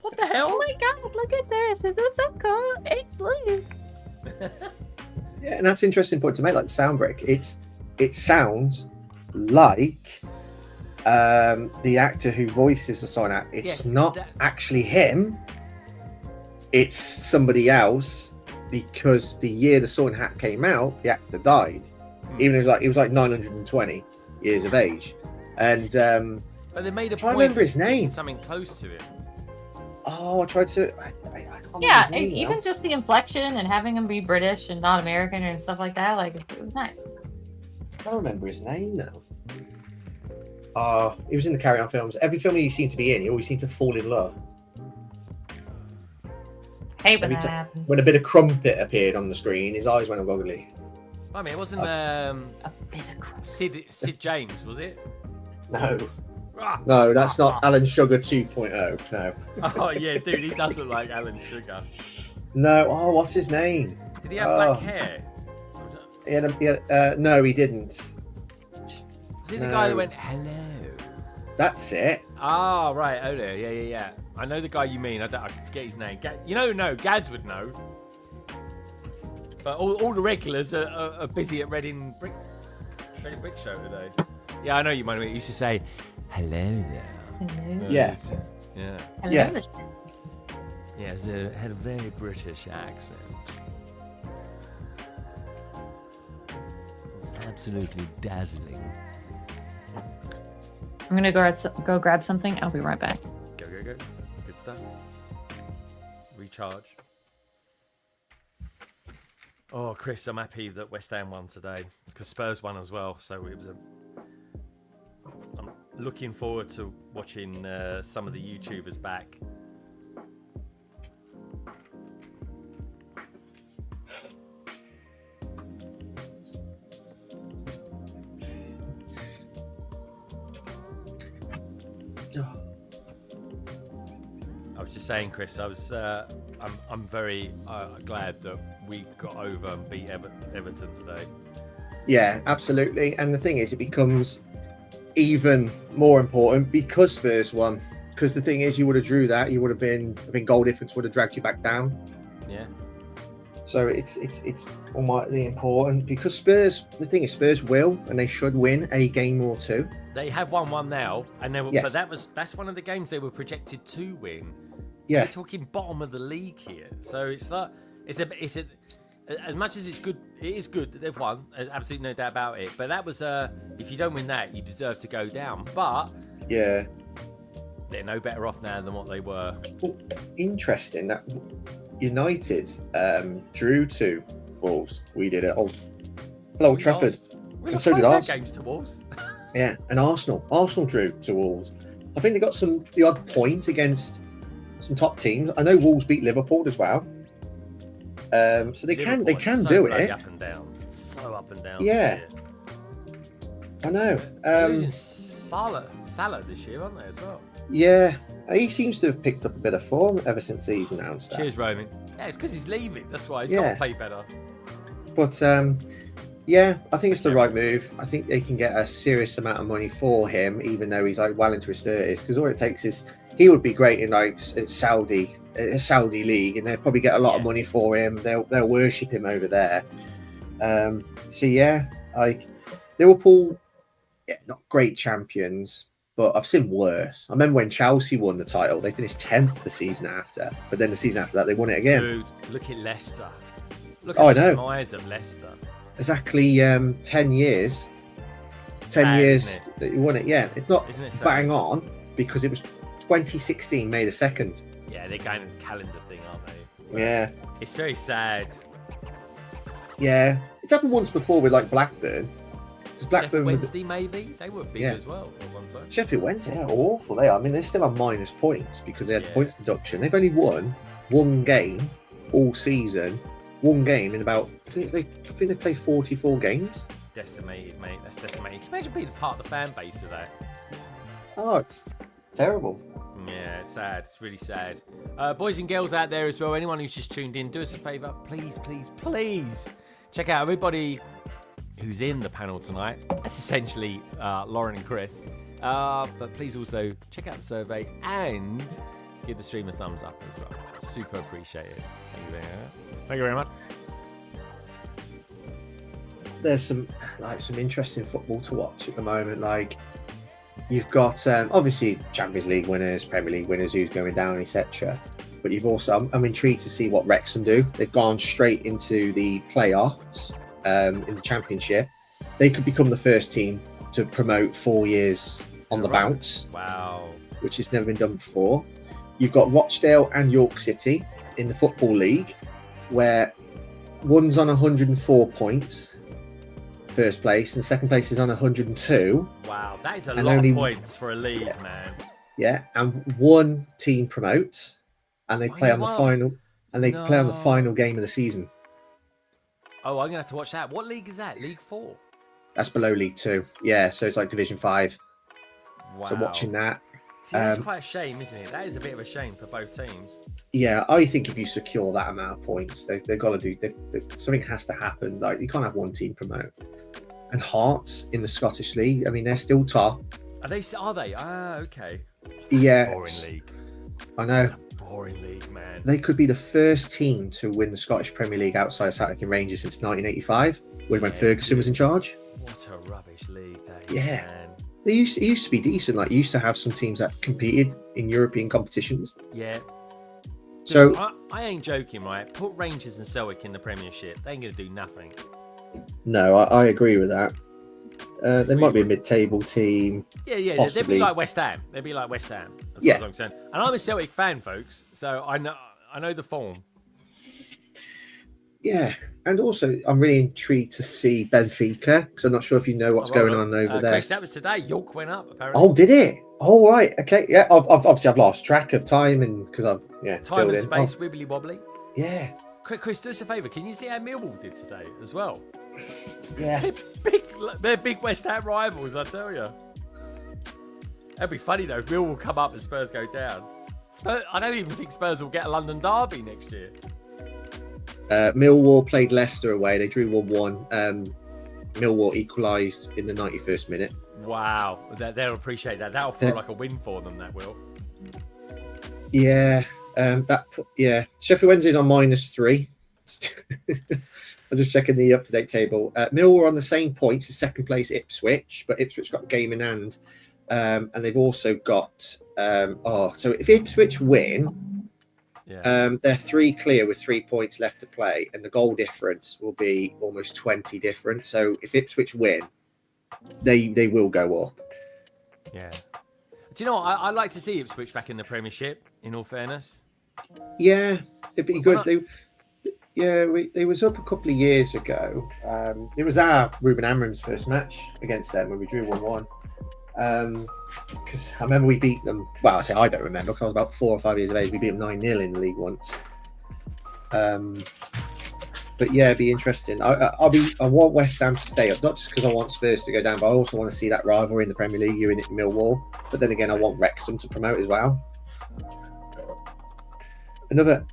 What the hell? Oh my god, look at this. Is it so cool? It's Luke. Yeah, and that's an interesting point to make, like the sound brick. It sounds like the actor who voices the Sorting Hat. It's not actually him. It's somebody else, because the year the Sorting Hat came out, the actor died. Even though it was like 920 years of age. And but they made a point. I remember his name. Something close to it. Oh, I tried to. I can't remember even just the inflection and having him be British and not American and stuff like that. Like it was nice. I don't remember his name now. He was in the Carry On films. Every film he seemed to be in, he always seemed to fall in love. Hey, but that happens. When a bit of crumpet appeared on the screen, his eyes went all goggly. I mean, it wasn't a bit of crumpet. Sid James, was it? No. No, that's not Alan Sugar 2.0. No. Oh yeah, dude, he does look like Alan Sugar. No. Oh, what's his name? Did he have black hair? No, he didn't. Was he the guy that went hello? That's it. Oh right, oh yeah. I know the guy you mean. I forget his name. Gaz would know. But all the regulars are busy at Reading Brick Show today. Yeah, I know you might. You used to say, "Hello there." Hello. Yeah. Yeah. Hello, Yeah. Michelle. Yeah, it had a very British accent. It was absolutely dazzling. I'm gonna go grab something. I'll be right back. Go. Good stuff. Recharge. Oh, Chris, I'm happy that West Ham won today because Spurs won as well. So it was I'm looking forward to watching some of the YouTubers back. I was just saying, Chris, I'm very glad that we got over and beat Everton today. Yeah, absolutely. And the thing is, it becomes even more important because Spurs won. Because the thing is, you would have drew that, you would have been, I think goal difference would have dragged you back down. Yeah. So it's almighty important because Spurs. The thing is, Spurs will and they should win a game or two. They have won one now, and they were, Yes. but that's one of the games they were projected to win. Yeah. We're talking bottom of the league here, so it's like it's a as much as it's good, it is good that they've won. There's absolutely no doubt about it. But that was if you don't win that, you deserve to go down. But Yeah. they're no better off now than what they were. Well, interesting that United drew to Wolves. We did it. Old Trafford. We And lost so did both our Ars. games to Wolves. Yeah, and Arsenal drew to Wolves. I think they got the odd point against some top teams. I know Wolves beat Liverpool as well. So they can Liverpool are do bloody it. Up and down. So up and down. Yeah. this year. I know. They're losing Salah this year, aren't they, as well? Yeah, he seems to have picked up a bit of form ever since he's announced that. Cheers, Roman. Yeah, it's because he's leaving. That's why he's got Yeah. to play better. But yeah, I think it's the right move. I think they can get a serious amount of money for him, even though he's like well into his 30s. Because all it takes is he would be great in like a Saudi league, and they'll probably get a lot of money for him. They'll worship him over there. So yeah, like Liverpool, yeah, not great champions, but I've seen worse. I remember when Chelsea won the title, they finished 10th the season after, but then the season after that they won it again. Dude, look at Leicester. Look Oh, I at the know. demise of Leicester. Exactly 10 years. 10 Sad, years isn't that you won it. Yeah, it's not Isn't it sad? bang on because it was 2016, May the 2nd. Yeah, they're going to the calendar thing, aren't they? Yeah, It's very sad. yeah. It's happened once before with like Blackburn. Because Sheffield Blackburn, Wednesday, maybe? They were big Yeah. as well at one time. Sheffield Wednesday, yeah, awful they are. I mean, they're still on minus points because they had Yeah. points deduction. They've only won one game all season. One game in about, I think they played 44 games. Decimated, mate. That's decimated. Can you imagine being part of the fan base of that? Oh, it's terrible. Yeah, it's sad. It's really sad. Boys and girls out there as well, anyone who's just tuned in, do us a favour. Please, please, please check out everybody who's in the panel tonight. That's essentially Lauren and Chris. But please also check out the survey and give the stream a thumbs up as well. Super appreciate it. Thank you very much. Thank you very much. There's some interesting football to watch at the moment. Like you've got obviously Champions League winners, Premier League winners, who's going down, etc. But you've also I'm intrigued to see what Wrexham do. They've gone straight into the playoffs in the Championship. They could become the first team to promote 4 years on the bounce, Wow. which has never been done before. You've got Rochdale and York City in the Football League, where one's on 104 points, first place, and second place is on 102. Wow, that is a And lot only- of points for a league, man. Yeah, and one team promotes, and they play on the Wow. final, and they play on the No. final game of the season. Oh, I'm going to have to watch that. What league is that? League 4? That's below League 2. Yeah, so it's like Division 5. Wow. So watching that. See, that's um, quite a shame, isn't it? That is a bit of a shame for both teams. Yeah, I think if you secure that amount of points, they've got to do. Something has to happen. Like you can't have one team promote. And Hearts in the Scottish League. I mean, they're still top. Are they? Ah, okay. Yeah, Boring league. I know. Boring league, man. They could be the first team to win the Scottish Premier League outside of Celtic and Rangers since 1985, when Yeah, Ferguson was in charge. What a rubbish league that is, Yeah. man. it used to be decent. Like, you used to have some teams that competed in European competitions. Yeah. So I ain't joking, right? Put Rangers and Celtic in the Premiership. They ain't gonna do nothing. no, I agree with that. They might be a mid-table team. Yeah. Possibly. They'd be like West Ham. They'd be like West Ham. As Yeah. far as I'm concerned. And I'm a Celtic fan, folks. So I know the form. Yeah, and also I'm really intrigued to see Benfica, because I'm not sure if you know what's going on over there. Chris, that was today. York went up, apparently. Oh, did it? Oh, right. Okay. Yeah. I've lost track of time, and because I've Time and building. space, wibbly wobbly. Yeah. Chris, do us a favour. Can you see how Millwall did today as well? Yeah. They're big West Ham rivals, I tell you. That'd be funny though if Millwall come up and Spurs go down. I don't even think Spurs will get a London derby next year. Millwall played Leicester away. They drew 1-1. Millwall equalised in the 91st minute. Wow, they'll appreciate that. That'll feel like a win for them. That will. Yeah. Sheffield Wednesday's on -3. I'm just checking the up-to-date table. Millwall are on the same points as second place Ipswich, but Ipswich got a game in hand, and they've also got. So if Ipswich win, they're 3 clear with 3 points left to play, and the goal difference will be almost 20 different. So if Ipswich win, they will go up. Yeah. Do you know what? I'd like to see Ipswich back in the Premiership, in all fairness. Yeah, it'd be good. They was up a couple of years ago. It was our Ruben Amram's first match against them when we drew 1-1. Because I remember we beat them. Well, I don't remember because I was about 4 or 5 years of age. We beat them 9-0 in the league once. But yeah, it'd be interesting. I want West Ham to stay up, not just because I want Spurs to go down, but I also want to see that rivalry in the Premier League, you in Millwall. But then again, I want Wrexham to promote as well. Another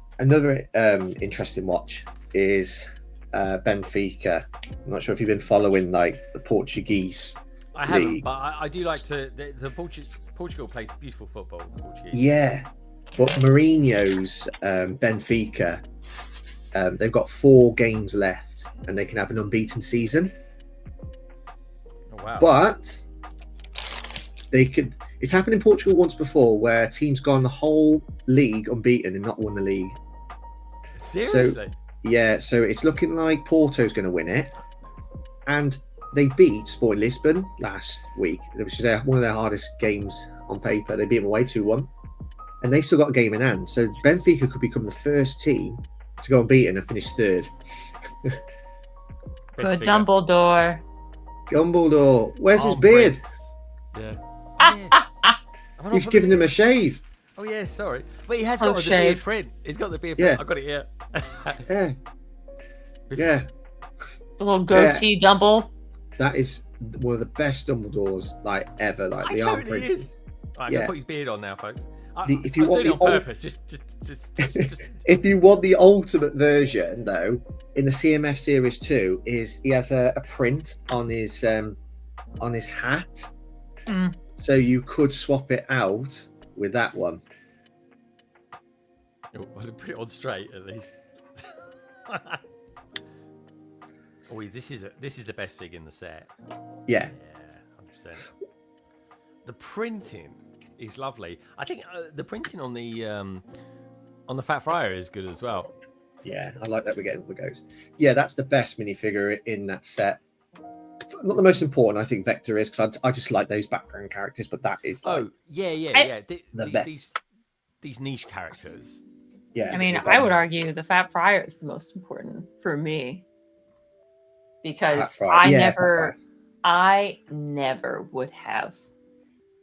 interesting watch is Benfica. I'm not sure if you've been following like the Portuguese I haven't, league. but I do like to. Portugal plays beautiful football. The Portuguese. Yeah, but Mourinho's Benfica, they've got 4 games left, and they can have an unbeaten season. Oh, wow! But they could. It's happened in Portugal once before, where a team's gone the whole league unbeaten and not won the league. Seriously? So it's looking like Porto's going to win it, and they beat Sporting Lisbon last week, which is one of their hardest games on paper. They beat them away 2-1, and they've still got a game in hand. So Benfica could become the first team to go unbeaten and finish 3rd. Good Dumbledore. Where's his beard? Prince. Yeah. You've given him a shave. Oh yeah, sorry. But he has got the beard print. He's got the beard print. Yeah. I've got it here. Yeah. A little goatee Dumble. That is one of the best Dumbledores like ever. Like the arm totally printed. is. Right, I'm gonna put his beard on now, folks. If you want doing the it on purpose, just if you want the ultimate version, though, in the CMF Series 2, he has a print on his hat, so you could swap it out with that one. I'll put it on straight at least. Oh, this is the best fig in the set. Yeah. 100%. The printing is lovely. I think the printing on the Fat Friar is good as well. Yeah, I like that we're getting all the goats. Yeah, that's the best minifigure in that set. Not the most important, I think Vector is, because I just like those background characters, but that is like the best. These niche characters. Yeah. I mean, I would argue the Fat Friar is the most important for me. Because I never would have.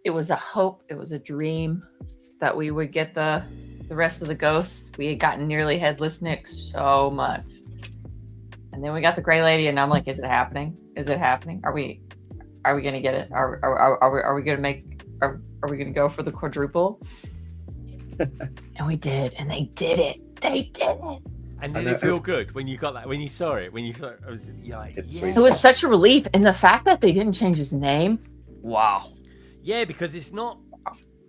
It was a hope, it was a dream that we would get the rest of the ghosts. We had gotten nearly headless Nick so much. And then we got the Gray Lady, and I'm like, is it happening? Is it happening? Are we gonna get it? Are we gonna go for the quadruple? And we did, and they did it. They did it. And did it feel good when you got that? When you saw it? You're like, It was such a relief, and the fact that they didn't change his name, wow. Yeah, because it's not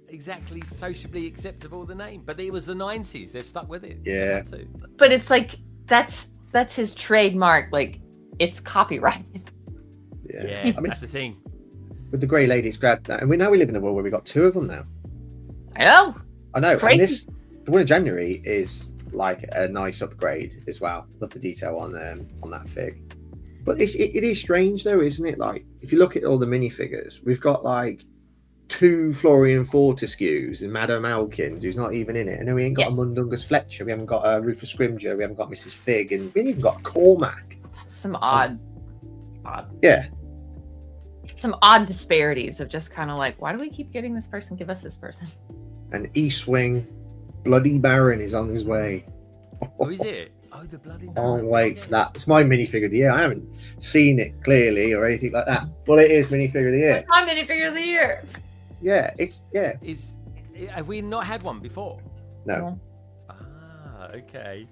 exactly sociably acceptable, the name, but it was the 90s. They've stuck with it. Yeah. But it's like that's his trademark. Like it's copyrighted. Yeah. I mean, that's the thing. with the Grey Lady, it's glad that, and we live in a world where we got 2 of them now. I know. I know. Crazy. And the one in January is like a nice upgrade as well. Love the detail on that fig. But it is strange though, isn't it? Like if you look at all the minifigures, we've got like 2 Florian Fortescues and Madame Elkins, who's not even in it, and then we ain't got a Mundungus Fletcher, we haven't got a Rufus Scrimgeour, we haven't got Mrs. Fig, and we ain't even got a Cormac. Some odd. Yeah. Some odd disparities of just kind of like, why do we keep getting this person? Give us this person. And Eastwing, Bloody Baron is on his way. Oh, is it? Oh, the Bloody Baron. Oh, wait for that. It's my minifigure of the year. I haven't seen it clearly or anything like that. Well, it is minifigure of the year. It's my minifigure of the year. Yeah, Have we not had one before? No. Ah, okay.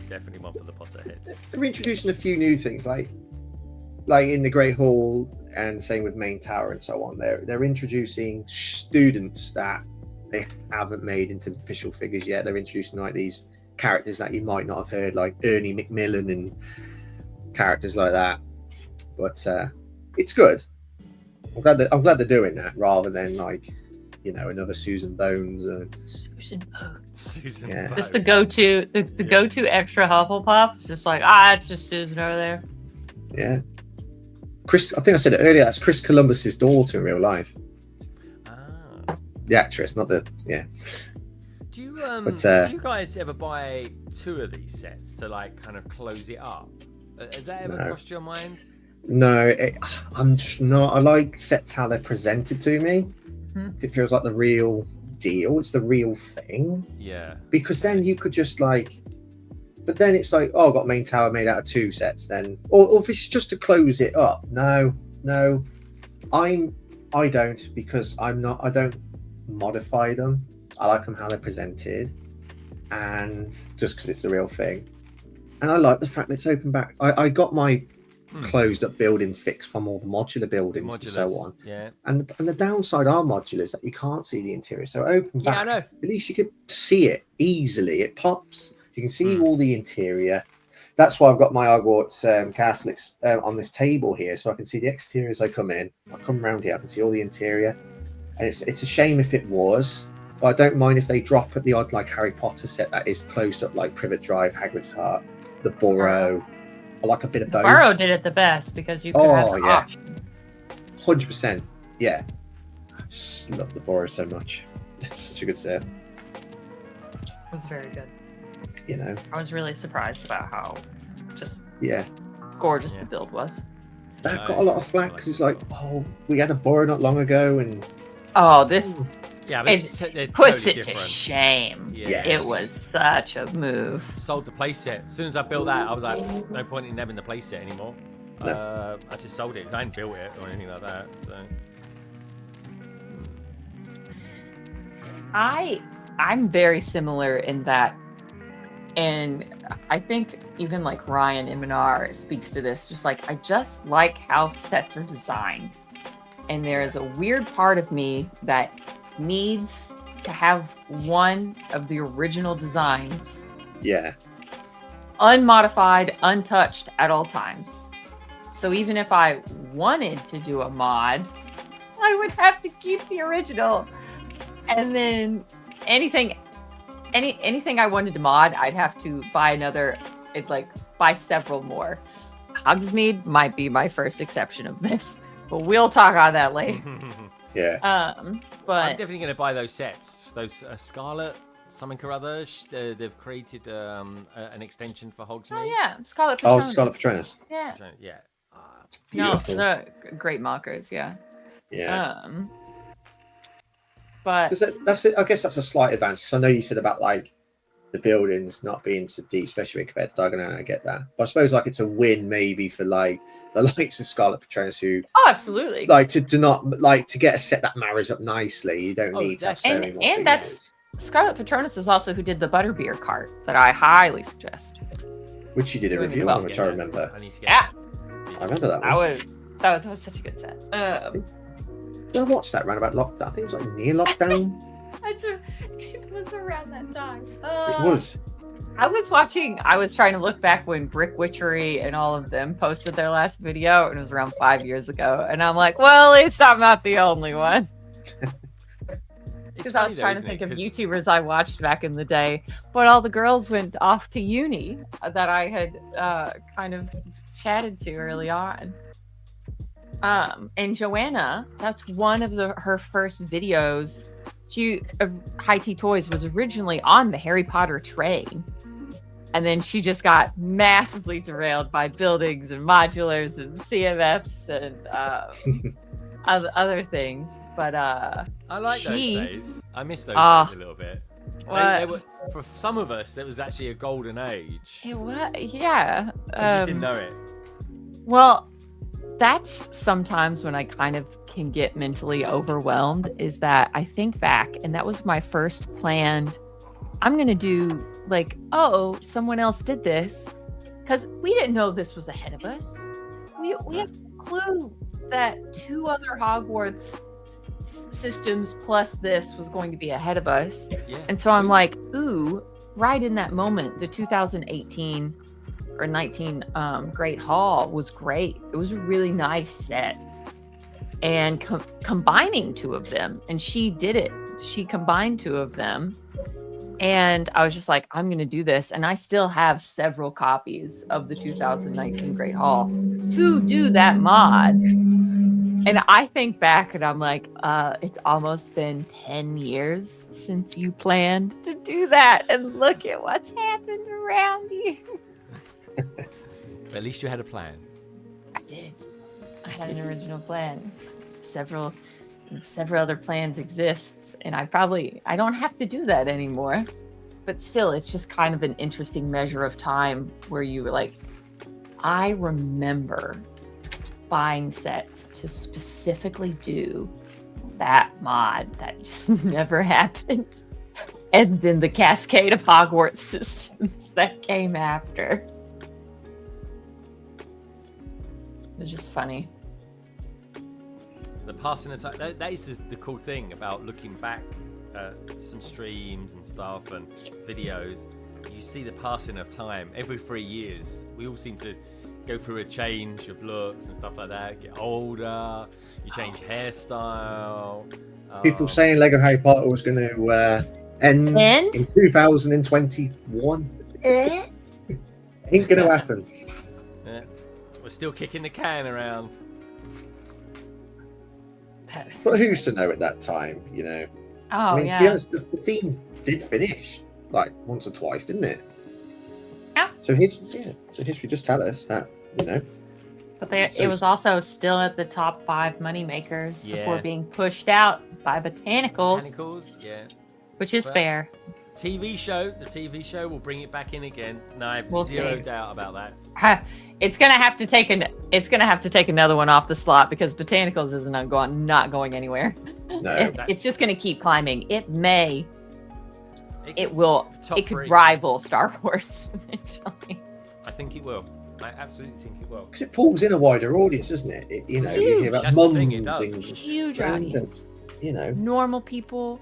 Definitely one for the Potterhead. They're introducing a few new things, like in the Great Hall, and same with Main Tower and so on. They're introducing students that they haven't made into official figures yet. They're introducing like these characters that you might not have heard, like Ernie McMillan and characters like that. But it's good. I'm glad they're doing that rather than like, you know, another Susan Bones. Susan Bones. Susan Bones. Just the go-to, the go-to extra Hufflepuff. Just like, it's just Susan over there. Yeah. Chris, I think I said it earlier. That's Chris Columbus's daughter in real life. Ah. The actress, not the Do you guys ever buy 2 of these sets to like kind of close it up? Has that ever crossed your mind? No, I'm just not. I like sets how they're presented to me. It feels like the real deal. It's the real thing. Yeah. Because then you could just like, but then it's like, oh, I've got Main Tower made out of 2 sets. Then, or if it's just to close it up. No, I don't, because I don't modify them. I like them how they're presented, and just because it's the real thing. And I like the fact that it's open back. I got my closed up buildings fixed from all the modular buildings and so on. Yeah. And the downside are modulars that you can't see the interior. So open back. Yeah, I know. At least you can see it easily. It pops. You can see all the interior. That's why I've got my Hogwarts castle on this table here, so I can see the exterior as I come in. I come around here, I can see all the interior. And it's a shame if it was. But I don't mind if they drop at the odd like Harry Potter set that is closed up, like Privet Drive, Hagrid's Heart, the Burrow. I like a bit of both. Burrow did it the best because you could have the option. 100%. Yeah. I just love the Burrow so much. It's such a good set. It was very good. You know. I was really surprised about how just gorgeous the build was. That got a lot of flack because it's like, we had a Burrow not long ago, and this. Yeah, it puts totally it to shame. Yes. It was such a move. Sold the playset. As soon as I built that, I was like, no point in having the playset anymore. No. I just sold it. I didn't build it or anything like that. So I'm very similar in that, and I think even like Ryan Iminar speaks to this. Just like I just like how sets are designed, and there is a weird part of me that needs to have one of the original designs unmodified, untouched at all times. So even if I wanted to do a mod, I would have to keep the original, and then anything I wanted to mod, I'd have to buy buy several more. Hogsmeade might be my first exception of this, but we'll talk on that later. But I'm definitely going to buy those sets. Those Scarlet something or other. They've created an extension for Hogsmeade. Oh yeah, Scarlet Patronus. Oh, Scarlet Patronus. Yeah. Yeah. Beautiful. No, they're great markers. Yeah. Yeah. But that's it. I guess that's a slight advantage, because I know you said about like the buildings not being so deep, especially compared to Diagon. I get that, but I suppose like it's a win maybe for like the likes of Scarlet Patronus, who absolutely like to not like to get a set that marries up nicely. You don't need to have so many more and that's Scarlet Patronus is also who did the butterbeer cart that I highly suggest. Which you did a review on, which I remember. I need to get I remember that one. That was such a good set. I watched that around about lockdown. I think it was like near lockdown. It was around that time. It was. I was trying to look back when Brick Witchery and all of them posted their last video, and it was around 5 years ago. And I'm like, well, at least I'm not the only one. Because I was trying to think of YouTubers I watched back in the day, but all the girls went off to uni that I had kind of chatted to early on. And Joanna, that's one of her first videos. High Tea Toys was originally on the Harry Potter train. And then she just got massively derailed by buildings and modulars and CMFs and other things. But I like those days. I miss those days a little bit. They were, for some of us, it was actually a golden age. It was, yeah. I just didn't know it. Well, that's sometimes when I kind of can get mentally overwhelmed, is that I think back, and that was my first planned, I'm going to do like, oh, someone else did this, because we didn't know this was ahead of us. We had no clue that 2 other Hogwarts systems plus this was going to be ahead of us. Yeah. And so I'm like, ooh, right in that moment, the 2018 or 19 Great Hall was great. It was a really nice set. And combining 2 of them, and she did it. She combined 2 of them. And I was just like, I'm going to do this. And I still have several copies of the 2019 Great Hall to do that mod. And I think back and I'm like, it's almost been 10 years since you planned to do that. And look at what's happened around you. At least you had a plan. I did. I had an original plan. Several other plans exist. And I don't have to do that anymore. But still, it's just kind of an interesting measure of time where you were like, I remember buying sets to specifically do that mod that just never happened. And then the cascade of Hogwarts systems that came after. It was just funny. The passing of time, that is the cool thing about looking back at some streams and stuff and videos. You see the passing of time. Every 3 years, we all seem to go through a change of looks and stuff like that. Get older, you change hairstyle. People saying Lego Harry Potter was going to end in 2021. Ain't going to happen. Yeah. We're still kicking the can around. But who's to know at that time, you know? Oh, I mean, yeah. to be honest, the theme did finish like once or twice, didn't it? Yeah. So history just tell us that, you know. But it was also still at the top 5 money makers before being pushed out by Botanicals. Botanicals, yeah. Which is fair. The TV show will bring it back in again. No, I have zero doubt about that. It's gonna have to take another one off the slot because Botanicals is not going anywhere. No, it's just gonna keep climbing. It could 3. rival Star Wars eventually. I think it will. I absolutely think it will. Because it pulls in a wider audience, doesn't it? You know, you hear about mums and huge audience. You know, normal people,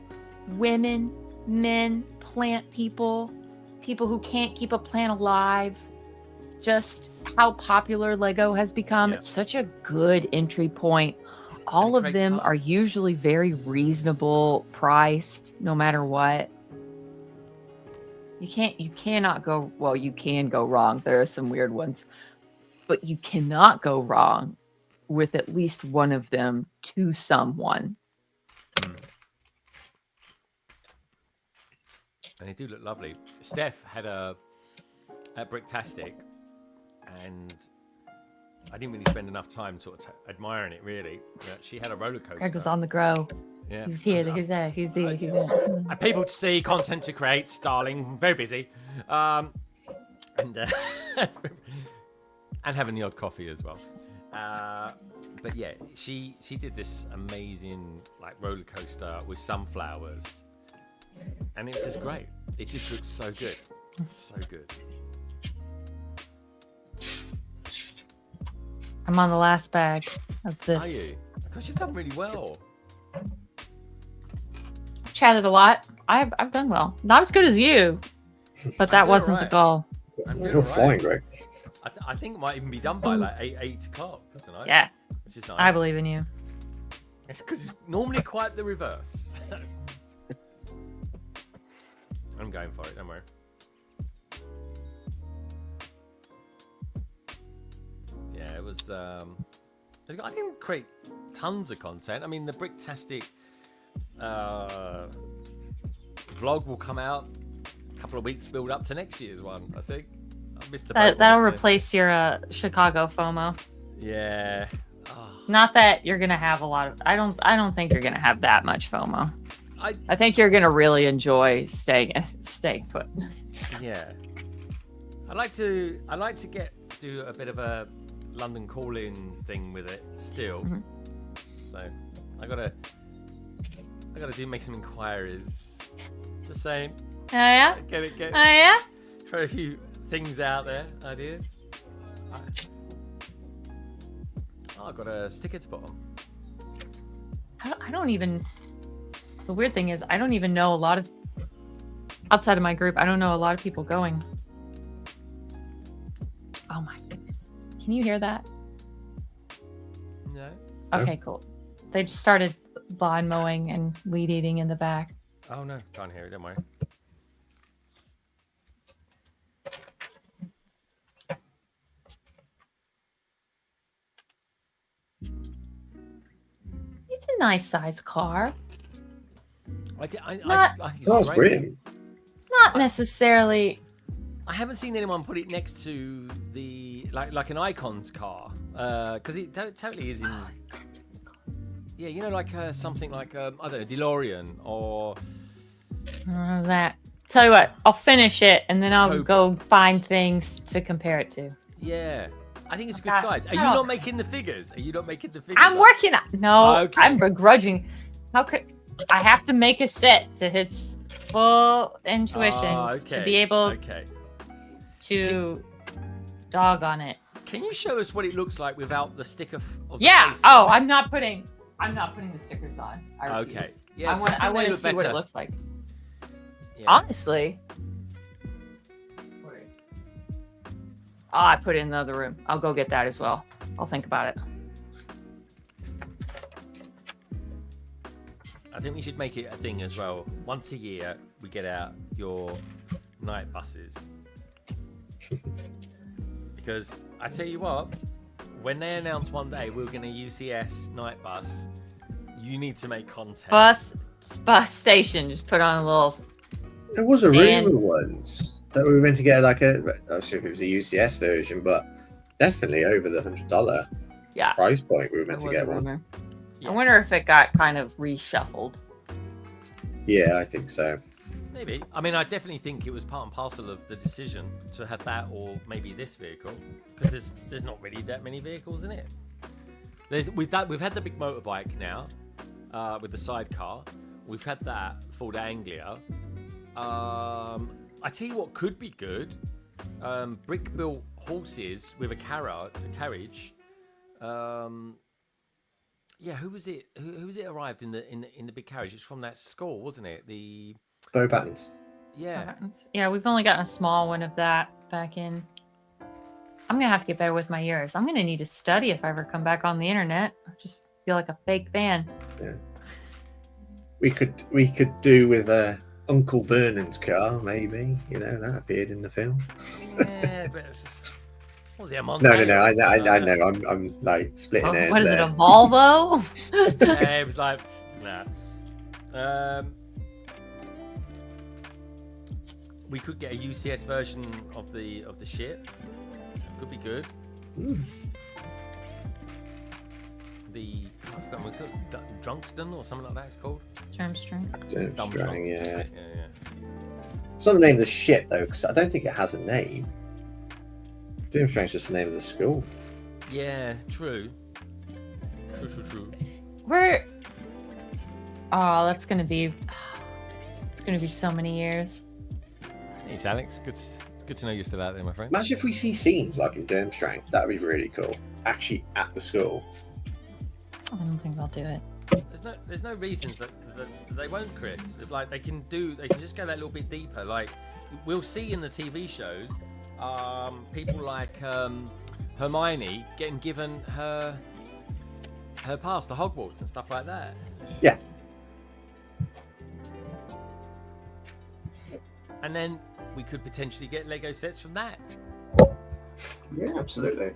women, men, plant people, people who can't keep a plant alive. Just how popular Lego has become. It's such a good entry point. All of them are usually very reasonable priced, no matter what. You cannot go, well, you can go wrong. There are some weird ones, but you cannot go wrong with at least one of them to someone. And they do look lovely. Steph had at Bricktastic, and I didn't really spend enough time sort of admiring it, really. But she had a roller coaster. Greg was on the grow. Yeah. He's here. He's there. He's there. He's there. People to see, content to create, darling. Very busy. And having the odd coffee as well. But yeah, she did this amazing like roller coaster with sunflowers. And it was just great. It just looks so good. So good. I'm on the last bag of this. Are you? Because you've done really well. I've chatted a lot. I've done well. Not as good as you. But that wasn't the goal. You're flying, Greg. I think it might even be done by like 8 o'clock tonight. Yeah. Which is nice. I believe in you. It's because it's normally quite the reverse. I'm going for it, don't worry. Yeah, it was. I didn't create tons of content. I mean, the Bricktastic vlog will come out a couple of weeks build up to next year's one, I think. I missed the boat That'll one, replace your Chicago FOMO. Yeah. Oh. Not that you're gonna have a lot of. I don't think you're gonna have that much FOMO. I think you're gonna really enjoy staying put. Yeah. I like to do a bit of a London calling thing with it still. Mm-hmm. So I gotta make some inquiries. Just saying. Oh yeah. Get it. Oh yeah. Try a few things out there, ideas. I got a sticker to put on. I don't even. The weird thing is, I don't even know a lot of outside of my group. I don't know a lot of people going. Oh my goodness! Can you hear that? No. Okay, cool. They just started lawn mowing and weed eating in the back. Oh no, can't hear it. Don't worry. It's a nice size car. I think That's brilliant. Not necessarily. I haven't seen anyone put it next to the like an Icon's car because it totally is in. Yeah, you know, like something like I don't know, DeLorean or that. Tell you what, I'll finish it and then I'll go find things to compare it to. Yeah, I think it's a good size. Are you not making the figures? I'm working on. No, okay. I'm begrudging. How could I have to make a set to its full intuition to be able to dog on it? Can you show us what it looks like without the sticker of the face? Oh, I'm not putting the stickers on. Okay. Yeah. I want to see what it looks like. Yeah. Honestly. I put it in the other room. I'll go get that as well. I'll think about it. I think we should make it a thing as well. Once a year, we get out your night buses. Because I tell you what, when they announce one day we're going to U.S.S night bus, you need to make content. Bus station, just put on a little. There was a rumor once that we were meant to get like I don't know if it was a U.S.S version, but definitely over the $100 price point. We were meant to get one. Yeah. I wonder if it got kind of reshuffled. Yeah, I think so. Maybe. I mean, I definitely think it was part and parcel of the decision to have that or maybe this vehicle, because there's not really that many vehicles in it. We've had the big motorbike now with the sidecar. We've had that Ford Anglia. I tell you what could be good. Brick-built horses with a carriage. Yeah, who was it? Who was it arrived in the big carriage? It was from that school, wasn't it? The Bow Patterns. Yeah. Yeah, we've only gotten a small one of that back in. I'm gonna have to get better with my ears. I'm gonna need to study if I ever come back on the internet. I just feel like a fake fan. Yeah. We could do with Uncle Vernon's car, maybe. You know, that appeared in the film. Yeah, but what was it, a Monday? No. I know. I'm like splitting hairs. What is it, a Volvo? Yeah, it was like, nah. We could get a U.S.S version of the ship. It could be good. Ooh. The Drunkston or something like that it's called. Durmstrang, yeah. It's not the name of the ship though, because I don't think it has a name. Durmstrang's just the name of the school. Yeah, true. That's gonna be. It's gonna be so many years. Thanks, Alex. It's good to know you're still out there, my friend. Imagine if we see scenes like in Durmstrang. That would be really cool. Actually, at the school. I don't think I'll do it. There's no reasons that they won't, Chris. It's like they can just go that little bit deeper. Like we'll see in the TV shows, people like Hermione getting given her pass to Hogwarts and stuff like that. Yeah. And then we could potentially get Lego sets from that. Yeah, absolutely.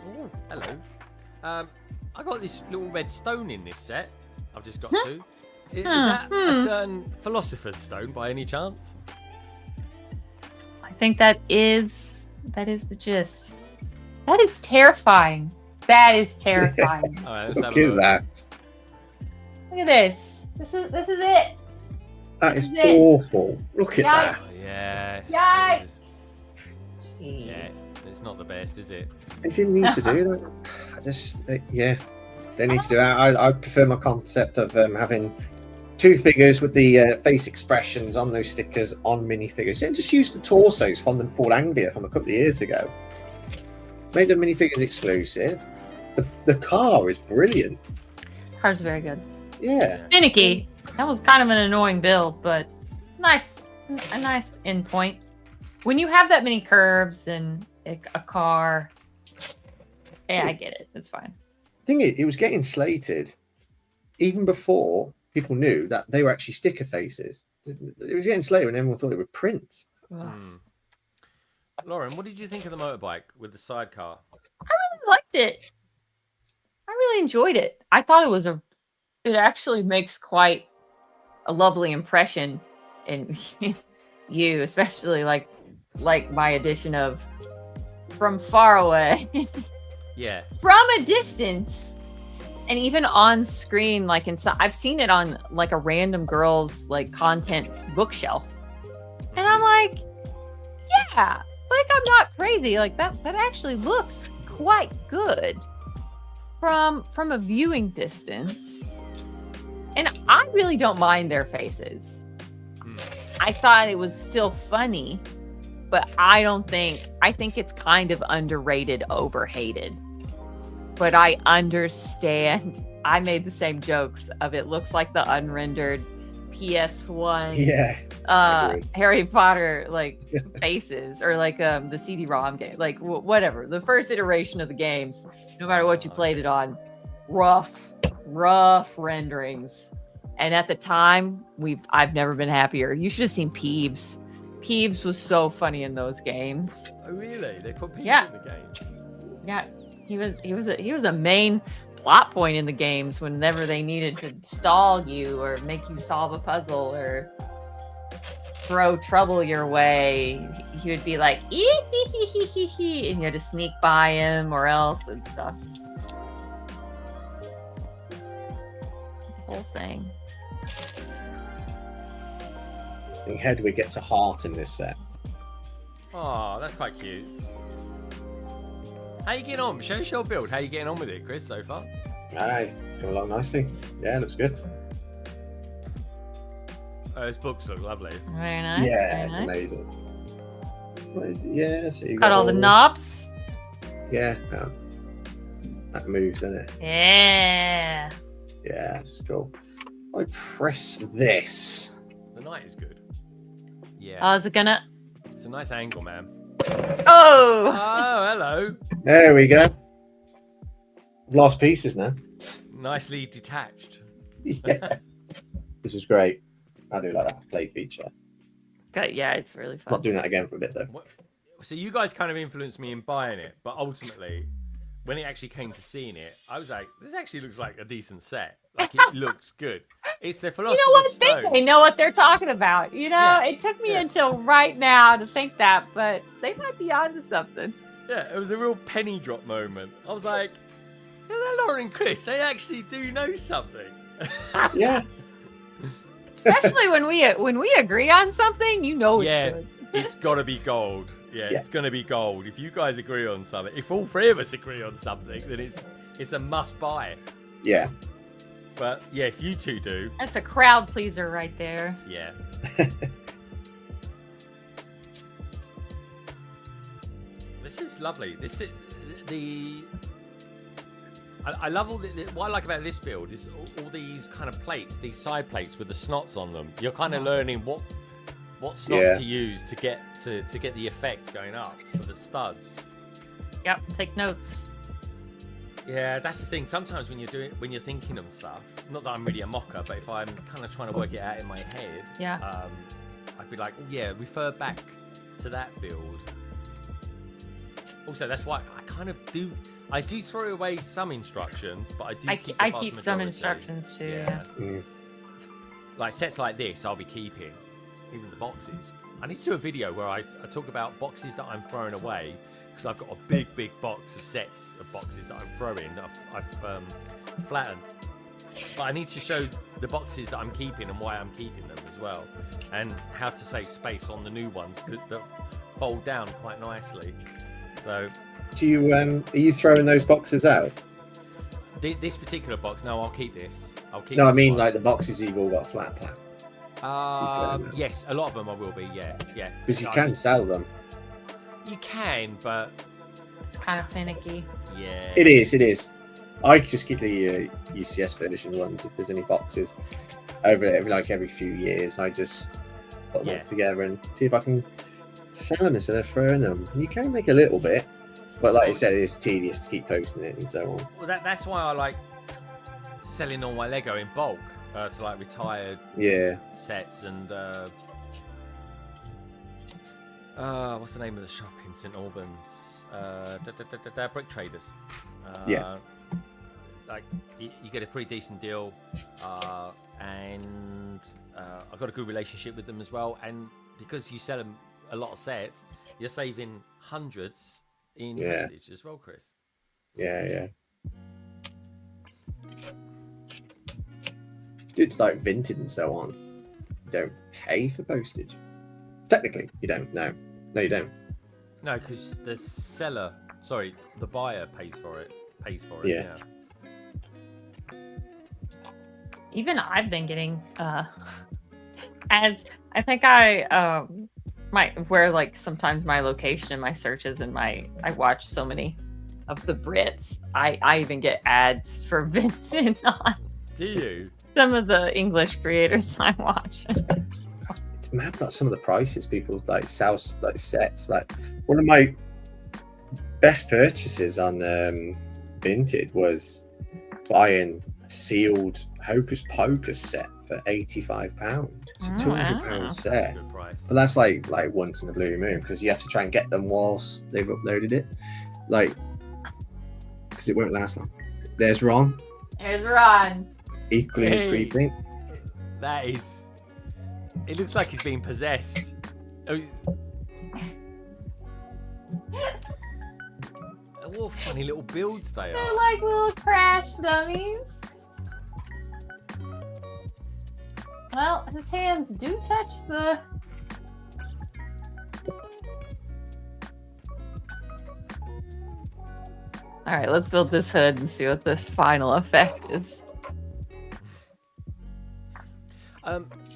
Oh, hello. I got this little red stone in this set. I've just got two. Is that a certain philosopher's stone by any chance? I think that is the gist. That is terrifying. That is terrifying. All right, let's have Look a at look. that. Look at this. This is it. That is This is it. awful. Look at that. Oh, yeah. Yikes. Jeez. Yeah, it's not the best, is it? They didn't need to do that. They need to do that. I prefer my concept of having two figures with the face expressions on those stickers on minifigures. Yeah, just use the torsos from the Ford Anglia from a couple of years ago. Made the minifigures exclusive. The car is brilliant. Car's very good. Yeah. Finicky. That was kind of an annoying build, but nice. A nice endpoint. When you have that many curves and a car, yeah, I get it. It's fine. Thing is, it was getting slated even before people knew that they were actually sticker faces. It was getting slated when everyone thought they were prints. Lauren, what did you think of the motorbike with the sidecar? I really liked it. I really enjoyed it. I thought it actually makes quite a lovely impression in you, especially like my addition of from far away. Yeah. From a distance. And even on screen, like inside, I've seen it on like a random girl's like content bookshelf. And I'm like, yeah, like I'm not crazy. Like that actually looks quite good from a viewing distance. And I really don't mind their faces. I thought it was still funny, but I think it's kind of underrated, overhated. But I understand. I made the same jokes of it looks like the unrendered PS1 Harry Potter like faces, or like the CD-ROM game, like whatever, the first iteration of the games, no matter what you played it on, rough renderings. And at the time, I've never been happier. You should have seen Peeves. Peeves was so funny in those games. Oh really? They put Peeves in the game? Yeah. He was a main plot point in the games whenever they needed to stall you or make you solve a puzzle or throw trouble your way. He would be like, and you had to sneak by him or else and stuff. The whole thing. I think Hedwig gets a heart in this set. Oh, that's quite cute. How you getting on? Show us your build. How you getting on with it, Chris, so far? Nice. It's coming along nicely. Yeah, looks good. Those books look lovely. Very nice. Yeah, very it's nice. amazing. What is it? Yeah, so you Got all the knobs. Yeah, no. That moves, doesn't it? Yeah. Yeah, it's cool. I press this. The night is good. Yeah. Oh, is it gonna? It's a nice angle, man. Oh! Oh, hello. There we go. I've lost pieces now. Nicely detached. Yeah. This is great. I do like that play feature. Good. Yeah, it's really fun. Not doing that again for a bit though. So you guys kind of influenced me in buying it, but ultimately, when it actually came to seeing it, I was like, this actually looks like a decent set. Like, it looks good. It's the Philosopher's You know what? Stone. They know what they're talking about. You know, Yeah. it took me until right now to think that, but they might be onto something. Yeah, it was a real penny drop moment. I was like, yeah, Lauren and Chris, they actually do know something. Yeah. Especially when we agree on something, you know it's Yeah, good. it's got to be gold. Yeah, Yeah. it's going to be gold. If you guys agree on something, if all three of us agree on something, then it's a must buy. Yeah. But yeah, if you two do, That's a crowd pleaser right there. This is lovely. This is the. I love all the. What I like about this build is all these kind of plates, these side plates with the snots on them. You're kind of learning what snots to use to get the effect going up for the studs. Yep, take notes. Yeah, that's the thing. Sometimes when you're thinking of stuff, not that I'm really a mocker, but if I'm kind of trying to work it out in my head, I'd be like, oh, yeah, refer back to that build. Also, that's why I kind of do. I do throw away some instructions, but I do. I keep some instructions too. Yeah. Like sets like this, I'll be keeping, even the boxes. I need to do a video where I talk about boxes that I'm throwing away. Because I've got a big box of sets of boxes that I'm throwing that I've flattened. But I need to show the boxes that I'm keeping and why I'm keeping them as well, and how to save space on the new ones that fold down quite nicely. So, do you are you throwing those boxes out? This particular box, no, I'll keep this. I'll keep. No, I mean like the boxes you've all got flat pack. Yes, a lot of them I will be. Yeah. Because you can sell them. You can, but it's kind of finicky. Yeah. It is. I just keep the U.S.S version ones if there's any boxes every few years. I just put them all together and see if I can sell them instead of throwing them. You can make a little bit, but like you said, it's tedious to keep posting it and so on. Well, that's why I like selling all my Lego in bulk to like retired sets and. What's the name of the shop in St Albans? Brick Traders. Like you get a pretty decent deal, and I've got a good relationship with them as well. And because you sell them a lot of sets, you're saving hundreds in postage as well, Chris. Yeah. It's like Vinted and so on. You don't pay for postage. Technically, you don't. No, you don't. No, because the buyer pays for it. Yeah. Even I've been getting ads. I think I where like sometimes my location in my searches and I watch so many of the Brits. I even get ads for Vincent on. Do you? Some of the English creators I watch. It's mad, like some of the prices people like sell like sets. Like one of my best purchases on Vinted was buying a sealed Hocus Pocus set for £85. It's a £200 set. Good price. But that's like once in a blue moon because you have to try and get them whilst they've uploaded it, like because it won't last long. There's Ron. Equally as creepy. That is. It looks like he's being possessed. What funny little builds they are. They're like little crash dummies. Well, his hands do touch the... All right, let's build this hood and see what this final effect is.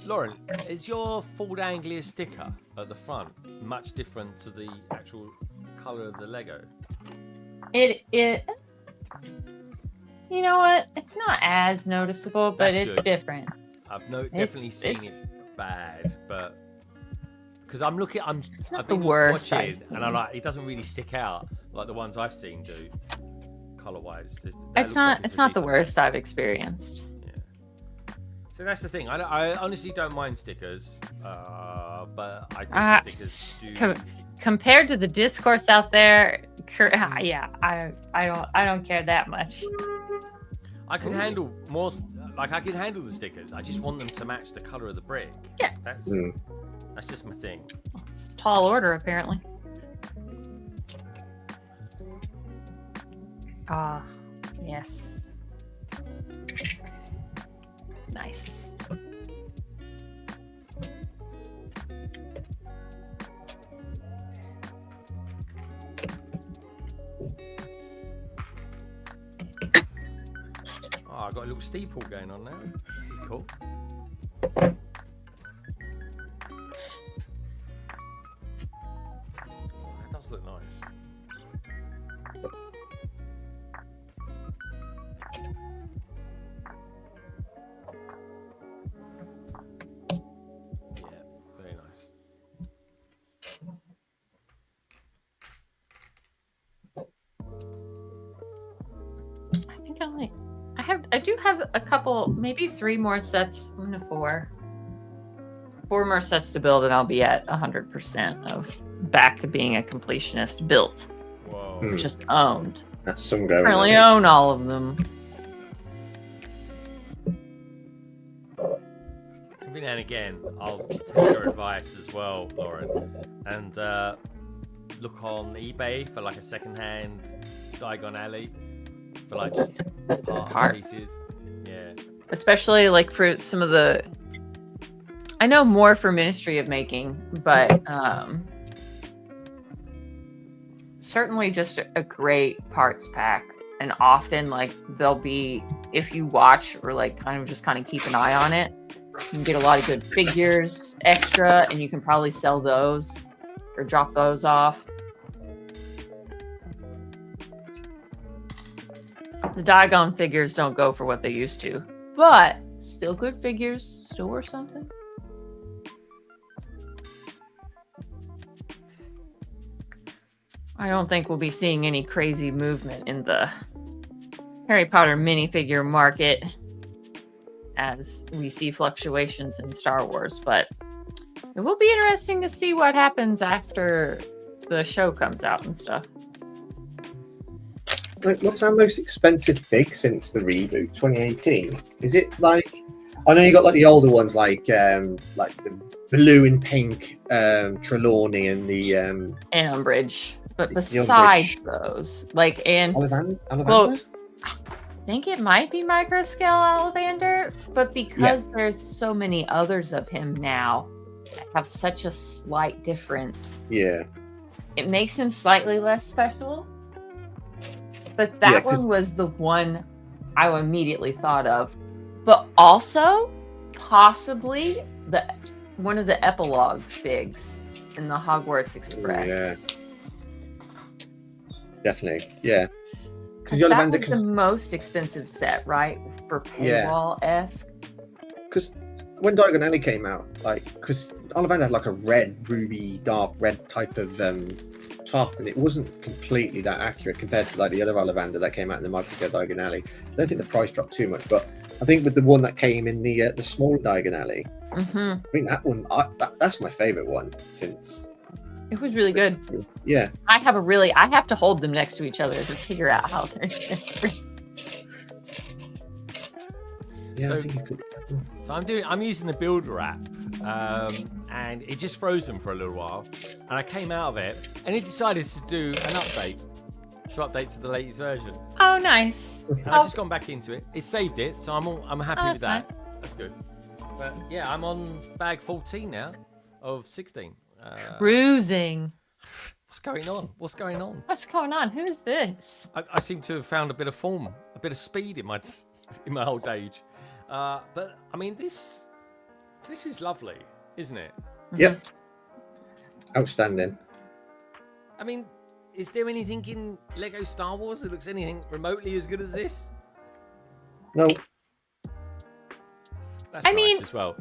Lauren, is your Ford Anglia sticker at the front much different to the actual colour of the Lego? It you know what? It's not as noticeable, but That's it's good. different. I've definitely seen it bad, but because I'm It's not I've the been worst watching, I've seen. and I'm like, it doesn't really stick out like the ones I've seen do, colour-wise. It's not the worst I've experienced. So that's the thing. I honestly don't mind stickers, but I think stickers do. Compared to the discourse out there, I don't care that much. I can handle more. Like I can handle the stickers. I just want them to match the color of the brick. Yeah, that's just my thing. It's tall order apparently. Ah, yes. Nice. Oh, I got a little steeple going on now. This is cool. That does look nice. Yeah, very nice. I think I do have a couple, maybe 3 more sets, 1 to 4. 4 more sets to build, and I'll be at 100% of back to being a completionist built. Whoa. Just owned. That's some going Currently on. own all of them. Every now and again, I'll take your advice as well, Lauren, and look on eBay for like a second-hand Diagon Alley for like just parts pieces. Yeah. Especially like for some of the, I know more for Ministry of Making, but certainly just a great parts pack. And often like they'll be, if you watch or like kind of keep an eye on it, you can get a lot of good figures extra, and you can probably sell those or drop those off. The Diagon figures don't go for what they used to, but still good figures, still worth something. I don't think we'll be seeing any crazy movement in the Harry Potter minifigure market as we see fluctuations in Star Wars, but it will be interesting to see what happens after the show comes out and stuff. Like, what's our most expensive fig since the reboot, 2018? Is it like, I know you got like the older ones, like the blue and pink Trelawney and the and Umbridge, but besides those, like, and well, I think it might be micro scale Ollivander, but because there's so many others of him now that have such a slight difference, it makes him slightly less special. But that one was the one I immediately thought of. But also, possibly one of the epilogue figs in the Hogwarts Express. Yeah. Definitely. Yeah. Because that was the most expensive set, right? For paywall-esque. Because when Diagon Alley came out, like, because Ollivander had like a red, ruby, dark red type of top, and it wasn't completely that accurate compared to like the other Ollivander that came out in the microscale Diagon Alley. I don't think the price dropped too much, but I think with the one that came in the small Diagon Alley, I think that one, that's my favorite one since. It was really good. Yeah. I have to hold them next to each other to figure out how they're different. Yeah, so I'm using the Builder app, and it just froze them for a little while, and I came out of it, and it decided to do an update to the latest version. Oh, nice. And I've just gone back into it. It saved it, so I'm happy with that. Nice. That's good. But yeah, I'm on bag 14 now of 16. Cruising. What's going on? What's going on? Who is this? I seem to have found a bit of form, a bit of speed in my old age. But I mean, this is lovely, isn't it? Yep. Outstanding. I mean, is there anything in Lego Star Wars that looks anything remotely as good as this? No. That's nice as well.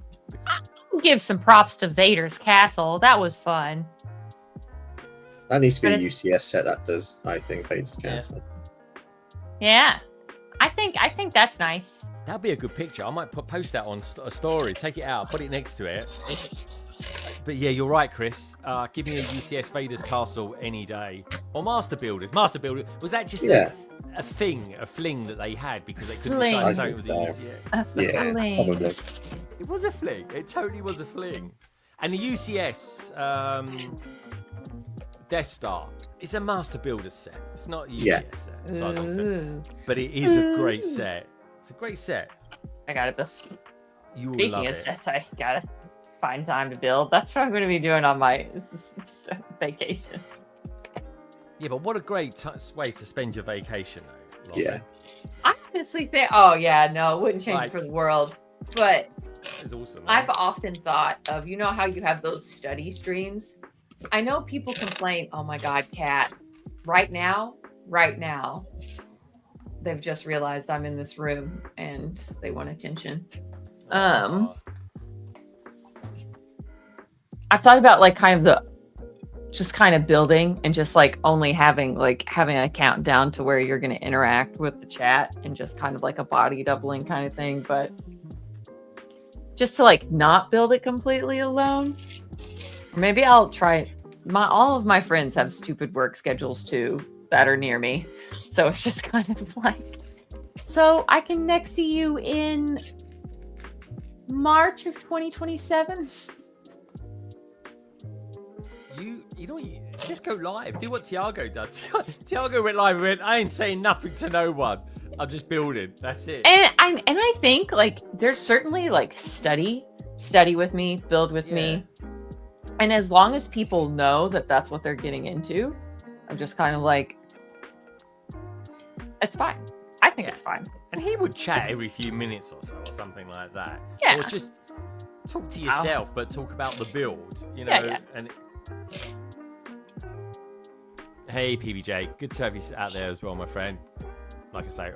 I'll give some props to Vader's castle. That was fun. That needs to be a U.S.S set. That does, I think, Vader's castle. Yeah. I think that's nice. That'd be a good picture. I might post that on a story. Take it out, put it next to it. But yeah, you're right, Chris. Give me a U.S.S Vader's castle any day. Or Master Builders. Was that just a fling that they had because they couldn't decide so it was a U.S.S? Yeah, probably. It was a fling. It totally was a fling. And the U.S.S Death Star. It's a Master Builders set. It's not a U.S.S set, as far as I'm concerned. But it is a great set. It's a great set. I got it, Bill. You will Speaking love of it. sets, I gotta find time to build. That's what I'm going to be doing on my vacation. Yeah, but what a great way to spend your vacation, though. Yeah. I honestly think, it wouldn't change it for the world. But it's awesome. I've often thought of, you know how you have those study streams? I know people complain, oh my God, Kat, right now, right now, they've just realized I'm in this room and they want attention. I've thought about like kind of building and just like only having a countdown to where you're going to interact with the chat and just kind of like a body doubling kind of thing, but just to like not build it completely alone. Maybe I'll try it. All of my friends have stupid work schedules too that are near me. So it's just kind of like, so I can next see you in March of 2027. You know, just go live. Do what Tiago does. Tiago went live and went, I ain't saying nothing to no one. I'm just building. That's it. And I think like there's certainly like study with me, build with me. And as long as people know that that's what they're getting into, I'm just kind of like, it's fine. I think it's fine. And he would chat every few minutes or so, or something like that. Yeah. Or just talk to yourself, but talk about the build, you know. Yeah. And hey, PBJ, good to have you out there as well, my friend. Like I say,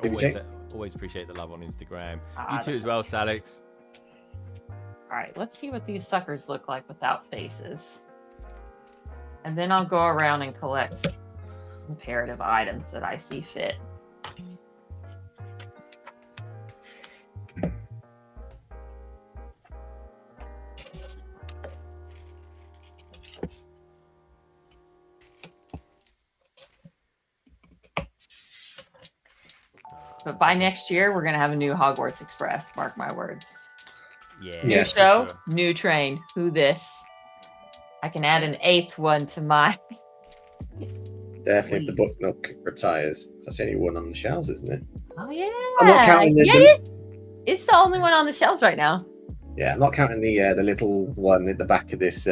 always appreciate the love on Instagram. You too as well, Salix. All right, let's see what these suckers look like without faces. And then I'll go around and collect comparative items that I see fit. But by next year, we're going to have a new Hogwarts Express. Mark my words. Yeah. New show, new train. Who this? I can add an 8th one to my... Definitely if the book nook retires. That's the only one on the shelves, isn't it? Oh, yeah. I'm not counting It's the only one on the shelves right now. Yeah, I'm not counting the little one at the back of this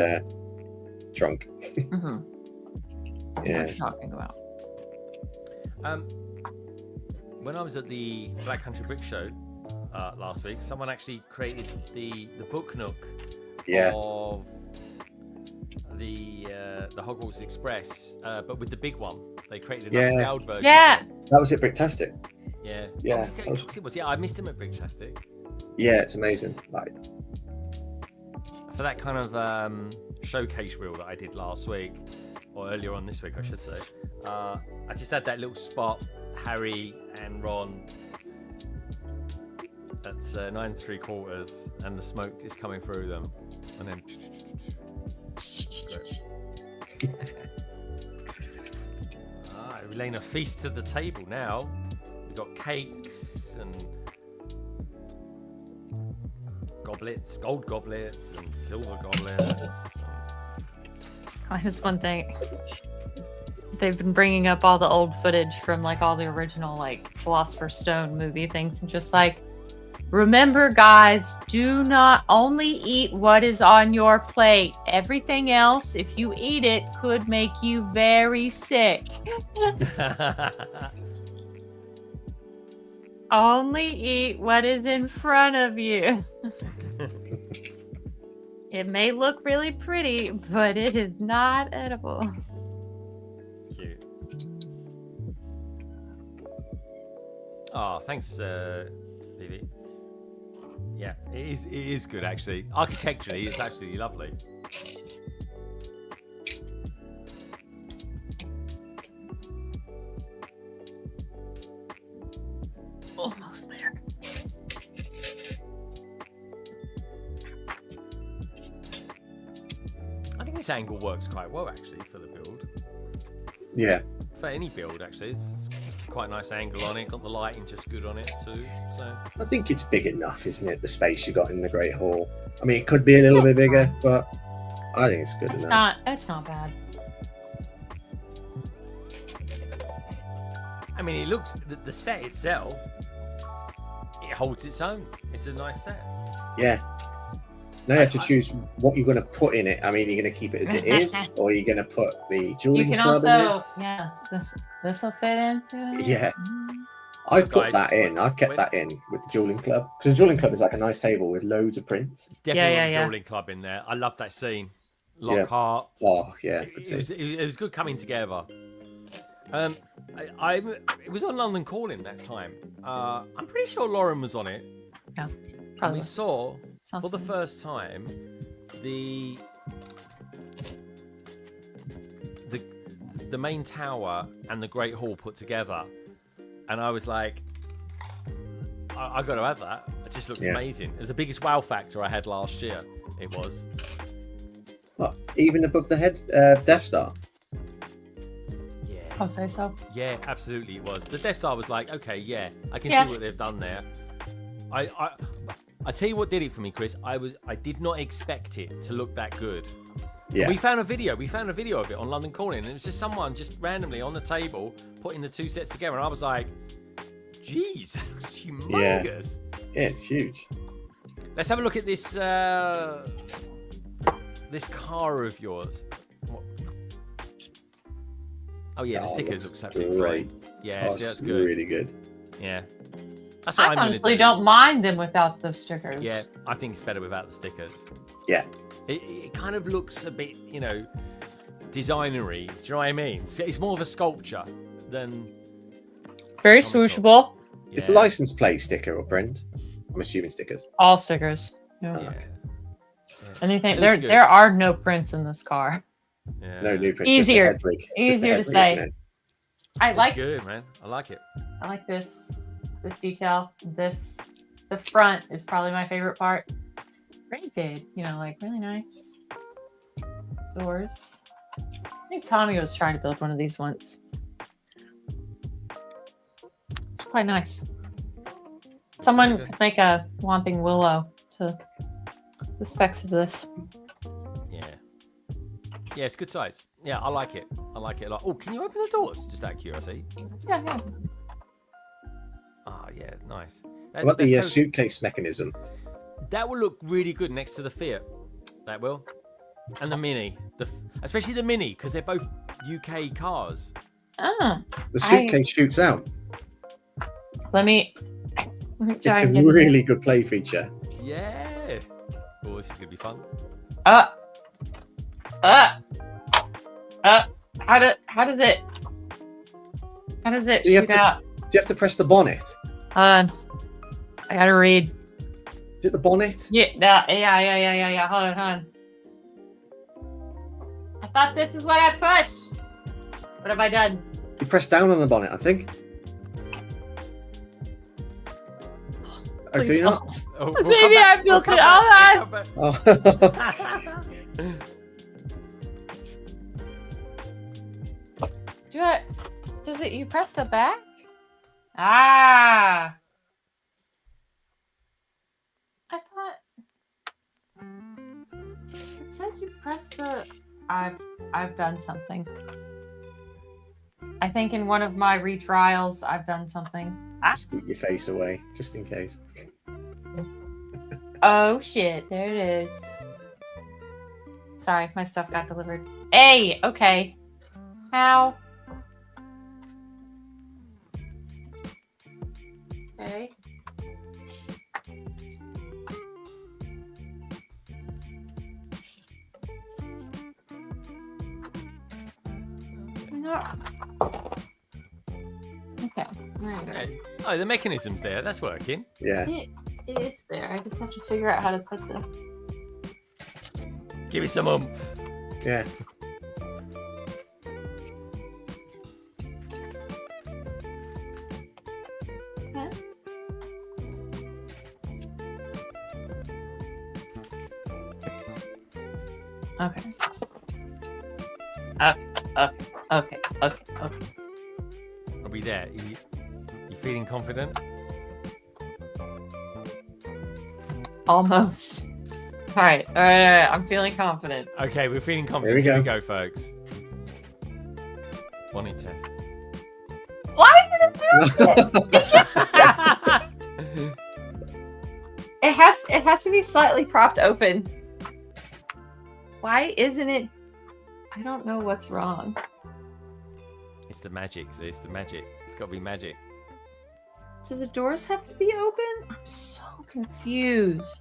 trunk. Mm-hmm. Yeah. What are you talking about? When I was at the Black Country Brick Show last week, someone actually created the book nook of the Hogwarts Express, but with the big one. They created an upscaled version. Yeah, that was it. Bricktastic. Yeah. Yeah. Oh, it was. Yeah, I missed him at Bricktastic. Yeah, it's amazing. Like for that kind of showcase reel that I did last week, or earlier on this week, I should say. I just had that little spot. Harry and Ron at 9 3/4, and the smoke is coming through them, and then we're laying a feast to the table now. We've got cakes and goblets, gold goblets and silver goblets. That's one thing. They've been bringing up all the old footage from like all the original like Philosopher's Stone movie things and just like, remember guys, do not only eat what is on your plate. Everything else, if you eat it, could make you very sick. Only eat what is in front of you. It may look really pretty, but it is not edible. Cute. Oh, thanks, Vivi. Yeah, it is good actually. Architecturally, it's actually lovely. Almost there. I think this angle works quite well actually for the build. Yeah. For any build actually, it's quite a nice angle on it. Got the lighting just good on it too. So I think it's big enough, isn't it? The space you got in the Great Hall. I mean, it could be a little bit bigger, but I think it's good enough. It's not bad. I mean, it looks the set itself. It holds its own. It's a nice set. Yeah. Now you have to choose what you're going to put in it. I mean, you're going to keep it as it is, or you're going to put the Dueling Club in it. Yeah, this will fit into it. Yeah. I've put that in. I've kept that in with the Dueling Club. Because the Dueling Club is like a nice table with loads of prints. Definitely want the Dueling Club in there. I love that scene. Lockhart. Oh, yeah. It was good coming together. It was on London Calling that time. I'm pretty sure Lauren was on it. Yeah, and probably. we saw Sounds for the familiar. first time the main tower and the Great Hall put together, and I was like, I got to have that. It just looked amazing. It was the biggest wow factor I had last year. It was. What, even above the Death Star? Yeah. I would say so. Yeah, absolutely it was. The Death Star was like, okay, yeah, I can Yeah. see what they've done there. I tell you what did it for me, Chris. I did not expect it to look that good. Yeah. We found a video of it on London Calling, and it was just someone just randomly on the table putting the two sets together, and I was like, geez, that's humongous. Yeah, it's huge. Let's have a look at this this car of yours. What? Oh yeah, the stickers looks absolutely great. great. Yeah, Oh, see, that's it's good. really good. Yeah. That's what I I'm gonna honestly do. don't mind them without the stickers. Yeah, I think it's better without the stickers. Yeah. It kind of looks a bit, designery. Do you know what I mean? It's more of a sculpture than... Very comical. swooshable. Yeah. It's a license plate sticker or print. I'm assuming stickers. All stickers. Yeah. Yeah. Anything. It looks good. There are no prints in this car. Yeah. No new print. Easier. Just the head rig. Easier Just to the head rig, say. isn't it? I It's like good, man. I like it. I like this detail. The front is probably my favorite part. Printed, like really nice. Doors. I think Tommy was trying to build one of these once. It's quite nice. Someone good. could make a Whomping Willow to the specs of this. Yeah. Yeah, it's good size. Yeah, I like it. I like it a lot. Oh, can you open the doors? Just out of curiosity. Yeah. Ah, yeah, nice. What about the suitcase mechanism? That will look really good next to the Fiat. That will. And the Mini. Especially the Mini, because they're both UK cars. Ah. The suitcase shoots out. Let me It's try a and get really good play feature. Yeah. Oh, this is going to be fun. How does it Do you have shoot to- out? Do you have to press the bonnet? I gotta read. Is it the bonnet? Yeah. Hold on. I thought this is what I pushed. What have I done? You press down on the bonnet, I think. Oh, do Please you not? Oh, Maybe I built it. Hold on. Oh. Does it? You press the back? Ah. I thought it says you press the. I've done something. I think in one of my retrials, I've done something. Just keep your face away, just in case. Oh shit! There it is. Sorry, my stuff got delivered. Hey, okay. How? Okay. No. Okay. There you go. Okay. Oh, the mechanism's there. That's working. Yeah. It is there. I just have to figure out how to put the. Give me some oomph. Yeah. Okay. Okay. Are we there? You feeling confident? Almost. All right. I'm feeling confident. Okay, we're feeling confident. we Here we go. go, folks. Bonnet test. Why is it doing it? It has to be slightly propped open. Why isn't it? I don't know what's wrong. It's the magic. See, it's the magic. It's got to be magic. Do the doors have to be open? I'm so confused.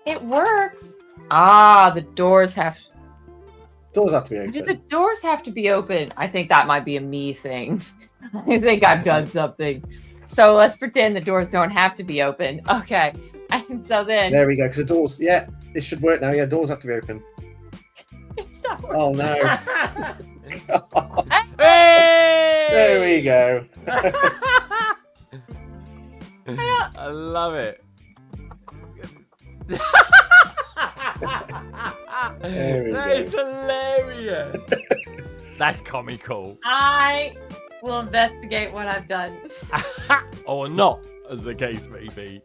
It works. Ah, the doors have. Doors have to be open. Do the doors have to be open? I think that might be a me thing. I think I've done something. So let's pretend the doors don't have to be open. Okay. And so then... There we go, because the doors... Yeah, this should work now. Yeah, doors have to be open. It's not working. Oh, no. Hey! There we go. I love it. That is hilarious. That's comical. I will investigate what I've done. Or not, as the case may be.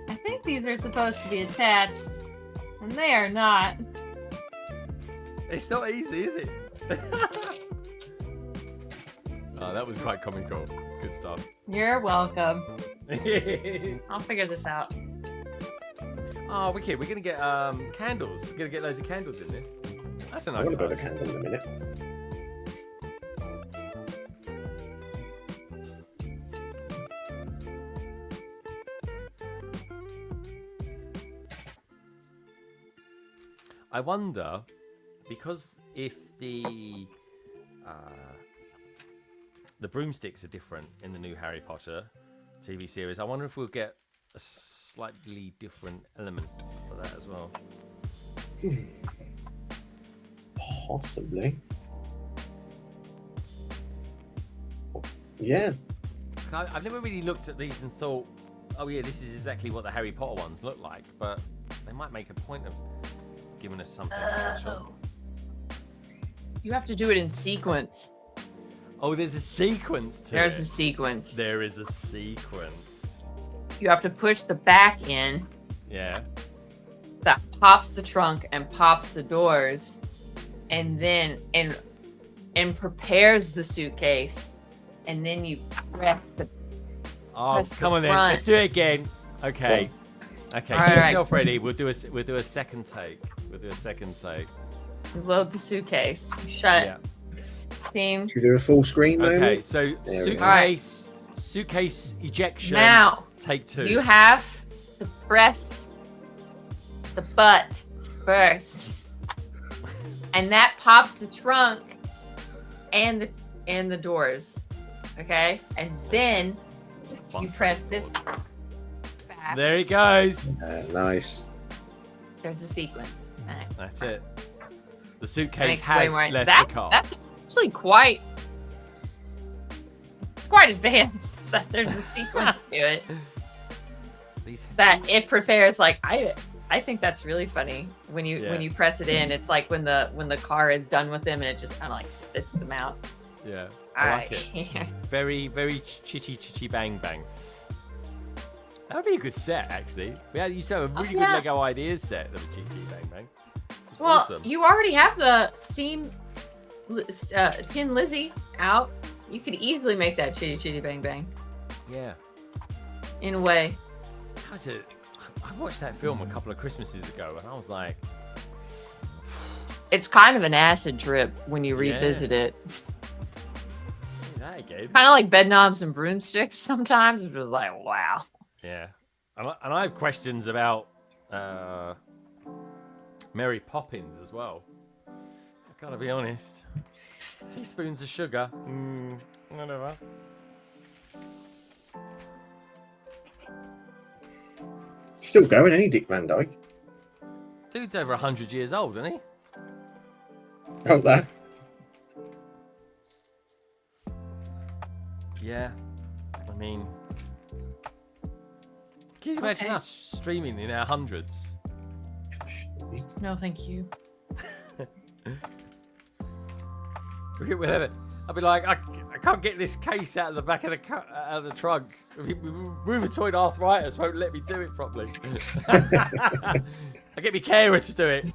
I think these are supposed to be attached, and they are not. It's not easy, is it? Oh, that was quite comical. Good stuff. You're welcome. I'll figure this out. Oh, wicked. We're going to get candles. We're going to get loads of candles in this. That's a I'm nice going to build a touch. candle in a minute. I wonder, because if the broomsticks are different in the new Harry Potter TV series, I wonder if we'll get a slightly different element for that as well. Possibly. Yeah. I've never really looked at these and thought, oh yeah, this is exactly what the Harry Potter ones look like, but they might make a point of giving us something special. You have to do it in sequence. Oh, there's a sequence to There's it. a sequence. There is a sequence. You have to push the back in. Yeah. That pops the trunk and pops the doors, and then and prepares the suitcase, and then you press the. Oh, press come the on then. front. Let's do it again. Okay. Okay. All Get right. yourself ready. We'll do a second take. We'll do a second take. You load the suitcase. You shut Yeah. it. Steam. Should we do a full screen Okay. moment? So There we go. suitcase ejection. Now Take 2. you have to press the butt first, and that pops the trunk and the doors. Okay, and then you press this back. There he goes. Nice. There's a sequence. Alright. That's it. The suitcase Makes way has more- left that- the car. That's actually quite. It's quite advanced that there's a sequence to it. That it prepares. Like I think that's really funny when you press it in. It's like when the car is done with them and it just kind of like spits them out. Yeah. All I right. like it. Very, very chitty bang bang. That would be a good set, actually. We used to have a really good yeah. Lego Ideas set of a chitty bang bang. It was Well, awesome. you already have the Steam Tin Lizzie out. You could easily make that chitty chitty bang bang Yeah. in a way. How's it? I watched that film a couple of Christmases ago, and I was like, It's kind of an acid trip when you Yeah. revisit it. "See that again." Kind of like bedknobs and broomsticks sometimes. It was like, wow. Yeah. And I have questions about Mary Poppins as well. I gotta be honest. Teaspoons of sugar. Whatever. Still going, any Dick Van Dyke? Dude's over 100 years old, isn't he? Out there. Yeah. I mean, can you imagine Okay. us streaming in our hundreds? No, thank you. I'd be like, I can't get this case out of the back of the trunk. Rheumatoid arthritis won't let me do it properly. I get my carer to do it.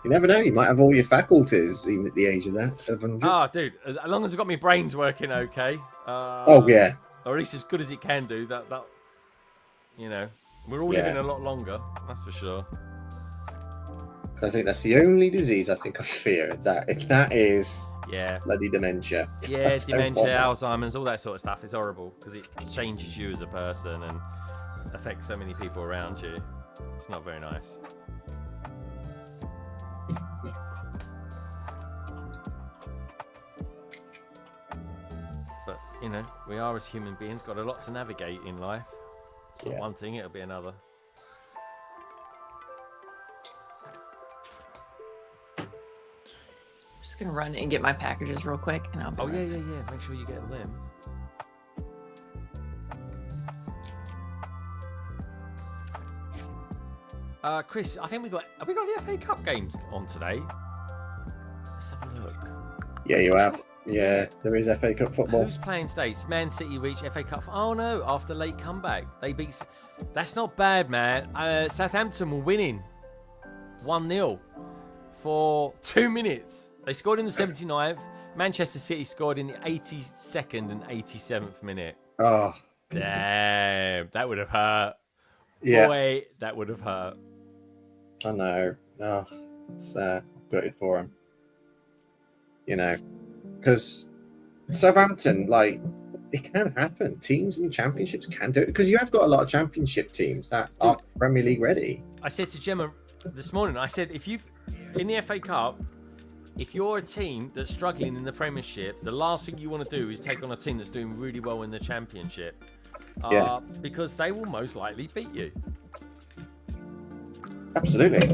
You never know, you might have all your faculties, even at the age of that. Of 100. Oh, dude, as long as I've got my brains working okay. Oh, yeah. Or at least as good as it can do. That you know, we're all Yeah. living a lot longer. That's for sure. So I think that's the only disease I think I fear. That is Yeah. bloody dementia. Yeah, That's so dementia, horrible. Alzheimer's, all that sort of stuff is horrible because it changes you as a person and affects so many people around you. It's not very nice. you know, we are as human beings got a lot to navigate in life. It's not Yeah. one thing, it'll be another. Just gonna run and get my packages real quick, and I'll be Oh right yeah. Make sure you get them. Chris, I think have we got the FA Cup games on today? Let's have a look. Yeah, you have. Yeah, there is FA Cup football. Who's playing today? Man City reach FA Cup. Oh no! After late comeback, they beat. That's not bad, man. Southampton were winning 1-0 for 2 minutes. They scored in the 79th. Manchester City scored in the 82nd and 87th minute. Oh, damn! That would have hurt. Yeah. Boy, that would have hurt. I know. Oh, it's gutted for him. You know, because Southampton, like, it can happen. Teams in championships can do it because you have got a lot of championship teams that are Premier League ready. I said to Gemma this morning, I said, if you've in the FA Cup, if you're a team that's struggling in the Premiership, the last thing you want to do is take on a team that's doing really well in the Championship. Because they will most likely beat you. Absolutely. There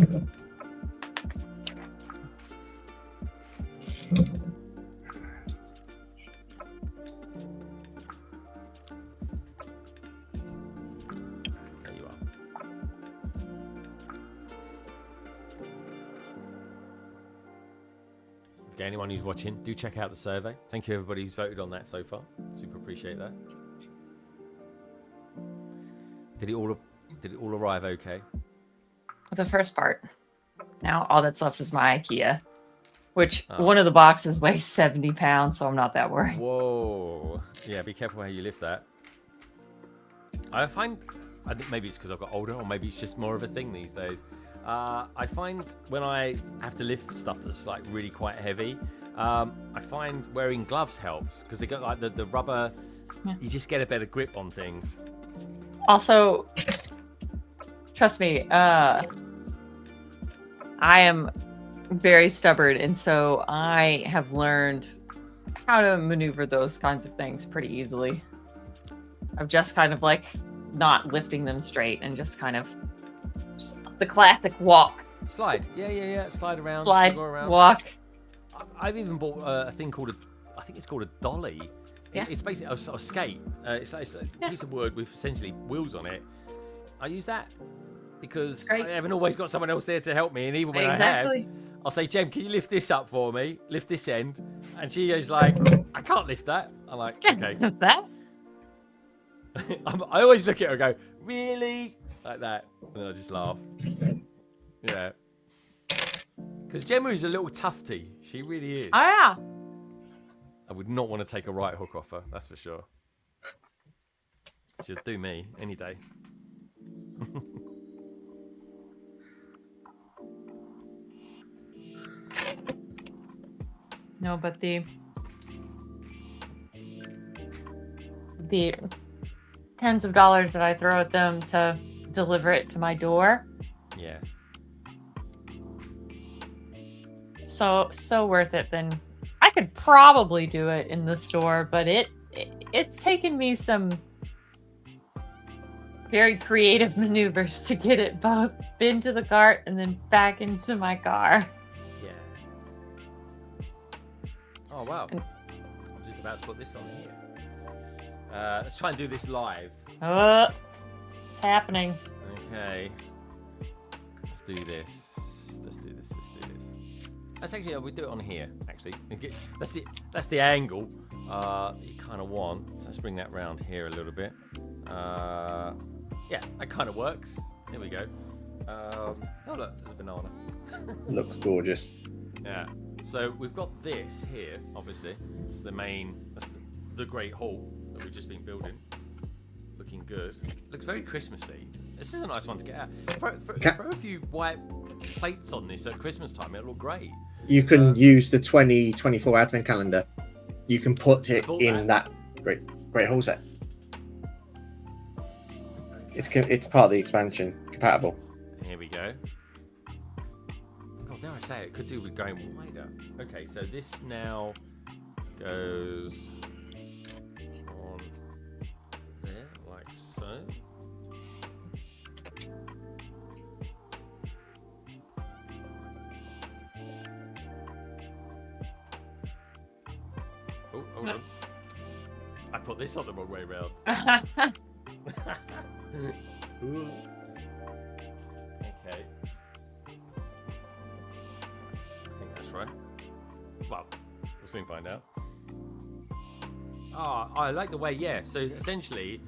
you are. Okay, anyone who's watching, do check out the survey. Thank you everybody who's voted on that so far. Super appreciate that. Did it all arrive okay? The first part. Now all that's left is my IKEA, which one of the boxes weighs 70 pounds, so I'm not that worried. Whoa. Yeah, be careful how you lift that. I think maybe it's because I've got older, or maybe it's just more of a thing these days. I find when I have to lift stuff that's like really quite heavy, I find wearing gloves helps because they got like the rubber. Yeah. You just get a better grip on things. Also, trust me, I am very stubborn, and so I have learned how to maneuver those kinds of things pretty easily. Of just kind of like not lifting them straight and just kind of the classic walk. Slide. Yeah. Slide around. Slide, go around. walk. I've even bought a thing called I think it's called a dolly. Yeah. It's basically a skate. It's a piece of wood with essentially wheels on it. I use that because I haven't always got someone else there to help me, and even when I have, I'll say, Jem, can you lift this up for me? Lift this end. And she is like, I can't lift that. I'm like, okay. That? I always look at her and go, really? Like that. And then I just laugh. Yeah. Because Gemma is a little tufty. She really is. Oh, yeah. I would not want to take a right hook off her, that's for sure. She'll do me any day. No, but the tens of dollars that I throw at them to deliver it to my door. Yeah. So worth it. Then I could probably do it in the store, but it's taken me some very creative maneuvers to get it both into the cart and then back into my car. Yeah. Oh wow. I'm just about to put this on here. Let's try and do this live. It's happening. Okay. Let's do this. Let's actually, we'll do it on here, actually. That's the angle that you kind of want. So let's bring that round here a little bit. Yeah, that kind of works. Here we go. Oh, look, there's a banana. Looks gorgeous. Yeah. So we've got this here, obviously. It's the main, that's the Great Hall that we've just been building. Looking good. Looks very Christmassy. This is a nice one to get out. Throw a few white plates on this at Christmas time. It'll look great. You can use the 2024 Advent calendar. You can put it in that Great Hall set. It's part of the expansion, compatible. Here we go. God, dare I say it could do with going wider. Okay, so this now goes Oh, hold on. I put this on the wrong way round. Okay. I think that's right. Well, we'll soon find out. Ah, I like the way, yeah. So essentially,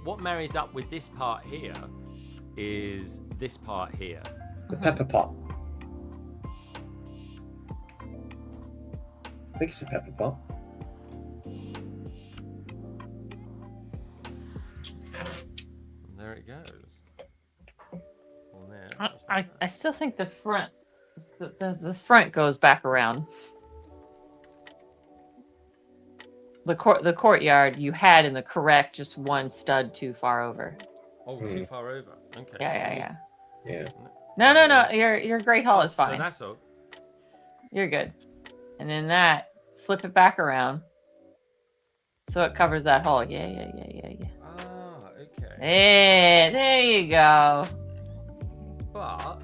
what marries up with this part here is this part here. The pepper pot. I think it's a pepper pot. And there it goes. On there. I still think the front the front goes back around. The courtyard you had in the correct, just one stud too far over. Oh, too far over. Okay. Yeah. Yeah. No. Your Great Hall is fine. So that's all. You're good. And then that, flip it back around, so it covers that hole. Yeah. Ah, okay. Hey, there you go. But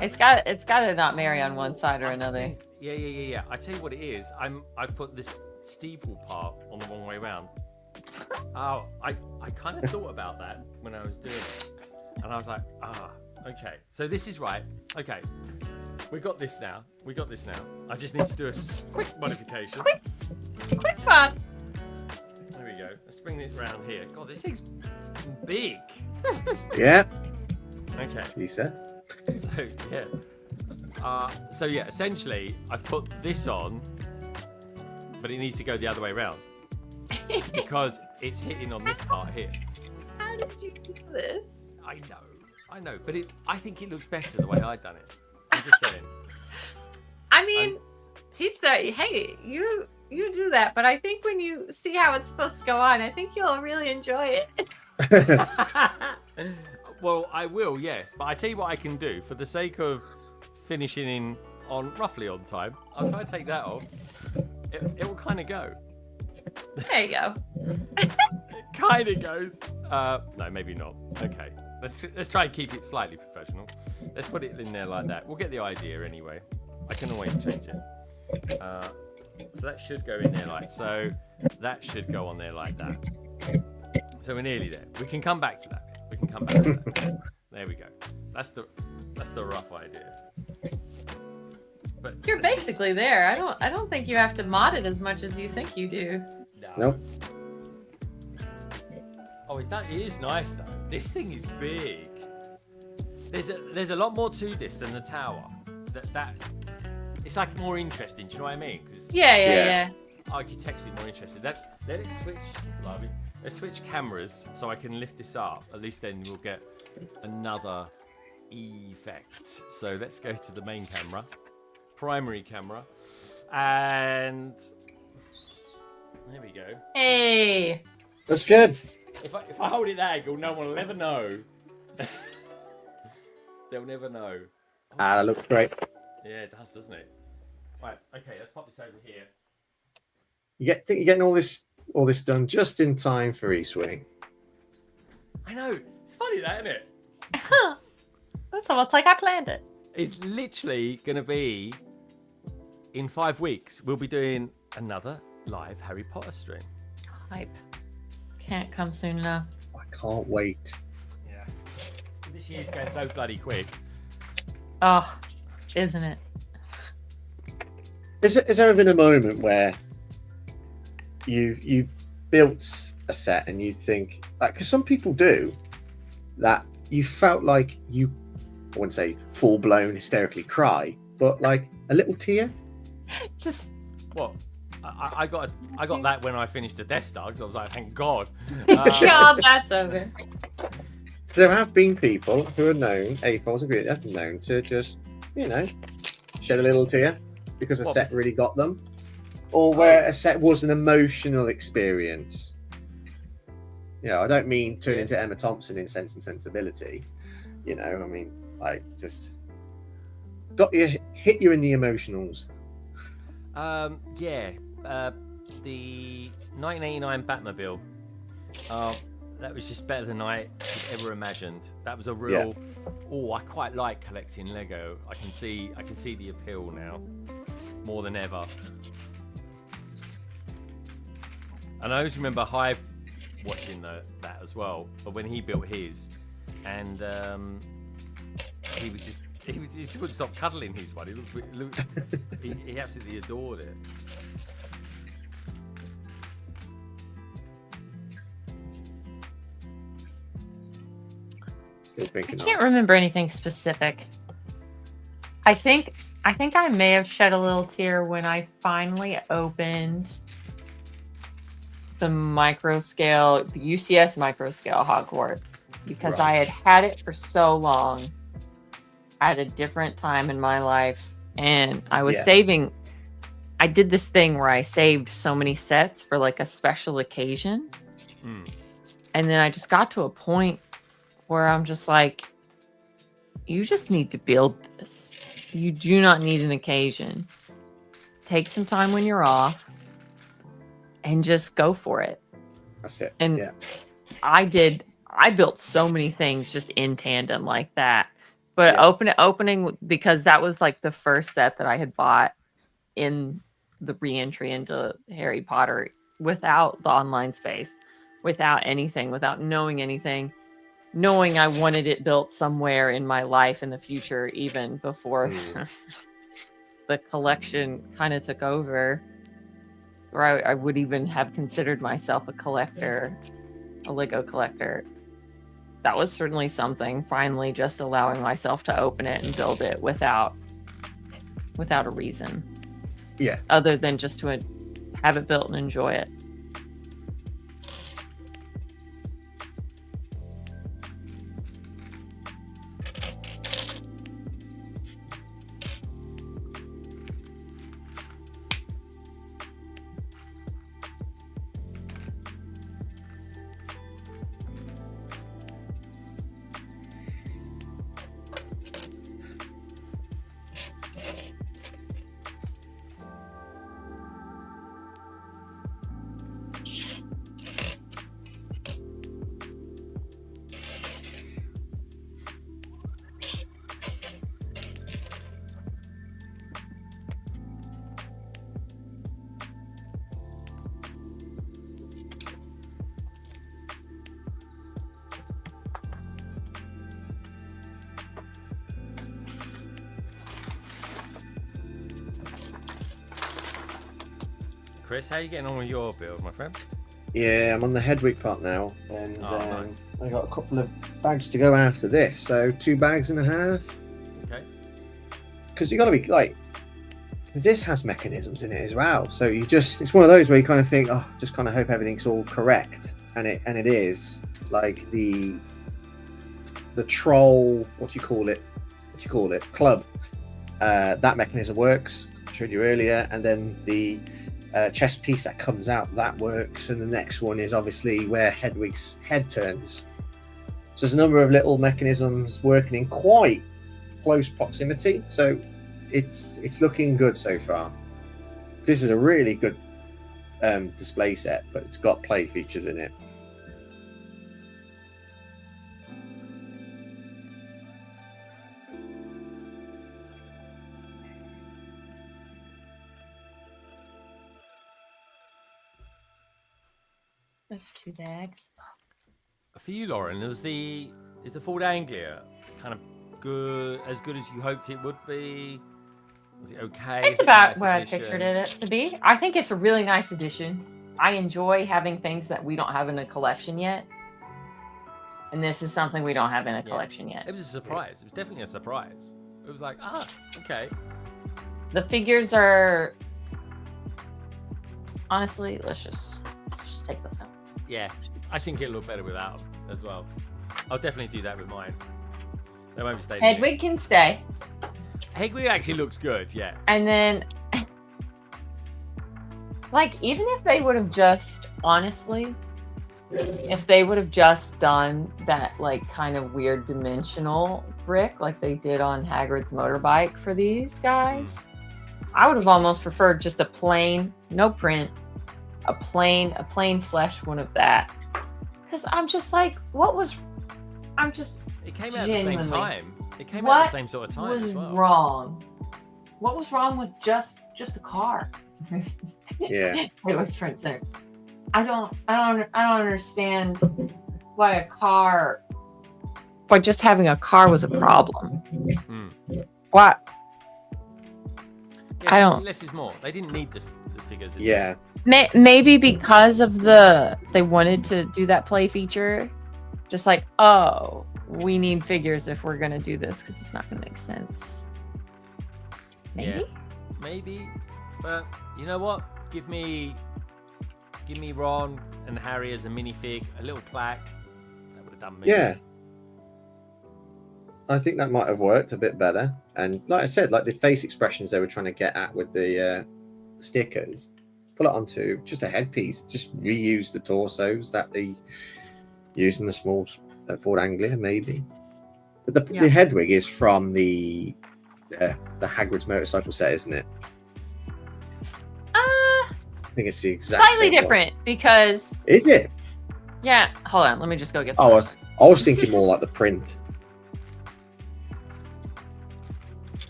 It's got to not marry on one side or another. Yeah. I tell you what it is. I've put this steeple part on the wrong way round. Oh, I kind of thought about that when I was doing it, and I was like, okay. So this is right. Okay, we got this now. I just need to do a quick modification. Quick one. There we go. Let's bring this round here. God, this thing's big. Yeah. Okay. He said. So yeah, essentially, I've put this on, but it needs to go the other way around because it's hitting on this part here. How did you do this? I know, but I think it looks better the way I've done it. I'm just saying. I mean, teach that. Hey, you do that, but I think when you see how it's supposed to go on, I think you'll really enjoy it. Well, I will, yes. But I tell you what I can do for the sake of finishing roughly on time. I'll try to take that off. It will kind of go. There you go. It kind of goes. No, maybe not. Okay. Let's try and keep it slightly professional. Let's put it in there like that. We'll get the idea anyway. I can always change it. So that should go in there like so. That should go on there like that. So we're nearly there. We can come back to that. There we go. That's the rough idea. But You're basically there. I don't think you have to mod it as much as you think you do. Nope. Oh, that is nice though. This thing is big. There's a lot more to this than the tower. That it's like more interesting. Do you know what I mean? Yeah. Architecturally more interesting. Let it switch. Lovely. Let's switch cameras so I can lift this up. At least then we'll get another effect. So let's go to the main camera, primary camera, and there we go. Hey. That's good. If I hold it that angle, no one will ever know. They'll never know. That looks great. Yeah, it does, doesn't it? Right. Okay, let's pop this over here. You're getting all this done just in time for Eastwing. I know. It's funny that, isn't it? That's almost like I planned it. It's literally going to be in 5 weeks. We'll be doing another live Harry Potter stream. Hype. Can't come soon enough. I can't wait. Yeah. This year's going so bloody quick. Oh, isn't it? Has there ever been a moment where you've built a set and you think, like, because some people do, that you felt like I wouldn't say full blown hysterically cry, but like a little tear? Just what? I got that when I finished the Death Star because I was like, thank God. God, that's over. There have been people who are known, AFOLs and Greet, have been known to just, shed a little tear because a set really got them, or where a set was an emotional experience. I don't mean turn into Emma Thompson in Sense and Sensibility. Just hit you in the emotionals. The 1989 Batmobile. That was just better than I could ever imagined. That was a real. Oh, I quite like collecting Lego. I can see the appeal now, more than ever. And I always remember Hive watching that as well. But when he built his, and he just wouldn't stop cuddling his one. He absolutely adored it. Still thinking. I can't remember anything specific. I think I may have shed a little tear when I finally opened the the U.S.S. micro scale Hogwarts, because I had it for so long at a different time in my life, and I was saving. I did this thing where I saved so many sets for like a special occasion, and then I just got to a point where I'm just like, you just need to build this. You do not need an occasion. Take some time when you're off and just go for it. That's it. And I built so many things just in tandem like that. But opening, because that was like the first set that I had bought in the re-entry into Harry Potter without the online space, without anything, without knowing anything. Knowing I wanted it built somewhere in my life in the future, even before the collection kind of took over, or I would even have considered myself a collector, a Lego collector. That was certainly something, finally just allowing myself to open it and build it without a reason. Yeah. Other than just to have it built and enjoy it. Chris, how are you getting on with your build, my friend? Yeah, I'm on the Hedwig part now, and nice. I got a couple of bags to go after this, so 2.5 bags. Okay. Because you got to be like, because this has mechanisms in it as well, so it's one of those where you kind of think, oh, just kind of hope everything's all correct, and it is. Like the troll, what do you call it? Club. That mechanism works. I showed you earlier, and then the chest piece that comes out, that works, and the next one is obviously where Hedwig's head turns. So there's a number of little mechanisms working in quite close proximity, so it's looking good so far. This is a really good display set, but it's got play features in it. That's 2 bags. For you, Lauren, is the Ford Anglia kind of good, as good as you hoped it would be? Is it okay? It's about what I pictured it to be. I think it's a really nice addition. I enjoy having things that we don't have in a collection yet. And this is something we don't have in a collection yet. It was a surprise. It was definitely a surprise. It was like, okay. The figures are... Honestly, let's just take those out. Yeah, I think it'll look better without them as well. I'll definitely do that with mine. They won't be staying. Hedwig can stay. Hedwig actually looks good, yeah. And then, like, even if they would have just, honestly, if they would have just done that, like, kind of weird dimensional brick like they did on Hagrid's motorbike for these guys, I would have almost preferred just a plain, no print, a plain flesh one of that Because I'm just like, what was? I'm just. It came out at the same genuinely- time. It came out What at the same sort of time was as well. wrong? What was wrong with just the car? Yeah. I was trying to say. I don't understand why a car. Why just having a car was a problem? Why? Yeah, I don't. Less is more. They didn't need the figures. Yeah. Maybe because of they wanted to do that play feature, just like, oh, we need figures if we're gonna do this because it's not gonna make sense. Maybe. Yeah, maybe. But you know what? Give me Ron and Harry as a minifig, a little plaque. That would have done me. Yeah. I think that might have worked a bit better. And like I said, like the face expressions they were trying to get at with the stickers, pull it onto just a headpiece. Just reuse the torsos that they use in the small Ford Anglia, maybe. But the headwig is from the Hagrid's motorcycle set, isn't it? I think it's the exact Slightly same different because. Is it? Yeah. Hold on. Let me just go get. Oh, I was thinking more like the print.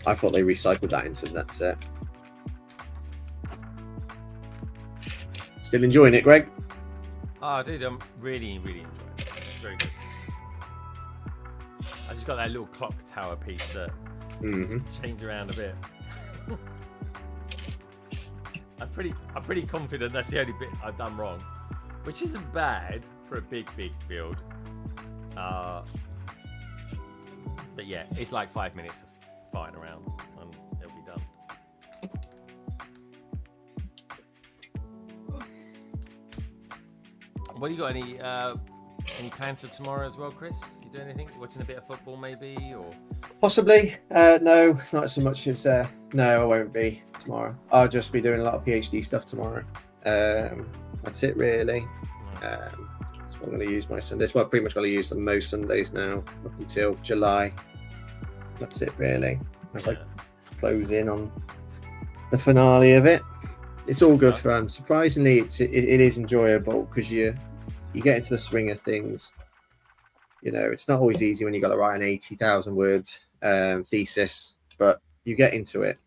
I thought they recycled that into that set. Still enjoying it, Greg? Oh, dude, I'm really enjoying it. It's very good. I just got that little clock tower piece that change around a bit. I'm pretty confident that's the only bit I've done wrong, which isn't bad for a big build. But yeah, it's like 5 minutes of fighting around and it'll be done. What do you got? Any plans for tomorrow as well, Chris? You doing anything? Watching a bit of football maybe, or? Possibly. No, not so much as no, I won't be tomorrow. I'll just be doing a lot of PhD stuff tomorrow. That's it really. That's what I'm going to use my Sundays. Well, pretty much going to use them most Sundays now up until July. That's it really. As I close in on the finale of it. It's all good fun. Surprisingly, it is enjoyable because you get into the swing of things. You know, it's not always easy when you got to write an 80,000 word thesis, but you get into it.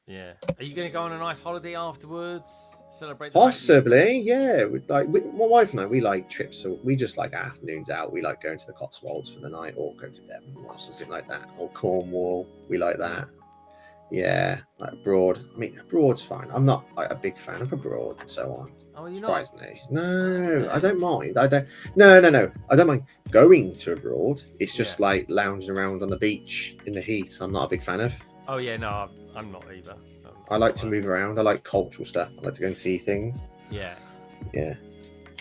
Yeah. Are you going to go on a nice holiday afterwards? Celebrate? Possibly, yeah. My wife and I, we like trips, so we just like afternoons out. We like going to the Cotswolds for the night, or go to Devon or something like that, or Cornwall. We like that. Yeah, like abroad. I mean, abroad's fine. I'm not like a big fan of abroad and so on. Oh, you're not? Surprisingly. No, I don't mind. No. I don't mind going to abroad. It's just like lounging around on the beach in the heat. I'm not a big fan of. Oh yeah, no, I'm not either. I like to move around. I like cultural stuff. I like to go and see things. Yeah. Yeah.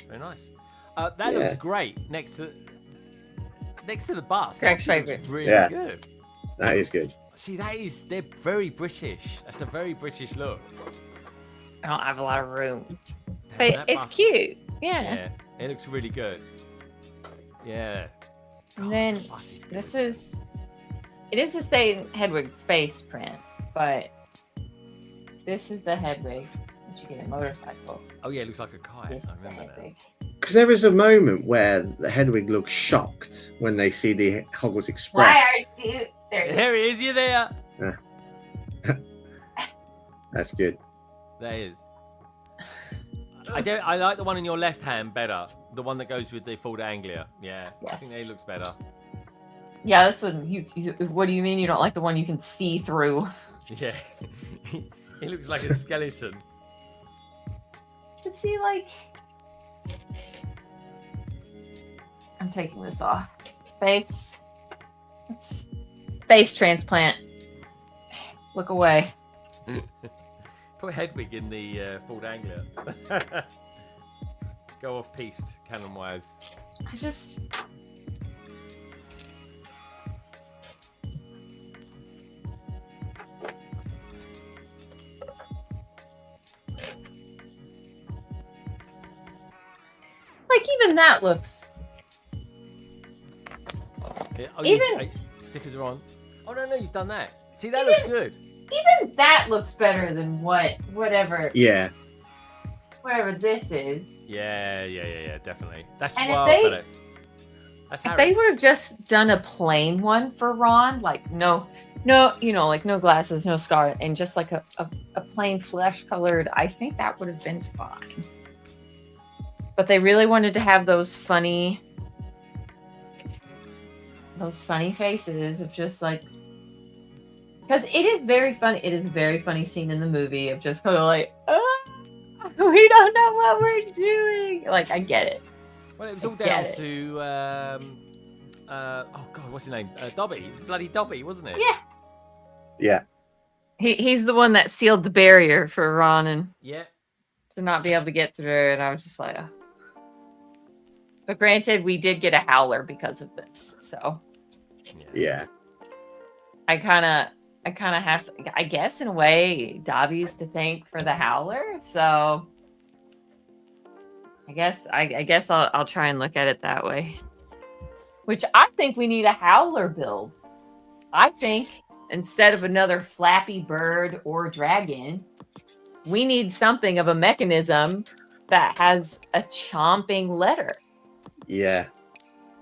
Very nice. That looks great next to the bus. Greg's favorite. Really good. That is good. See, they're very British. That's a very British look. I don't have a lot of room, That but it's bus- cute. Yeah. Yeah, it looks really good. Yeah. And then the bus is good. it is the same Hedwig face print, but this is the Hedwig. That you get a motorcycle. Oh yeah, it looks like a kite. This I is the remember that. Hedwig. Because there is a moment where the Hedwig looks shocked when they see the Hogwarts Express. Why are you there? There he is. You're there. That's good. There he is. I like the one in your left hand better. The one that goes with the Ford Anglia. Yeah, I think that looks better. Yeah, this one. What do you mean you don't like the one you can see through? Yeah, he looks like a skeleton. But see, like, I'm taking this off. Face transplant. Look away. Put Hedwig in the Ford Anglia. Go off piste, canon wise. I just. Like, even that looks. Yeah, Even- stickers are on. Oh no, you've done that. See, that looks good. Even that looks better than whatever. Yeah. whatever this is. Yeah, definitely. That's And well if they- better. That's If Harry. they would have just done a plain one for Ron, like no, like no glasses, no scar, and just like a plain flesh colored, I think that would have been fine. But they really wanted to have those funny faces of just like, because it is very funny. It is a very funny scene in the movie of just kind of like, we don't know what we're doing. Like, I get it. Well, it was all down to oh god, what's his name? Dobby. It was bloody Dobby, wasn't it? Yeah. Yeah. He's the one that sealed the barrier for Ron and Yeah. to not be able to get through. And I was just like, oh. But granted, we did get a howler because of this. So Yeah. I kind of have to, I guess in a way, Dobby's to thank for the howler. So I guess I'll try and look at it that way. Which I think we need a howler build. I think instead of another flappy bird or dragon, we need something of a mechanism that has a chomping letter. Yeah.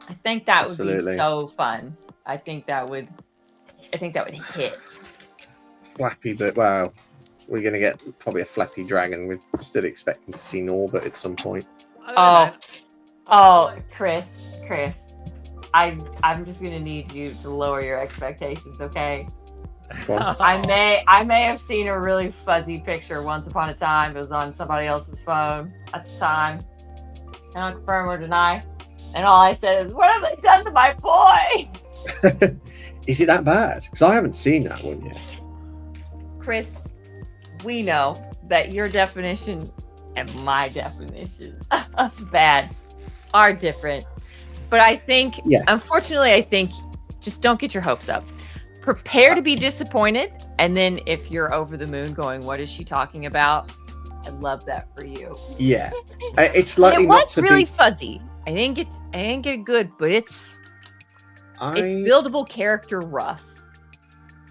I think that would Absolutely. be so fun. I think that would hit. Flappy, but wow. We're going to get probably a flappy dragon. We're still expecting to see Norbert at some point. Chris. I'm just gonna need you to lower your expectations, okay? I may have seen a really fuzzy picture once upon a time. It was on somebody else's phone at the time. I don't confirm or deny. And all I said is, "What have they done to my boy?" Is it that bad? Because I haven't seen that one yet. Chris, we know that your definition and my definition of bad are different. But I think, unfortunately, I think just don't get your hopes up. Prepare to be disappointed. And then if you're over the moon going, what is she talking about? I love that for you. Yeah. It's likely not to be... It was really fuzzy. I didn't get good, but it's buildable character rough.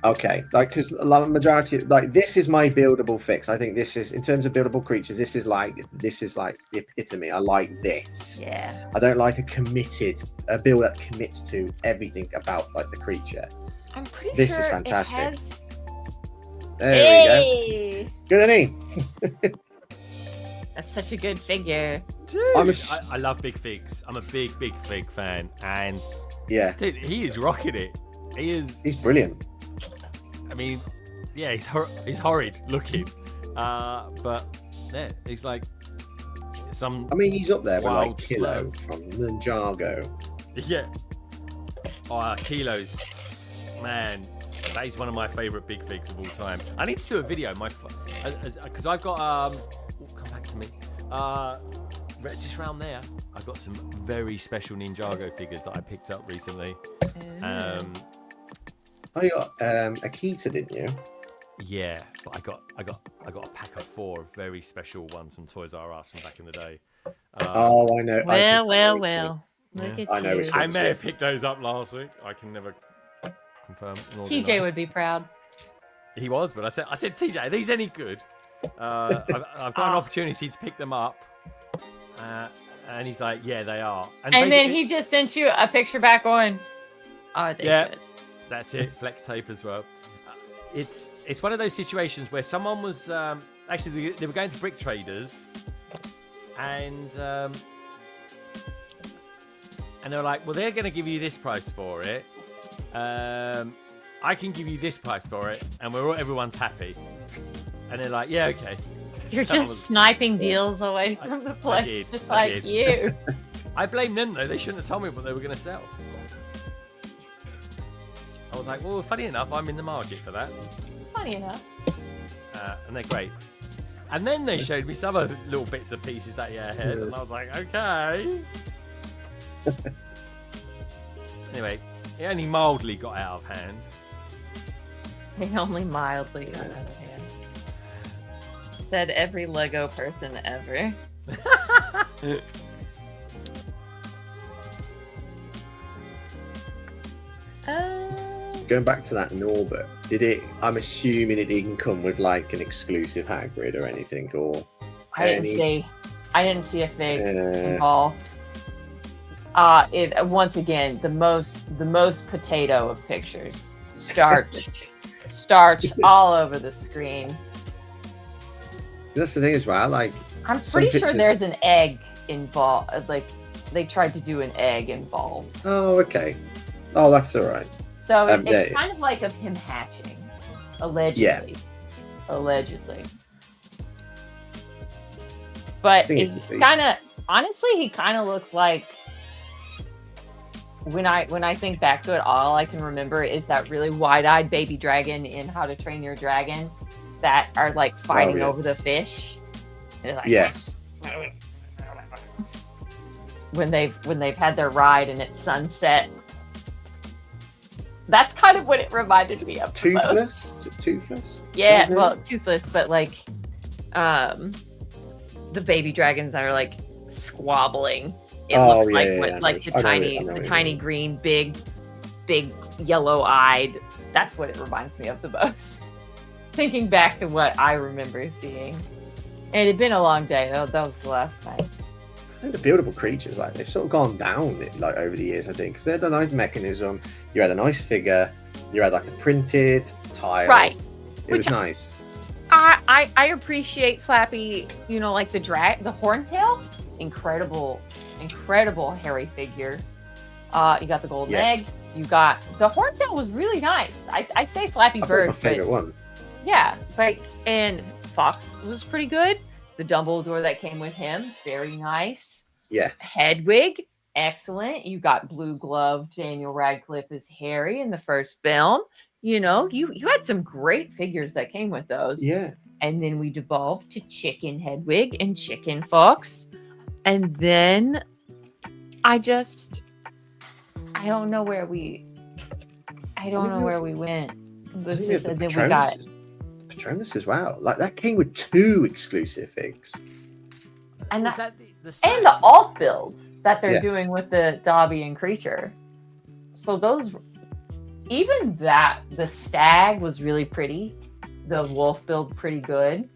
Okay, like, because a lot of majority, like, this is my buildable fix. I think this is, in terms of buildable creatures, this is like the epitome. I like this. Yeah. I don't like a build that commits to everything about like the creature. I'm pretty this sure is fantastic. It has... There we go. Good, Annie. That's such a good figure. Dude, I love big figs. I'm a big fig fan, and yeah, dude, he is rocking it. He's brilliant. I mean, yeah, he's horrid looking, but yeah, he's like some. I mean, he's up there with like Kilo from NINJAGO. Yeah. Oh, Kilo's, man, that is one of my favorite big figs of all time. I need to do a video, because I've got come back to me. Just around there, I've got some very special NINJAGO figures that I picked up recently. Oh, you got Akita, didn't you? Yeah, but I got a pack of 4 very special ones from Toys R Us from back in the day. Oh, I know. Well. Look at I know you. which I ones, may have picked those up last week. I can never confirm. TJ would be proud. He was, but I said, TJ, are these any good? I've got an opportunity to pick them up. And he's like, yeah, they are. And then he just sent you a picture back on. Oh, they good. That's it. Flex tape as well. It's one of those situations where someone was actually they were going to Brick Traders, and they were like, well, they're going to give you this price for it. I can give you this price for it, and everyone's happy. And they're like, yeah, okay. You're just sniping deals away from the place, I did. You. I blame them though. They shouldn't have told me what they were going to sell. I was like, well, funny enough, I'm in the market for that. Funny enough. And they're great. And then they showed me some other little bits and pieces that year ahead, and I was like, okay. Anyway, it only mildly got out of hand. It only mildly got out of hand. Said every Lego person ever. Going back to that Norbert, I'm assuming it didn't come with like an exclusive Hagrid or anything, or I didn't see a fig involved. It once again the most potato of pictures. Starch all over the screen. That's the thing as well. Like, I'm pretty sure there's an egg involved. Like, they tried to do an egg involved. Oh, okay. Oh, that's all right. So it's kind of like of him hatching, allegedly. Yeah. Allegedly. But it's kind of, honestly, he kind of looks like, when I think back to it, all I can remember is that really wide-eyed baby dragon in How to Train Your Dragon that are like fighting over the fish. Like, yes. When they've had their ride and it's sunset. That's kind of what it reminded me of. Toothless? Is it Toothless? Yeah, well, Toothless, but like the baby dragons that are like squabbling. It looks like the tiny green, big yellow-eyed. That's what it reminds me of the most. Thinking back to what I remember seeing. And it had been a long day. That was the last night. I think the buildable creatures, like, they've sort of gone down like over the years, I think, because they had a nice mechanism. You had a nice figure. You had like a printed tile. Right. It was nice. I appreciate Flappy, like the horntail. Incredible hairy figure. You got the golden egg. You got the horntail was really nice. I'd say Flappy Bird. My favorite one. Yeah, and Fox was pretty good. The Dumbledore that came with him, very nice. Yes. Hedwig, excellent. You got Blue Glove, Daniel Radcliffe as Harry in the first film. You had some great figures that came with those. Yeah. And then we devolved to Chicken Hedwig and Chicken Fox. And then I don't know where we went. Let's just say that we got Patronus as well. Like, that came with 2 exclusive figs. And Was that, the and the alt build that they're doing with the Dobby and Creature. So those, even that, the stag was really pretty. The wolf build pretty good.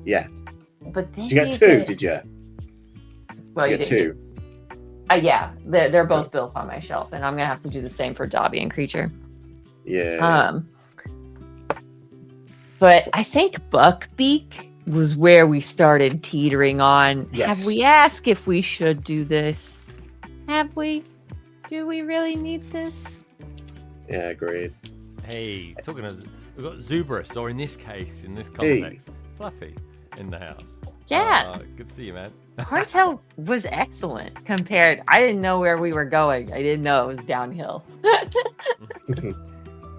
Yeah. But then did you get 2? Did you? Well, you get 2. Yeah, they're both built on my shelf, and I'm gonna have to do the same for Dobby and Creature. Yeah. But I think Buckbeak was where we started teetering on. Yes. Have we asked if we should do this? Have we? Do we really need this? Yeah, agreed. Hey, talking of, we've got Zubrus, or in this context, Fluffy in the house. Yeah. Good to see you, man. Horntail was excellent compared. I didn't know where we were going. I didn't know it was downhill.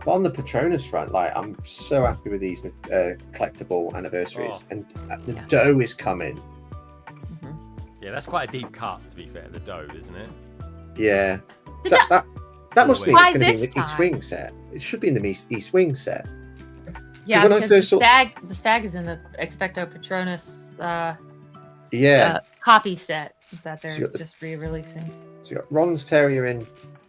But on the Patronus front, like, I'm so happy with these collectible anniversaries, and the dough is coming. Mm-hmm. Yeah, that's quite a deep cut, to be fair. The dough, isn't it? Yeah. So that must mean it's going to be in the East Wing set. It should be in the East Wing set. Yeah, because the stag is in the Expecto Patronus copy set that they're just re-releasing. So you got Ron's Terrier in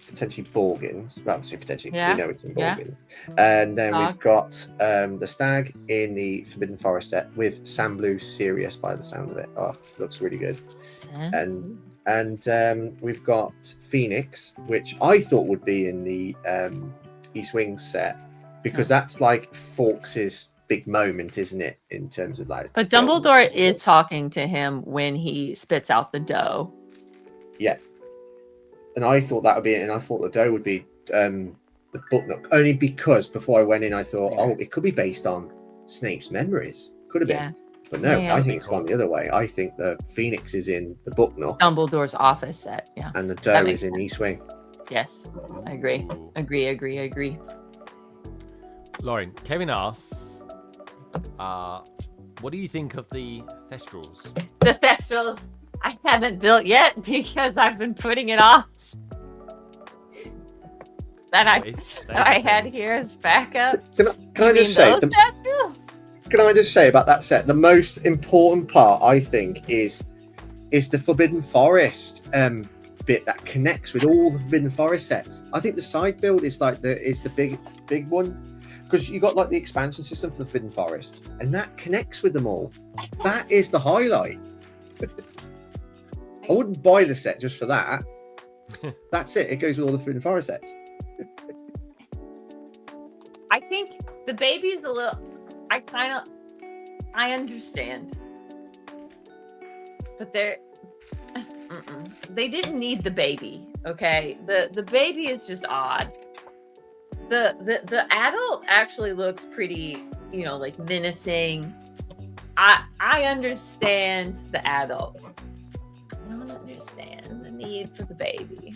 potentially Borgins. Well, obviously potentially, we know it's in Borgins. And then we've got the stag in the Forbidden Forest set with Sandblue Sirius by the sound of it. Oh, looks really good. And we've got Phoenix, which I thought would be in the East Wing set, because that's like Fawkes's big moment, isn't it, in terms of like. But Dumbledore is talking to him when he spits out the dough. Yeah. And I thought that would be it, and I thought the dough would be the book nook, only because before I went in, I thought, it could be based on Snape's memories. Could have been. But no, I think it's gone the other way. I think the Phoenix is in the book nook. Dumbledore's office set, and the dough is in East Wing. Yes, I agree. Agree. Lauren, Kevin asks, what do you think of the Thestrals? The Thestrals, I haven't built yet because I've been putting it off. That I had here as backup. Can I just say? Can I just say about that set? The most important part, I think, is the Forbidden Forest bit that connects with all the Forbidden Forest sets. I think the side build is like the big one, because you got like the expansion system for the Forbidden Forest, and that connects with them all. That is the highlight. I wouldn't buy the set just for that. That's it. It goes with all the Forbidden Forest sets. I think the baby's a little. I understand, but they didn't need the baby. Okay, the baby is just odd. The adult actually looks pretty, like menacing. I understand the adult. I don't understand the need for the baby,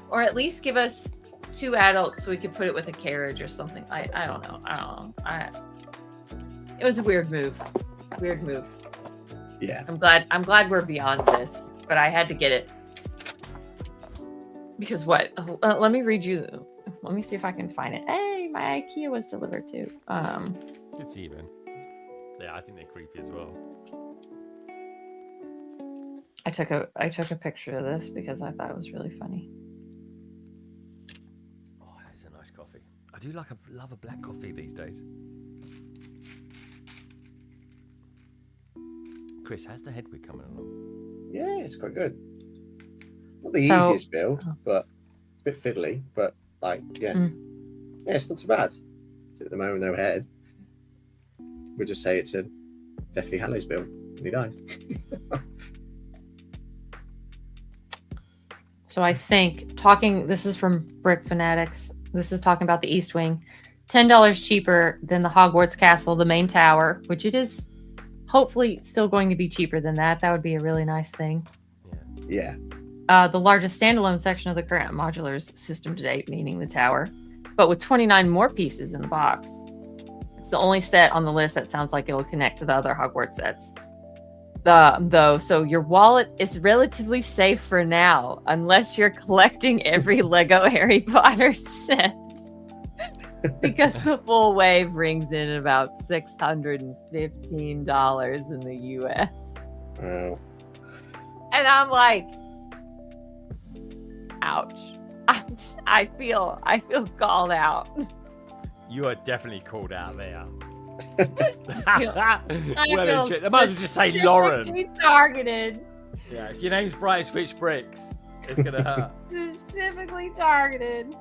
or at least give us 2 adults so we could put it with a carriage or something. I don't know. It was a weird move. Yeah. I'm glad we're beyond this, but I had to get it. Because what? Let me read you. Let me see if I can find it. Hey, my IKEA was delivered too. It's even. Yeah, I think they're creepy as well. I took a picture of this because I thought it was really funny. Oh, that is a nice coffee. I do love a black coffee these days. Chris, how's the Hedwig coming along? Yeah, it's quite good. Not the easiest build, but it's a bit fiddly. But yeah, it's not too bad. So at the moment, no head. We'll just say it's a Deathly Hallows build, and he dies. So I think this is from Brick Fanatics. This is talking about the East Wing. $10 cheaper than the Hogwarts Castle, the main tower, which it is hopefully still going to be cheaper than that. That would be a really nice thing. Yeah. The largest standalone section of the current modulars system to date, meaning the tower, but with 29 more pieces in the box. It's the only set on the list that sounds like it'll connect to the other Hogwarts sets. So your wallet is relatively safe for now, unless you're collecting every Lego Harry Potter set. Because the full wave rings in at about $615 in the U.S. Oh. And I'm like, ouch. I feel called out. You are definitely called out there. I They might as well just say Lauren. Targeted. Yeah, if your name's Bright Switch Bricks, it's gonna hurt. Specifically targeted.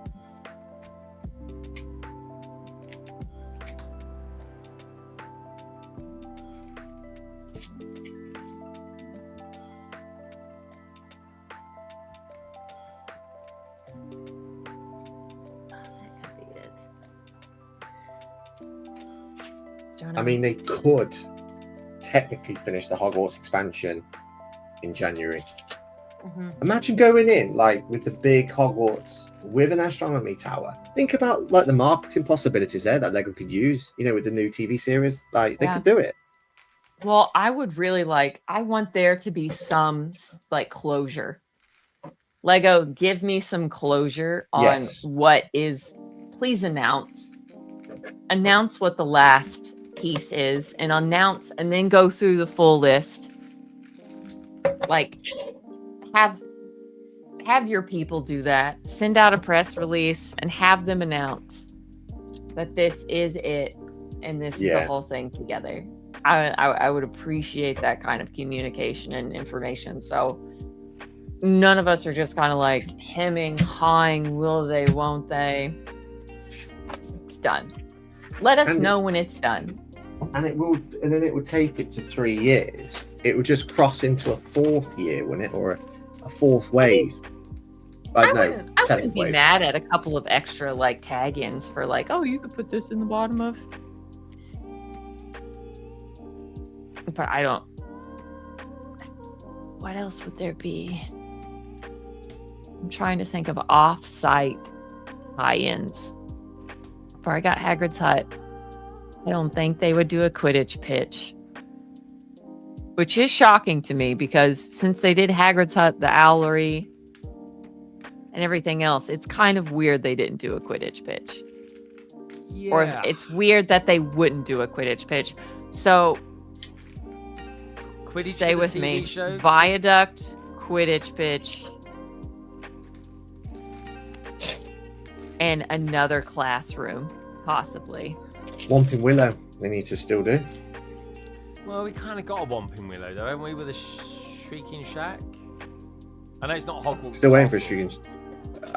I mean, they could technically finish the Hogwarts expansion in January. Mm-hmm. Imagine going in with the big Hogwarts with an astronomy tower. Think about the marketing possibilities there that Lego could use. With the new TV series, they could do it. Well, I would really I want there to be some closure. Lego, give me some closure on what is. Please announce what the last piece is, and announce, and then go through the full list. Have your people do that. Send out a press release and have them announce that this is it, and this is the whole thing together. I would appreciate that kind of communication and information. So none of us are just kind of hemming, hawing, will they, won't they? It's done. Let us know when it's done. And then it would take it to 3 years. It would just cross into a 4th year, wouldn't it? Or a 4th wave. I wouldn't be mad at a couple of extra tag-ins for oh, you could put this in the bottom of. But I don't. What else would there be? I'm trying to think of off-site tie-ins. Before I got Hagrid's Hut, I don't think they would do a Quidditch pitch. Which is shocking to me, because since they did Hagrid's Hut, the Owlery, and everything else, it's kind of weird they didn't do a Quidditch pitch. Yeah. Or it's weird that they wouldn't do a Quidditch pitch. So, Quidditch stay with me. Viaduct, Quidditch pitch, and another classroom Possibly. Whomping Willow, they need to still do. Well, we kind of got a Whomping Willow, though, haven't we, with a Shrieking Shack? I know it's not Hogwarts. Still waiting for a Castle. Shrieking.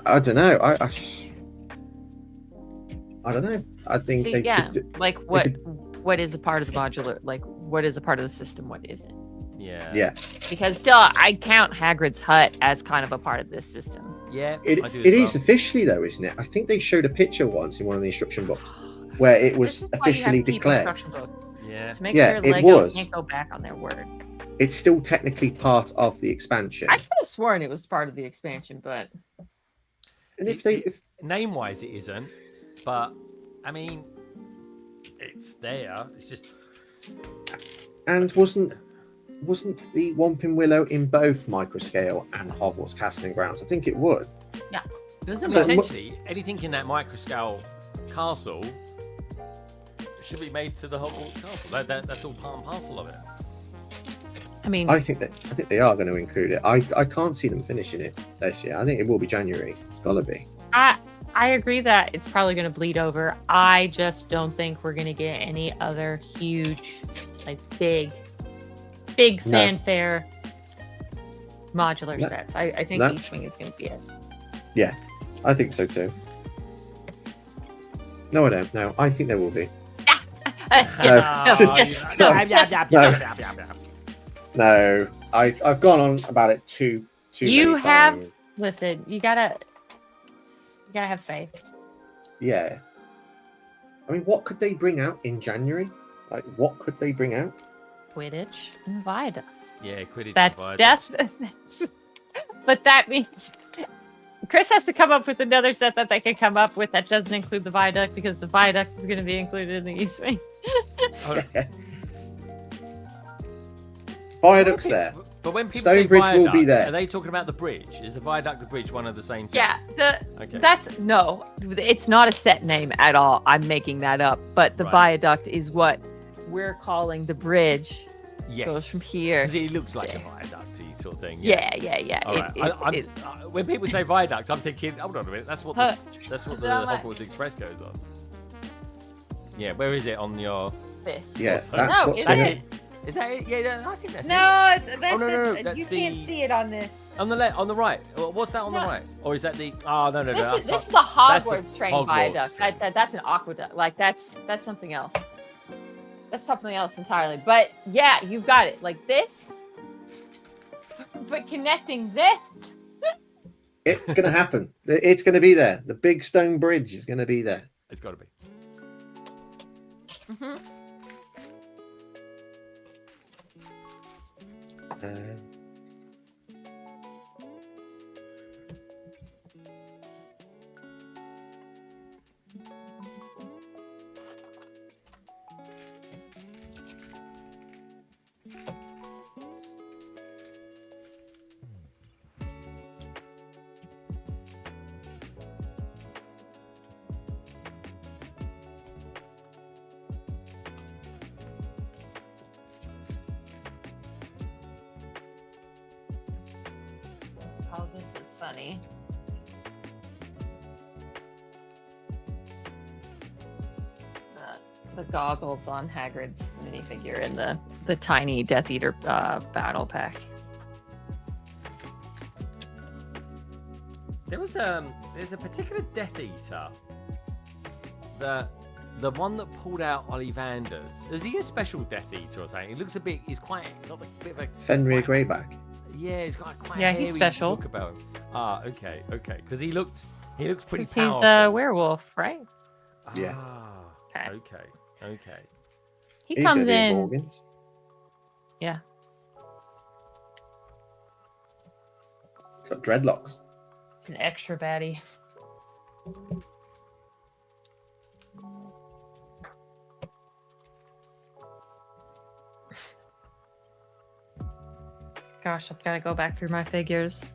I don't know. I don't know. I think See, they yeah, could do- like what is a part of the modular? Like what is a part of the system? What isn't? Yeah. Yeah. Because still, I count Hagrid's hut as kind of a part of this system. Yeah. It I do as is well. officially though, isn't it? I think they showed a picture once in one of the instruction books where it was This is why you have officially to keep declared. instruction books, Yeah. to make Yeah, sure it Lego was. can't go back on their word. It's still technically part of the expansion. I could have sworn it was part of the expansion, but And if Name-wise, it isn't, but I mean, it's there. It's just. and wasn't the Whomping Willow in both Microscale and Hogwarts Castle and Grounds? I think it would. yeah, it was So in both. essentially, anything in that microscale castle should be made to the Hogwarts castle. That's all part and parcel of it. I mean, I think they are going to include it. I can't see them finishing it this year. I think it will be January. It's got to be. I agree that it's probably going to bleed over. I just don't think we're going to get any other huge, like big No. fanfare modular No. sets. I think No. East Wing is going to be it. Yeah, I think so too. No, I don't. No, I think there will be. Yes, No. no, yes, No. no, yes. No. No, I've gone on about it too You many have- times. Listen, you gotta have faith. Yeah. I mean, what could they bring out in January? Like, what could they bring out? Quidditch and Viaduct. Yeah, Quidditch. That's and that's but that means Chris has to come up with another set that they can come up with that doesn't include the Viaduct, because the Viaduct is going to be included in the East Wing. Viaduct's there. But when people say Stonebridge will be viaduct, there. are they talking about the bridge? Is the viaduct the bridge one of the same thing? Yeah, Okay. that's no, it's not a set name at all. I'm making that up. But the Right. Viaduct is what we're calling the bridge. Yes. Goes from here. Because it looks like a viaduct-y sort of thing. Yeah. All right. When people say viaduct, I'm thinking, hold on a minute, that's what the Hogwarts Express goes on. Yeah, where is it on your? Yeah, Also- that's No, what's it going That's to it. Is that it? Yeah, I think that's it. No, that's no, you that's can't the- see it on this. On the left, on the right. What's that on the No. right? Or is that the? Oh no. This is the that's Hogwarts the train Hogwarts viaduct. train. That's an aqueduct. Like that's something else. That's something else entirely. But yeah, you've got it. Like this, but connecting this. It's going to happen. It's going to be there. The big stone bridge is going to be there. It's got to be. Mm-hmm. Oh, this is funny. The goggles on Hagrid's minifigure and the tiny Death Eater battle pack. There's a particular Death Eater that the one that pulled out Ollivander's. Is he a special Death Eater or something? He looks a bit. He's quite got a bit of a Fenrir Greyback. Yeah, he's got quite. Yeah, a he's hairy special. Look about him. Ah, okay. Because he looks pretty 'Cause powerful. he's a werewolf, right? Yeah. Ah, okay. He He's comes gonna be in. Morgans. Yeah. He's got dreadlocks. It's an extra baddie. Gosh, I've got to go back through my figures.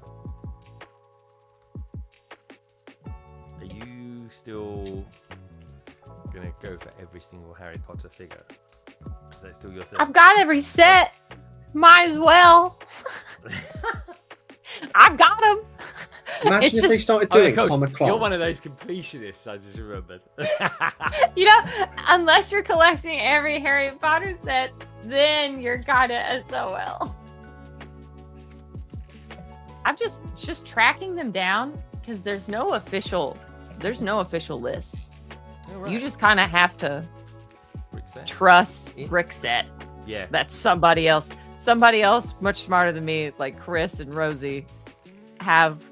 Are you still gonna go for every single Harry Potter figure? Is that still your thing? I've got every set. Might as well. I've got them. Imagine if they started doing Coach, Comic Con. you're one of those completionists. I just remembered. You know, unless you're collecting every Harry Potter set, then you're kind of SOL. I'm just tracking them down because there's no official list. Oh, right. You just kind of have to Brickset. trust Brickset. Yeah. That's somebody else. Somebody else much smarter than me, like Chris and Rosie, have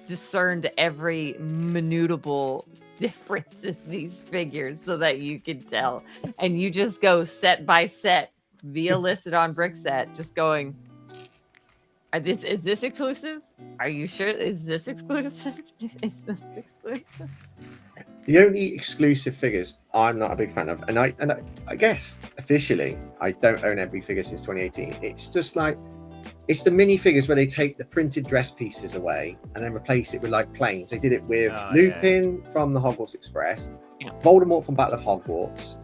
discerned every minutable difference in these figures so that you can tell. And you just go set by set via listed on Brickset, just going, is this exclusive? Are you sure? Is this exclusive? Is this exclusive? The only exclusive figures I'm not a big fan of, and I guess officially I don't own every figure since 2018. It's just like it's the minifigures where they take the printed dress pieces away and then replace it with like planes. They did it with Lupin from the Hogwarts Express, Voldemort from Battle of Hogwarts,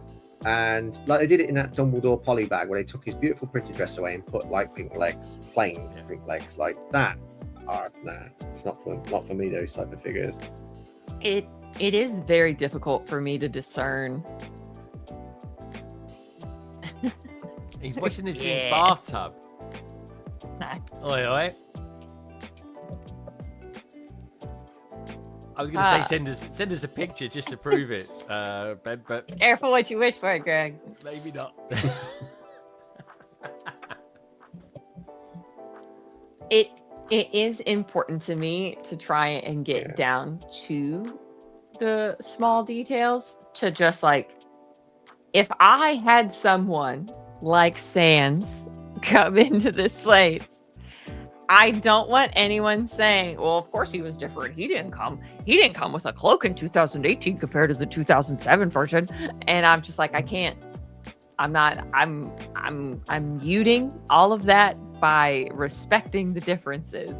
and like they did it in that Dumbledore poly bag where they took his beautiful printed dress away and put like pink legs, plain pink legs like that. Nah, it's not for me. Those type of figures. It is very difficult for me to discern. He's watching this in his bathtub. Oi, oi. I was going to say send us a picture just to prove it, Ben, but Careful what you wish for, Greg. maybe not. It is important to me to try and get down to the small details, to just like, if I had someone like Sans come into this place, I don't want anyone saying, well, of course he was different. He didn't come with a cloak in 2018 compared to the 2007 version. And I'm just like, I can't. I'm muting all of that by respecting the differences.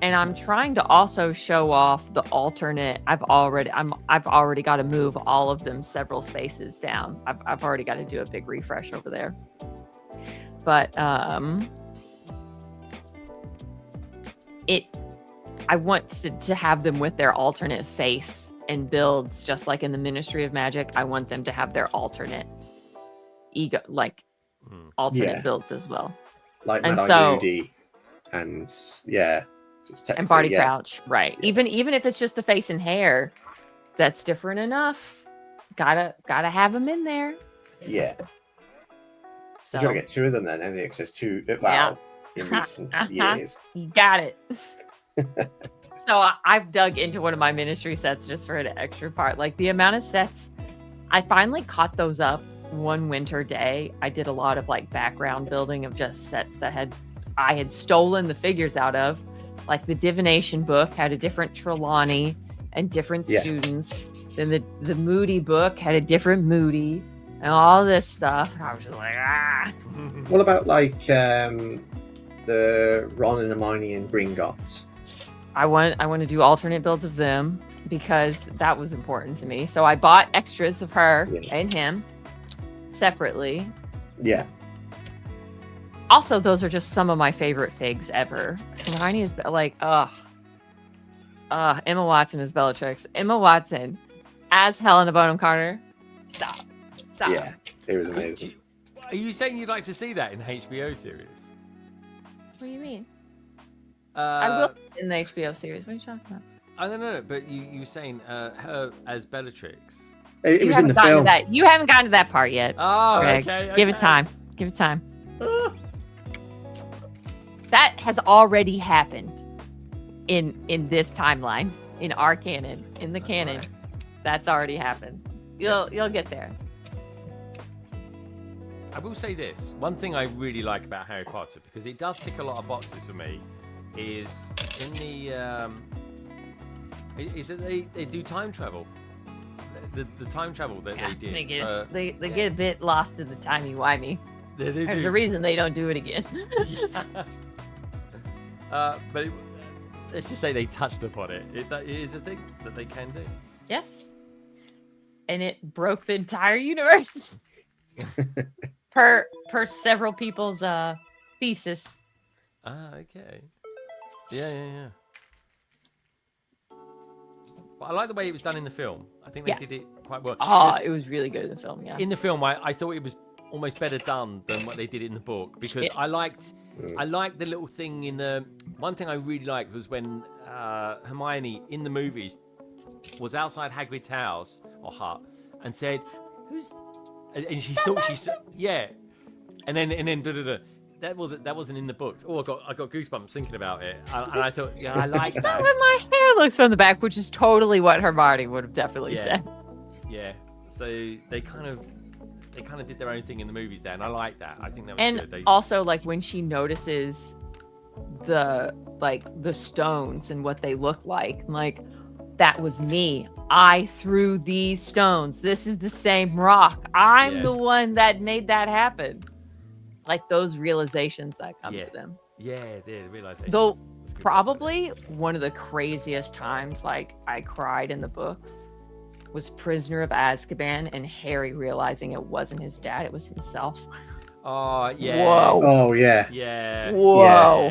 And I'm trying to also show off the alternate. I've already got to move all of them several spaces down. I've already got to do a big refresh over there. But I want to have them with their alternate face and builds, just like in the Ministry of Magic. I want them to have their alternate ego, like alternate builds as well. Like and so, and and Barty Crouch, right? Yeah. Even if it's just the face and hair, that's different enough. Gotta have them in there. Yeah. So you gotta get two of them then, and the access two. Wow, in recent years. You got it. So I've dug into one of my ministry sets just for an extra part. Like the amount of sets, I finally caught those up one winter day. I did a lot of like background building of just sets that I had stolen the figures out of. Like the divination book had a different Trelawney and different students. Then the Moody book had a different Moody and all this stuff. And I was just like, What about like the Ron and Hermione and Gringotts? I want to do alternate builds of them because that was important to me. So I bought extras of her and him separately. Yeah. Also, those are just some of my favorite figs ever. Hermione is like, Emma Watson is Bellatrix. Emma Watson as Helena Bonham Carter. Stop. Yeah, it was amazing. Are you saying you'd like to see that in the HBO series? What do you mean? I will in the HBO series. What are you talking about? I don't know, but you were saying her as Bellatrix. It was in the film. You haven't gotten to that part yet. Oh, Greg. okay. Give it time. That has already happened in this timeline, in our canon, in the canon. Right. That's already happened. You'll get there. I will say this. One thing I really like about Harry Potter, because it does tick a lot of boxes for me, is in the is that they do time travel. The time travel that they did. They get a bit lost in the timey-wimey. There's a reason they don't do it again. But let's just say they touched upon it. It is a thing that they can do. Yes. And it broke the entire universe. per several people's thesis. Okay. Yeah. But I like the way it was done in the film. I think they did it quite well. Oh, it was really good in the film. Yeah. In the film, I thought it was almost better done than what they did in the book because I liked the little thing in the. One thing I really liked was when Hermione in the movies was outside Hagrid's house or hut and said, "Who's?" And she thought she said, "Yeah," and then that wasn't in the books. Oh, I got goosebumps thinking about it, and I thought, yeah, I like that. That's when my hair looks from the back, which is totally what Hermione would have definitely said. Yeah. So they kind of did their own thing in the movies there, and I like that. I think that was good. And also, like when she notices the stones and what they look like that was me. I threw these stones. This is the same rock. I'm the one that made that happen. Like those realizations that come to them. Yeah, the realizations. Though probably one of the craziest times like I cried in the books was Prisoner of Azkaban and Harry realizing it wasn't his dad, it was himself. Oh, yeah. Whoa. Oh, yeah. Yeah. Whoa.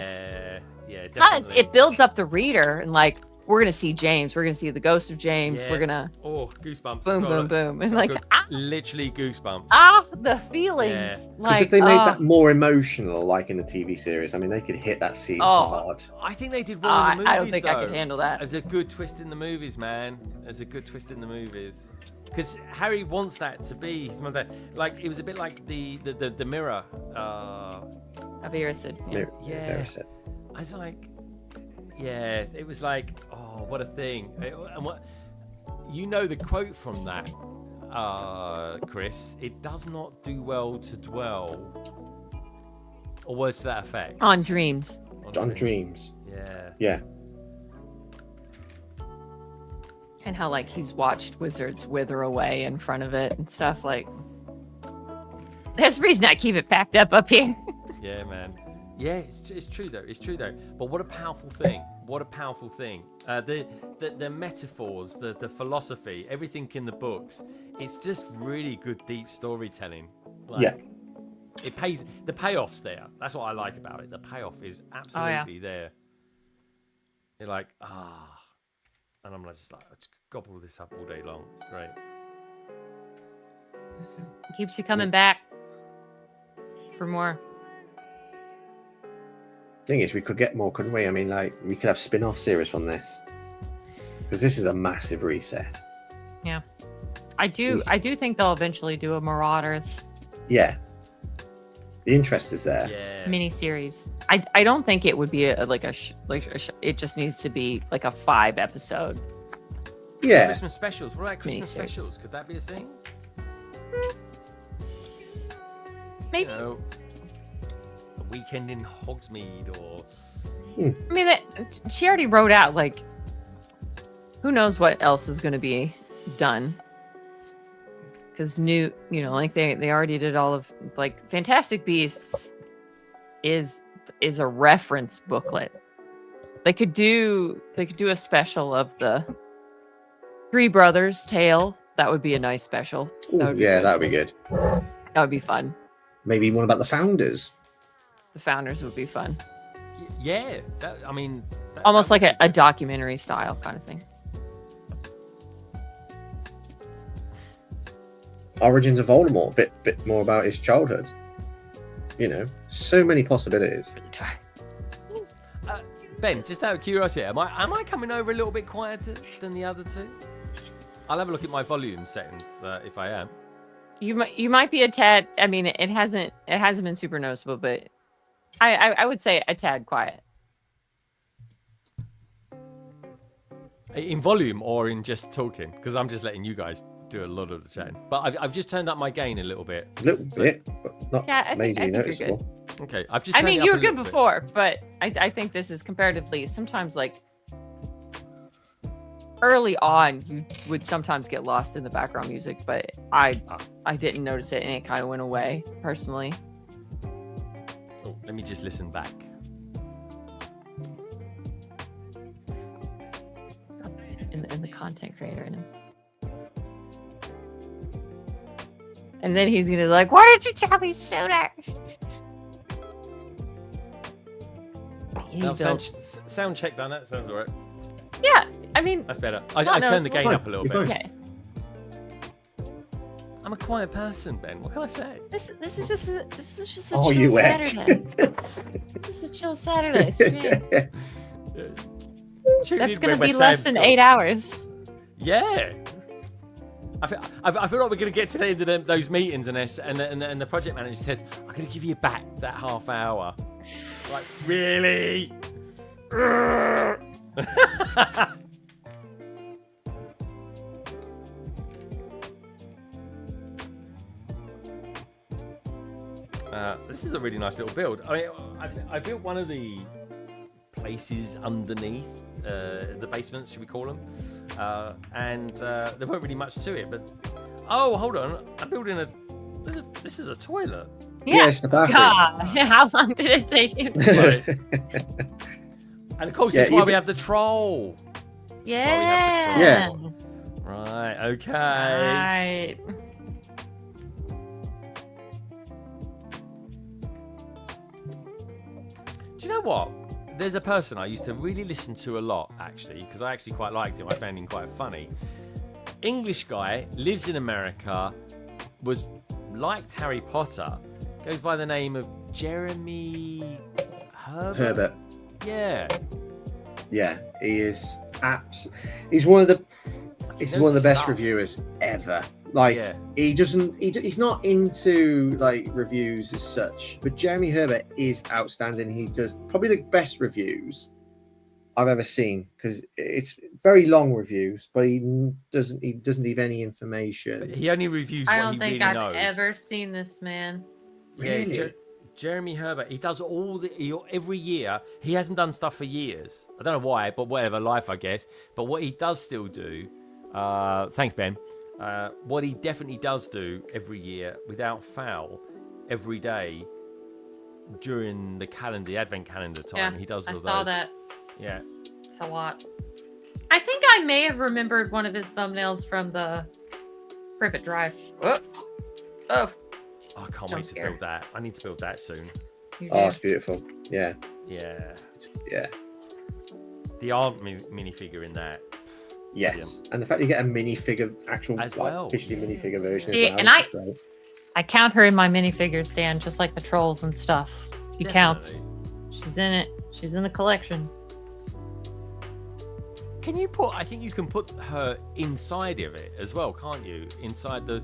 Yeah, definitely. It builds up the reader and like, we're going to see James. We're going to see the ghost of James. Yeah. We're going to... Oh, goosebumps. Boom, boom, boom. And like... literally goosebumps. The feelings. Yeah. Because if they made that more emotional, like in the TV series, I mean, they could hit that scene hard. I think they did well in the movies, I don't think I could handle that. As a good twist in the movies, man. As a good twist in the movies. Because Harry wants that to be his mother. Like, it was a bit like the mirror. Of Erised. Yeah. Erised. I was like... Yeah, it was like, oh, what a thing. And what, you know the quote from that, Chris, it does not do well to dwell. Or words to that effect. On dreams. On dreams. Yeah. And how like he's watched wizards wither away in front of it and stuff like. There's a reason I keep it packed up here. Yeah, man. Yeah, it's true though. It's true though. But what a powerful thing. What a powerful thing. The metaphors, the philosophy, everything in the books. It's just really good, deep storytelling. Like, it pays. The payoff's there. That's what I like about it. The payoff is absolutely there. You're like, and I'm just like, I just gobble this up all day long. It's great. It keeps you coming back for more. Thing is, we could get more, couldn't we? I mean, like, we could have spin-off series from this because this is a massive reset. Yeah, I do think they'll eventually do a Marauders. Yeah, the interest is there. Yeah. Miniseries. I don't think it would be it just needs to be like a 5-episode. Yeah. Christmas specials. What about Christmas specials? Could that be a thing? Maybe. You know, a weekend in Hogsmeade or... I mean, she already wrote out, like, who knows what else is going to be done. Because like they already did all of, like, Fantastic Beasts is a reference booklet. They could do a special of the Three Brothers tale. That would be a nice special. That would be good. That would be fun. Maybe one about the founders. The founders would be fun. Yeah, almost like a documentary style kind of thing. Origins of Voldemort, bit more about his childhood. So many possibilities. Ben, just out of curiosity, am I coming over a little bit quieter than the other two? I'll have a look at my volume settings if I am. You might be a tad. I mean, it hasn't been super noticeable, but I would say a tad quiet. In volume or in just talking? Because I'm just letting you guys do a lot of the chatting. But I've just turned up my gain a little bit. A little bit, but not majorly noticeable. Okay, I've just. I mean, you were good before, but I think this is comparatively sometimes like early on you would sometimes get lost in the background music, but I didn't notice it and it kind of went away personally. Oh, let me just listen back. In the content creator in him. And then he's gonna be like, why didn't you tell me sooner? You No, need build. sound check done. That sounds alright. Yeah, I mean, That's better. I turned the gain up a little bit. okay. I'm a quiet person, Ben. What can I say? This is just a Oh, chill you Saturday. This is a chill Saturday. That's gonna be less than 8 hours. Yeah. I feel like we're going to get to the end of those meetings and the project manager says, I'm going to give you back that half hour. Like, really? This is a really nice little build. I mean, I built one of the places underneath the basements, should we call them? And there weren't really much to it, but oh, hold on, I'm building a. This is a toilet. Yeah, it's the bathroom. God, how long did it take you? And of course, that's why we have the troll. Yeah. Yeah. Right. Okay. Right. Do you know what? There's a person I used to really listen to a lot, actually, because I actually quite liked him. I found him quite funny. English guy, lives in America, was liked Harry Potter, goes by the name of Jeremy Herbert. Yeah. Yeah, he is he's one of the best stuff. reviewers ever. Like he's not into like reviews as such, but Jeremy Herbert is outstanding. He does probably the best reviews I've ever seen, because it's very long reviews, but he doesn't leave any information. But he only reviews I what don't he think really I've knows. ever seen this man. Really? Yeah, Jeremy Herbert, he does every year. He hasn't done stuff for years. I don't know why, but whatever, life, I guess. But what he does still do, thanks, Ben. What he definitely does do every year, without fail, every day during the advent calendar time, he does all I those. saw that. Yeah. It's a lot. I think I may have remembered one of his thumbnails from the Privet Drive. Oh. I can't wait to scare. build that. I need to build that soon. Oh, it's beautiful. Yeah. Yeah. Yeah. The art minifigure in that. Yes. Brilliant. And the fact you get a minifigure, actual As like, well. officially minifigure version See, as well. and which is great. I count her in my minifigure stand, just like the trolls and stuff. She counts. She's in it. She's in the collection. Can you I think you can put her inside of it as well, can't you? Inside the.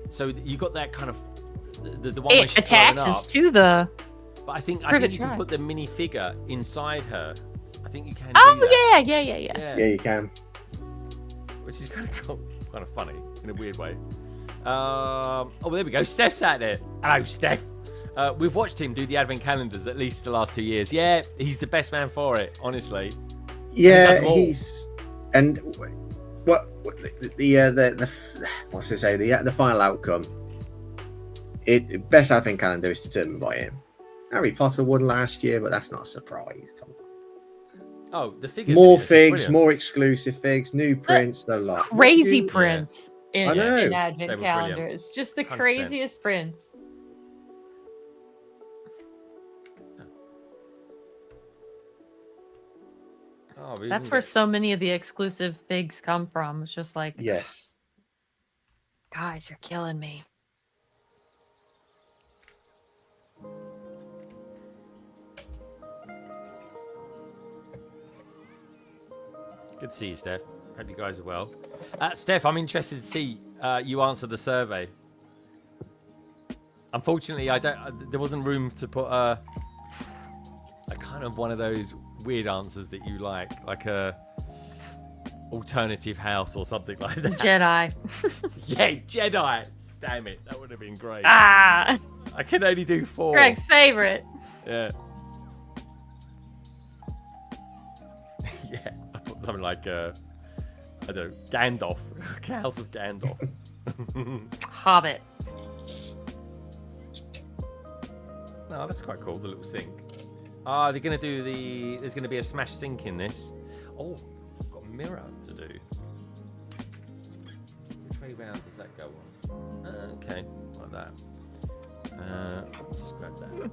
So you got that kind of the one where It she's blowing attaches up, to the. but I think Privet you can Drive. put the minifigure inside her. I think you can. Oh do that. yeah. Yeah, you can. Which is kind of funny in a weird way. Oh, there we go. Steph's out there. Hello, Steph. We've watched him do the advent calendars at least the last 2 years. Yeah, he's the best man for it, honestly. Yeah, he's and what the what's to say the final outcome. Best advent calendar is determined by him. Harry Potter won last year, but that's not a surprise. Come on. Oh, the figures. More in it, figs, brilliant. more exclusive figs, new prints, the lot. Crazy prints in I know. in They advent were brilliant. calendars. Just the 100%. craziest prints. Oh, we That's didn't where get- so many of the exclusive figs come from. It's just like, Yes. guys, you're killing me. Good to see you, Steph. Hope you guys are well. Steph, I'm interested to see you answer the survey. Unfortunately, there wasn't room to put a kind of one of those weird answers that you like a alternative house or something like that. Jedi. Yeah, Jedi. Damn it, that would have been great. Ah, I can only do 4. Greg's favorite. Yeah. Yeah, I put something like I don't know, Gandalf, House of Gandalf. Hobbit. Oh, that's quite cool. The little sink. Ah, they're gonna do there's gonna be a smash sink in this. Oh, I've got a mirror to do. Which way round does that go on? Okay, like that. Just grab that.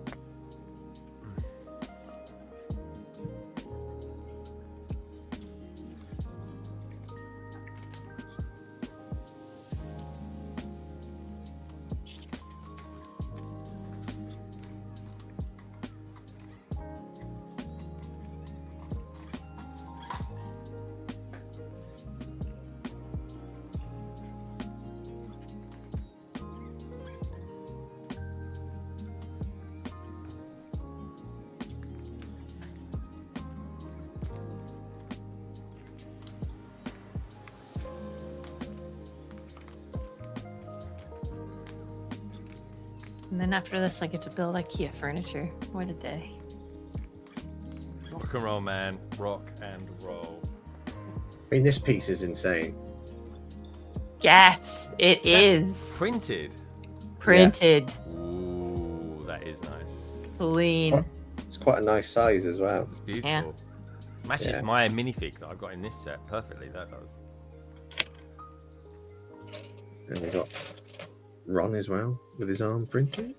And then after this, I get to build IKEA furniture. What a day. Rock and roll, man. Rock and roll. I mean, this piece is insane. Yes, it is. Printed? Printed. Ooh, that is nice. Clean. It's quite a nice size as well. It's beautiful. Yeah. Matches my minifig that I've got in this set perfectly, that does. And we got Ron as well, with his arm printed.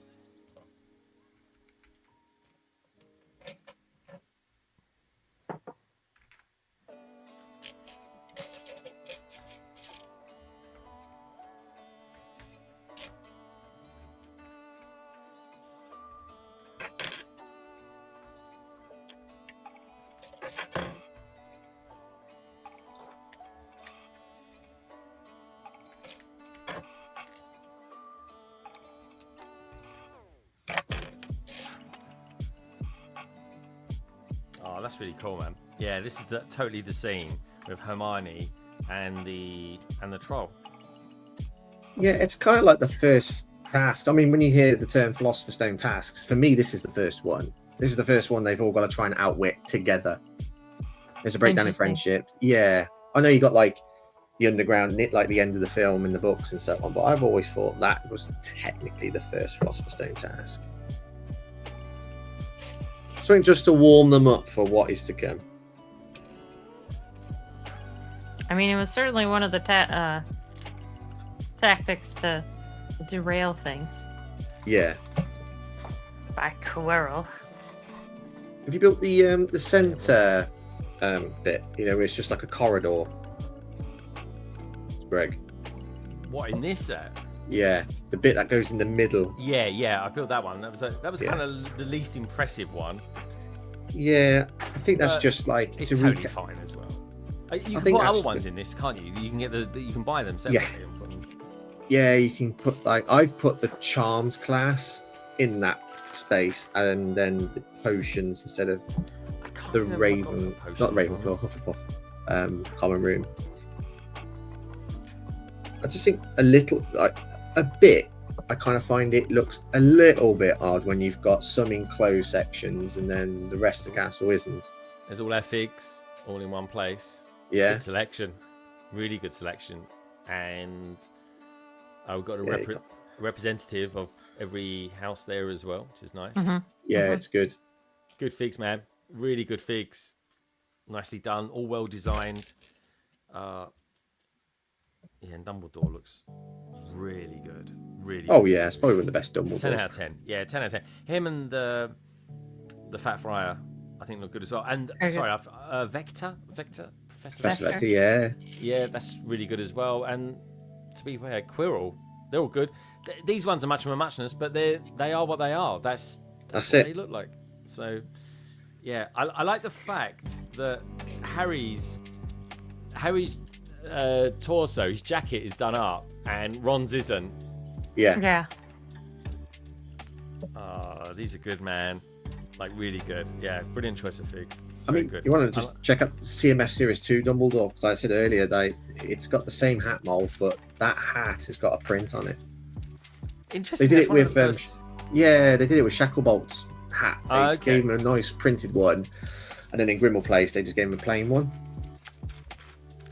Oh, that's really cool, man. Yeah, this is totally the scene with Hermione and the troll. Yeah, it's kind of like the first task. I mean, when you hear the term Philosopher's Stone tasks, for me, this is the first one. This is the first one they've all got to try and outwit together. There's a breakdown in friendship. Yeah, I know you got like the underground, like the end of the film in the books and so on, but I've always thought that was technically the first Philosopher's Stone task. Something just to warm them up for what is to come. I mean, it was certainly one of the tactics to derail things. Yeah. By Quirrell. Have you built the center bit? You know, where it's just like a corridor. Greg. What, in this set? Yeah, the bit that goes in the middle. Yeah, I built that one. That was kind of the least impressive one. Yeah, I think that's just like it's totally fine as well. You can put other ones in this, can't you? You can get you can buy them separately. Yeah, you can put like I've put the charms class in that space, and then the potions instead of the Raven, not Ravenclaw, Hufflepuff, common room. I just think a little, like a bit. I kind of find it looks a little bit odd when you've got some enclosed sections and then the rest of the castle isn't. There's all our figs all in one place. Yeah. Good selection. Really good selection. And we've got a representative of every house there as well, which is nice. Mm-hmm. Yeah, it's good. Good figs, man. Really good figs. Nicely done. All well designed. Yeah, and Dumbledore looks really good. Really Oh, good. yeah, it's probably one of the best Dumbledores. 10 out of 10. Yeah, 10 out of 10. Him and the Fat Friar, I think, look good as well. And, sorry, Vector? Professor Vector, yeah. Yeah, that's really good as well. And to be fair, Quirrell, they're all good. These ones are much of a muchness, but they are what they are. That's it. What they look like. So, yeah, I like the fact that Harry's torso, his jacket is done up, and Ron's isn't. Yeah. These are good, man. Like, really good. Yeah, brilliant choice of figs. I mean, good. You want to just check out CMF Series 2 Dumbledore, because like I said earlier, it's got the same hat mold, but that hat has got a print on it. Interesting. They did it with they did it with Shacklebolt's hat. They gave him a nice printed one, and then in Grimmauld Place they just gave him a plain one.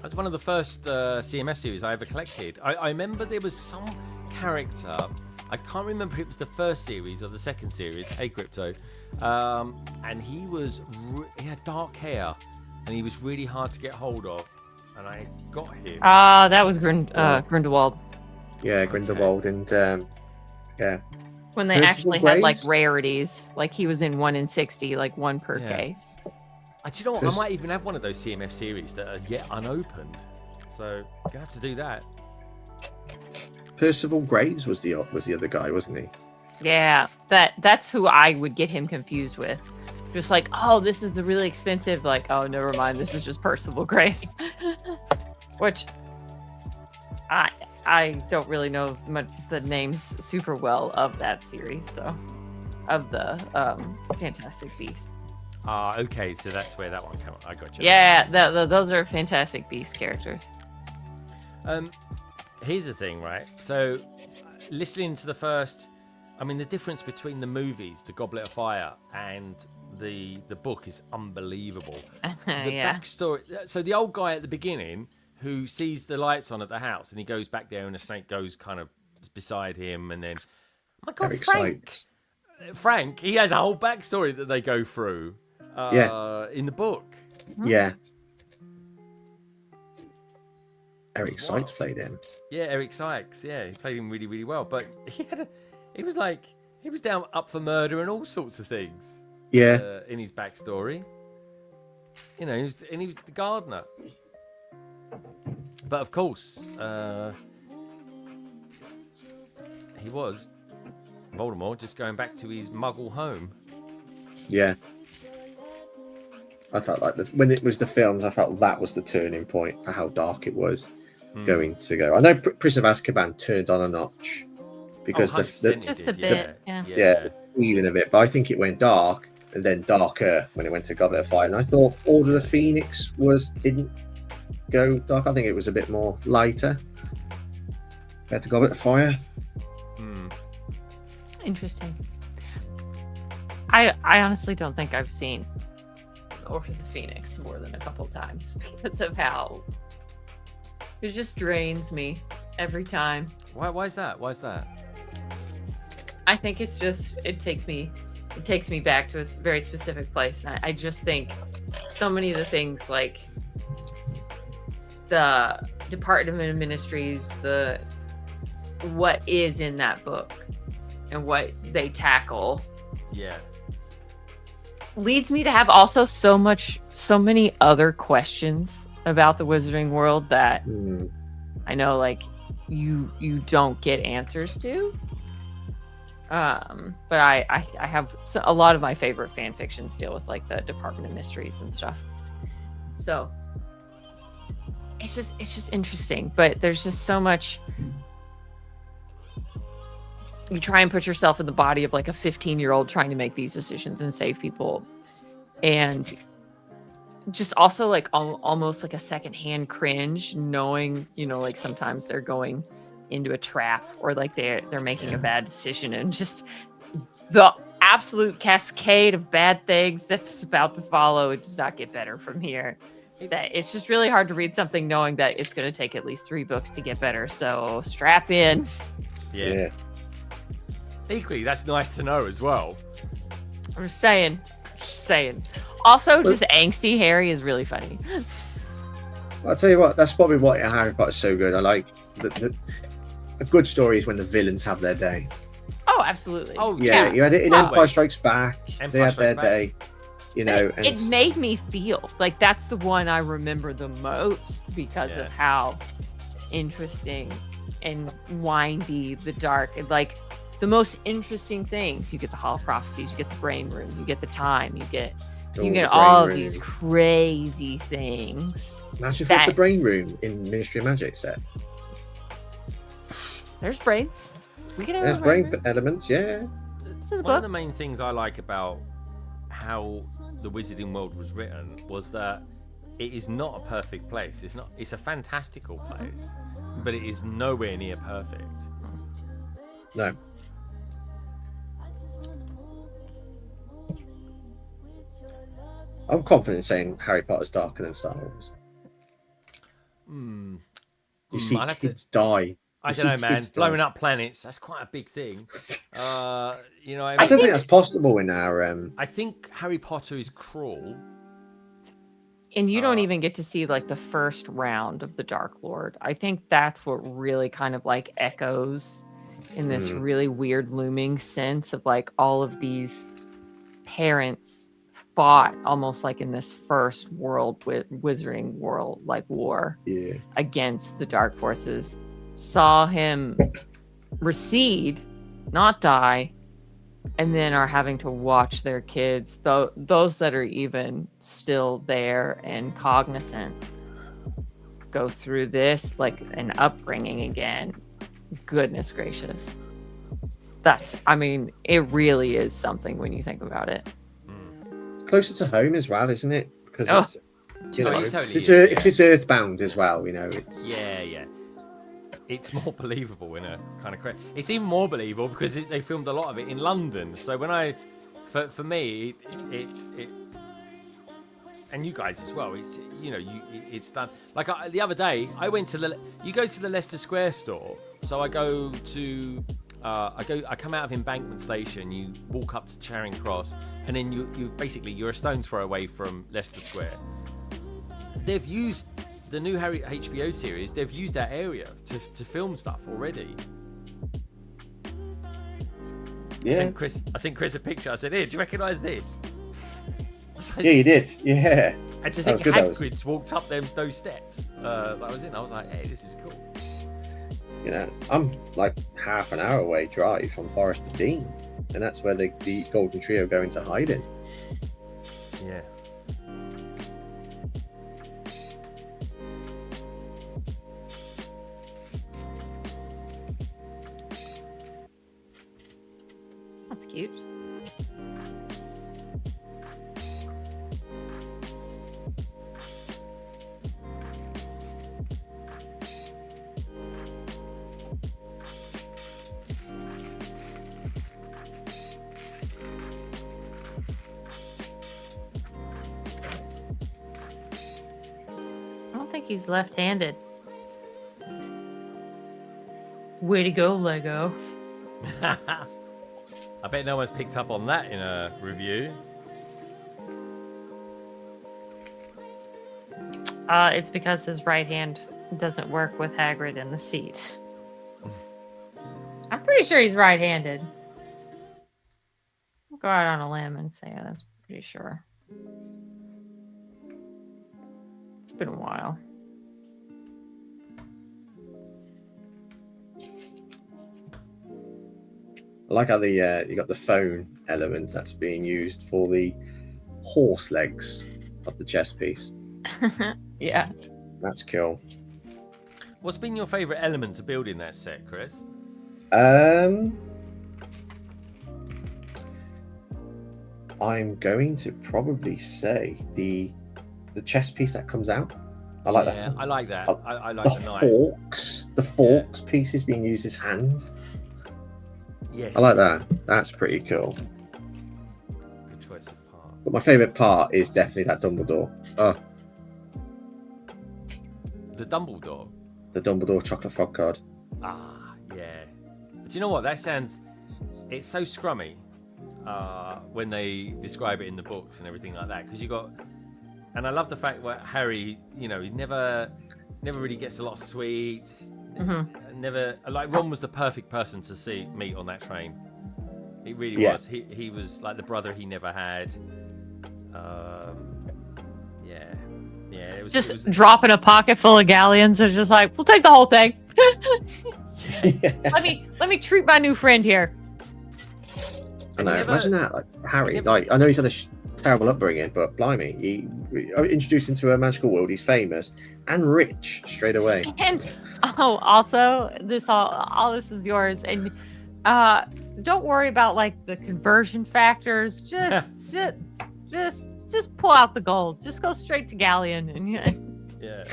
That's one of the first CMF series I ever collected. I remember there was some character, I can't remember if it was the first series or the second series, Hey Crypto, and he had dark hair, and he was really hard to get hold of, and I got him. That was Grindelwald. Yeah, Grindelwald, and yeah. When they actually had like rarities, like he was in 1 in 60, like one per case. Do you know what? I might even have one of those CMF series that are yet unopened. So I'm gonna have to do that. Percival Graves was the other guy, wasn't he? Yeah, that's who I would get him confused with. Just like, oh, this is the really expensive. Like, oh, never mind, this is just Percival Graves. Which I don't really know the names super well of that series, so of the Fantastic Beasts. Okay, so that's where that one came up. I got you. Yeah, those are Fantastic Beast characters. Here's the thing, right? So, listening to the first I mean, the difference between the movies, The Goblet of Fire, and the book is unbelievable. The backstory. So the old guy at the beginning who sees the lights on at the house, and he goes back there, and a snake goes kind of beside him, and then, oh my God, Frank, he has a whole backstory that they go through in the book. Yeah. Eric Sykes played him. Yeah, Eric Sykes. Yeah, he played him really, really well. But he was down up for murder and all sorts of things. Yeah. In his backstory, he was the gardener. But of course, he was Voldemort, just going back to his Muggle home. Yeah. I felt like when it was the films, I felt that was the turning point for how dark it was going to go. I know Prisoner of Azkaban turned on a notch because just a bit, the feeling of it, but I think it went dark and then darker when it went to Goblet of Fire. And I thought Order of the Phoenix didn't go dark. I think it was a bit more lighter compared to Goblet of Fire. Interesting. I honestly don't think I've seen Order of the Phoenix more than a couple times because of how it just drains me every time. Why is that? I think it's just it takes me back to a very specific place, and I just think so many of the things like the Department of Ministries, what is in that book and what they tackle, leads me to have also so many other questions about the Wizarding World that I know like you don't get answers to. But I have a lot of my favorite fan fictions deal with like the Department of Mysteries and stuff. So it's just interesting, but there's just so much. You try and put yourself in the body of like a 15-year-old trying to make these decisions and save people, and just also like almost like a secondhand cringe knowing, like sometimes they're going into a trap or like they're making a bad decision, and just the absolute cascade of bad things that's about to follow. It does not get better from here. That it's just really hard to read something knowing that it's going to take at least 3 books to get better. So strap in. Yeah. Equally, that's nice to know as well. I'm just saying. Also, just angsty Harry is really funny. I'll tell you what, that's probably what Harry Potter's so good. I like a good story is when the villains have their day. Oh, absolutely. Oh, yeah. You had it in Empire Strikes Back. They had their day. And it made me feel like that's the one I remember the most because of how interesting and windy the dark and like the most interesting things. You get the Hall of Prophecies, you get the Brain Room, you get the time, you get all of these crazy things. Imagine if the Brain Room in Ministry of Magic set. There's brains. There's brain elements, yeah. One of the main things I like about how the Wizarding World was written was that it is not a perfect place. It's a fantastical place, but it is nowhere near perfect. No. I'm confident saying Harry Potter's darker than Star Wars. You see kids die. I don't know, man. Blowing up planets, that's quite a big thing. I don't think that's possible in our... I think Harry Potter is cruel. And you don't even get to see like the first round of the Dark Lord. I think that's what really kind of like echoes in this really weird looming sense of like all of these parents fought almost like in this first world with Wizarding World like war against the dark forces, saw him recede, not die, and then are having to watch their kids, those that are even still there and cognizant, go through this like an upbringing again. Goodness gracious. It really is something when you think about it. Closer to home as well, isn't it? Because it's it's earthbound as well, it's... Yeah. it's more believable in a kind of crazy. It's even more believable because they filmed a lot of it in London. So when for me, it and you guys as well. It's it's done. Like the other day, I went to you go to the Leicester Square store. So I go to I come out of Embankment Station. You walk up to Charing Cross, and then you're a stone's throw away from Leicester Square. They've used the new HBO series. They've used that area to film stuff already. Yeah. I sent Chris a picture. I said, "Here, do you recognise this?" Yeah, you did. Yeah. And to think Hagrid's walked up those steps that I was in, I was like, "Hey, this is cool." You know, I'm like half an hour away drive from Forest of Dean, and that's where the Golden Trio go into hiding. Yeah. That's cute. I don't think he's left-handed. Way to go, Lego. I bet no one's picked up on that in a review. It's because his right hand doesn't work with Hagrid in the seat. I'm pretty sure he's right-handed. I'll go out on a limb and say I'm pretty sure. It's been a while. I like how you got the phone element that's being used for the horse legs of the chess piece. Yeah. That's cool. What's been your favourite element to build in that set, Chris? I'm going to probably say the chess piece that comes out. I like that. Yeah, I like that. I like the knife. forks. The forks pieces being used as hands. Yes. I like that. That's pretty cool. Good choice of part. But my favourite part is definitely that Dumbledore. Oh, The Dumbledore. the Dumbledore chocolate frog card. Ah, yeah. Do you know what? It's so scrummy when they describe it in the books and everything like that. Because and I love the fact that Harry, he never really gets a lot of sweets. Mm-hmm. Never, like Ron was the perfect person to meet on that train. He really was. He was like the brother he never had. It was Just dropping a pocket full of galleons is just like, we'll take the whole thing. Let me treat my new friend here. I know. Imagine that, like Harry. Like I know he's had a terrible upbringing, but blimey, he introduced into a magical world. He's famous and rich straight away. And also all this is yours. And don't worry about like the conversion factors. Just pull out the gold. Just go straight to galleon. And yeah.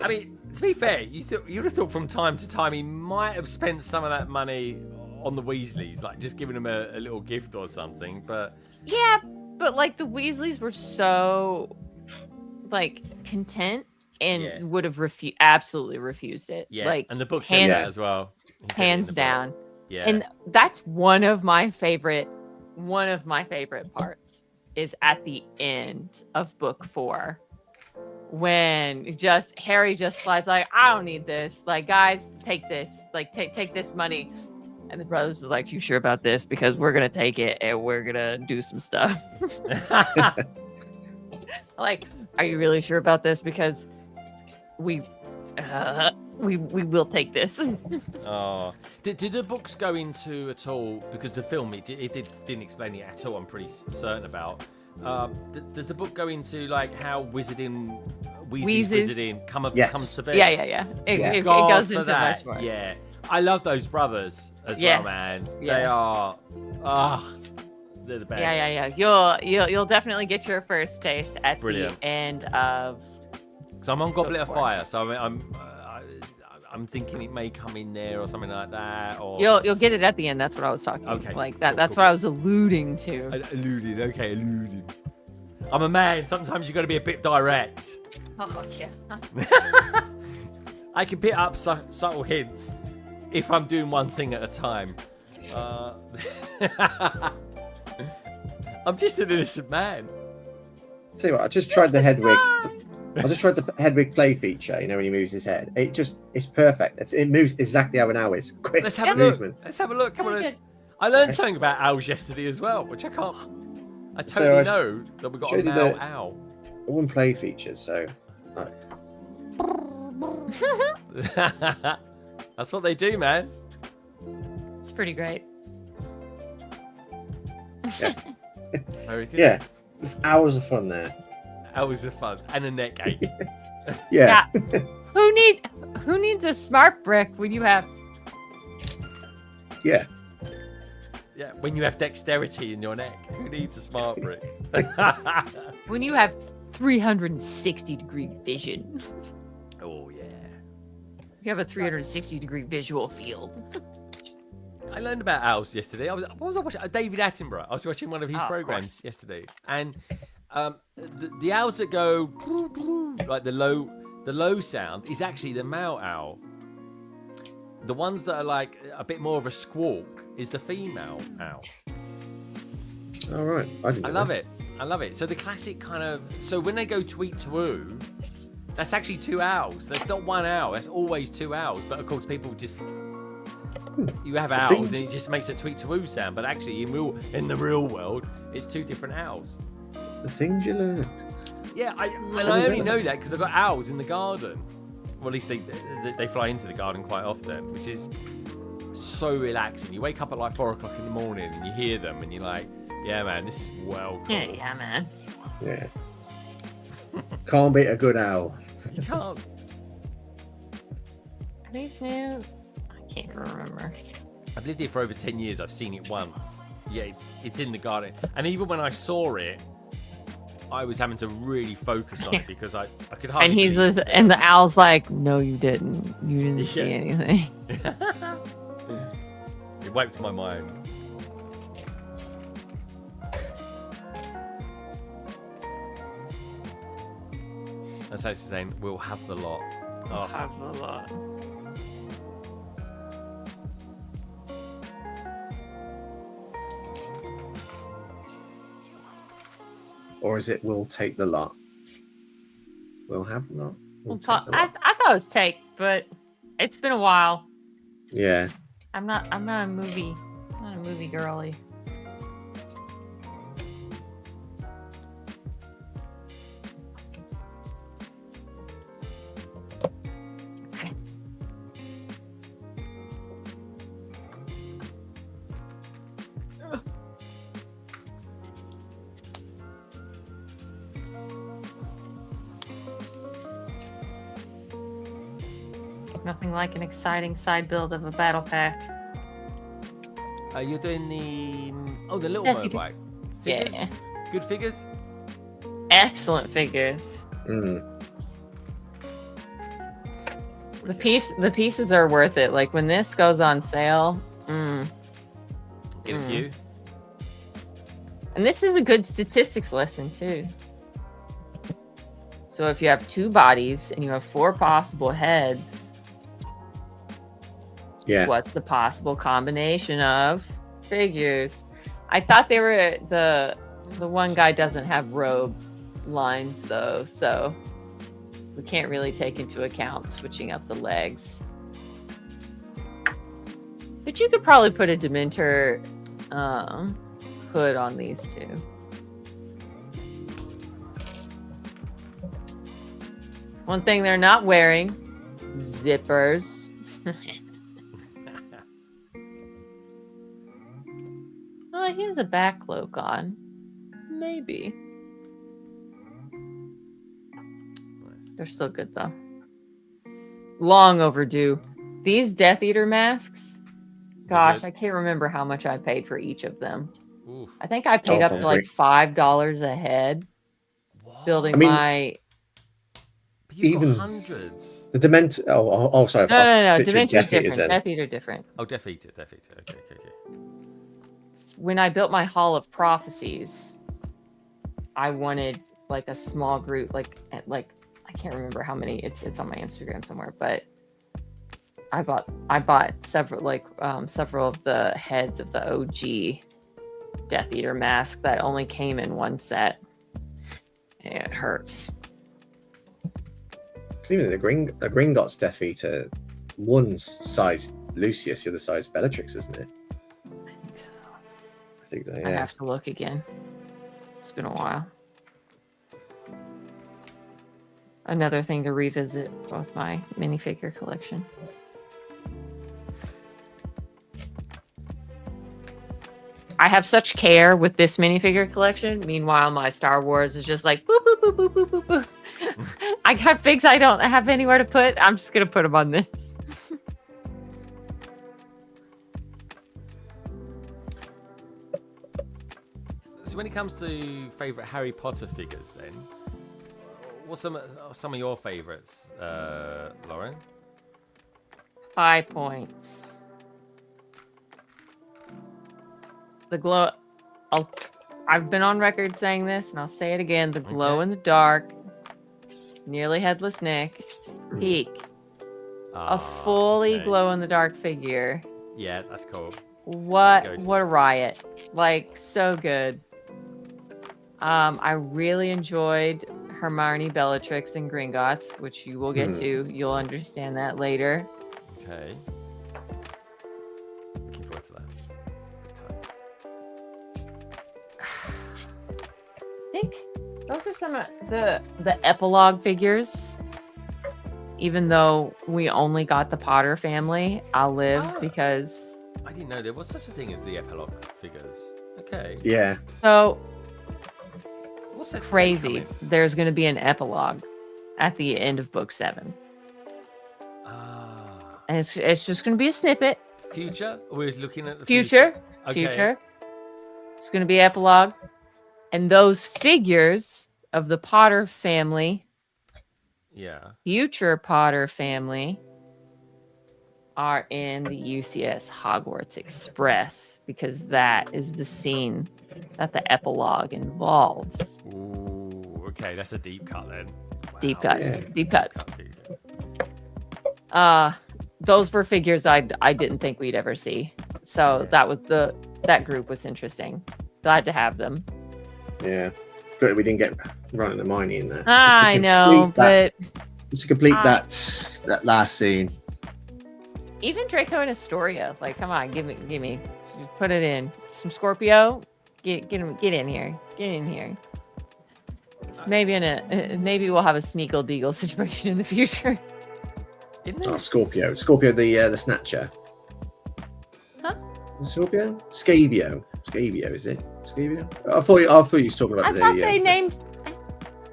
I mean, to be fair, you'd have thought from time to time he might have spent some of that money on the Weasleys, like just giving them a little gift or something. But yeah, but like the Weasleys were so like content and would have absolutely refused it. Yeah, like, and the book said that as well. Hands down. Yeah, and that's one of my favorite parts is at the end of book 4 when Harry just slides like, I don't need this. Like, guys, take this. Like, take this money. And the brothers are like, you sure about this? Because we're gonna take it and we're gonna do some stuff. Like, are you really sure about this? Because we will take this. Oh, did the books go into at all? Because the film didn't explain it at all. I'm pretty certain about. Does the book go into like how Weasley's wizarding comes to be? Yeah. It goes into much more. Yeah, I love those brothers as well, man. Yes. They are, they're the best. Yeah. You'll definitely get your first taste at the end of. So I'm on Goblet of Fire, so I'm I'm thinking it may come in there or something like that. Or You'll get it at the end. That's what I was talking. Okay, like that. cool, That's cool, what I was alluding to. Alluded. Okay, alluded. I'm a man. Sometimes you got to be a bit direct. Oh yeah. I can pick up subtle hints if I'm doing one thing at a time. I'm just an innocent man. Tell you what, I just tried the Hedwig. I just tried the Hedwig play feature. You know, when he moves his head, it's perfect. It moves exactly how an owl is. Quick Let's have a movement. look. Let's have a look. Come on. I learned something about owls yesterday as well, which I can't. I totally know that we've got a male owl. I wouldn't play features, so. Right. That's what they do, man. It's pretty great. Yeah. Very good. Yeah, there's hours of fun there. Hours of fun and a neck ache. Yeah. Who needs a smart brick when you have? Yeah. Yeah, when you have dexterity in your neck, who needs a smart brick? When you have 360-degree vision. Oh yeah. You have a 360-degree visual field. I learned about owls yesterday. What was I watching? David Attenborough. I was watching one of his programs yesterday, and the owls that go like the low sound is actually the male owl. The ones that are like a bit more of a squawk is the female owl. All right. I love it. I love it. So the classic kind of when they go tweet twoo, that's actually two owls. That's not one owl. That's always two owls. But of course, people just you have owls and it just makes a tweet twoo sound. But actually, in the real world, it's two different owls. The things you learn. Yeah, I only know that because I've got owls in the garden. Well, at least they fly into the garden quite often, which is so relaxing. You wake up at like 4 o'clock in the morning and you hear them and you're like, yeah, man, this is well cool. Yeah, man. Yeah. Can't beat a good owl. You can't. Are these new? I can't remember. I've lived here for over 10 years. I've seen it once. Yeah, it's in the garden. And even when I saw it, I was having to really focus on it because I could hardly. And the owl's like, no, you didn't. You didn't see anything. It wiped my mind. That's how she's saying, we'll have the lot. We'll have the lot. Or is it we'll take the lot? We'll have the lot. I thought it was take, but it's been a while. Yeah. I'm not a movie girly. Nothing like an exciting side build of a battle pack. You're doing the little motorbike figures. Yeah. Good figures. Excellent figures. The pieces are worth it. Like when this goes on sale, get a few. And this is a good statistics lesson too. So if you have 2 bodies and you have 4 possible heads. Yeah. What's the possible combination of figures? I thought they were the one guy doesn't have robe lines though, so we can't really take into account switching up the legs. But you could probably put a Dementor hood on these two. One thing they're not wearing, zippers. Oh, he has a back cloak on. Maybe. Nice. They're still good though. Long overdue. These Death Eater masks, gosh, I can't remember how much I paid for each of them. Oof. I think I paid up to like $5 a head. Building even hundreds. the Dement. Oh, sorry. No. Dementor's different. Death Eater different. Oh, Death Eater. Okay. When I built my Hall of Prophecies, I wanted like a small group, like I can't remember how many. It's on my Instagram somewhere, but I bought several of the heads of the OG Death Eater mask that only came in one set, and it hurts. Even the Gringotts Death Eater, one's size Lucius, the other size Bellatrix, isn't it? I think so. Yeah. I have to look again. It's been a while. Another thing to revisit with my minifigure collection. I have such care with this minifigure collection. Meanwhile, my Star Wars is just like boop, boop, boop, boop, boop, boop, boop. I got figs I don't have anywhere to put. I'm just going to put them on this. So when it comes to favorite Harry Potter figures, then, what's some of your favorites, Lauren? 5 points. The glow. I've been on record saying this, and I'll say it again. The glow in the dark, nearly headless Nick, peak. A fully glow in the dark figure. Yeah, that's cool. What a riot! Like, so good. I really enjoyed Hermione, Bellatrix, and Gringotts, which you will get to. You'll understand that later. Okay. Looking forward to that. I think those are some of the epilogue figures. Even though we only got the Potter family, I'll live because I didn't know there was such a thing as the epilogue figures. Okay. Yeah. So what's that crazy. There's going to be an epilogue at the end of book 7. And it's just going to be a snippet. Future? We're looking at the future. Okay. Future. It's going to be epilogue. And those figures of the Potter family, future Potter family, are in the U.S.S. Hogwarts Express, because that is the scene that the epilogue involves. Ooh, okay, that's a deep cut then. Wow. Deep cut. Yeah. Deep cut. Those were figures I didn't think we'd ever see. So that group was interesting. Glad to have them. Yeah. Good we didn't get Ron and Hermione in there. I know, but just to complete that last scene. Even Draco and Astoria, like, come on, give me, put it in. Some Scorpio, get in here, get in here. Maybe we'll have a Sneakle Deagle situation in the future. Scorpio, the Snatcher. Huh? Scorpio, Scabio, is it? Scabio? I thought you were talking about they named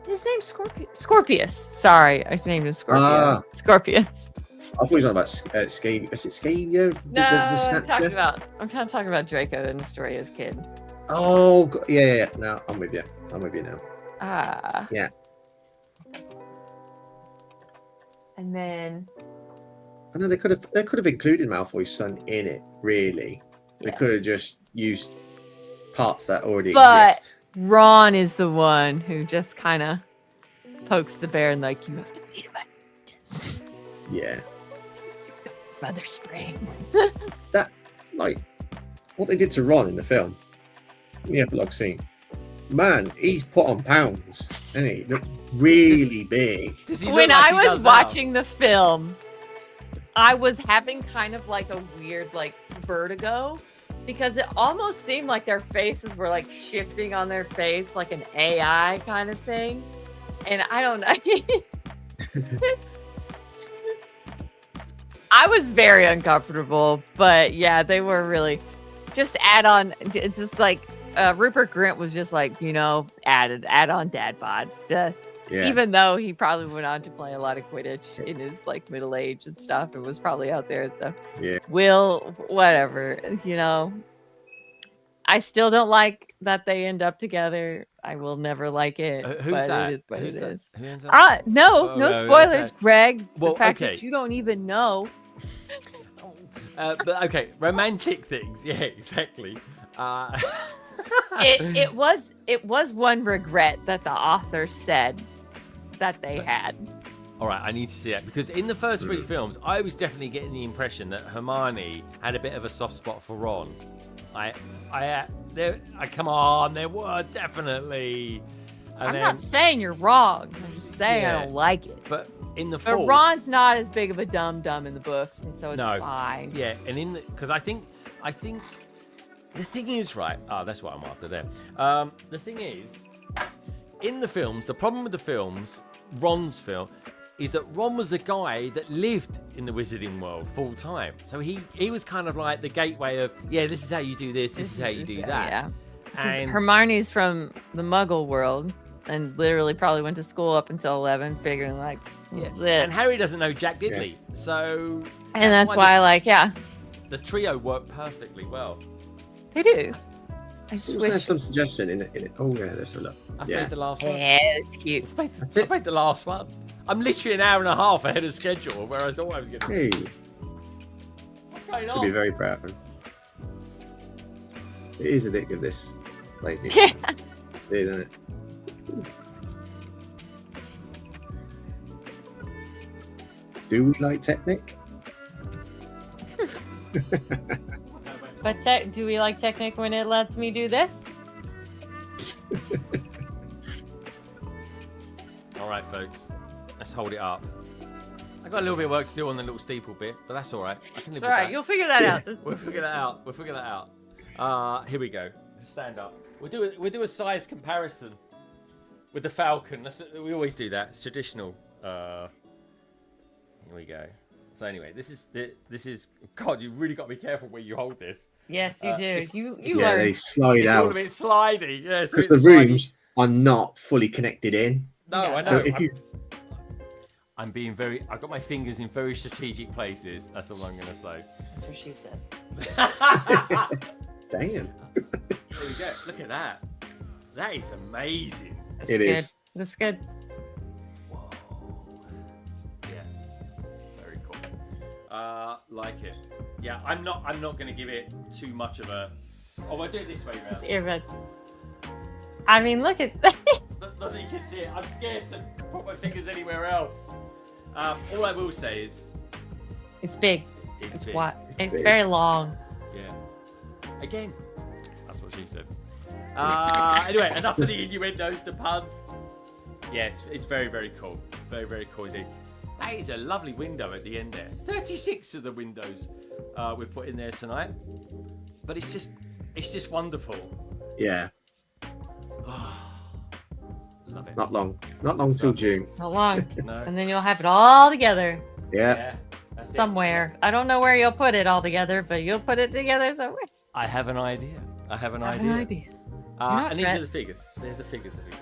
his name's Scorpius. Sorry, I named him Scorpio. Scorpius. I thought you were talking about Scabio. Is it Scabio? No, I'm kind of talking about Draco and Astoria's kid. Oh, yeah. No, I'm with you now. Yeah. And then I know they could have included Malfoy's son in it. Really, they could have just used parts that already exist. Ron is the one who just kind of pokes the bear and like, you have to beat him at this. Yeah. Mother Spring. That, like, what they did to Ron in the film, the epilogue scene. Man, he's put on pounds, and he looked really big. When I was watching the film, I was having kind of like a weird like vertigo, because it almost seemed like their faces were like shifting on their face, like an AI kind of thing. And I don't know. I was very uncomfortable, but yeah, they were really just add on. It's just like Rupert Grint was just like, add on dad bod. Just even though he probably went on to play a lot of Quidditch in his like middle age and stuff, it was probably out there and stuff. Yeah. Will, whatever, I still don't like that they end up together. I will never like it. Who's but that? It is what Who's it that? is. Who ends up? No spoilers, okay. Greg. Well, the fact okay. that you don't even know. But okay, romantic things. Yeah, exactly. It was one regret that the author said that they had. All right, I need to see that because in the first 3 films, I was definitely getting the impression that Hermione had a bit of a soft spot for Ron. Come on, there were definitely. I'm not saying you're wrong. I'm just saying I don't like it. But in the But fourth, Ron's not as big of a dum-dum in the books, and so it's fine. Yeah, and because I think the thing is right. That's what I'm after there. The thing is, in the films, the problem with the films, Ron's film, is that Ron was the guy that lived in the wizarding world full time. So he was kind of like the gateway of, this is how you do this is how you do that. Yeah. And Hermione's from the Muggle world and literally probably went to school up until 11, figuring like, that's it. And Harry doesn't know Jack Diddley. So and that's why the trio work perfectly well. They do. I just There's wish some suggestion in it. Oh yeah, there's a look. I've made the last one. Yeah, it's cute. That's it. I made the last one. I'm literally an hour and a half ahead of schedule where I thought I was going to Hey, What's going to be on? very proud. It is addictive, this lately. Isn't it? Do we like Technic? But do we like Technic when it lets me do this? All right, folks. Let's hold it up. I got a little bit of work to do on the little steeple bit, but that's all right. I can live It's with all right. that. You'll figure that out. We'll figure that out. We'll figure that out. Here we go. Stand up. We'll do a size comparison with the Falcon. We always do that. It's traditional. Here we go. So anyway, this is. God, you really got to be careful where you hold this. Yes, you do. You Yeah, learn. they slide It's out. all a bit slidey. Yeah, it's a Because bit the slidey. rooms are not fully connected in. No, I know. So if you I'm being I've got my fingers in very strategic places. That's all I'm going to say. That's what she said. damn, There we go. Look at that. That is amazing. it is. That's good. Whoa. Yeah. Very cool. Like it. Yeah, I'm not going to give it too much of a. Oh, I'll do it this way round. Earbuds. I mean, look at that. Nothing you can see it. I'm scared to put my fingers anywhere else. All I will say is It's big. it's It's big. what? It's big. very long. Yeah. Again, that's what she said. Anyway, enough of the innuendos, the puns. Yes, it's very, very cool. Very, very cool indeed. That is a lovely window at the end there. 36 of the windows we've put in there tonight. But it's just wonderful. Yeah, Love it. not long till June. Not long. No. And then you'll have it all together Yeah, Yeah. That's it. somewhere. I don't know where you'll put it all together, but you'll put it together somewhere. I have an idea. I have an I have idea. an idea. And these Fred. are the figures. They're the figures that we got.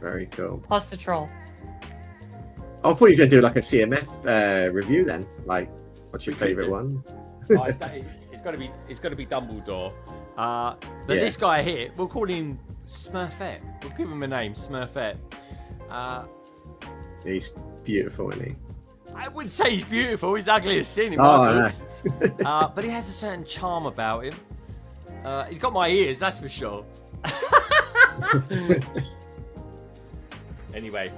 very cool. Plus the troll. I thought you were going to do like a CMF review then. Like, what's your We could favourite do. ones? Oh, it's got to be Dumbledore. But Yeah. this guy here, we'll call him Smurfette. We'll give him a name, Smurfette. He's beautiful, isn't he? I wouldn't say he's beautiful. He's ugly as sin in Oh, my no. books. But he has a certain charm about him. He's got my ears, that's for sure. Anyway,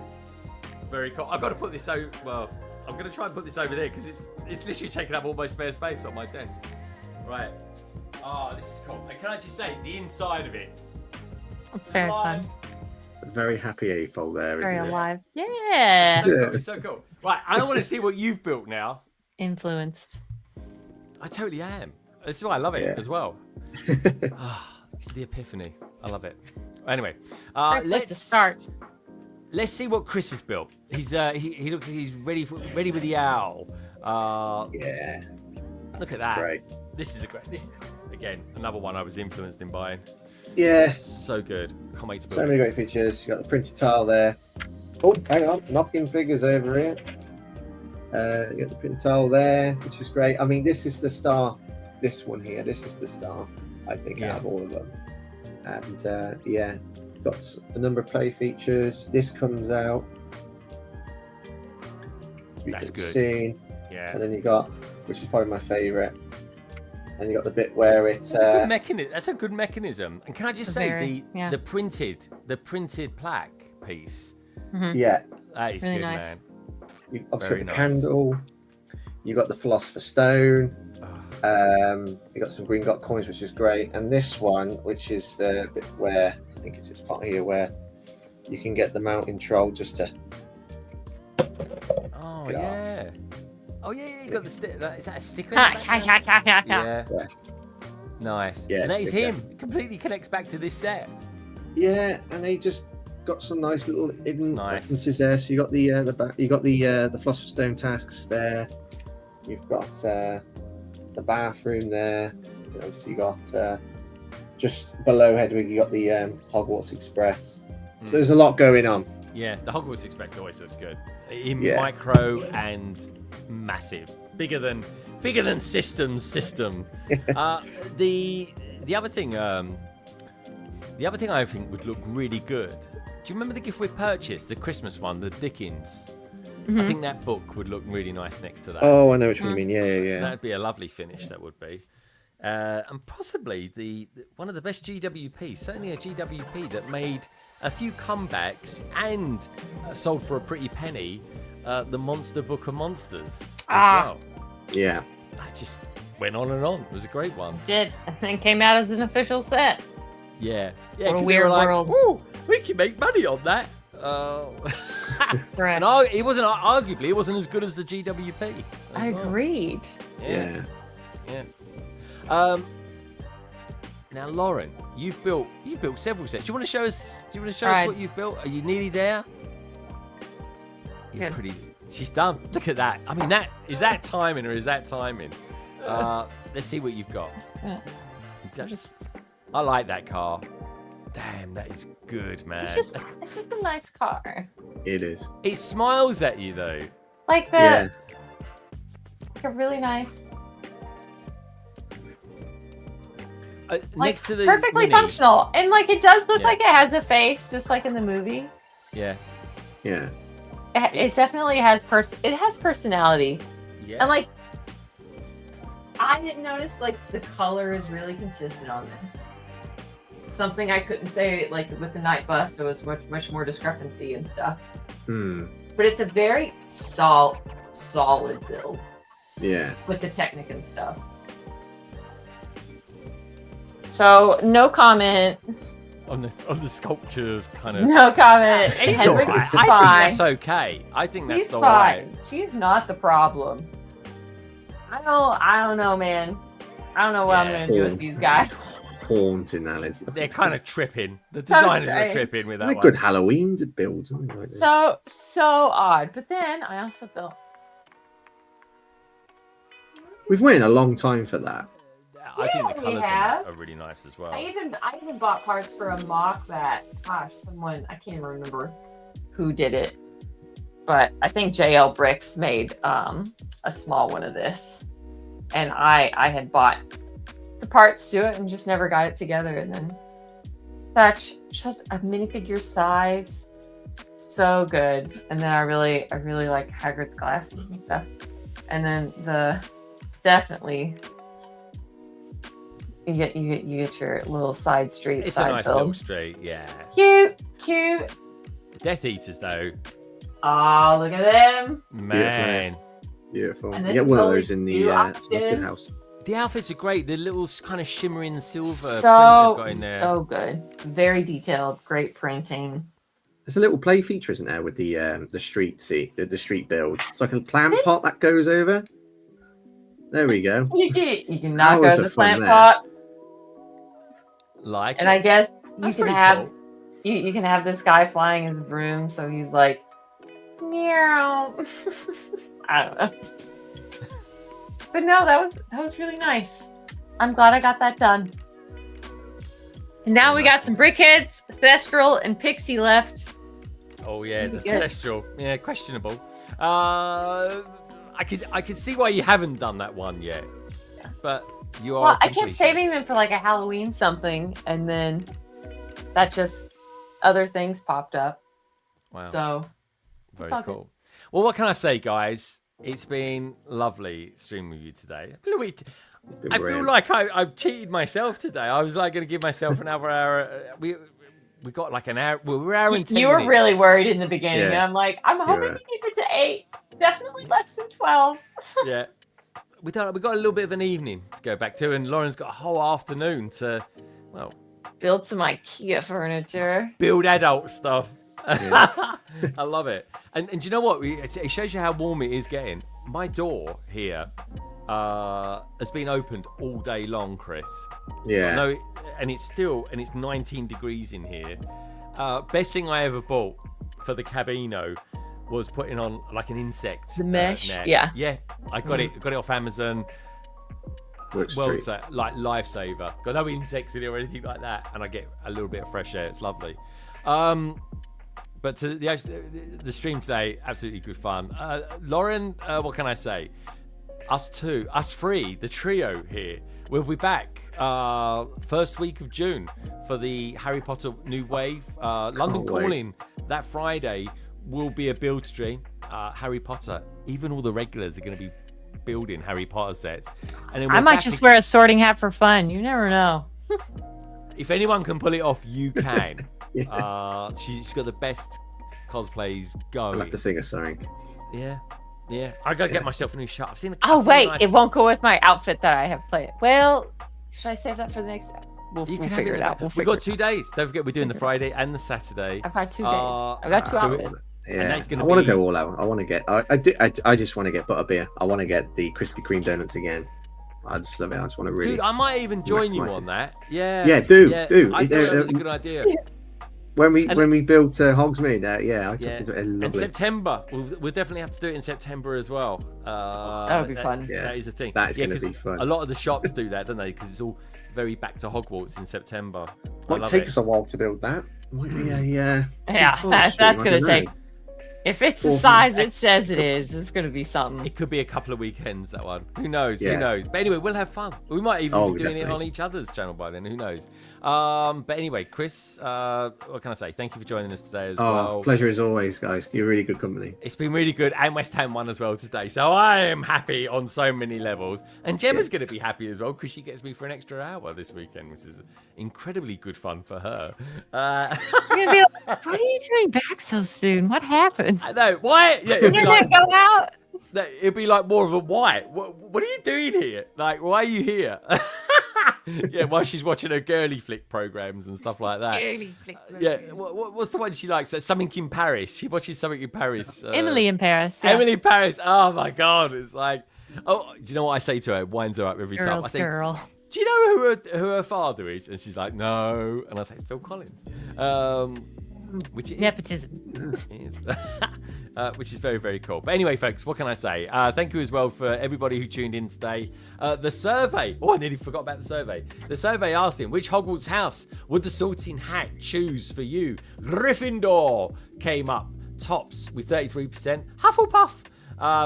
very cool. I've got to put this over. Well, I'm going to try and put this over there because it's literally taking up all my spare space on my desk. Right. Oh, this is cool. And can I just say, the inside of it. It's very alive. fun. It's a very happy A-fold there, Very isn't it? alive. Yeah. So cool. It's so cool. Right, I want to see what you've built now. Influenced. I totally am. This is why I love it Yeah. as well. The epiphany. I love it. Anyway, Great place to let's start. Let's see what Chris has built. He's he looks like he's ready with the owl. Yeah, Look at that's that. great. This again another one I was influenced in buying. Yes, So good. Can't wait to build so it. many great features. You got the printed tile there. Oh, hang on, knocking figures over here. You got the printed tile there, which is great. I mean, this is the star this one here. This is the star, I think, out of all of them. And yeah, got a number of play features. This comes out. That's good. See. Yeah. And then you got, which is probably my favourite. And you got the bit where it's that's a good mechanism. And can I just say the printed plaque piece? Mm-hmm. Yeah, that is really good, nice. man. You obviously got the candle. You got the Philosopher's Stone. You got some green dot coins, which is great. And this one, which is the bit where I think it's this part here where you can get the mountain troll just to. Oh yeah. Oh yeah, you got the sticker. Is that a sticker? Yeah. Nice. Yeah, and that is sticker. him. It completely connects back to this set. Yeah, and they just got some nice little hidden nice. references there. So you got the Philosopher's Stone tasks there. You've got the bathroom there. So you got just below Hedwig, you got the Hogwarts Express. So there's a lot going on. Yeah, the Hogwarts Express always looks good. In micro and massive, bigger than system. The other thing I think would look really good. Do you remember the gift we purchased, the Christmas one, the Dickens? Mm-hmm. I think that book would look really nice next to that. Oh, I know what you mean. Yeah. That'd be a lovely finish. That would be, and possibly the one of the best GWPs. Certainly a GWP that made a few comebacks and sold for a pretty penny. The Monster Book of Monsters as well. Yeah. That just went on and on. It was a great one. Did and then came out as an official set. Yeah. What a 'cause weird they were like, world. "Ooh, we can make money on that." Correct. And it wasn't arguably it wasn't as good as the GWP. I agreed. Yeah. Now, Lauren, you've built several sets. Do you want to show us? What you've built? Are you nearly there? You're pretty. She's done. Look at that. I mean, is that timing or is that timing? Let's see what you've got. I like that car. Damn, that is good, man. It's just a nice car. It is. It smiles at you though. Like like a really nice. Next to the perfectly Mini. functional, and like it does look like it has a face, just like in the movie. Yeah. It definitely has It has personality. Yeah. And like, I didn't notice like the color is really consistent on this. Something I couldn't say like with the Night Bus, there was much more discrepancy and stuff. But it's a very solid build. Yeah. With the Technic and stuff. So no comment. On the sculpture kind of. No comment. He's Hedwig alright. is I think fine. that's okay. I think that's He's alright. fine. She's not the problem. I don't know, man. I don't know what I'm gonna do with these guys. Haunting that is. They're kind of tripping. The designers were tripping with that They're one. good Halloween to build. Like So odd. But then I also built. We've waited a long time for that. I think the we colours have. are really nice as well. I even bought parts for a mock that, someone, I can't even remember who did it, but I think JL Bricks made a small one of this, and I had bought the parts to it and just never got it together. And then such a minifigure size, so good. And then I really like Hagrid's glasses and stuff. And then definitely. You get your little side street. It's side a nice build. little street, yeah. Cute. Death Eaters though. Oh, look at them. Man. Beautiful. And You this get one of goes those in the to Lofted House. The outfits are great. The little kind of shimmering silver print they've So got in there. so good. Very detailed. Great printing. There's a little play feature, isn't there, with the street the street build. It's like a plant pot that goes over. There we go. You can knock Hours over the of fun plant there. pot. Like And I guess That's you can pretty have cool. you can have this guy flying his broom, so he's like meow. I don't know. But no, that was really nice. I'm glad I got that done. And now we got some Brickheads, Thestral, and Pixie left. Oh yeah, the Good. Celestial. Yeah, questionable. I could see why you haven't done that one yet. But You are. Well, I kept saving them for like a Halloween something, and then that just other things popped up. Wow. So very cool. Well, what can I say, guys? It's been lovely streaming with you today. I feel like I've cheated myself today. I was like going to give myself another hour. We got like an hour. We're an hour and 10 You were minutes. really worried in the beginning, and I'm like, I'm hoping to keep it to 8. Definitely less than 12. Yeah. We got a little bit of an evening to go back to, and Lauren's got a whole afternoon to, well, build some IKEA furniture. Build adult stuff. Yeah. I love it. And do you know what? It shows you how warm it is getting. My door here has been opened all day long, Chris. Yeah. No, and it's 19 degrees in here. Best thing I ever bought for the Cabino was putting on like an insect the mesh net. Yeah, I got it off Amazon. Like lifesaver. Got no insects in it or anything like that, and I get a little bit of fresh air. It's lovely. But to the stream today, absolutely good fun. Lauren, what can I say? Us three, the trio here. We'll be back first week of June for the Harry Potter New Wave London Calling. That Friday will be a build stream. Harry Potter. Even all the regulars are going to be building Harry Potter sets. And then I might just wear a sorting hat for fun. You never know. If anyone can pull it off, you can. She's got the best cosplays going. I'll have to think of something. Yeah. I gotta get myself a new shirt. I've seen. It won't go with my outfit that I have played. Well, should I save that for the next time? We'll figure it out. We've got 2 days. Don't forget, we're doing the Friday and the Saturday. I've got 2 days. I've got 2 outfits. Yeah, I want to go all out. I want to get. I just want to get butterbeer. I want to get the Krispy Kreme donuts again. I just love it. I just want to really. Dude, I might even join you on that. Yeah. Yeah, do. I thought that was a good idea. When we built Hogsmeade, I took it. And September, we'll definitely have to do it in September as well. That would be fun. Yeah, that is a thing. That's going to be fun. A lot of the shops do that, don't they? Because it's all very back to Hogwarts in September. Might take us a while to build that. Might be that's going to take. If it's the size it says it is, it's going to be something. It could be a couple of weekends, that one. Who knows? Who knows? But anyway, we'll have fun. We might even be doing it on each other's channel by then. Who knows? But anyway, Chris, what can I say? Thank you for joining us today as well. Pleasure as always, guys. You're really good company. It's been really good. And West Ham won as well today. So I am happy on so many levels. And Gemma's going to be happy as well because she gets me for an extra hour this weekend, which is incredibly good fun for her. You're gonna be like, what are you doing back so soon? What happened? I know. Why? Yeah, You didn't go out? It'd be like more of a why. What are you doing here? Like, why are you here? Yeah, while she's watching her girly flick programs and stuff like that. Girly flick. Yeah, what's the one she likes? Something in Paris. She watches Something in Paris. Emily in Paris. Yeah. Emily in Paris. Oh my God, it's like, do you know what I say to her? It winds her up every time. I say, girl. do you know who her father is? And she's like, no. And I say, it's Phil Collins. Which is nepotism. Which is very, very cool. But anyway, folks, what can I say? Thank you as well for everybody who tuned in today. The survey. Oh, I nearly forgot about the survey. The survey asked him, which Hogwarts house would the Sorting Hat choose for you? Gryffindor came up tops with 33%. Hufflepuff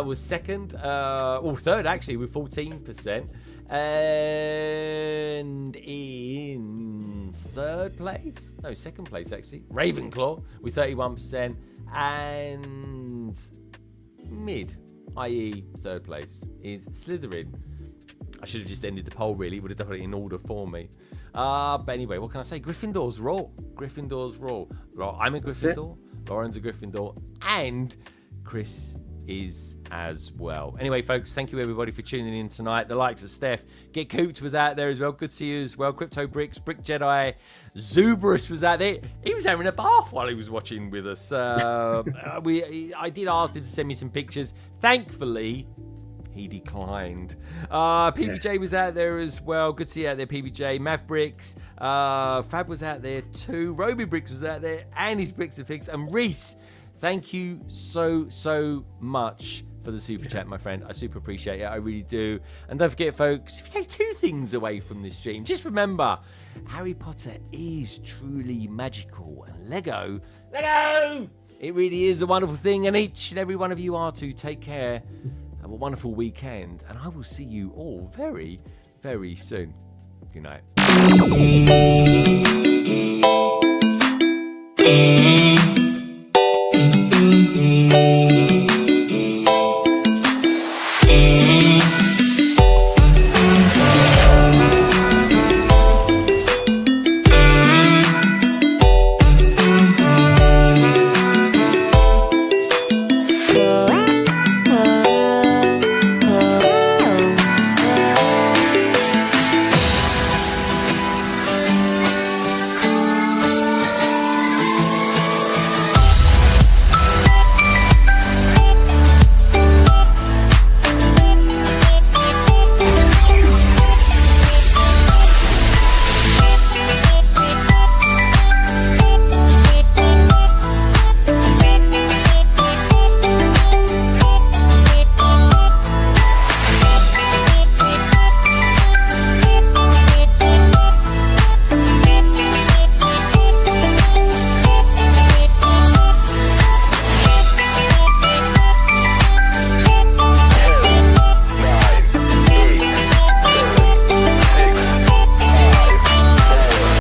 was second. Third, actually, with 14%. And in second place actually, Ravenclaw with 31%, and mid, i.e. third place, is Slytherin. I should have just ended the poll, really. It would have done it in order for me. But anyway, what can I say? Gryffindor's raw. I'm a Gryffindor, Lauren's a Gryffindor, and Chris is as well. Anyway, folks, thank you everybody for tuning in tonight. The likes of Steph, Get Cooped was out there as well. Good to see you as well. Crypto Bricks, Brick Jedi, Zubrus was out there. He was having a bath while he was watching with us. I did ask him to send me some pictures. Thankfully, he declined. PBJ was out there as well. Good to see you out there, PBJ. Mavbricks, Fab was out there too. Roby Bricks was out there, and his Bricks and Figs, and Reese. Thank you so much for the super chat, my friend. I super appreciate it. I really do. And don't forget, folks, if you take 2 things away from this stream, just remember, Harry Potter is truly magical. And Lego, it really is a wonderful thing. And each and every one of you are to take care. Have a wonderful weekend. And I will see you all very, very soon. Good night.